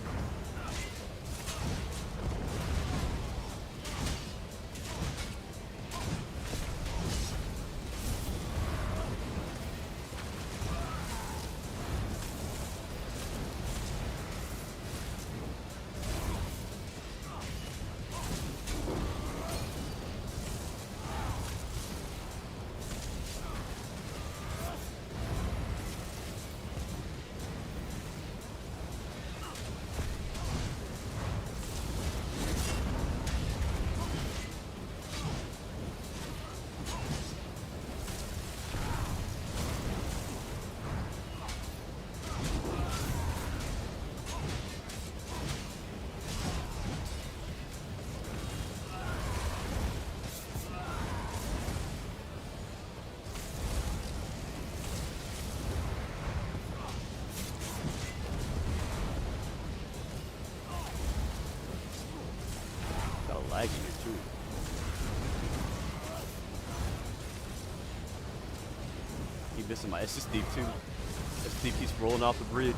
Lagging here too. Keep missing my SSD too. SSD keeps rolling off the bridge.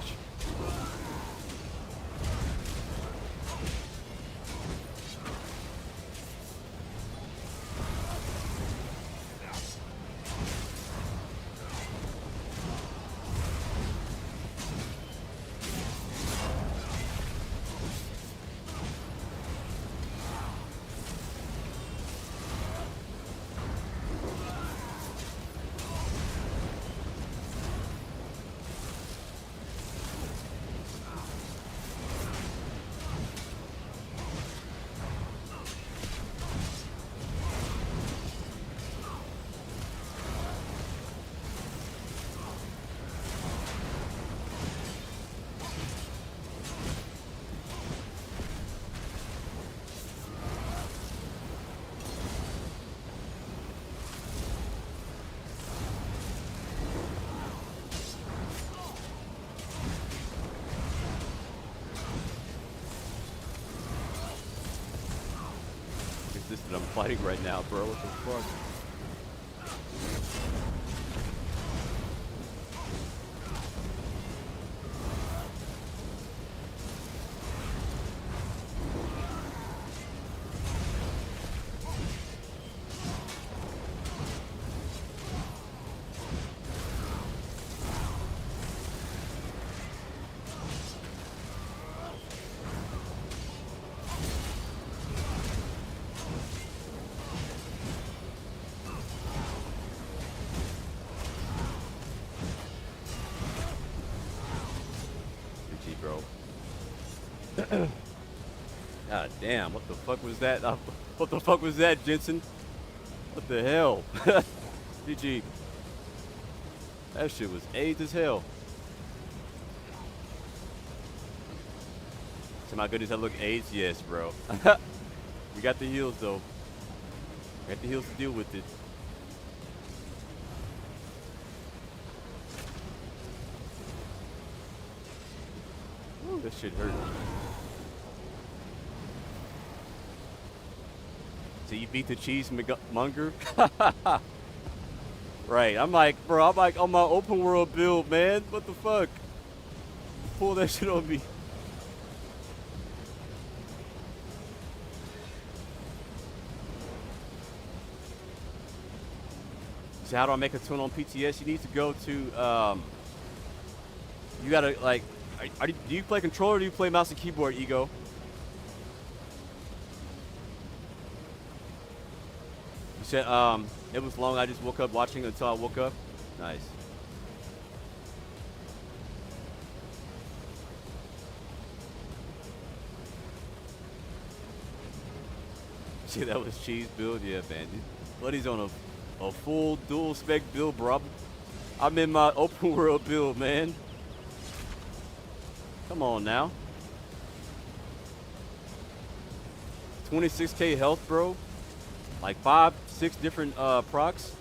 This that I'm fighting right now, bro. What the fuck? Bro. God damn, what the fuck was that? What the fuck was that, Jensen? What the hell? GG. That shit was AIDS as hell. So my goodness, I look AIDS? Yes, bro. We got the heals, though. We got the heals to deal with it. Ooh, that shit hurt. So you beat the cheesemonger? Right. I'm like, bro, I'm like on my open world build, man. What the fuck? Pull that shit on me. So how do I make a tune on PTS? You need to go to, you gotta like, do you play controller or do you play mouse and keyboard, Ego? You said, it was long, I just woke up watching until I woke up. Nice. See, that was cheese build, yeah, man. Buddy's on a full dual spec build, bro. I'm in my open world build, man. Come on now. 26k health, bro. Like 5, 6 different procs.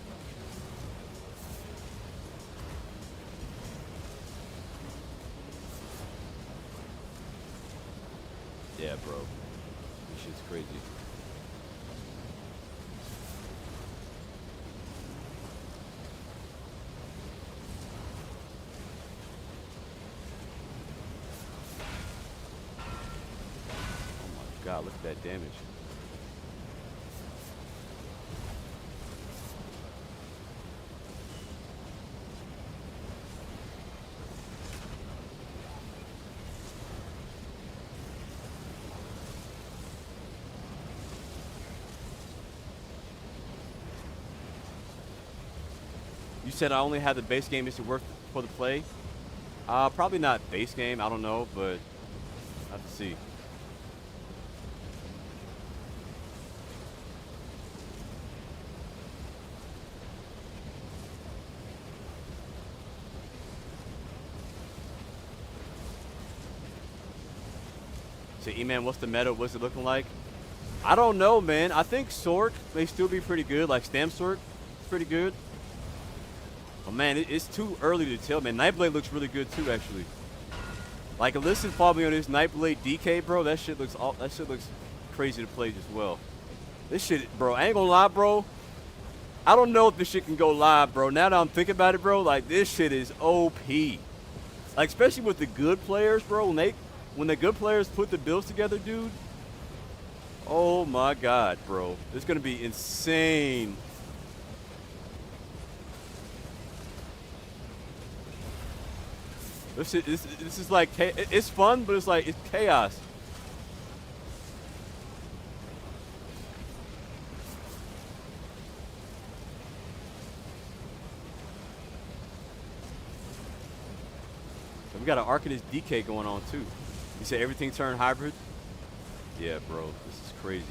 Yeah, bro. This shit's crazy. God, look at that damage. You said I only had the base game. Is it worth for the play? Probably not base game. I don't know, but I have to see. So, E-Man, what's the meta? What's it looking like? I don't know, man. I think Sork may still be pretty good. Like, Stam Sork is pretty good. Oh, man, it's too early to tell, man. Nightblade looks really good, too, actually. Like, listen, follow me on this Nightblade DK, bro. That shit looks crazy to play as well. This shit, bro, I ain't gonna lie, bro. I don't know if this shit can go live, bro. Now that I'm thinking about it, bro, like, this shit is OP. Like, especially with the good players, bro. When the good players put the builds together, dude. Oh, my God, bro. It's going to be insane. This is like, it's fun, but it's like, it's chaos. So we got an Arcanist DK going on, too. You said everything turned hybrid? Yeah, bro. This is crazy.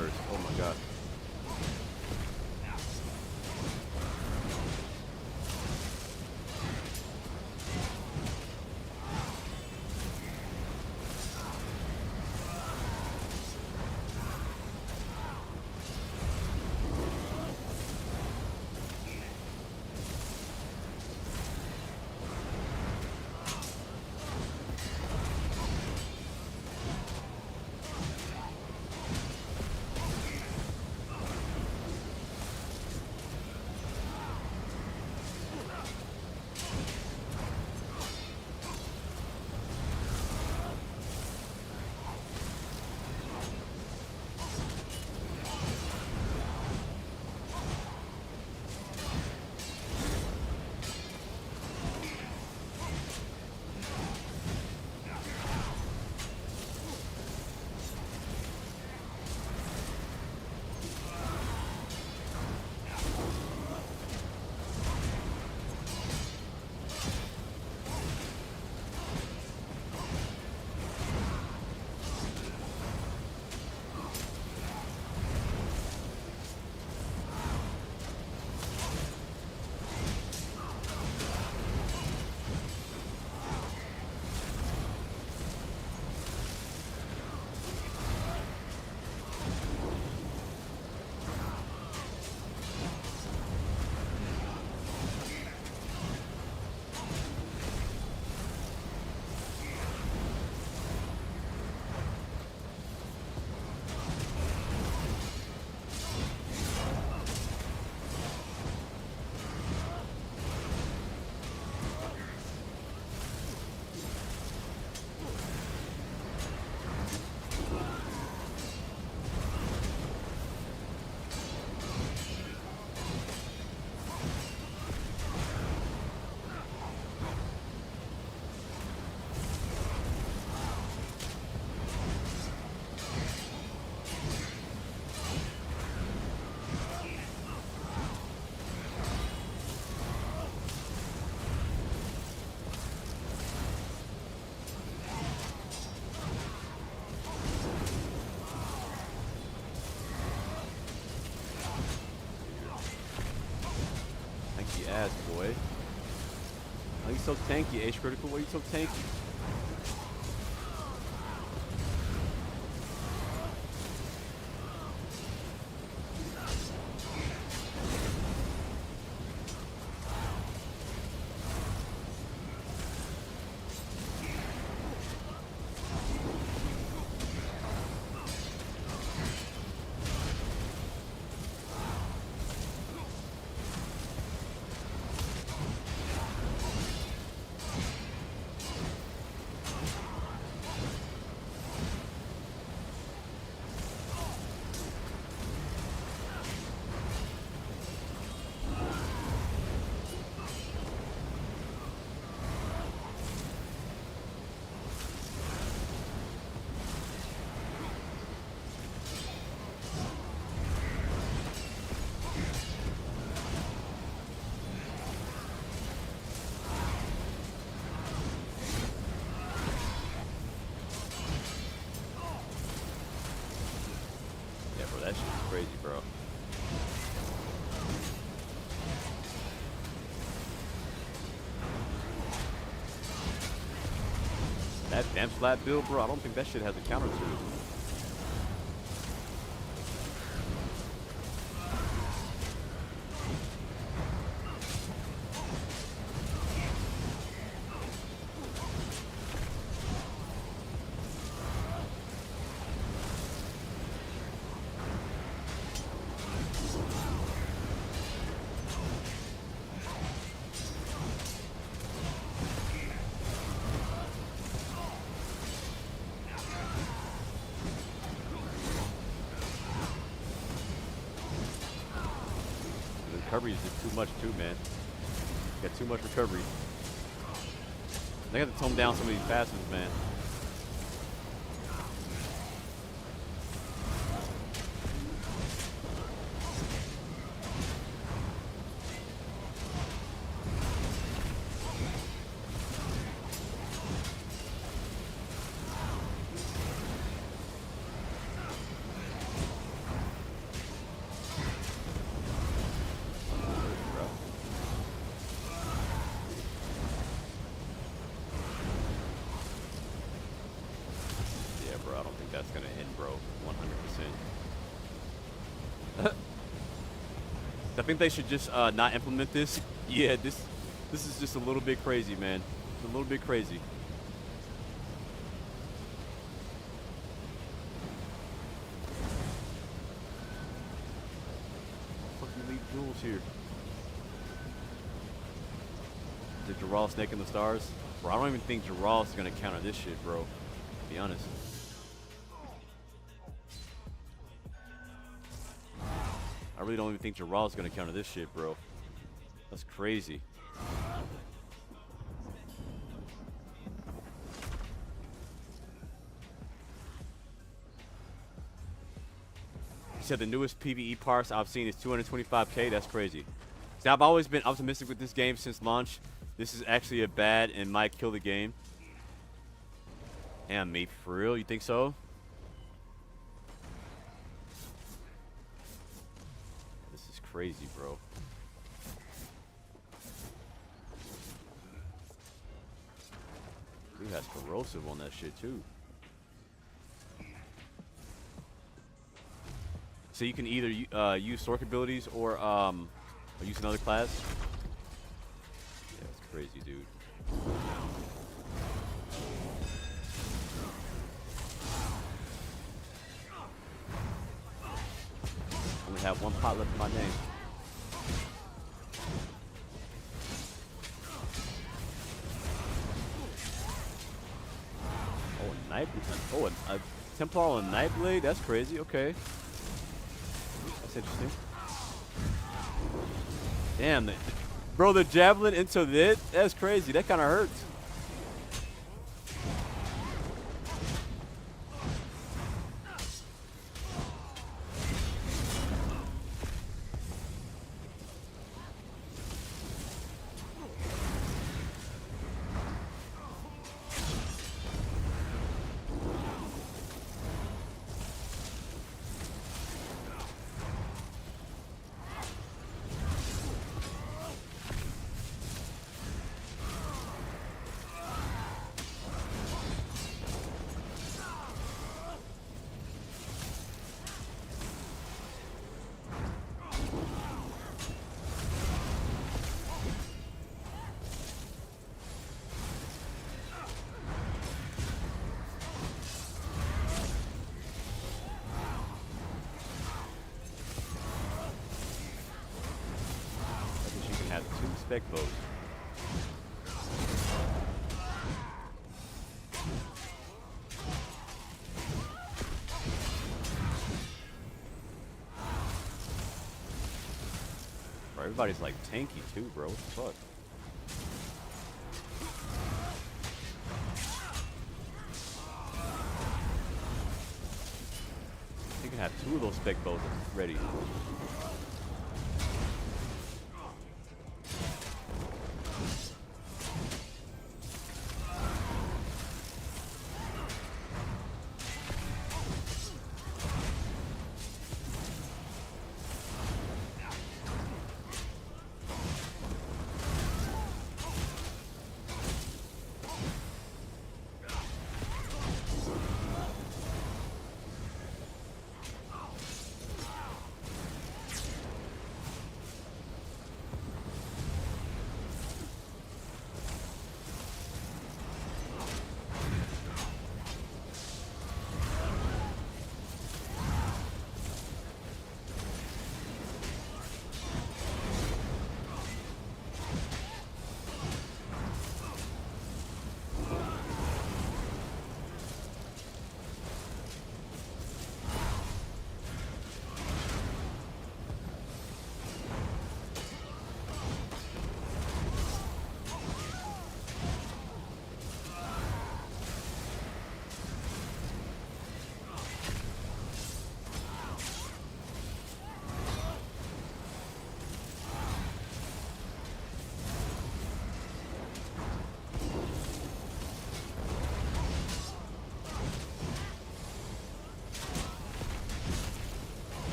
burst. Oh my god. Ass boy. Why are you so tanky, Ace Critical? Why are you so tanky? That shit's crazy, bro. That damn flat build, bro, I don't think that shit has a counter to it. Recovery is just too much too, man. Got too much recovery. They got to tone down some of these passives, man. think they should just not implement this. Yeah, this is just a little bit crazy, man. It's a little bit crazy. Fuck you leave jewels here. Is it Geralt Snake in the Stars? Bro, I don't even think Geralt's gonna counter this shit, bro. To be honest. I really don't even think Geralt's gonna counter this shit, bro. That's crazy. He said the newest PvE parse I've seen is 225k. That's crazy. See, I've always been optimistic with this game since launch. This is actually a bad and might kill the game. Damn, mate, for real? You think so? This is crazy, bro. Dude has corrosive on that shit too. So you can either use Sorc abilities or use another class. Yeah, that's crazy, dude. Only have one pot left in my name. Oh, a Nightblade. Oh, a Templar on a Nightblade? That's crazy. Okay. That's interesting. Damn. Bro, the javelin into this? That's crazy. That kind of hurts. Spec bows. Bro, everybody's like tanky too, bro. What the fuck? You can have two of those spec bows ready.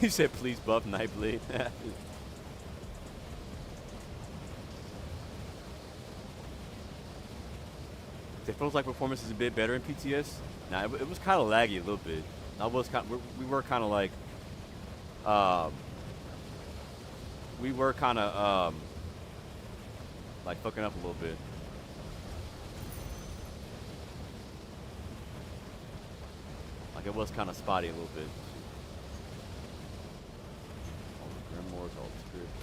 He said, please buff Nightblade. It feels like performance is a bit better in PTS. Nah, it was kind of laggy a little bit. We were kind of like, like fucking up a little bit. Like it was kind of spotty a little bit. All the grimoires, all the scripts.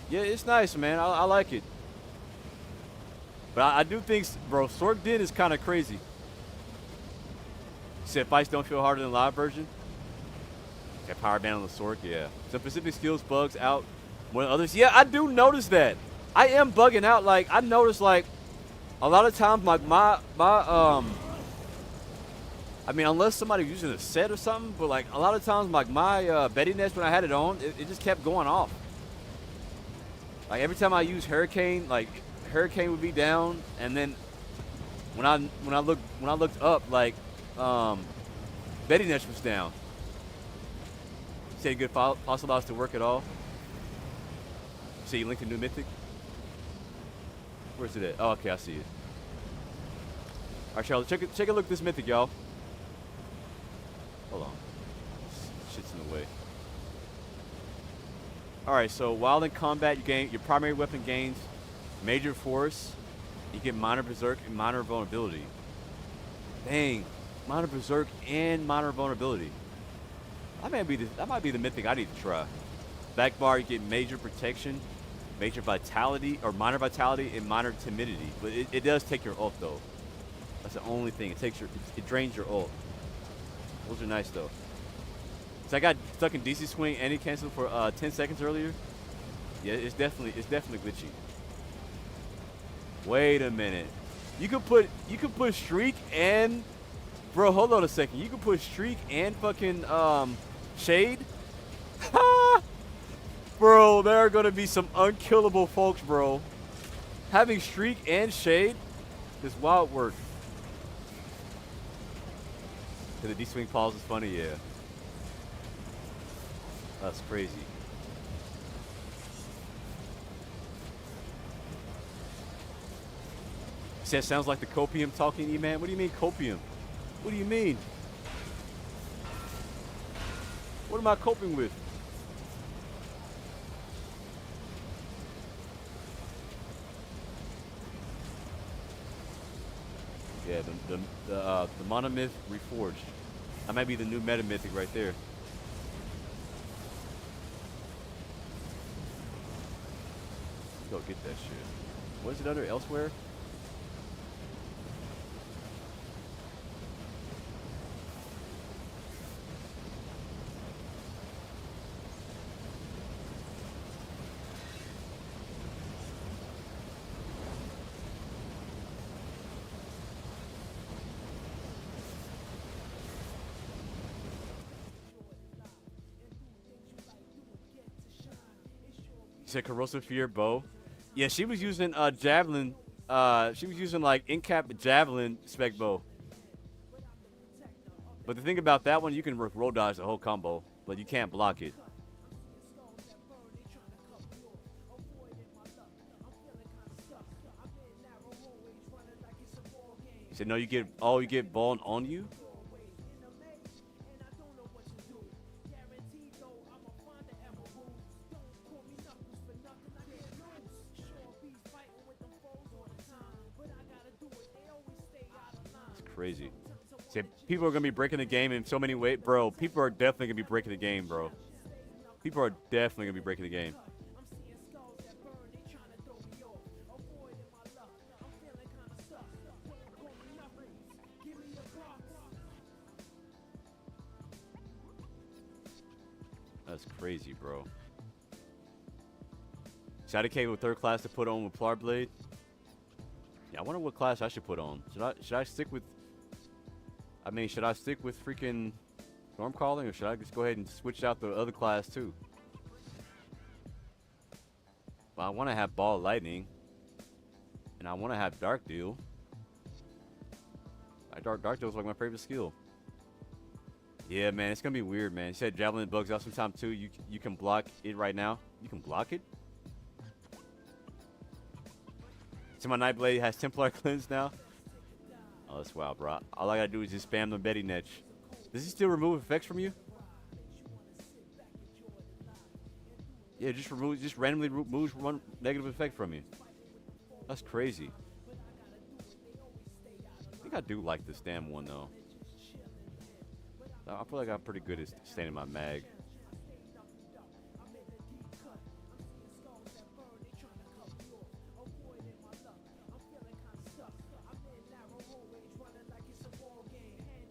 Yeah, it's nice, man. I like it. But I do think, bro, Sork Den is kind of crazy. You said fights don't feel harder than the live version? That power band on the Sork, yeah. Some specific skills bugs out more than others. Yeah, I do notice that. I am bugging out. Like, I notice, like, a lot of times, like, I mean, unless somebody's using a set or something, but, like, a lot of times, like, my Betty Nest, when I had it on, it just kept going off. Like, every time I use Hurricane, like, Hurricane would be down, and then when I looked up, like, Betty Nest was down. Say good fossil allows to work at all. See, you linked to new Mythic. Where's it at? Oh, okay, I see it. All right, Charlotte, take a look at this Mythic, y'all. Hold on, shit's in the way. All right, so while in combat, you gain your primary weapon gains major force. You get minor berserk and minor vulnerability. Dang, minor berserk and minor vulnerability. That might be the Mythic I need to try. Back bar, you get major protection, major vitality, or minor vitality and minor timidity. But it does take your ult though. That's the only thing. It drains your ult. Those are nice though. So I got stuck in DC swing and he canceled for 10 seconds earlier. Yeah, it's definitely glitchy. Wait a minute. You could put streak and, bro, hold on a second. You could put streak and fucking shade. Bro, there are gonna be some unkillable folks, bro. Having streak and shade is wild work. The D swing pause is funny, yeah. That's crazy. He said, sounds like the copium talking to you, man. What do you mean copium? What do you mean? What am I coping with? Yeah, the Monomyth Reforged. That might be the new meta mythic right there. Go get that shit. What is it under? Elsewhere? You said corrosive fear bow. Yeah, she was using javelin. She was using like in-cap javelin spec bow. But the thing about that one, you can roll dodge the whole combo, but you can't block it. He said no, you get ball on you. Crazy. See, people are gonna be breaking the game in so many ways, bro. People are definitely gonna be breaking the game, bro. People are definitely gonna be breaking the game. That's crazy, bro. Shadow K with third class to put on with Plar Blade. Yeah, I wonder what class I should put on. Should I stick with? I mean, should I stick with freaking Stormcalling, or should I just go ahead and switch out the other class too? Well, I want to have Ball Lightning, and I want to have Dark Deal. Dark Deal's like my favorite skill. Yeah, man, it's gonna be weird, man. You said Javelin bugs out sometime too. You can block it right now. You can block it? So my Nightblade has Templar cleanse now? Oh, that's wild, bro. All I gotta do is just spam the Betty Netch. Does he still remove effects from you? Yeah, just randomly removes one negative effect from you. That's crazy. I think I do like this damn one though. I feel like I'm pretty good at staying in my mag.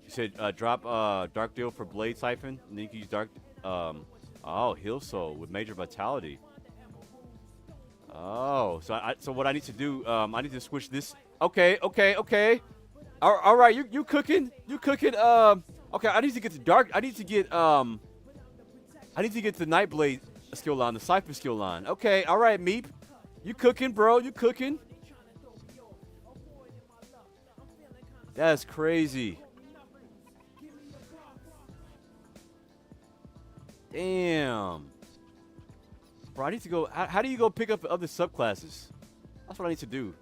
You said drop Dark Deal for Blade Siphon, and then you can use Dark. Oh, Heal Soul with Major Vitality. Oh, so what I need to do? I need to switch this. Okay. All right, you cooking? You cooking? Okay, I need to get the Dark. I need to get the Nightblade skill line, the Siphon skill line. Okay, all right, Meep. You cooking, bro? You cooking? That's crazy. Damn. Bro, I need to go. How do you go pick up the other subclasses? That's what I need to do.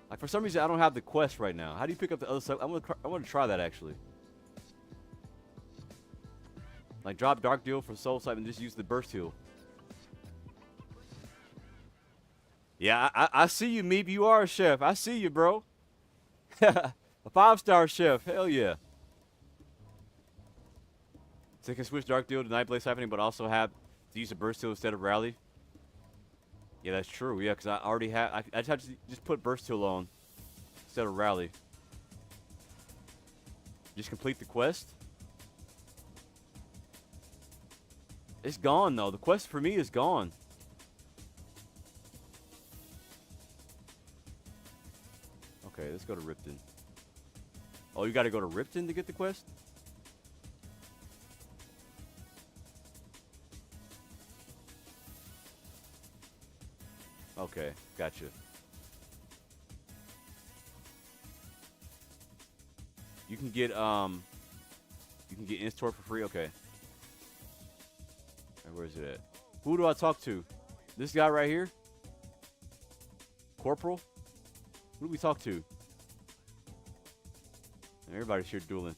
Like, for some reason, I don't have the quest right now. How do you pick up the other sub? I want to try that, actually. Like, drop Dark Deal for Soul Siphon and just use the Burst Heal. Yeah, I see you, Meep. You are a chef. I see you, bro. A 5-star chef. Hell yeah. So you can switch Dark Deal to Nightblade Siphoning, but also have to use a Burst Heal instead of Rally. Yeah, that's true. Yeah, because I already have. I just have to just put Burst Heal on instead of Rally. Just complete the quest. It's gone, though. The quest for me is gone. Okay, let's go to Ripton. Oh, you got to go to Ripton to get the quest? Okay, gotcha. You can get in-store for free. Okay. Where is it at? Who do I talk to? This guy right here? Corporal? Who do we talk to? Everybody's here dueling.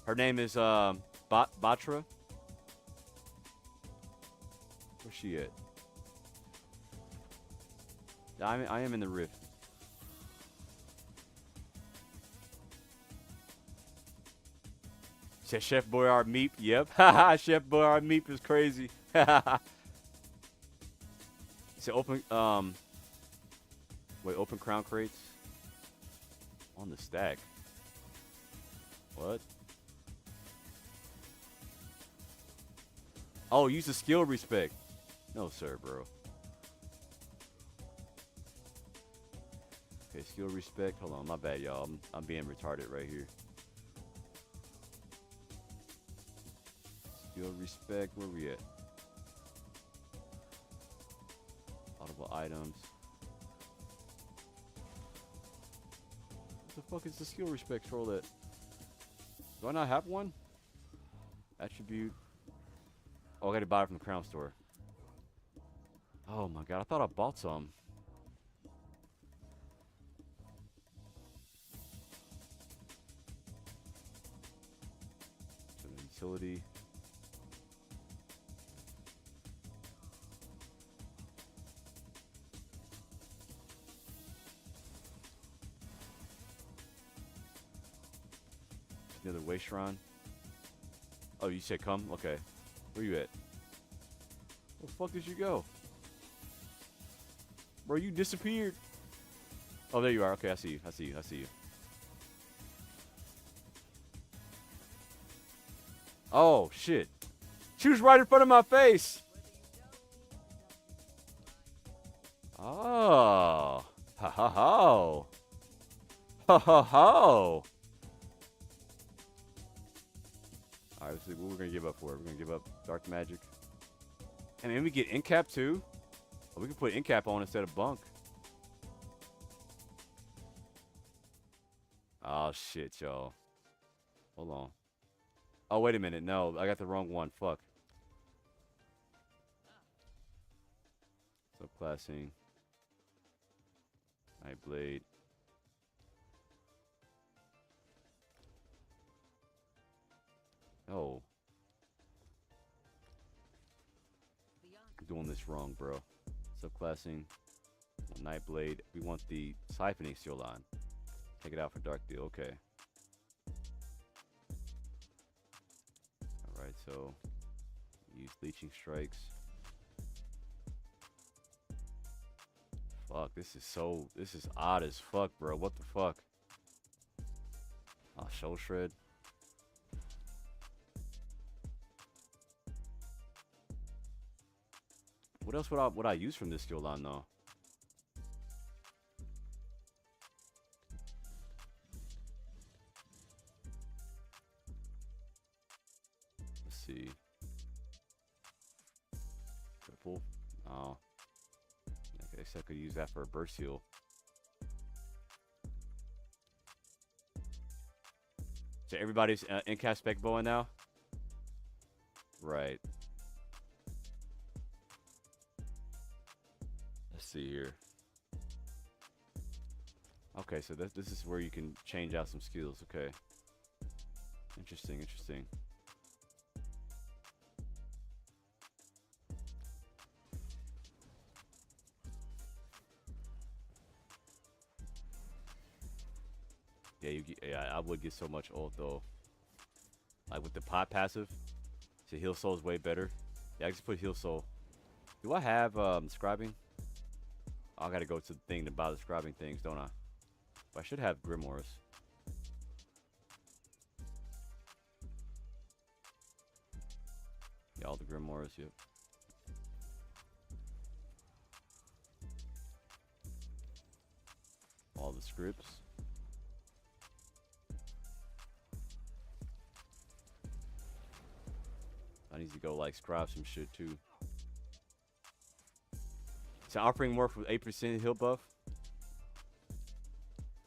Her name is Batra. Where's she at? I am in the rift. Said Chef Boyard Meep. Yep. Haha, Chef Boyard Meep is crazy. So open wait, open crown crates on the stack. What? Oh, use the skill respect. No, sir, bro. Okay, skill respect. Hold on, my bad, y'all. I'm being retarded right here. Skill respect. Where we at? Audible items. What the fuck is the skill respect scroll at? Do I not have one? Attribute. Oh, I gotta buy it from the Crown Store. Oh my god, I thought I bought some. So the utility. Another way shrine. Oh, you said come? Okay. Where you at? Where the fuck did you go? Bro, you disappeared. Oh, there you are. Okay, I see you. I see you. I see you. Oh, shit. She was right in front of my face. Oh. Ha ha ho. Ha ha ho. Alright, let's see what we're going to give up for. We're going to give up Dark Magic. And then we get Incap too. Oh, we can put Incap on instead of Bunk. Oh shit, y'all. Hold on. Oh wait a minute. No, I got the wrong one. Fuck. Subclassing. Nightblade. Oh. I'm doing this wrong, bro. Subclassing. Nightblade. We want the siphoning steel line. Take it out for dark deal. Okay. Alright, so use leeching strikes. Fuck, this is odd as fuck, bro. What the fuck? Oh, show shred. What else would I use from this skill line though? Let's see. Triple. Oh. I guess I could use that for a burst heal. So everybody's in-cast spec boa now? Right. Let's see here. Okay, so this is where you can change out some skills. Okay. Interesting, interesting. Yeah, I would get so much ult though. Like with the pot passive, so heal soul is way better. Yeah, I just put heal soul. Do I have scribing? I gotta go to the thing to buy the scribing things, don't I? But I should have grimoires. Yeah, all the grimoires. Yep. All the scripts. I need to go like scribe some shit too. So offering more for 8% heal buff.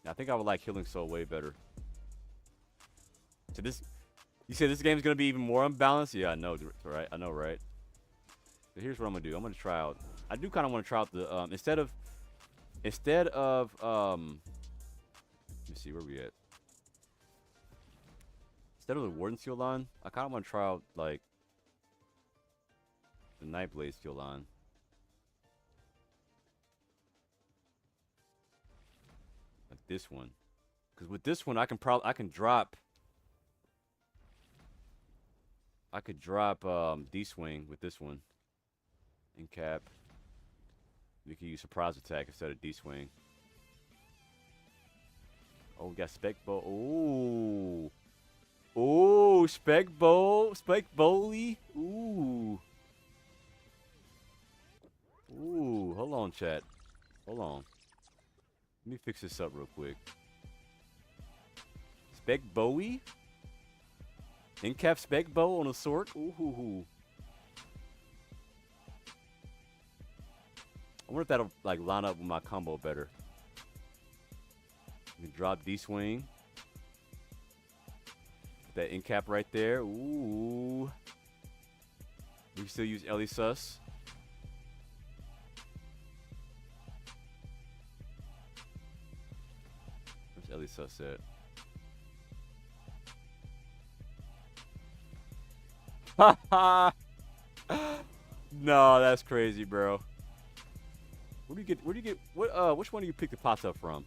I think I would like healing soul way better. So this, you say this game is gonna be even more unbalanced? Yeah, I know, right? I know, right? So here's what I'm gonna do. I'm gonna try out. I do kind of want to try out the instead of let me see where we at. Instead of the Warden skill line, I kind of want to try out like the Nightblade skill line. Like this one. Because with this one I could drop D-swing with this one. In cap. We can use surprise attack instead of D-swing. Oh, we got spec bow. Ooh. Ooh, spec bowly. Ooh. Ooh, hold on, chat. Hold on. Let me fix this up real quick. Spec Bowie? In-cap spec bow on a sword? Ooh. I wonder if that'll like line up with my combo better. You can drop D-swing. That in-cap right there. Ooh. We can still use Ellie Sus. At least that's it. No, that's crazy, bro. Where do you get which one do you pick the pots up from?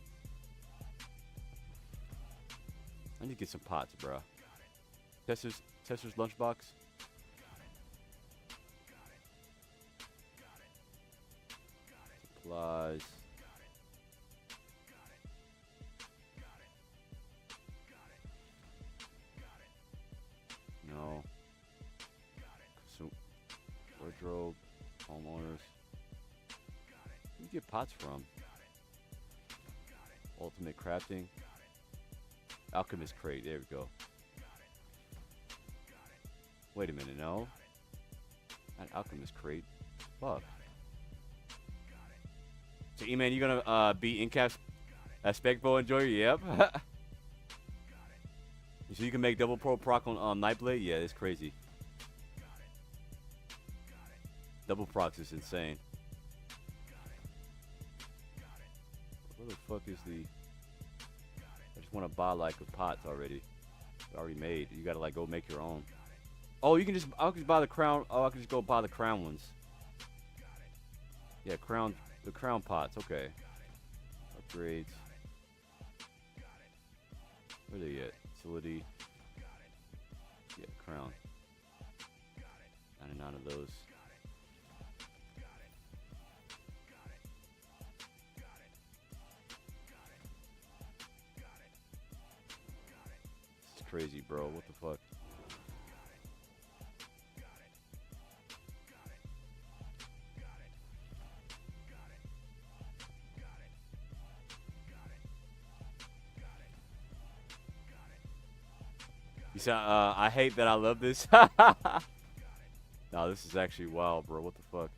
I need to get some pots, bro. Tester's lunchbox. Supplies. No. So, wardrobe, homeowners. Where do you get pots from? Ultimate crafting. Alchemist crate. There we go. Wait a minute, no. Not alchemist crate. Fuck. So, E-Man, you gonna be in-cap spec bow enjoyer? Yep. So you can make double pro proc on Nightblade? Yeah, it's crazy. Double procs is insane. Where the fuck is the... I just want to buy like the pots already. They're already made. You gotta like go make your own. Oh, you can just... I can just buy the crown... Oh, I can just go buy the crown ones. Yeah, crown... The crown pots. Okay. Upgrades. Where are they at? Utility. Yeah, crown. 99 of those. This is crazy, bro. What the fuck? You said, I hate that I love this. No, this is actually wild, bro. What the fuck?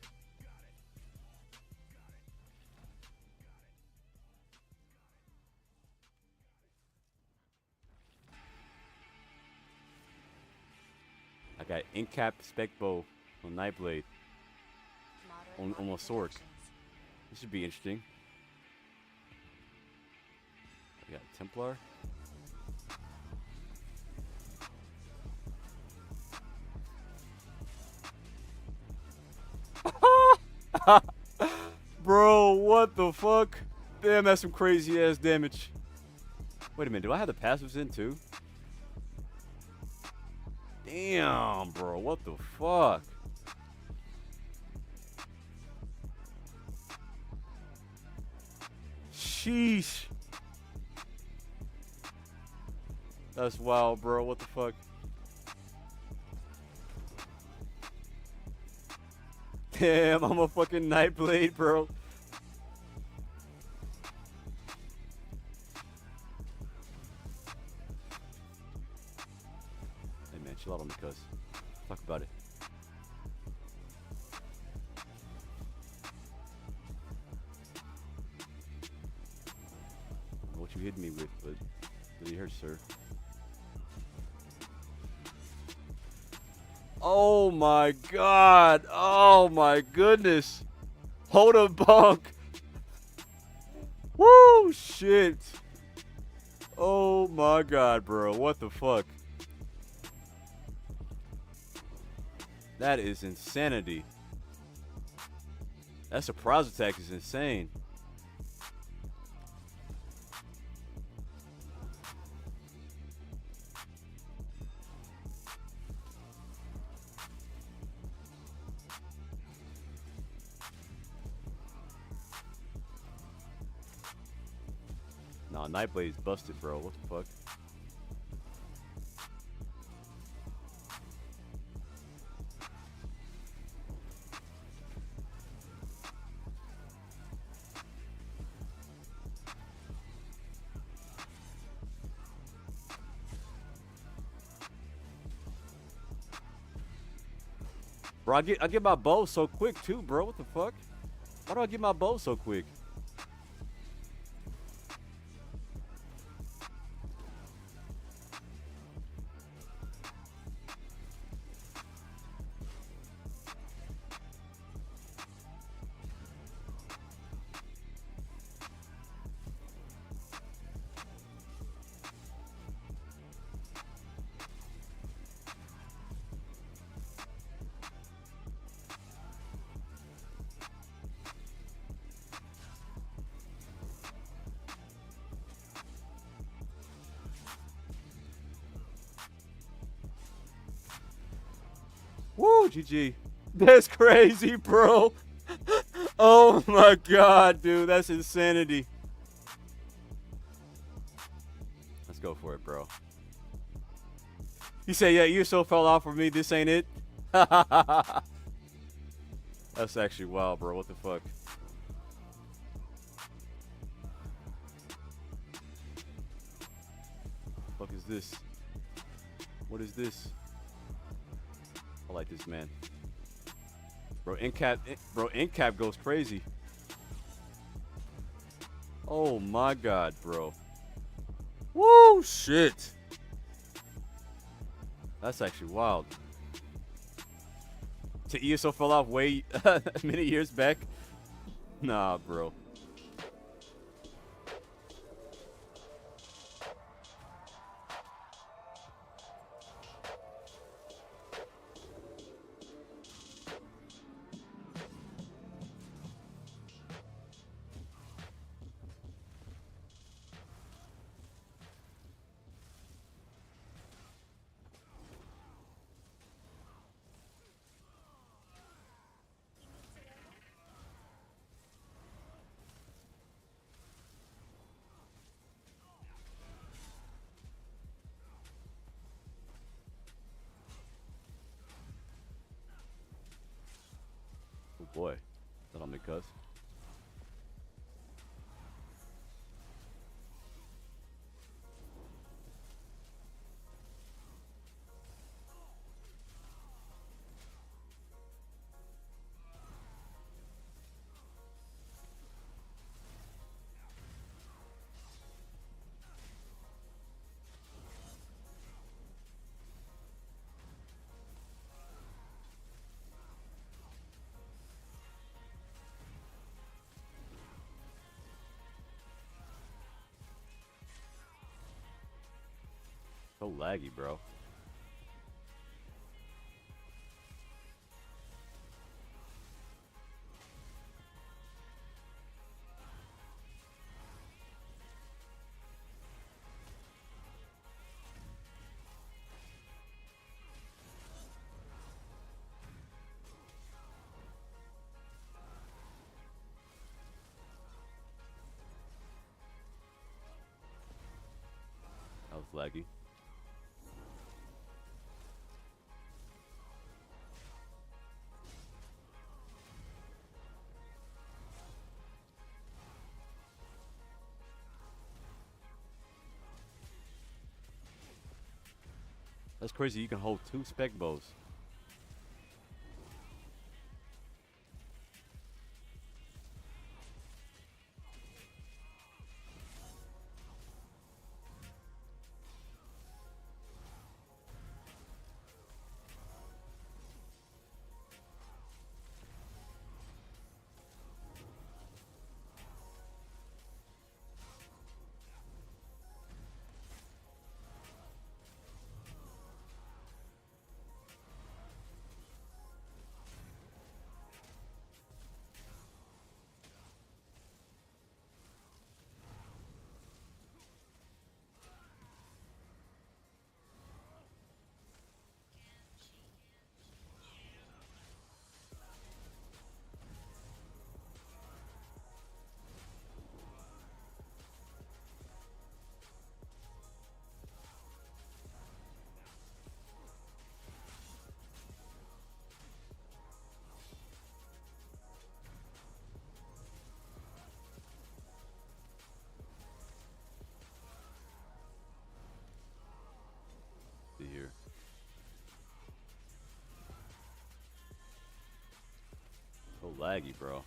I got Incap Spec Bow on Nightblade. On a sword. This should be interesting. I got Templar. Bro, what the fuck? Damn, that's some crazy ass damage. Wait a minute, do I have the passives in too? Damn, bro, what the fuck? Sheesh. That's wild, bro. What the fuck? Damn, I'm a fucking Nightblade, bro. Hey, man, chill out on me, cuz. Talk about it. What you hitting me with, but really hurt, sir. Oh my god. Oh my goodness. Hold a bunk. Woo, shit. Oh my god, bro. What the fuck? That is insanity. That surprise attack is insane. Nah, Nightblade's busted, bro. What the fuck? Bro, I get my bow so quick too, bro. What the fuck? Why do I get my bow so quick? Woo, GG. That's crazy, bro. Oh my god, dude. That's insanity. Let's go for it, bro. You say, yeah, you so fell off for me. This ain't it. That's actually wild, bro. What the fuck? What the fuck is this? What is this? I like this, man. Bro, Incap goes crazy. Oh my god, bro. Woo, shit. That's actually wild. To ESO fell off way many years back. Nah, bro. Oh boy, that'll make us. So laggy, bro. That was laggy. That's crazy. You can hold 2 spec bows. See here. So laggy, bro.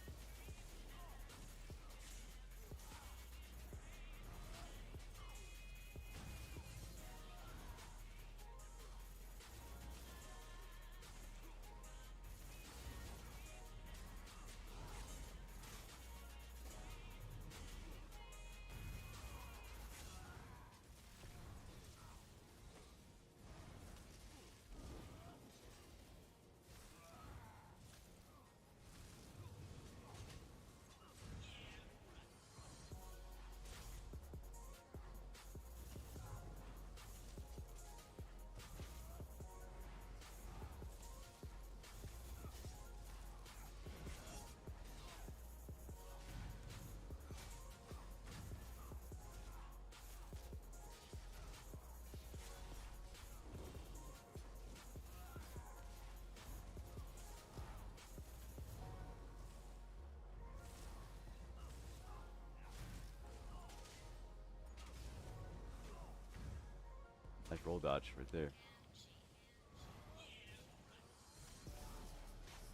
Nice roll dodge right there.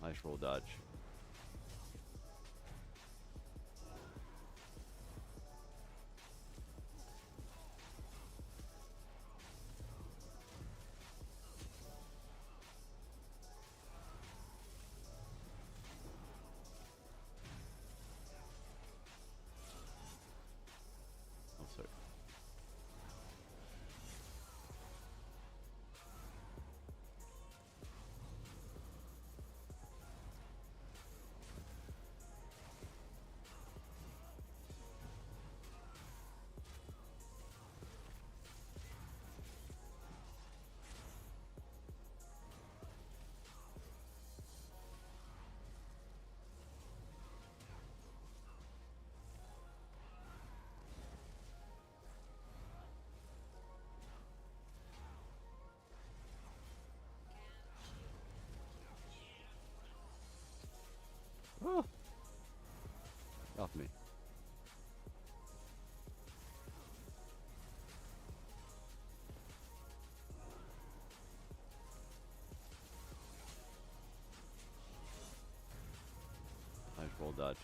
Nice roll dodge. Double dodge.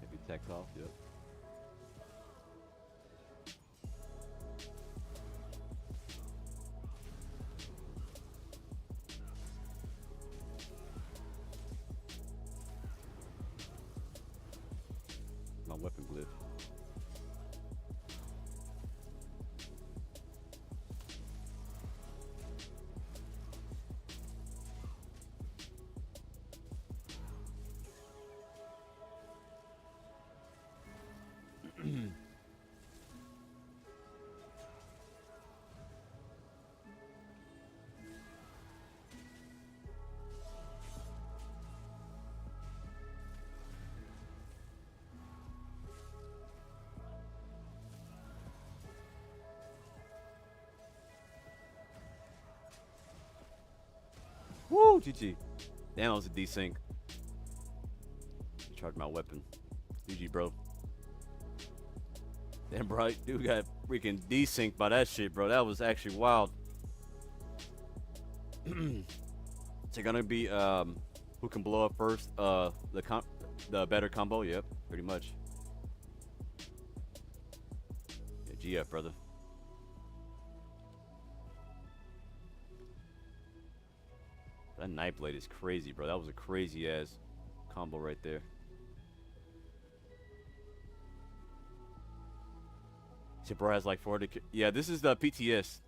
Maybe tech off, yep. My weapon glyph. Woo, GG. Damn, that was a desync. Charge my weapon. GG, bro. Damn, bro, dude got freaking desynced by that shit, bro. That was actually wild. It's gonna be who can blow up first? The better combo. Yep, pretty much. Yeah, GF, brother. That Nightblade is crazy, bro. That was a crazy ass combo right there. So bro has like 400. Yeah, this is the PTS.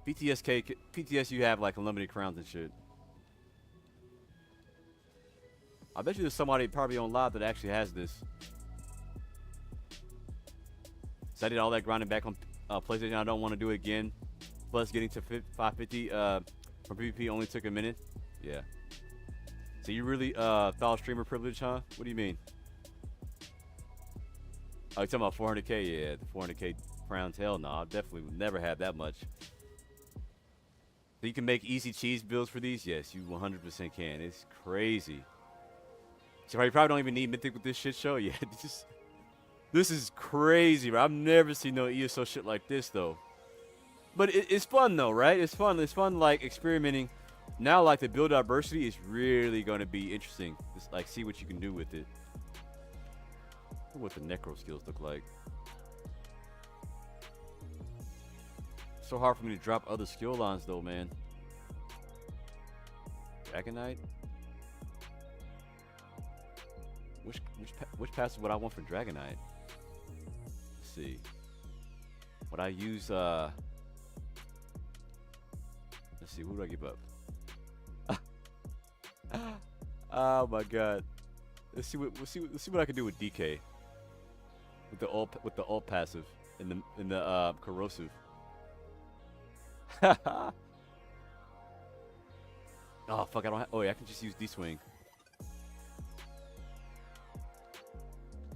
PTS, you have like unlimited crowns and shit. I bet you there's somebody probably on live that actually has this. So I did all that grinding back on PlayStation. I don't want to do it again. Plus, getting to 550 from PvP only took a minute. Yeah. So you really thought streamer privilege, huh? What do you mean? Oh, you talking about 400k? Yeah, the 400k crowns. Hell no, I definitely would never have that much. So you can make easy cheese builds for these? Yes, you 100% can. It's crazy. So you probably don't even need Mythic with this shit show. Yeah, this is crazy, bro. I've never seen no ESO shit like this, though. But it's fun, though, right? It's fun. It's fun, like, experimenting. Now, like, the build diversity is really going to be interesting. Just, like, see what you can do with it. What the necro skills look like. So hard for me to drop other skill lines, though, man. Dragonknight? Which passive would I want for Dragonknight? Let's see. Would I use let's see, who do I give up? Oh my god. Let's see what I can do with DK. With the ult passive in the corrosive. Oh fuck, I don't have, oh yeah, I can just use D-swing.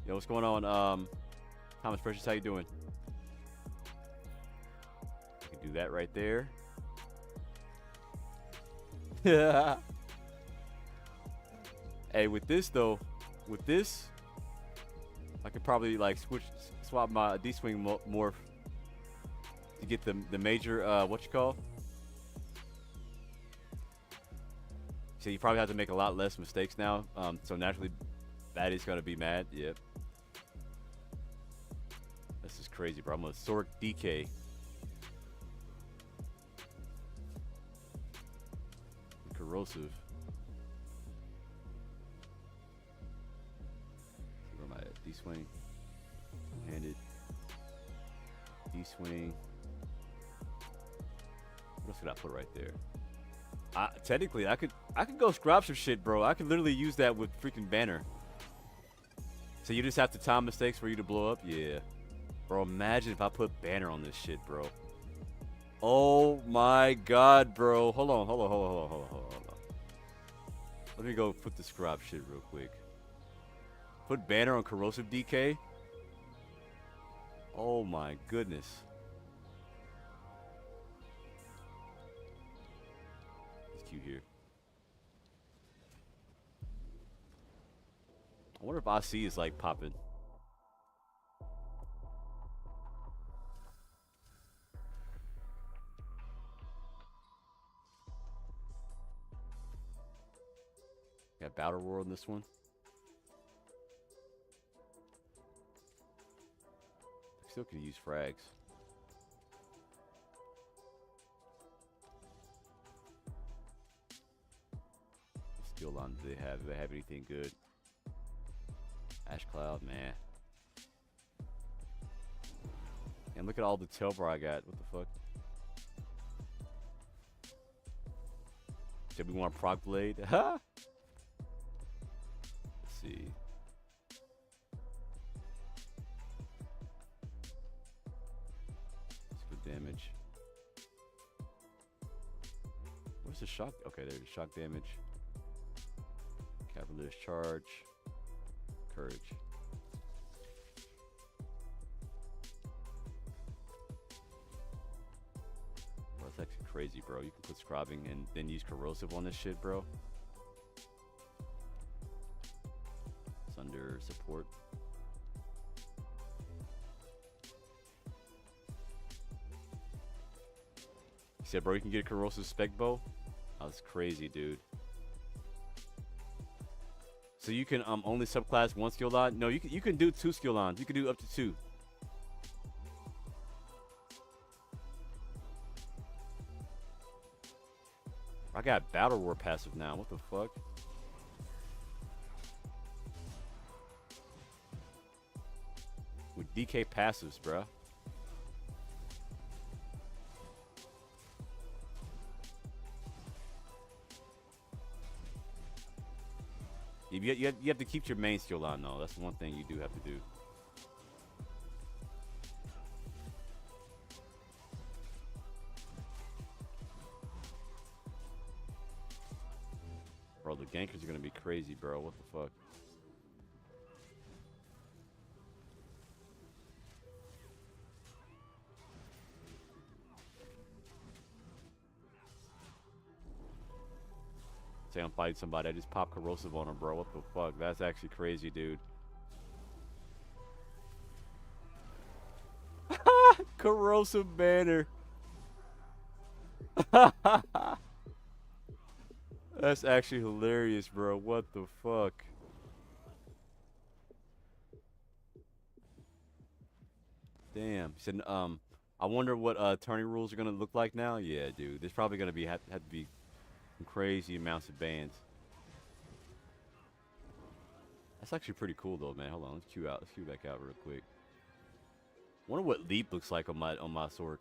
Yo, what's going on? Thomas Precious, how you doing? I can do that right there. Yeah. Hey, with this though, I could probably like swap my D-swing morph to get the major what you call. So you probably have to make a lot less mistakes now. So naturally, Batty's gonna be mad. Yep. This is crazy, bro. I'm gonna Sork DK. Corrosive. Where am I at? D-swing. Handed. D-swing. What else could I put right there? Technically, I could go scrap some shit, bro. I could literally use that with freaking banner. So you just have to time mistakes for you to blow up? Yeah. Bro, imagine if I put banner on this shit, bro. Oh my god, bro. Hold on. Let me go put the scrap shit real quick. Put banner on corrosive DK? Oh my goodness. It's cute here. I wonder if IC is like popping. Got Battle Roar in this one. Still can use frags. What skill line do they have? Do they have anything good? Ash Cloud, man. And look at all the Templar I got. What the fuck? Said we want proc blade. Let's see. Damage. Where's the shock? Okay, there's the shock damage. Cavalier's charge. Courage. Bro, that's actually crazy, bro. You can put Scribing and then use corrosive on this shit, bro. It's under support. He said, bro, you can get a corrosive spec bow. Oh, that's crazy, dude. So you can only subclass one skill line? No, you can do 2 skill lines. You can do up to 2. I got Battle Roar passive now. What the fuck? With DK passives, bruh. You have to keep your main skill line, though. That's one thing you do have to do. Bro, the gankers are going to be crazy, bro. What the fuck? Say I'm fighting somebody, I just pop corrosive on him, bro. What the fuck? That's actually crazy, dude. Corrosive banner. That's actually hilarious, bro. What the fuck? Damn. He said, I wonder what tourney rules are gonna look like now. Yeah, dude. There's probably gonna be have to be some crazy amounts of bans. That's actually pretty cool though, man. Hold on, let's queue out. Let's queue back out real quick. Wonder what leap looks like on my Sorc.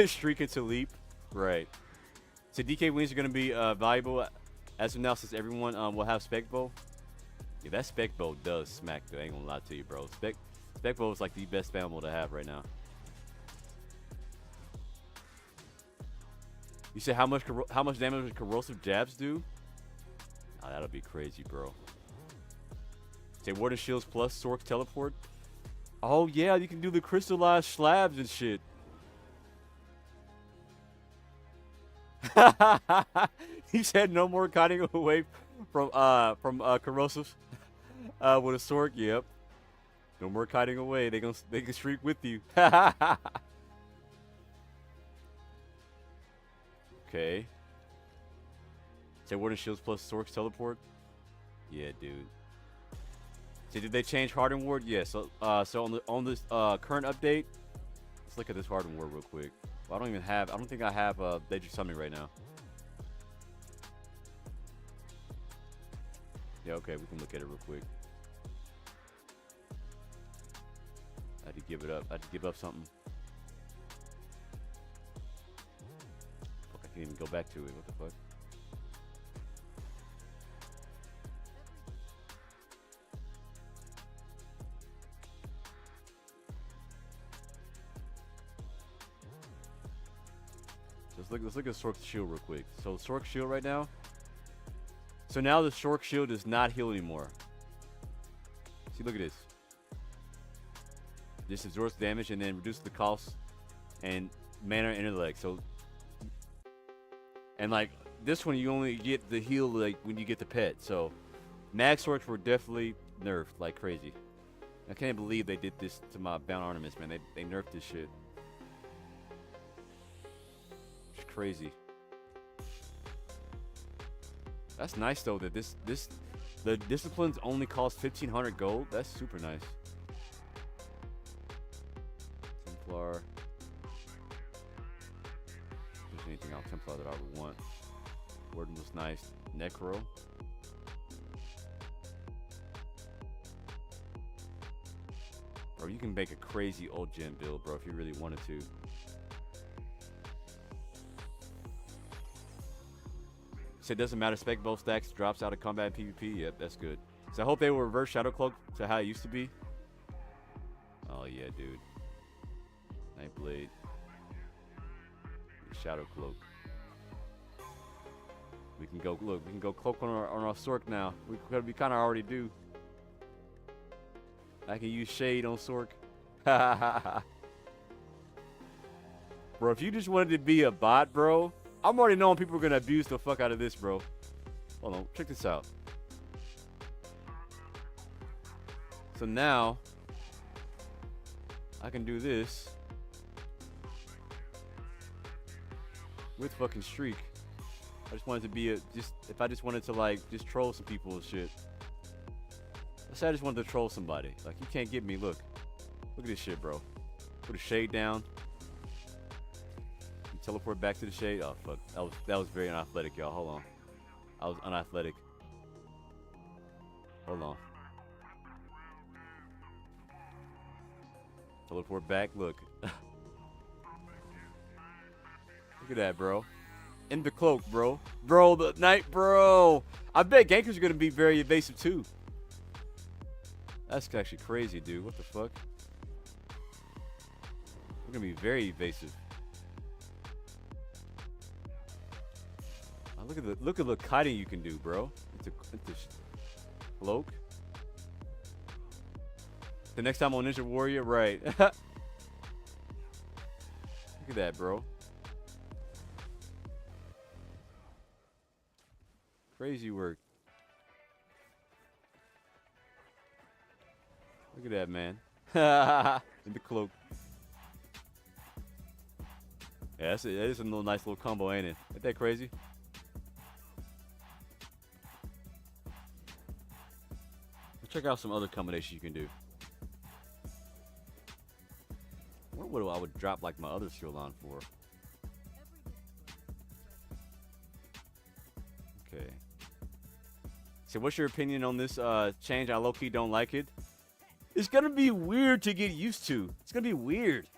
Streak into leap, right? So DK wings are gonna be valuable as of now since everyone will have spec bow. Yeah, that spec bow does smack though. I ain't gonna lie to you, bro. Spec bow is like the best spammable to have right now. You said how much damage would corrosive jabs do? Oh, that'll be crazy, bro. Say Warden Shields plus Sorc teleport. Oh yeah, you can do the crystallized slabs and shit. He said no more kiting away from corrosives with a Sorc. Yep. No more kiting away. They can streak with you. Okay. Say Warden Shields plus Sorc's teleport. Yeah, dude. So did they change Hardened Ward? Yeah. So on this current update, let's look at this Hardened Ward real quick. Well, I don't think I have Daedric Summoning right now. Yeah, okay, we can look at it real quick. I had to give it up. I had to give up something. Can't even go back to it. What the fuck? Let's look at Sork's shield real quick. So Sork's shield right now. So now the Sork shield does not heal anymore. See, look at this. This absorbs damage and then reduces the cost and mana and intellect. So, and like this one, you only get the heal like when you get the pet. So, mag swords were definitely nerfed like crazy. I can't believe they did this to my bound ornaments, man. They nerfed this shit. It's crazy. That's nice though that the disciplines only cost 1,500 gold. That's super nice. Templar. If there's anything else Templar that I would want. Warden was nice. Necro. Bro, you can make a crazy old gen build, bro, if you really wanted to. So it doesn't matter, spec both stacks, drops out of combat and PvP. Yep, that's good. So I hope they will reverse Shadow Cloak to how it used to be. Oh yeah, dude. Nightblade. Shadow Cloak. We can go, look, we can go cloak on our Sork now. We kind of already do. I can use shade on Sork. Bro, if you just wanted to be a bot, bro, I'm already knowing people are going to abuse the fuck out of this, bro. Hold on, check this out. So now, I can do this with fucking Streak. I just wanted to be if I just wanted to like, just troll some people and shit. Let's say I just wanted to troll somebody. Like, you can't get me, look. Look at this shit, bro. Put a shade down. You teleport back to the shade. Oh, fuck. That was very unathletic, y'all. Hold on. I was unathletic. Hold on. Teleport back, look. Look at that, bro. In the cloak, bro. Bro, the night, bro. I bet gankers are going to be very evasive, too. That's actually crazy, dude. What the fuck? We're going to be very evasive. Oh, look at the kiting you can do, bro. It's a cloak. The next time on Ninja Warrior, right. Look at that, bro. Crazy work. Look at that, man. In the cloak. Yeah, that is a little nice little combo, ain't it? Ain't that crazy? Let's check out some other combinations you can do. I wonder what I would drop like my other skill on for. Okay. So what's your opinion on this change? I low-key don't like it. It's going to be weird to get used to. It's going to be weird.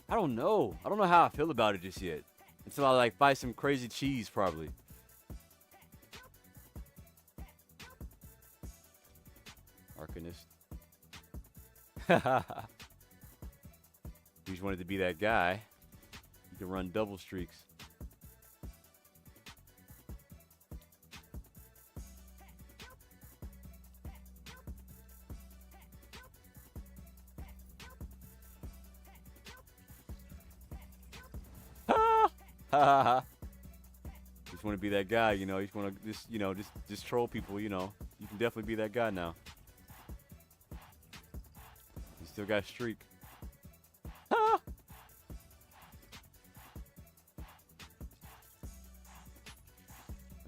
I don't know. I don't know how I feel about it just yet. Until I like buy some crazy cheese probably. Arcanist. You just wanted to be that guy. You can run double streaks. Just want to be that guy, you know. You just want to just troll people, you know. You can definitely be that guy now. You still got a streak.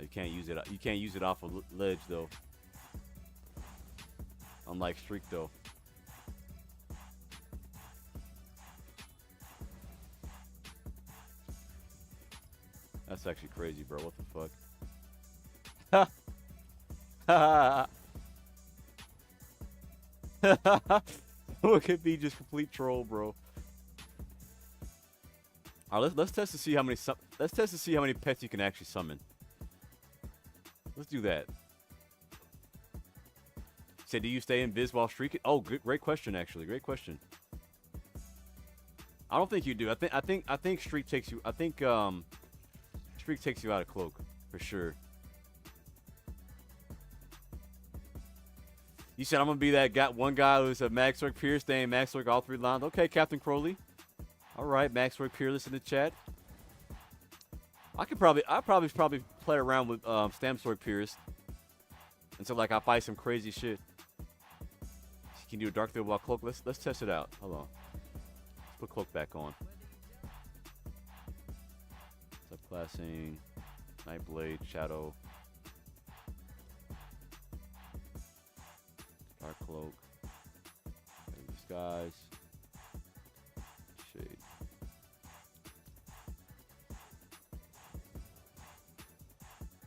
You can't use it. You can't use it off a ledge though. Unlike streak though. That's actually crazy, bro. What the fuck? Look at me, just complete troll, bro. All right, let's test to see how many let's test to see how many pets you can actually summon. Let's do that. Say, do you stay in Viz while streaking? Oh, great question, actually. Great question. I don't think you do. I think streak takes you. I think streak takes you out of cloak for sure. You said I'm gonna be that one guy who's a Maxorg Pierce, staying Maxorg all 3 lines. Okay, Captain Crowley. All right, Maxorg Peerless in the chat. I probably play around with Stamsword Pierce until like I fight some crazy shit. Can you do a Dark Field while cloak? Let's test it out. Hold on. Let's put cloak back on. Subclassing, Nightblade, Shadow, Dark Cloak, Disguise, Shade.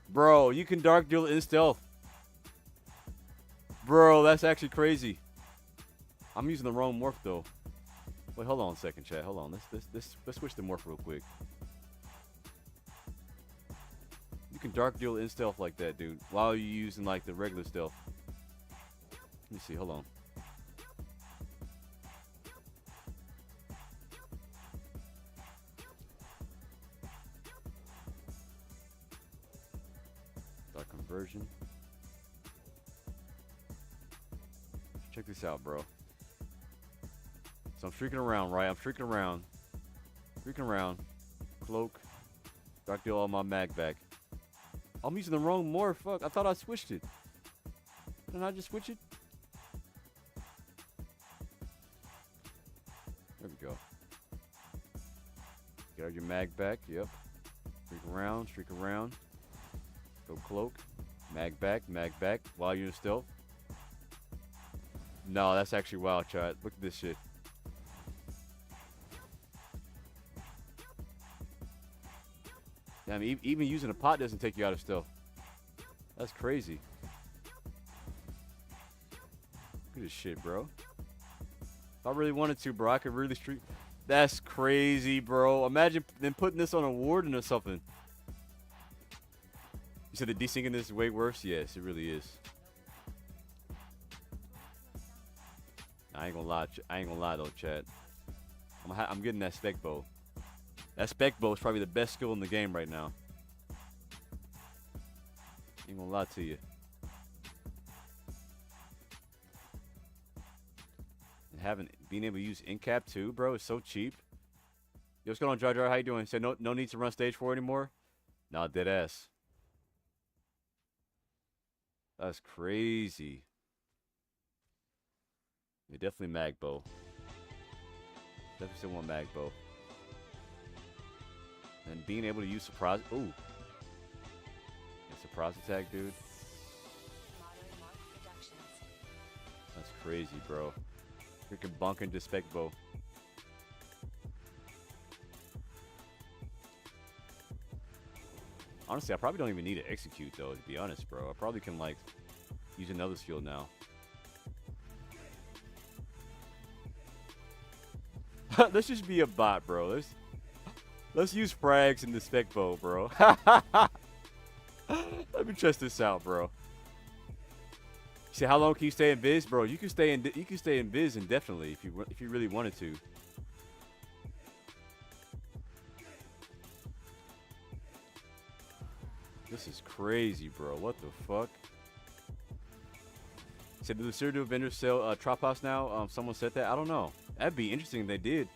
Bro, you can Dark Duel in stealth. Bro, that's actually crazy. I'm using the wrong morph though. Wait, hold on a second, chat. Hold on. Let's switch the morph real quick. You can Dark Duel in stealth like that, dude, while you're using like the regular stealth. Let me see. Hold on. Dark Conversion. Check this out, bro. So I'm streaking around, right? I'm streaking around. Cloak. Dark Deal all my mag back. I'm using the wrong morph. Fuck. I thought I switched it. Didn't I just switch it? There we go. Get out your mag back. Yep. Streak around. Go cloak. Mag back. While you're in stealth. No, that's actually wild, chat. Look at this shit. Damn, even using a pot doesn't take you out of stealth. That's crazy. Look at this shit, bro. If I really wanted to, bro, I could really streak. That's crazy, bro. Imagine them putting this on a warden or something. You said the desyncing is way worse? Yes, it really is. I ain't gonna lie though, chat. I'm getting that spec bow. That spec bow is probably the best skill in the game right now. Ain't gonna lie to you. And being able to use Incap too, bro, is so cheap. Yo, what's going on, Jar Jar? How you doing? Say no need to run stage 4 anymore. Nah, dead ass. That's crazy. Yeah, definitely mag bow. Definitely still want mag bow. And being able to use surprise. Ooh. Yeah, surprise attack, dude. That's crazy, bro. Freaking bunk into spec bow. Honestly, I probably don't even need to execute though, to be honest, bro. I probably can like use another skill now. Let's just be a bot, bro. Let's use frags in the spec bow, bro. Let me test this out, bro. You see, how long can you stay in Viz, bro? You can stay in Viz indefinitely if you really wanted to. This is crazy, bro. What the fuck? Said, do the Serial vendors sell Trop House now? Someone said that. I don't know. That'd be interesting if they did.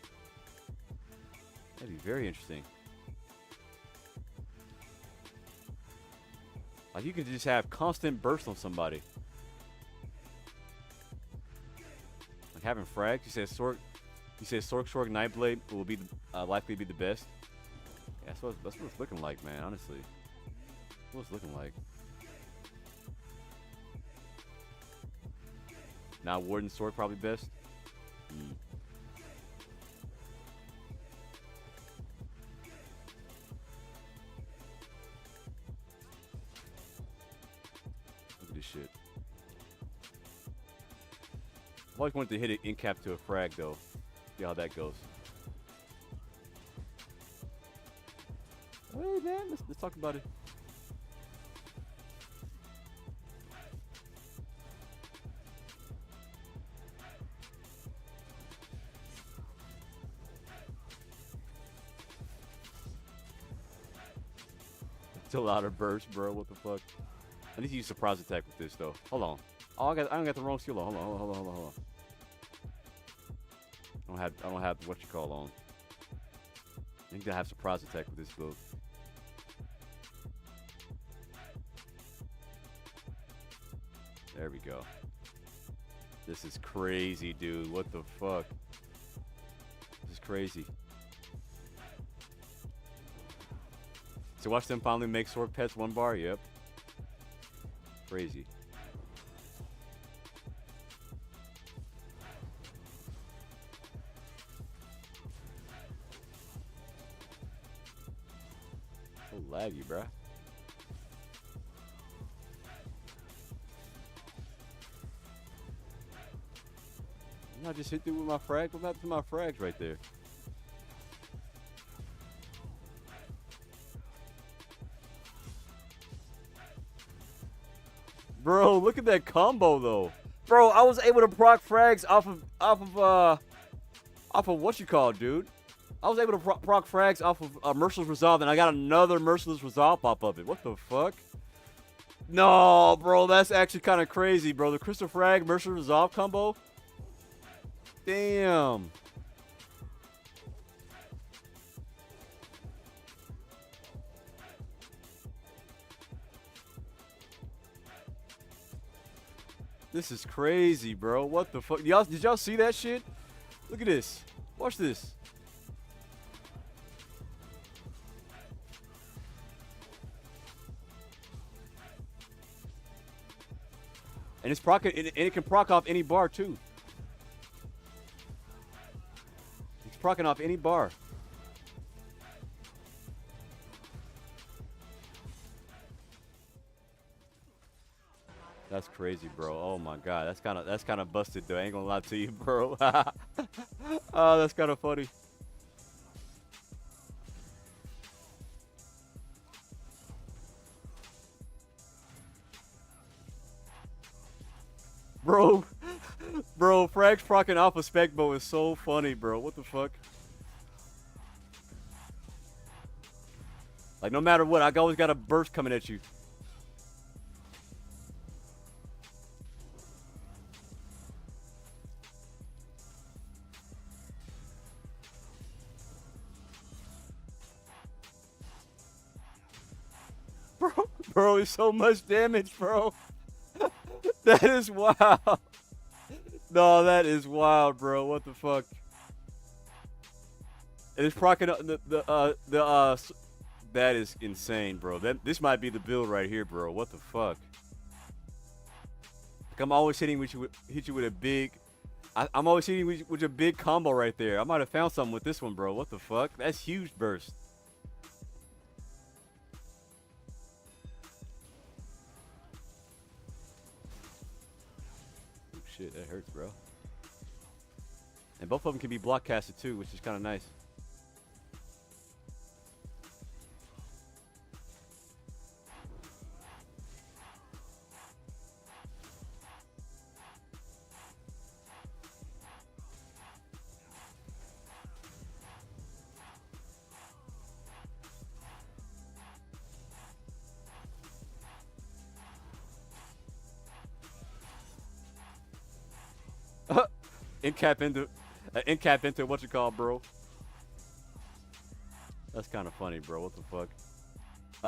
That'd be very interesting. Like, you could just have constant burst on somebody. Like having frags. You said Sork Nightblade will be likely be the best. Yeah, that's what it's looking like, man. Honestly, that's what it's looking like. Now Warden Sword probably best. Look at this shit. I've always wanted to hit it in cap to a frag though. See how that goes. Hey man, let's talk about it. Still out of burst, bro. What the fuck? I need to use surprise attack with this though. Hold on. Oh, I don't got the wrong skill on. Hold on. I don't have what you call on. I think I have surprise attack with this build. There we go. This is crazy, dude. What the fuck? This is crazy. So watch them finally make sword pets 1 bar? Yep. Crazy. So laggy, bruh. I just hit through with my frag. What happened to my frags right there? Bro, look at that combo though. Bro, I was able to proc frags off of what you call, dude. I was able to proc frags off of Merciless Resolve, and I got another Merciless Resolve pop up it. What the fuck? No, bro, that's actually kind of crazy, bro. The Crystal Frag Merciless Resolve combo. Damn. This is crazy, bro. What the fuck? Did y'all see that shit? Look at this. Watch this. And it can proc off any bar too. It's procking off any bar. That's crazy, bro. Oh my god, that's kind of busted though. I ain't gonna lie to you, bro. Oh, that's kind of funny. Bro, Frags procking off a spec bow is so funny, bro. What the fuck? Like, no matter what, I always got a burst coming at you. Bro, it's so much damage, bro. That is wild. No, that is wild, bro. What the fuck? And it's procking up that is insane, bro. This might be the build right here, bro. What the fuck? Like, I'm always hit you with a big. I'm always hitting you with a big combo right there. I might have found something with this one, bro. What the fuck? That's huge burst. Shit, that hurts, bro. And both of them can be block casted too, which is kind of nice. Incap into what you call, bro. That's kind of funny, bro. What the fuck?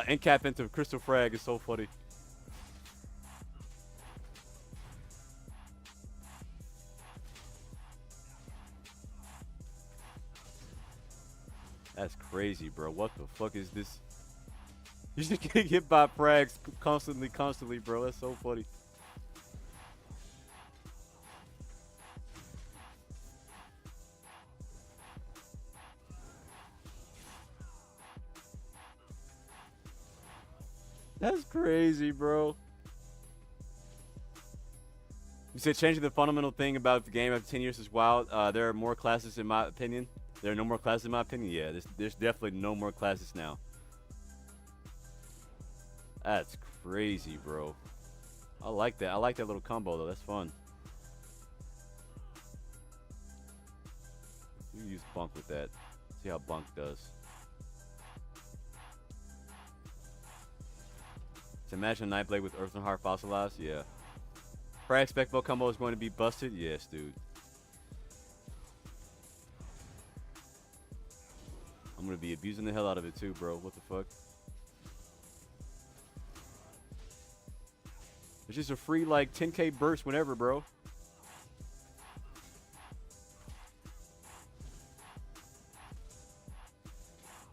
Incap into Crystal Frag is so funny. That's crazy, bro. What the fuck is this? You just getting hit by frags constantly, bro. That's so funny. That's crazy, bro. You said changing the fundamental thing about the game after 10 years is wild. There are more classes in my opinion. There are no more classes in my opinion. Yeah, there's definitely no more classes now. That's crazy, bro. I like that. I like that little combo though. That's fun. You use Bunk with that. See how Bunk does. So imagine Nightblade with Earth and Heart fossilized. Yeah. Frag Specbo combo is going to be busted. Yes, dude. I'm going to be abusing the hell out of it too, bro. What the fuck? It's just a free like 10k burst whenever, bro.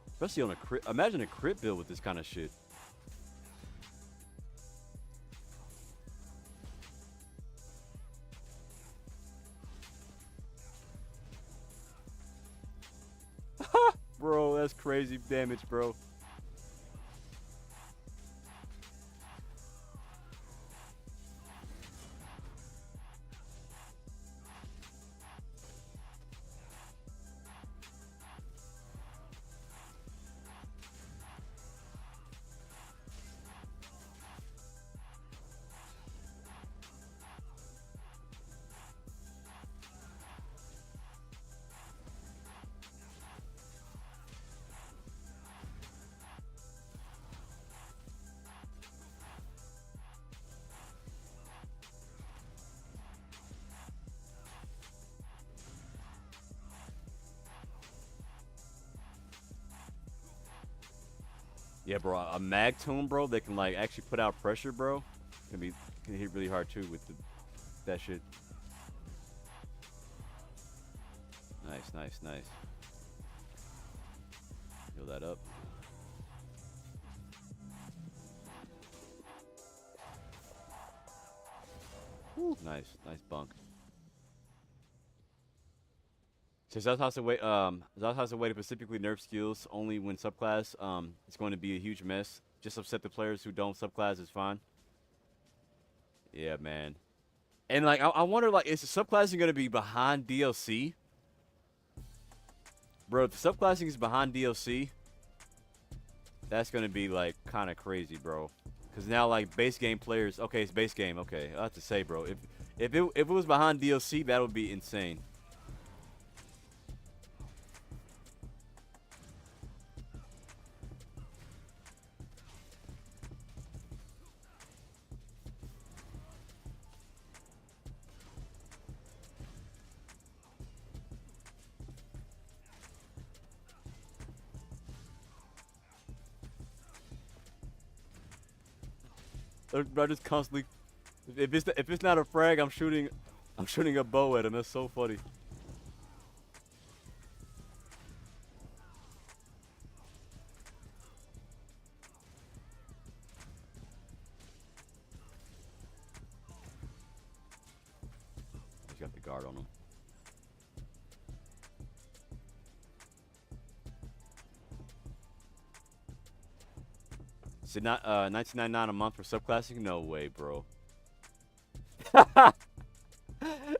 Especially on a crit. Imagine a crit build with this kind of shit. Bro, that's crazy damage, bro. Yeah, bro, a mag tone, bro, that can like actually put out pressure, bro, can hit really hard too with that shit. Nice, nice, nice. Heal that up. Woo. Nice, nice bunk. So Zaz has to way to specifically nerf skills only when subclass. It's going to be a huge mess. Just upset the players who don't subclass is fine. Yeah, man. And like, I wonder, like, is the subclassing going to be behind DLC? Bro, if the subclassing is behind DLC, that's going to be like kind of crazy, bro. Because now like base game players, okay, it's base game. Okay, I have to say, bro, if it was behind DLC, that would be insane. I just constantly, if it's not a frag, I'm shooting a bow at him. That's so funny. He's got the guard on him. So not $19.99 a month for subclassing? No way, bro.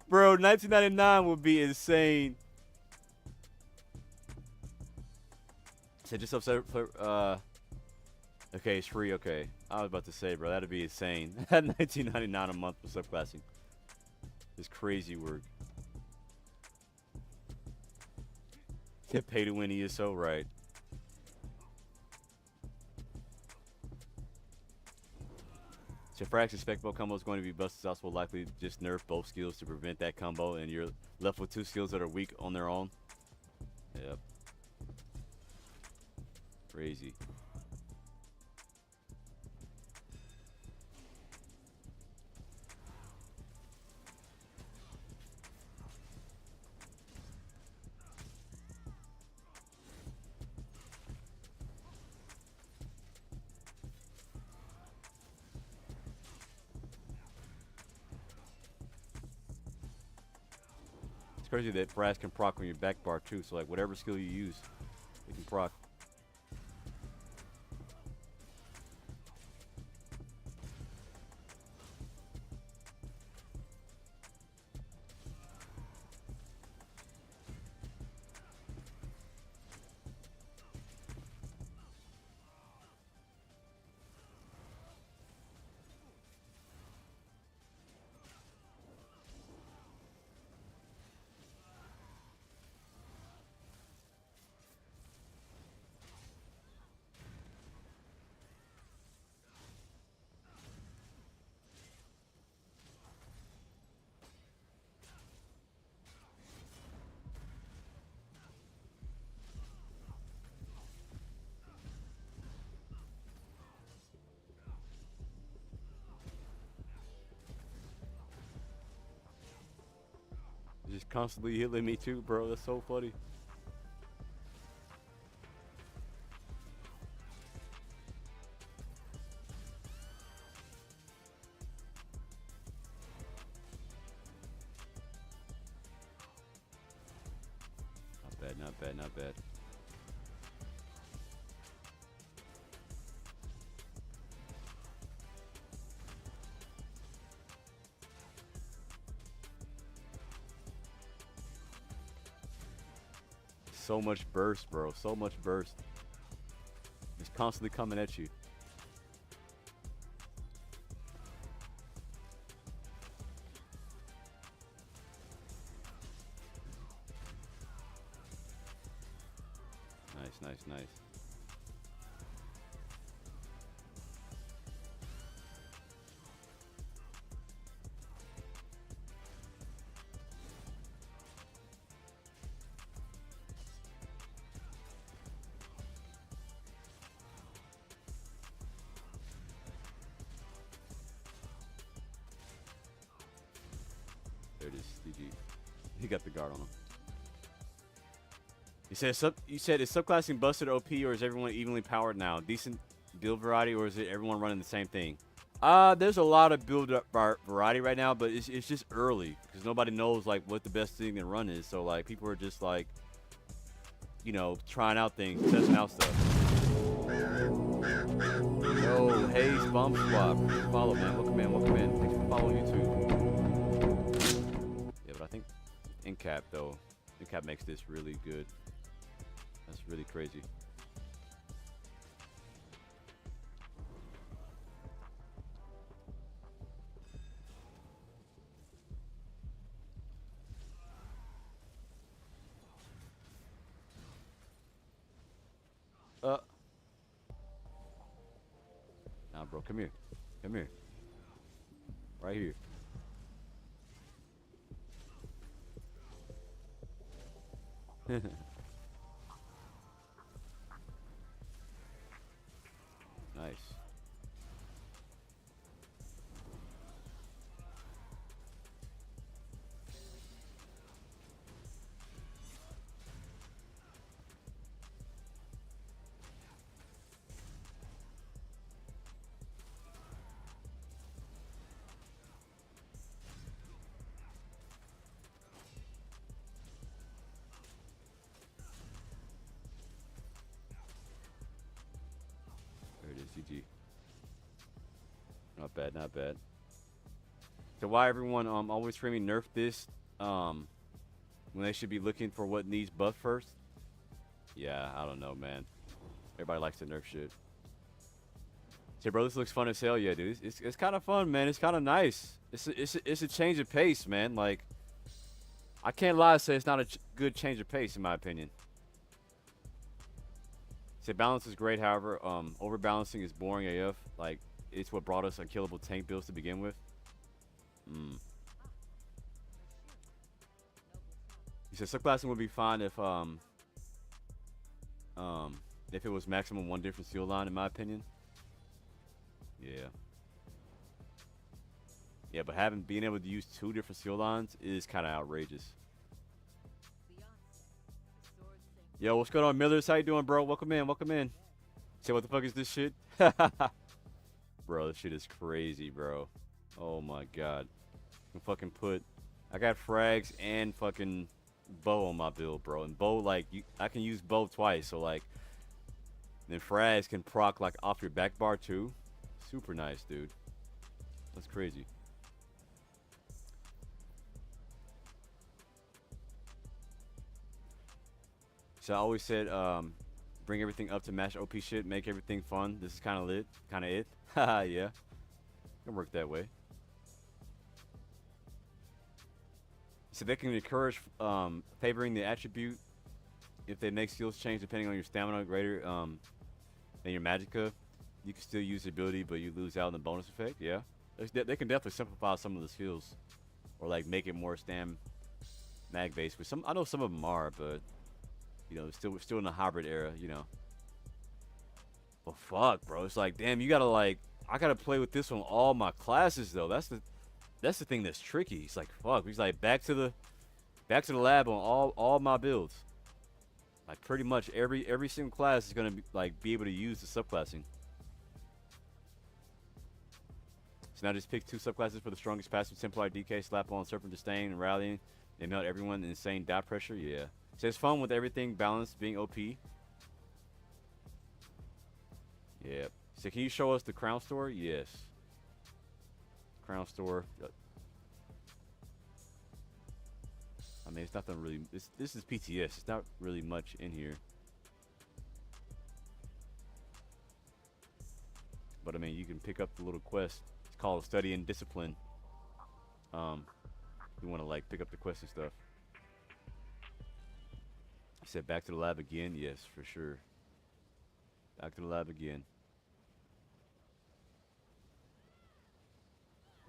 Bro, $19.99 would be insane. So just upset for okay, it's free. Okay, I was about to say, bro, that'd be insane. $19.99 a month for subclassing. It's crazy work. Get pay to win. He is so right. So Frax Specbo combo is going to be busted. Also will likely just nerf both skills to prevent that combo, and you're left with two skills that are weak on their own. Yep. Crazy. Crazy that Brass can proc on your back bar too, so like whatever skill you use, it can proc. constantly healing me too, bro. That's so funny. Not bad, not bad, not bad. So much burst, bro. So much burst. It's constantly coming at you. Nice, nice, nice. There it is, GG. He got the guard on him. You said is subclassing busted OP or is everyone evenly powered now? Decent build variety or is it everyone running the same thing? There's a lot of build variety right now, but it's just early because nobody knows like what the best thing to run is. So like people are just like, you know, trying out things, testing out stuff. Yo, Hayes Bomb Swap, follow man, welcome in, welcome in. Thanks for following you too. Yeah, but I think Incap though, Incap makes this really good. That's really crazy. Nah, bro, come here. Come here. Right here. Nice. There it is, GG. Not bad, not bad. So why everyone always screaming nerf this when they should be looking for what needs buff first? Yeah, I don't know, man. Everybody likes to nerf shit. Say, bro, this looks fun as hell. Yeah, dude. It's kind of fun, man. It's kind of nice. It's a change of pace, man. Like, I can't lie and say it's not a good change of pace, in my opinion. Say, balance is great, however, overbalancing is boring AF. Like, it's what brought us unkillable tank builds to begin with. He said subclassing would be fine if it was maximum one different seal line, in my opinion. Yeah. Yeah, but being able to use two different seal lines is kind of outrageous. Yo, what's going on, Millers? How you doing, bro? Welcome in, welcome in. Say, what the fuck is this shit? Bro, this shit is crazy, bro. Oh my god. I got frags and fucking bow on my build, bro. And bow, like, I can use bow twice, so like, then frags can proc like off your back bar too. Super nice, dude. That's crazy. So I always said, bring everything up to match OP shit, make everything fun. This is kind of lit, kind of it. Haha, yeah. Can work that way. So they can encourage favoring the attribute if they make skills change depending on your stamina greater than your magicka. You can still use the ability, but you lose out on the bonus effect. Yeah, they can definitely simplify some of the skills, or like make it more mag based. But I know some of them are, but you know, we're still in the hybrid era. You know. But fuck, bro, it's like, damn, you gotta like, I gotta play with this on all my classes though. That's the thing that's tricky. It's like, fuck, he's like back to Back to the lab on all my builds. Like pretty much every single class is gonna be able to use the subclassing. So now just pick 2 subclasses for the strongest passive: Templar, DK, slap on Serpent Disdain, and Rallying. They melt everyone in insane dot pressure. Yeah. So it's fun with everything balanced being OP. Yeah. So can you show us the Crown Store? Yes. Crown Store. I mean, it's nothing really. This is PTS. It's not really much in here. But I mean, you can pick up the little quest. It's called Study and Discipline. You want to like pick up the quest and stuff. You said back to the lab again? Yes, for sure. Back to the lab again.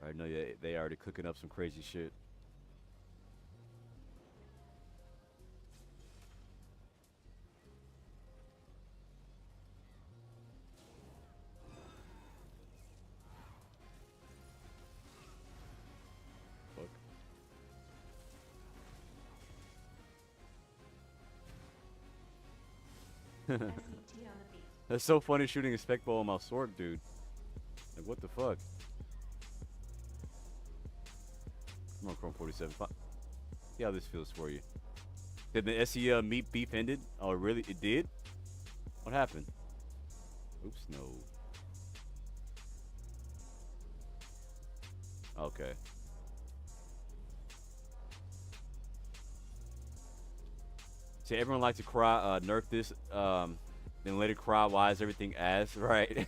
I know they already cooking up some crazy shit. That's so funny shooting a spec ball on my sword, dude. Like, what the fuck? Come on, Chrome 47. See how this feels for you. Did the SE meat beef ended? Oh, really? It did? What happened? Oops, no. Okay. See, everyone likes to cry, nerf this, then later cry, why is everything ass? Right.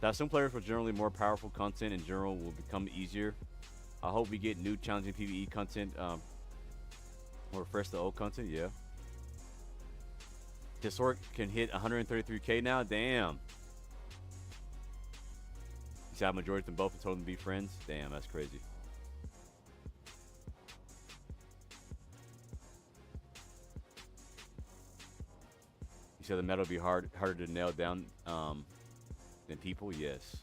Now, some players with generally more powerful content in general will become easier. I hope we get new challenging PvE content, or refresh the old content, yeah. This orc can hit 133k now? Damn. You see how majority of them both told them to be friends? Damn, that's crazy. You said the meta will be harder to nail down than people? Yes.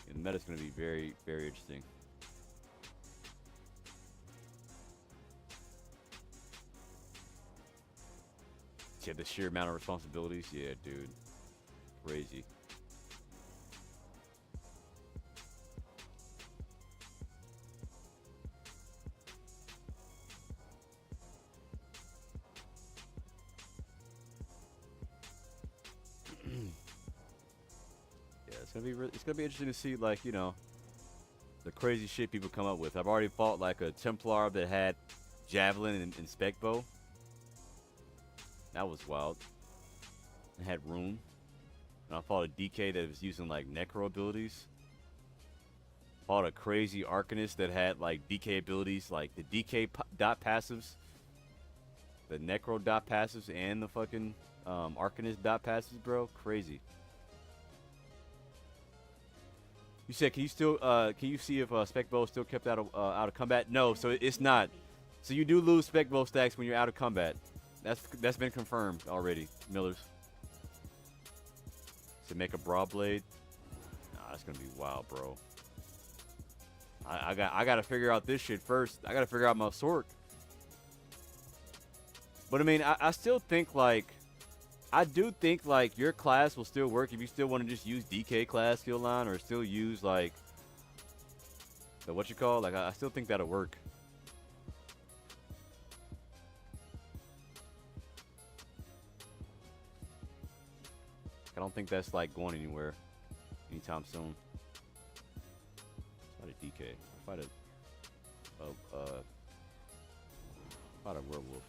And the meta's going to be very, very interesting. Yeah, the sheer amount of responsibilities. Yeah, dude. Crazy. It's gonna be interesting to see, like, you know, the crazy shit people come up with. I've already fought like a Templar that had javelin and spec bow. That was wild. It had rune. And I fought a DK that was using like necro abilities. Fought a crazy Arcanist that had like DK abilities, like the DK dot passives, the necro dot passives, and the fucking Arcanist dot passives, bro. Crazy. You said, can you see if spec bow is still kept out of combat? No, so it's not. So you do lose spec bow stacks when you're out of combat. That's been confirmed already, Millers. To make a broad blade, nah, that's gonna be wild, bro. I gotta figure out this shit first. I gotta figure out my sword. But I mean, I still think like. I do think like your class will still work if you still want to just use DK class skill line or still use like the what you call, like I still think that'll work. I don't think that's like going anywhere anytime soon. Fight a DK. Fight a werewolf.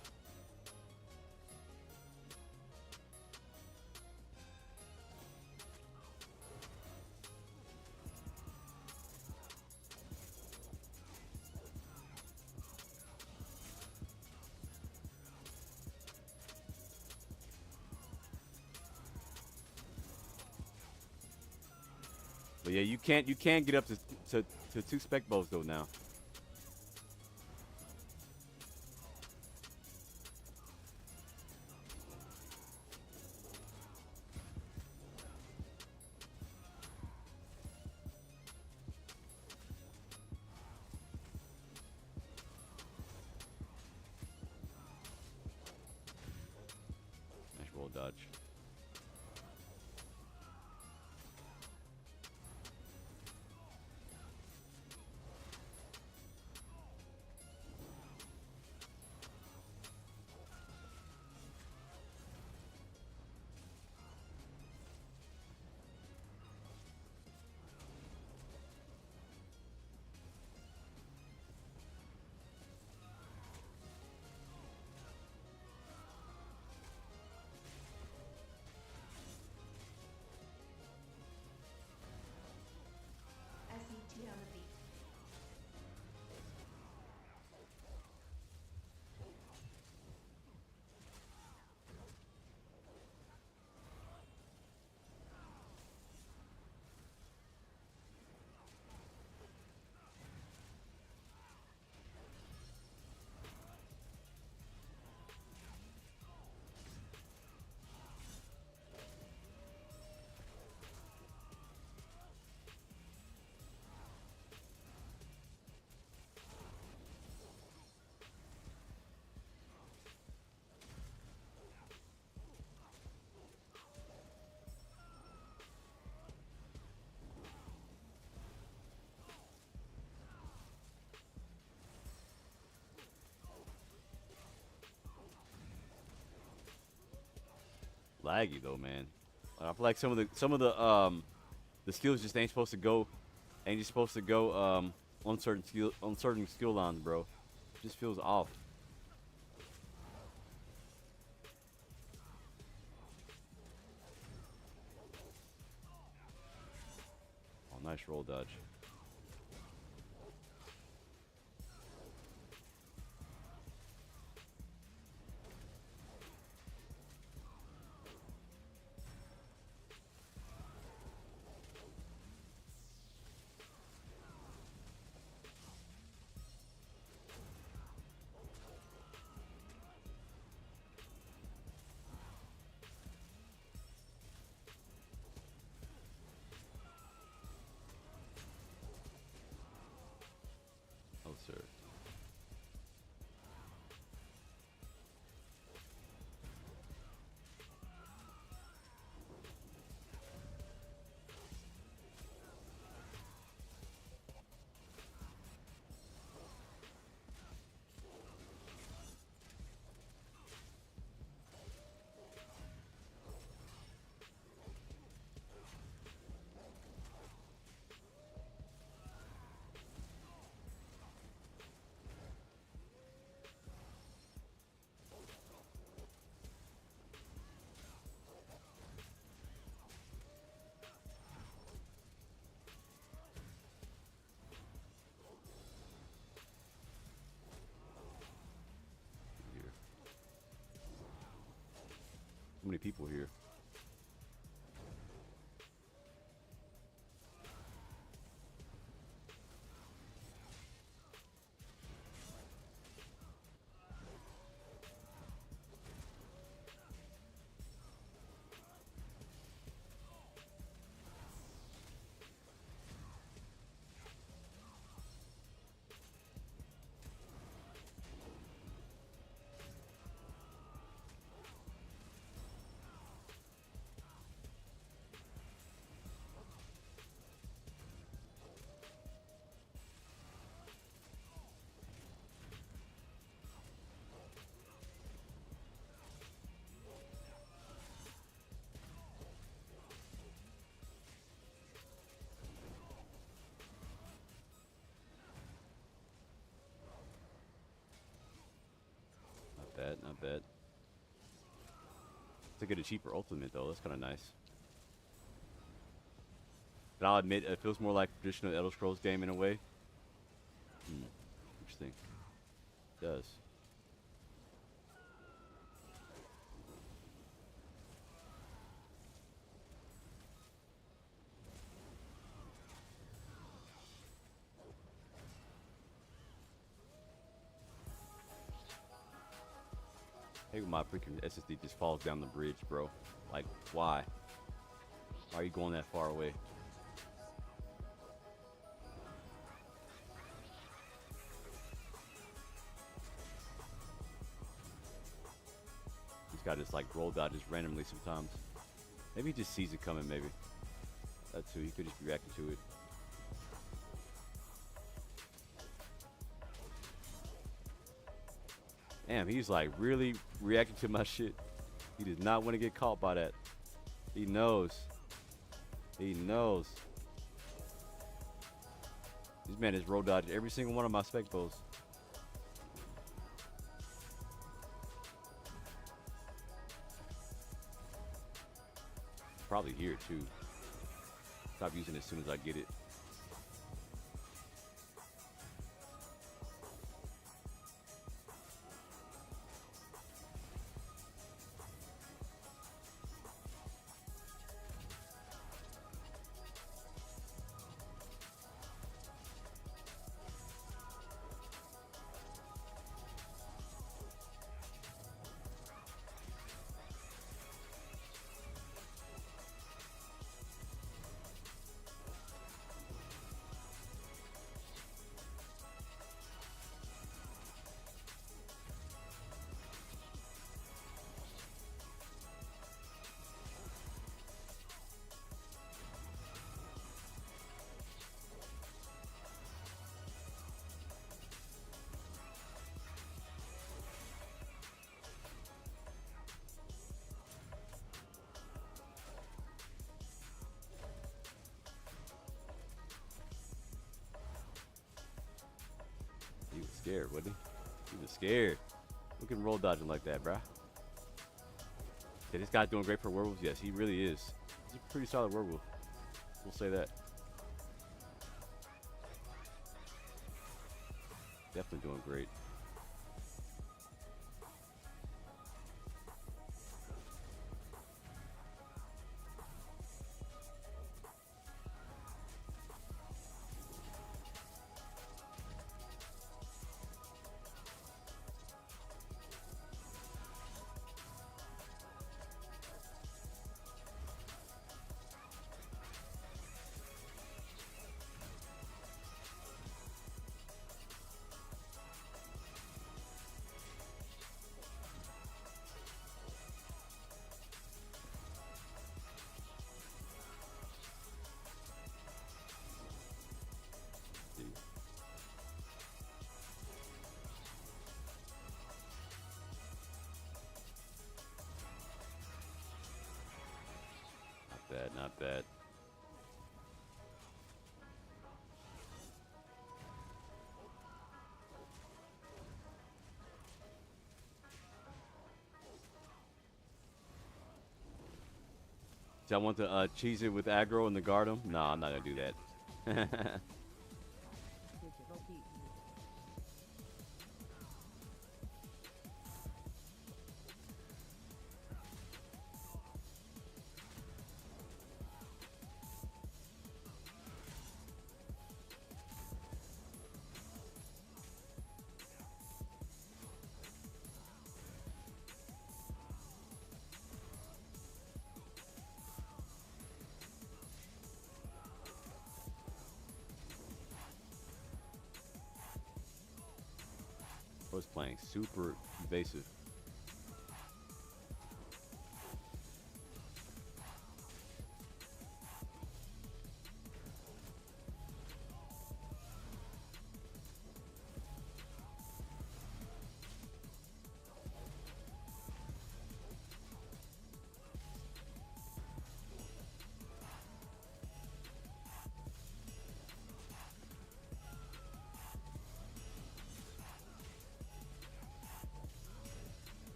But yeah, you can't get up to 2 spec bows though now. dodge. SET on the beat. Laggy though, man. I feel like some of the skills just ain't supposed to go on certain skill lines, bro. It just feels off. Oh, nice roll dodge. Oh, sir. Here. So many people here. Not bad, not bad. To get a cheaper ultimate though, that's kind of nice. But I'll admit, it feels more like traditional Elder Scrolls game in a way. Interesting. It does. Hey, my freaking SSD just falls down the bridge, bro. Like, why? Why are you going that far away? This guy just like roll dodges randomly sometimes. Maybe he just sees it coming, maybe. That's who. He could just be reacting to it. Damn, he's like really reacting to my shit. He does not want to get caught by that. He knows. He knows. This man has roll dodged every single one of my spec bows. Probably here too. Stop using it as soon as I get it. He was scared, wasn't he? He was scared. Look at him roll dodging like that, bruh. Okay, this guy's doing great for werewolves. Yes, he really is. He's a pretty solid werewolf. We'll say that. Definitely doing great. Bad, not bad. Do I want to cheese it with aggro and the guard him? No, I'm not gonna do that. Was playing super evasive.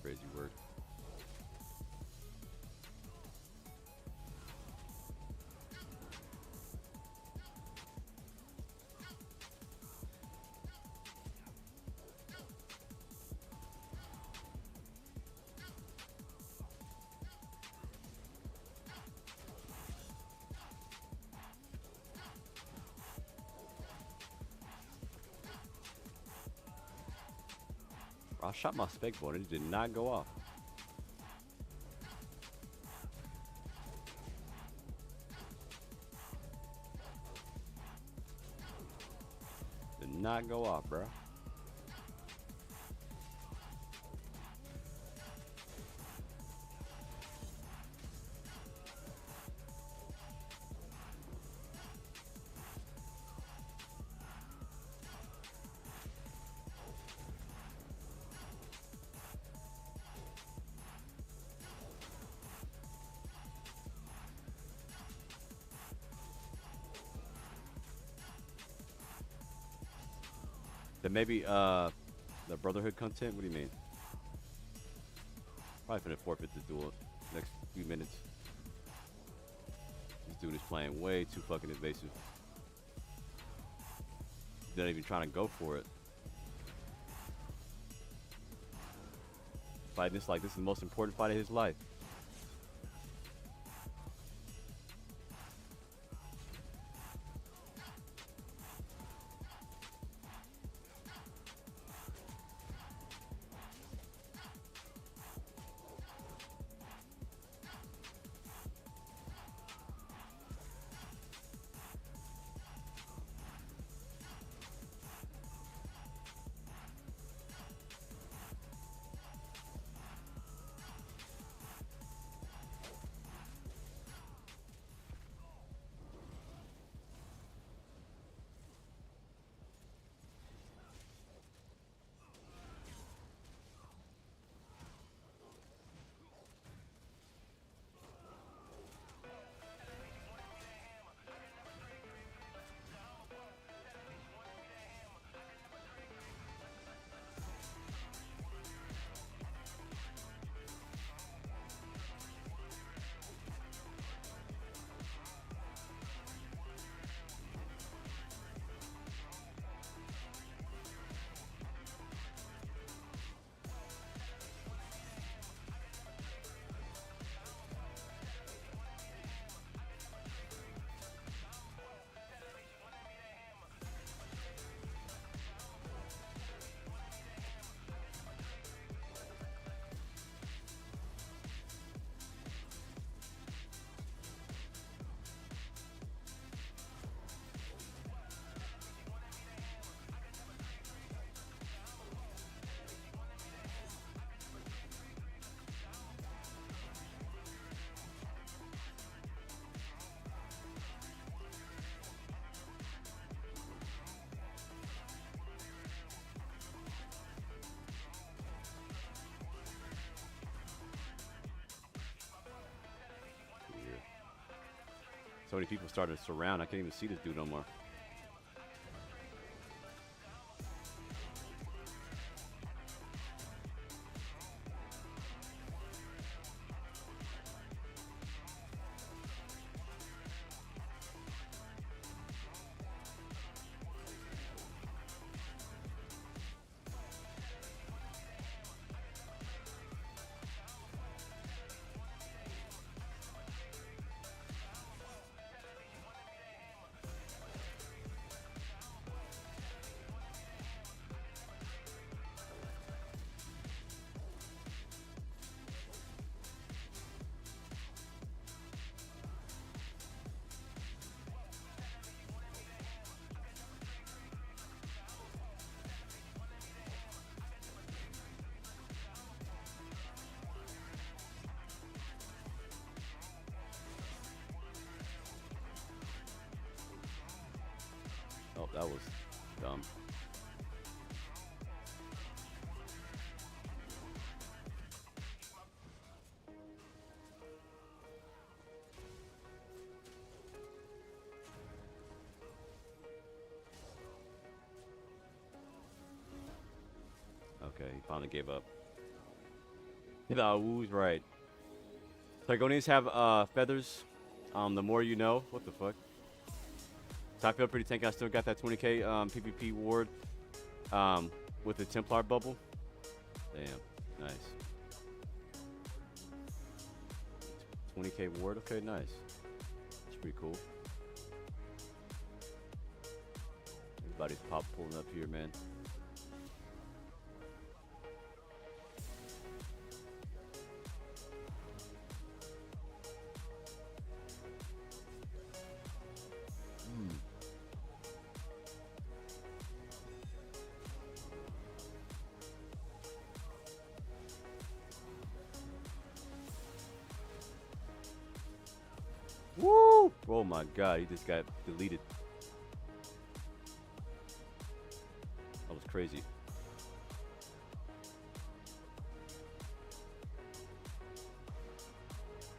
Crazy word. I shot my spec board and it did not go off. Did not go off, bro. Then maybe the Brotherhood content. What do you mean? Probably finna forfeit the duel next few minutes. This dude is playing way too fucking invasive. He's not even trying to go for it. Fighting this like this is the most important fight of his life. So many people started to surround. I can't even see this dude no more. Oh, that was dumb. Okay, he finally gave up. Yeah, Woo's right. Dragonians have feathers. The more you know. What the fuck? So I feel pretty tanky. I still got that 20k PvP ward with the Templar bubble. Damn, nice. 20k ward. Okay, nice. That's pretty cool. Everybody's pulling up here, man. Oh my god, he just got deleted. That was crazy.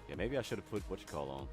Yeah, maybe I should have put what you call on.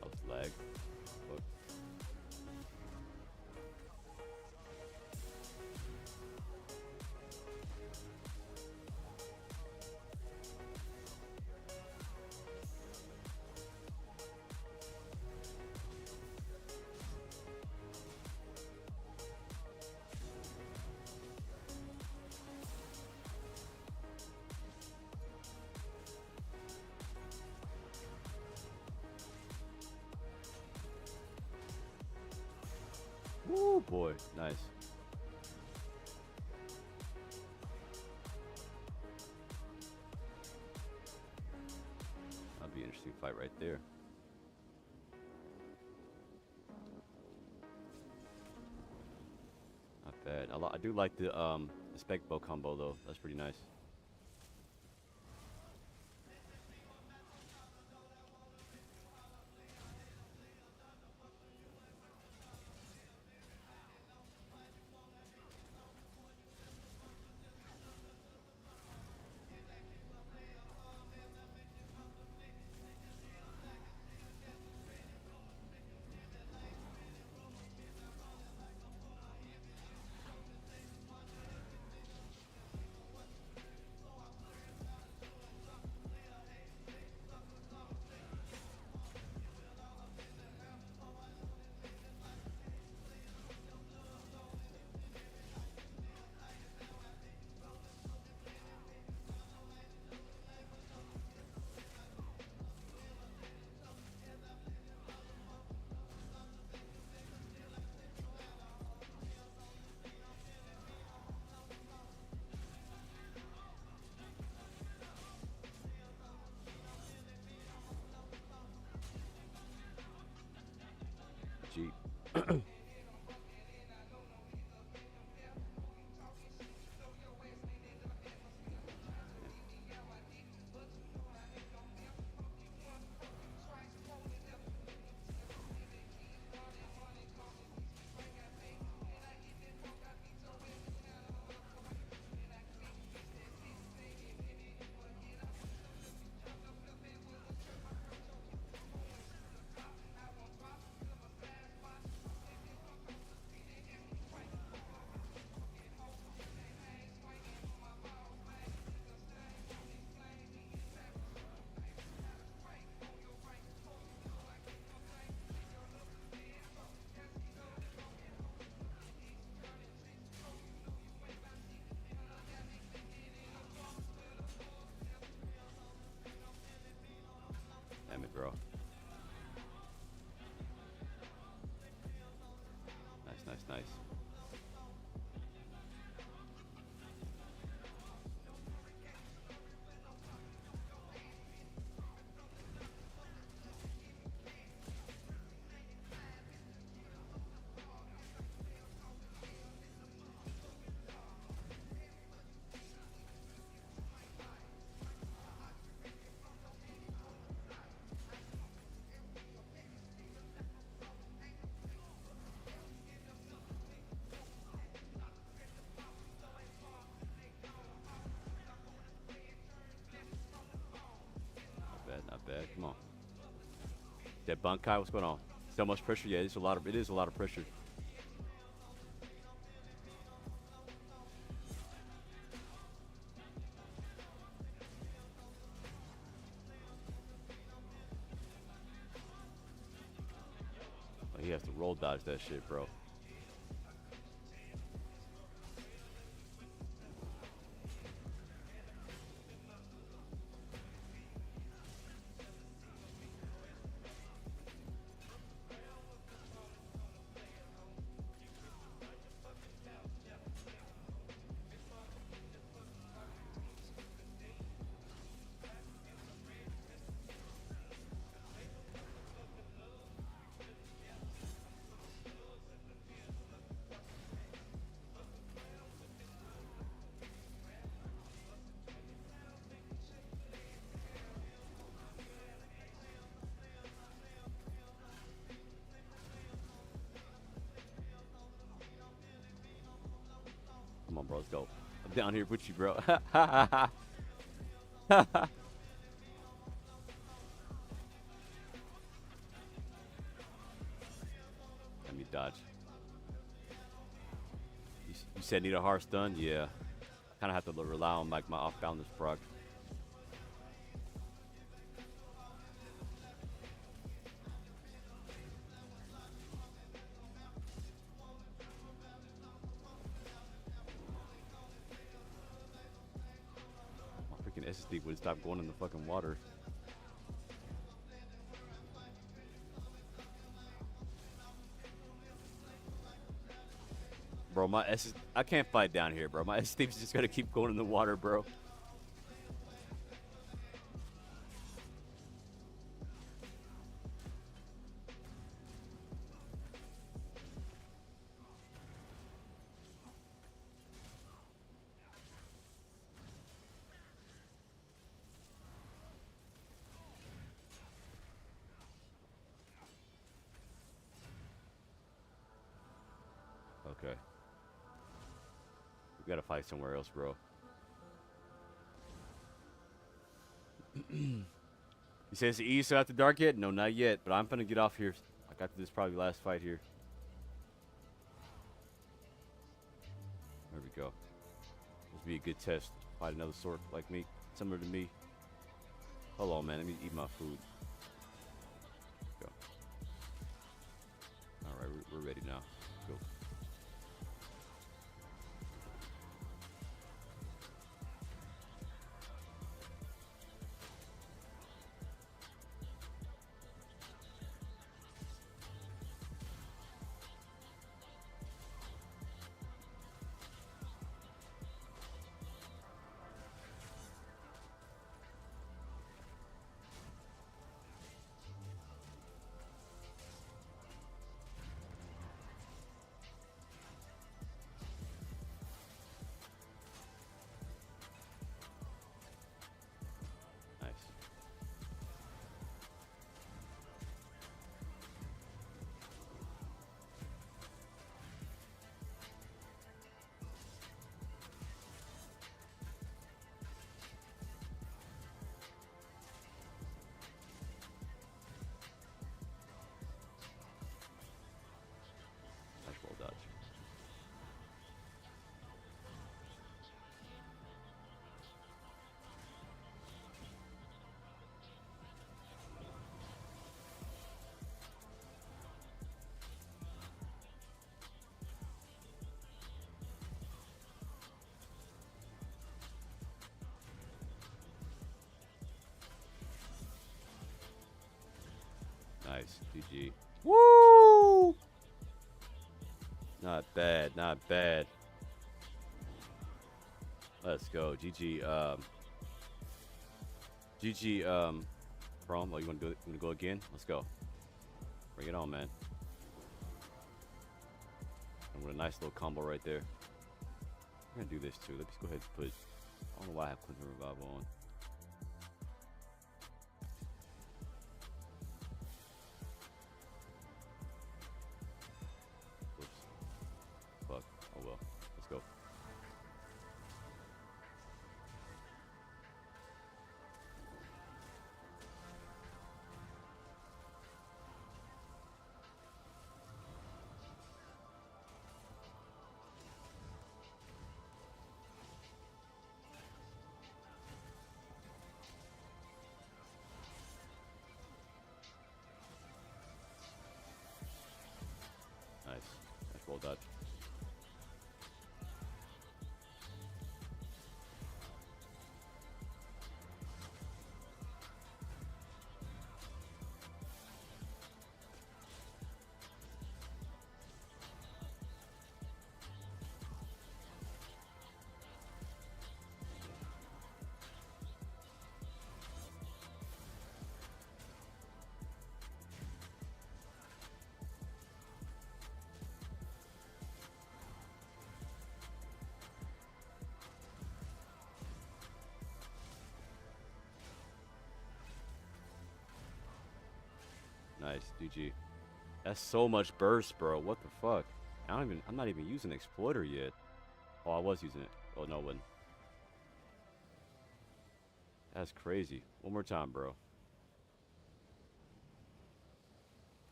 That was lag. Fuck. Woo, boy, nice. That'd be an interesting fight right there. Not bad. I do like the spec bow combo though. That's pretty nice. Jeep. Damn it, bro. Nice, nice, nice. Not bad. Come on. That Bunkai, what's going on? So much pressure? Yeah, it is a lot of pressure. He has to roll dodge that shit, bro. bro. Let's go. I'm down here with you, bro. Let me dodge. You said need a hard stun? Yeah. Kind of have to rely on like my off-balance proc. My freaking SSD would stop going in the fucking water. Bro, I can't fight down here, bro. My SSD's just gonna keep going in the water, bro. Okay. We gotta fight somewhere else, bro. You say it's the east after dark yet? No, not yet. But I'm gonna get off here. I got to this probably last fight here. There we go. This will be a good test. Fight another sort like me, similar to me. Hold on, man. Let me eat my food. Go. All right, we're ready now. Go. Dodge. Nice, GG. Woo! Not bad, not bad. Let's go, GG. GG. Prom. Oh, you want to do it? You want to go again? Let's go. Bring it on, man. And with a nice little combo right there. We're gonna do this too. Let's go ahead and put. I don't know why I have Clinton Revival on. Fuck. Oh well. Let's go. Nice. Nice roll dodge. Nice, GG. That's so much burst, bro. What the fuck? I'm not even using exploiter yet. Oh, I was using it. Oh, no, it wasn't. That's crazy. One more time, bro.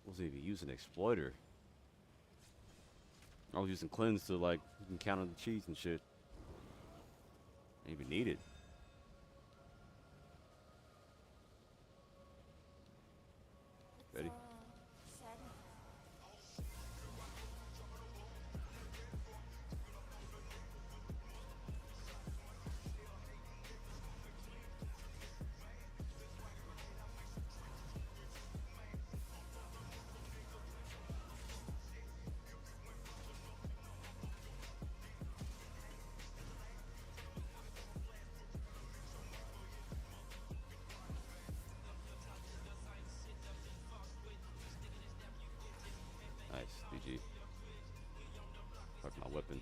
Wasn't even using exploiter. I was using cleanse to like you can count on the cheese and shit. Didn't even need it. Ready? Nice, GG. Fuck my weapon.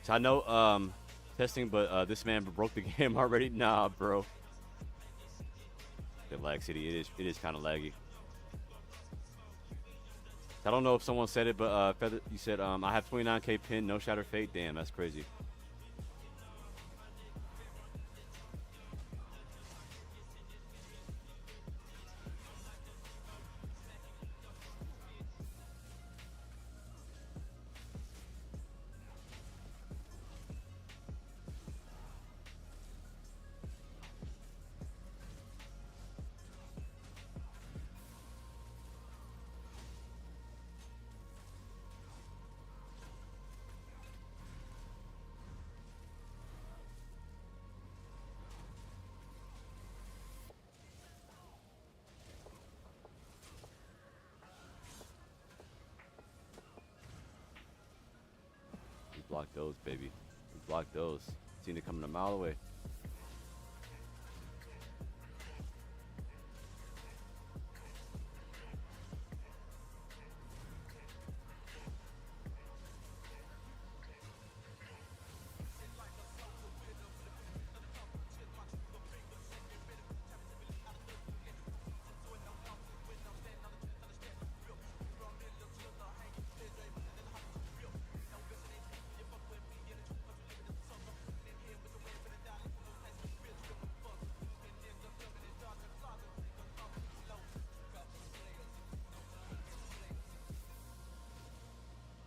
So I know testing, but this man broke the game already. Nah, bro. The lag city, it is kind of laggy. I don't know if someone said it, but Feather, you said I have 29k pin, no shatter fate. Damn, that's crazy. Block those, baby. Block those. Seen it coming a mile away.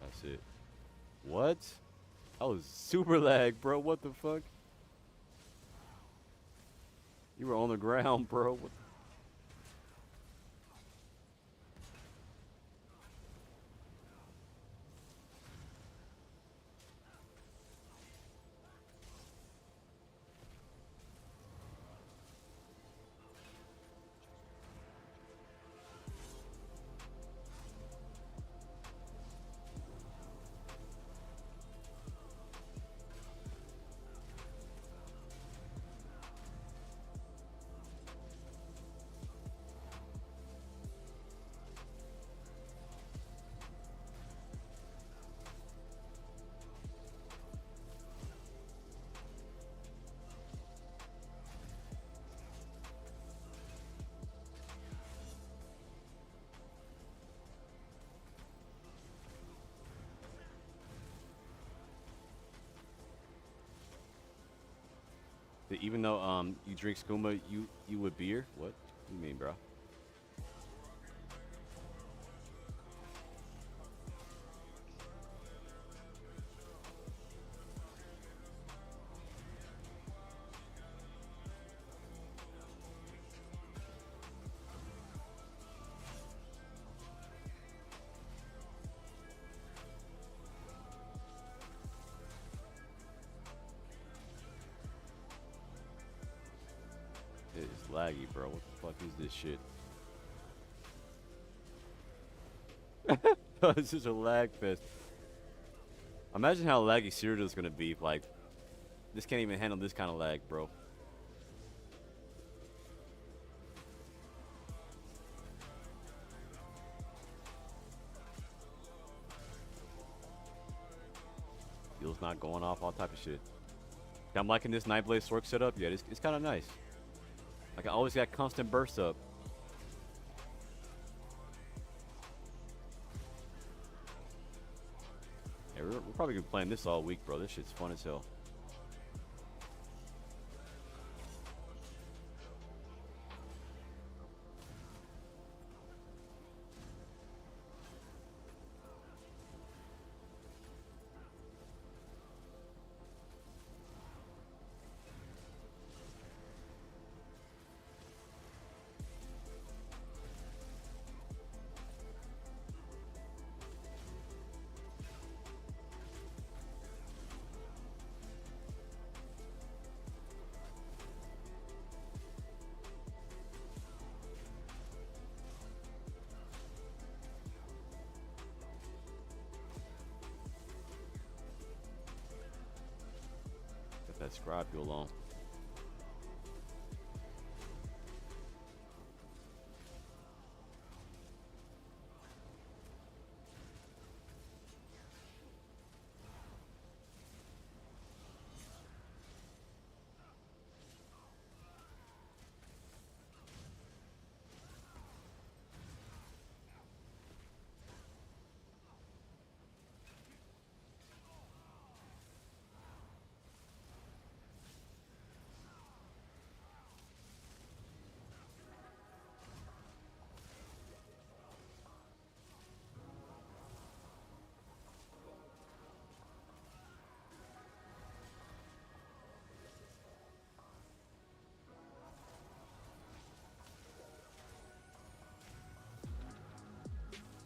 That's it. What? That was super lag, bro. What the fuck? You were on the ground, bro. What even though you drink skooma, you would beer? What do you mean, bro? It's laggy, bro. What the fuck is this shit? This is a lag fest. Imagine how laggy Cyrodiil is gonna be. Like, this can't even handle this kind of lag, bro. Heal's not going off, all type of shit. I'm liking this Nightblade Sorc setup. Yeah, it's kind of nice. Like, I always got constant burst up. probably gonna be playing this all week, bro. This shit's fun as hell. Got that scribe you alone.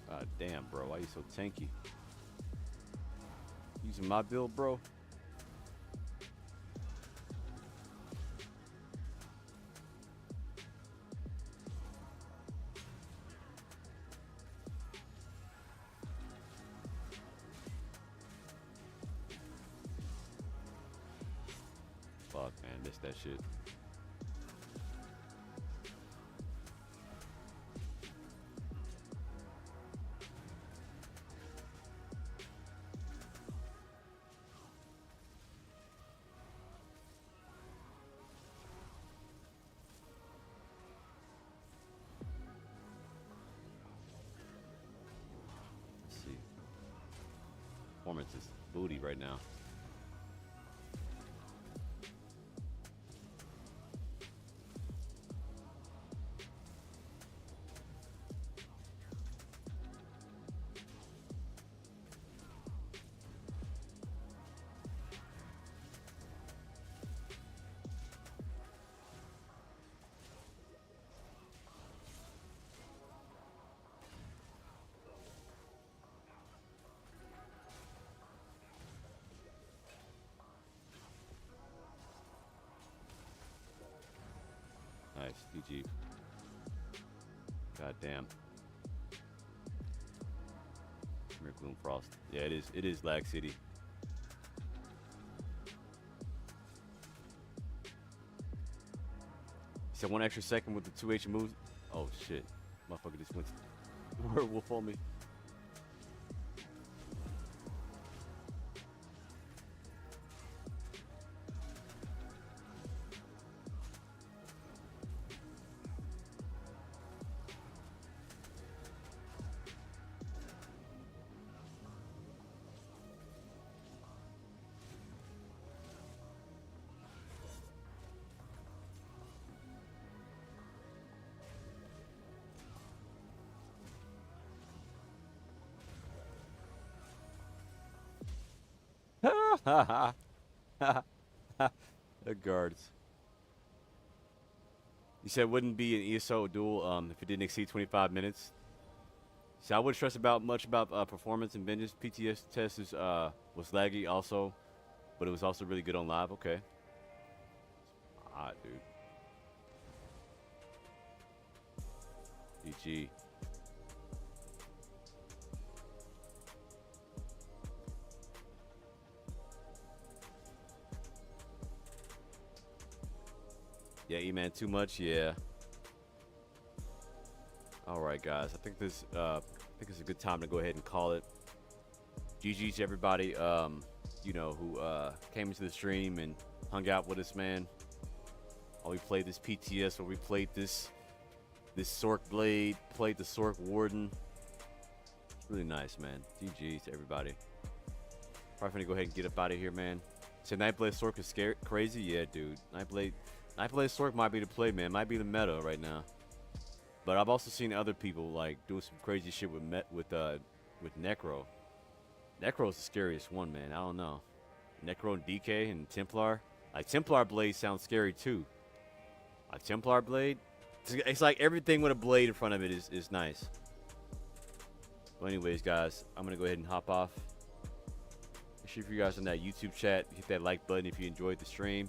God damn, bro. Why you so tanky? Using my build, bro? Fuck, man. Missed that shit. Performance is booty right now. Nice, GG. God damn. Come here, Gloomfrost. Yeah, it is Lag City. So 1 extra second with the 2H moves. Oh shit. Motherfucker just went werewolf on me. The guards. You said it wouldn't be an ESO duel if it didn't exceed 25 minutes. So I wouldn't stress much about performance and vengeance. PTS test was laggy also, but it was also really good on live. Okay. Ah, dude. GG. Yeah, E-Man, too much. Yeah. All right, guys. I think it's a good time to go ahead and call it. GG to everybody, you know, who came into the stream and hung out with us, man. While we played this PTS, or we played this Sorc Blade, played the Sorc Warden. It's really nice, man. GG to everybody. Probably gonna go ahead and get up out of here, man. So Nightblade Sork is scary, crazy, yeah, dude. Nightblade Sork might be the play, man. Might be the meta right now. But I've also seen other people like doing some crazy shit with Necro. Necro's the scariest one, man. I don't know. Necro and DK and Templar. Like Templar Blade sounds scary too. Like Templar Blade, it's like everything with a blade in front of it is nice. But anyways, guys, I'm gonna go ahead and hop off. Make sure if you guys in that YouTube chat, hit that like button if you enjoyed the stream.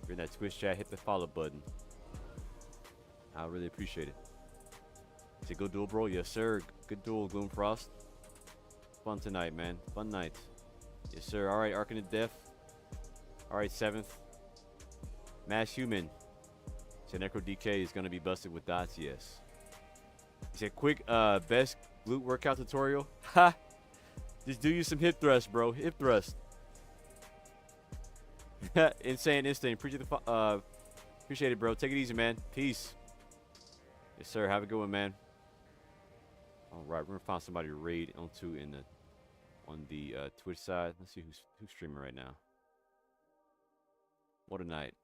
If you're in that Twitch chat, hit the follow button. I really appreciate it. Is it good duel, bro? Yes, sir. Good duel, Gloomfrost. Fun tonight, man. Fun night. Yes, sir. All right, Arcan of Death. All right, 7th. Mass Human. So Necro DK is going to be busted with dots, yes. He said, quick, best glute workout tutorial. Ha! Just do you some hip thrust, bro. Hip thrust. Insane instinct. Appreciate it, bro. Take it easy, man. Peace. Yes, sir. Have a good one, man. All right, we're gonna find somebody to raid onto on the Twitch side. Let's see who's streaming right now. What a night.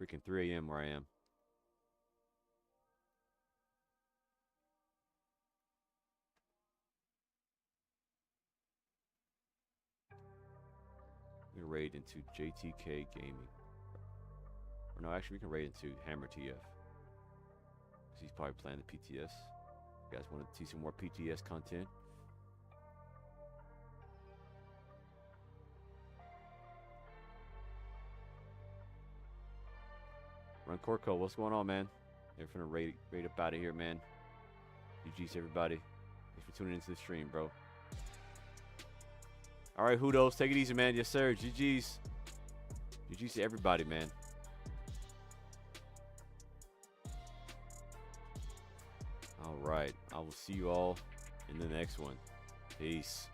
Freaking 3 a.m. where I am. We can raid into JTK Gaming. Or no, actually we can raid into Hammer TF. Because he's probably playing the PTS. You guys want to see some more PTS content? Run Corco, what's going on, man? They're finna raid up out of here, man. GG's everybody. Thanks for tuning into the stream, bro. Alright, Hudos, take it easy, man. Yes, sir. GG's. GG's to everybody, man. Alright, I will see you all in the next one. Peace.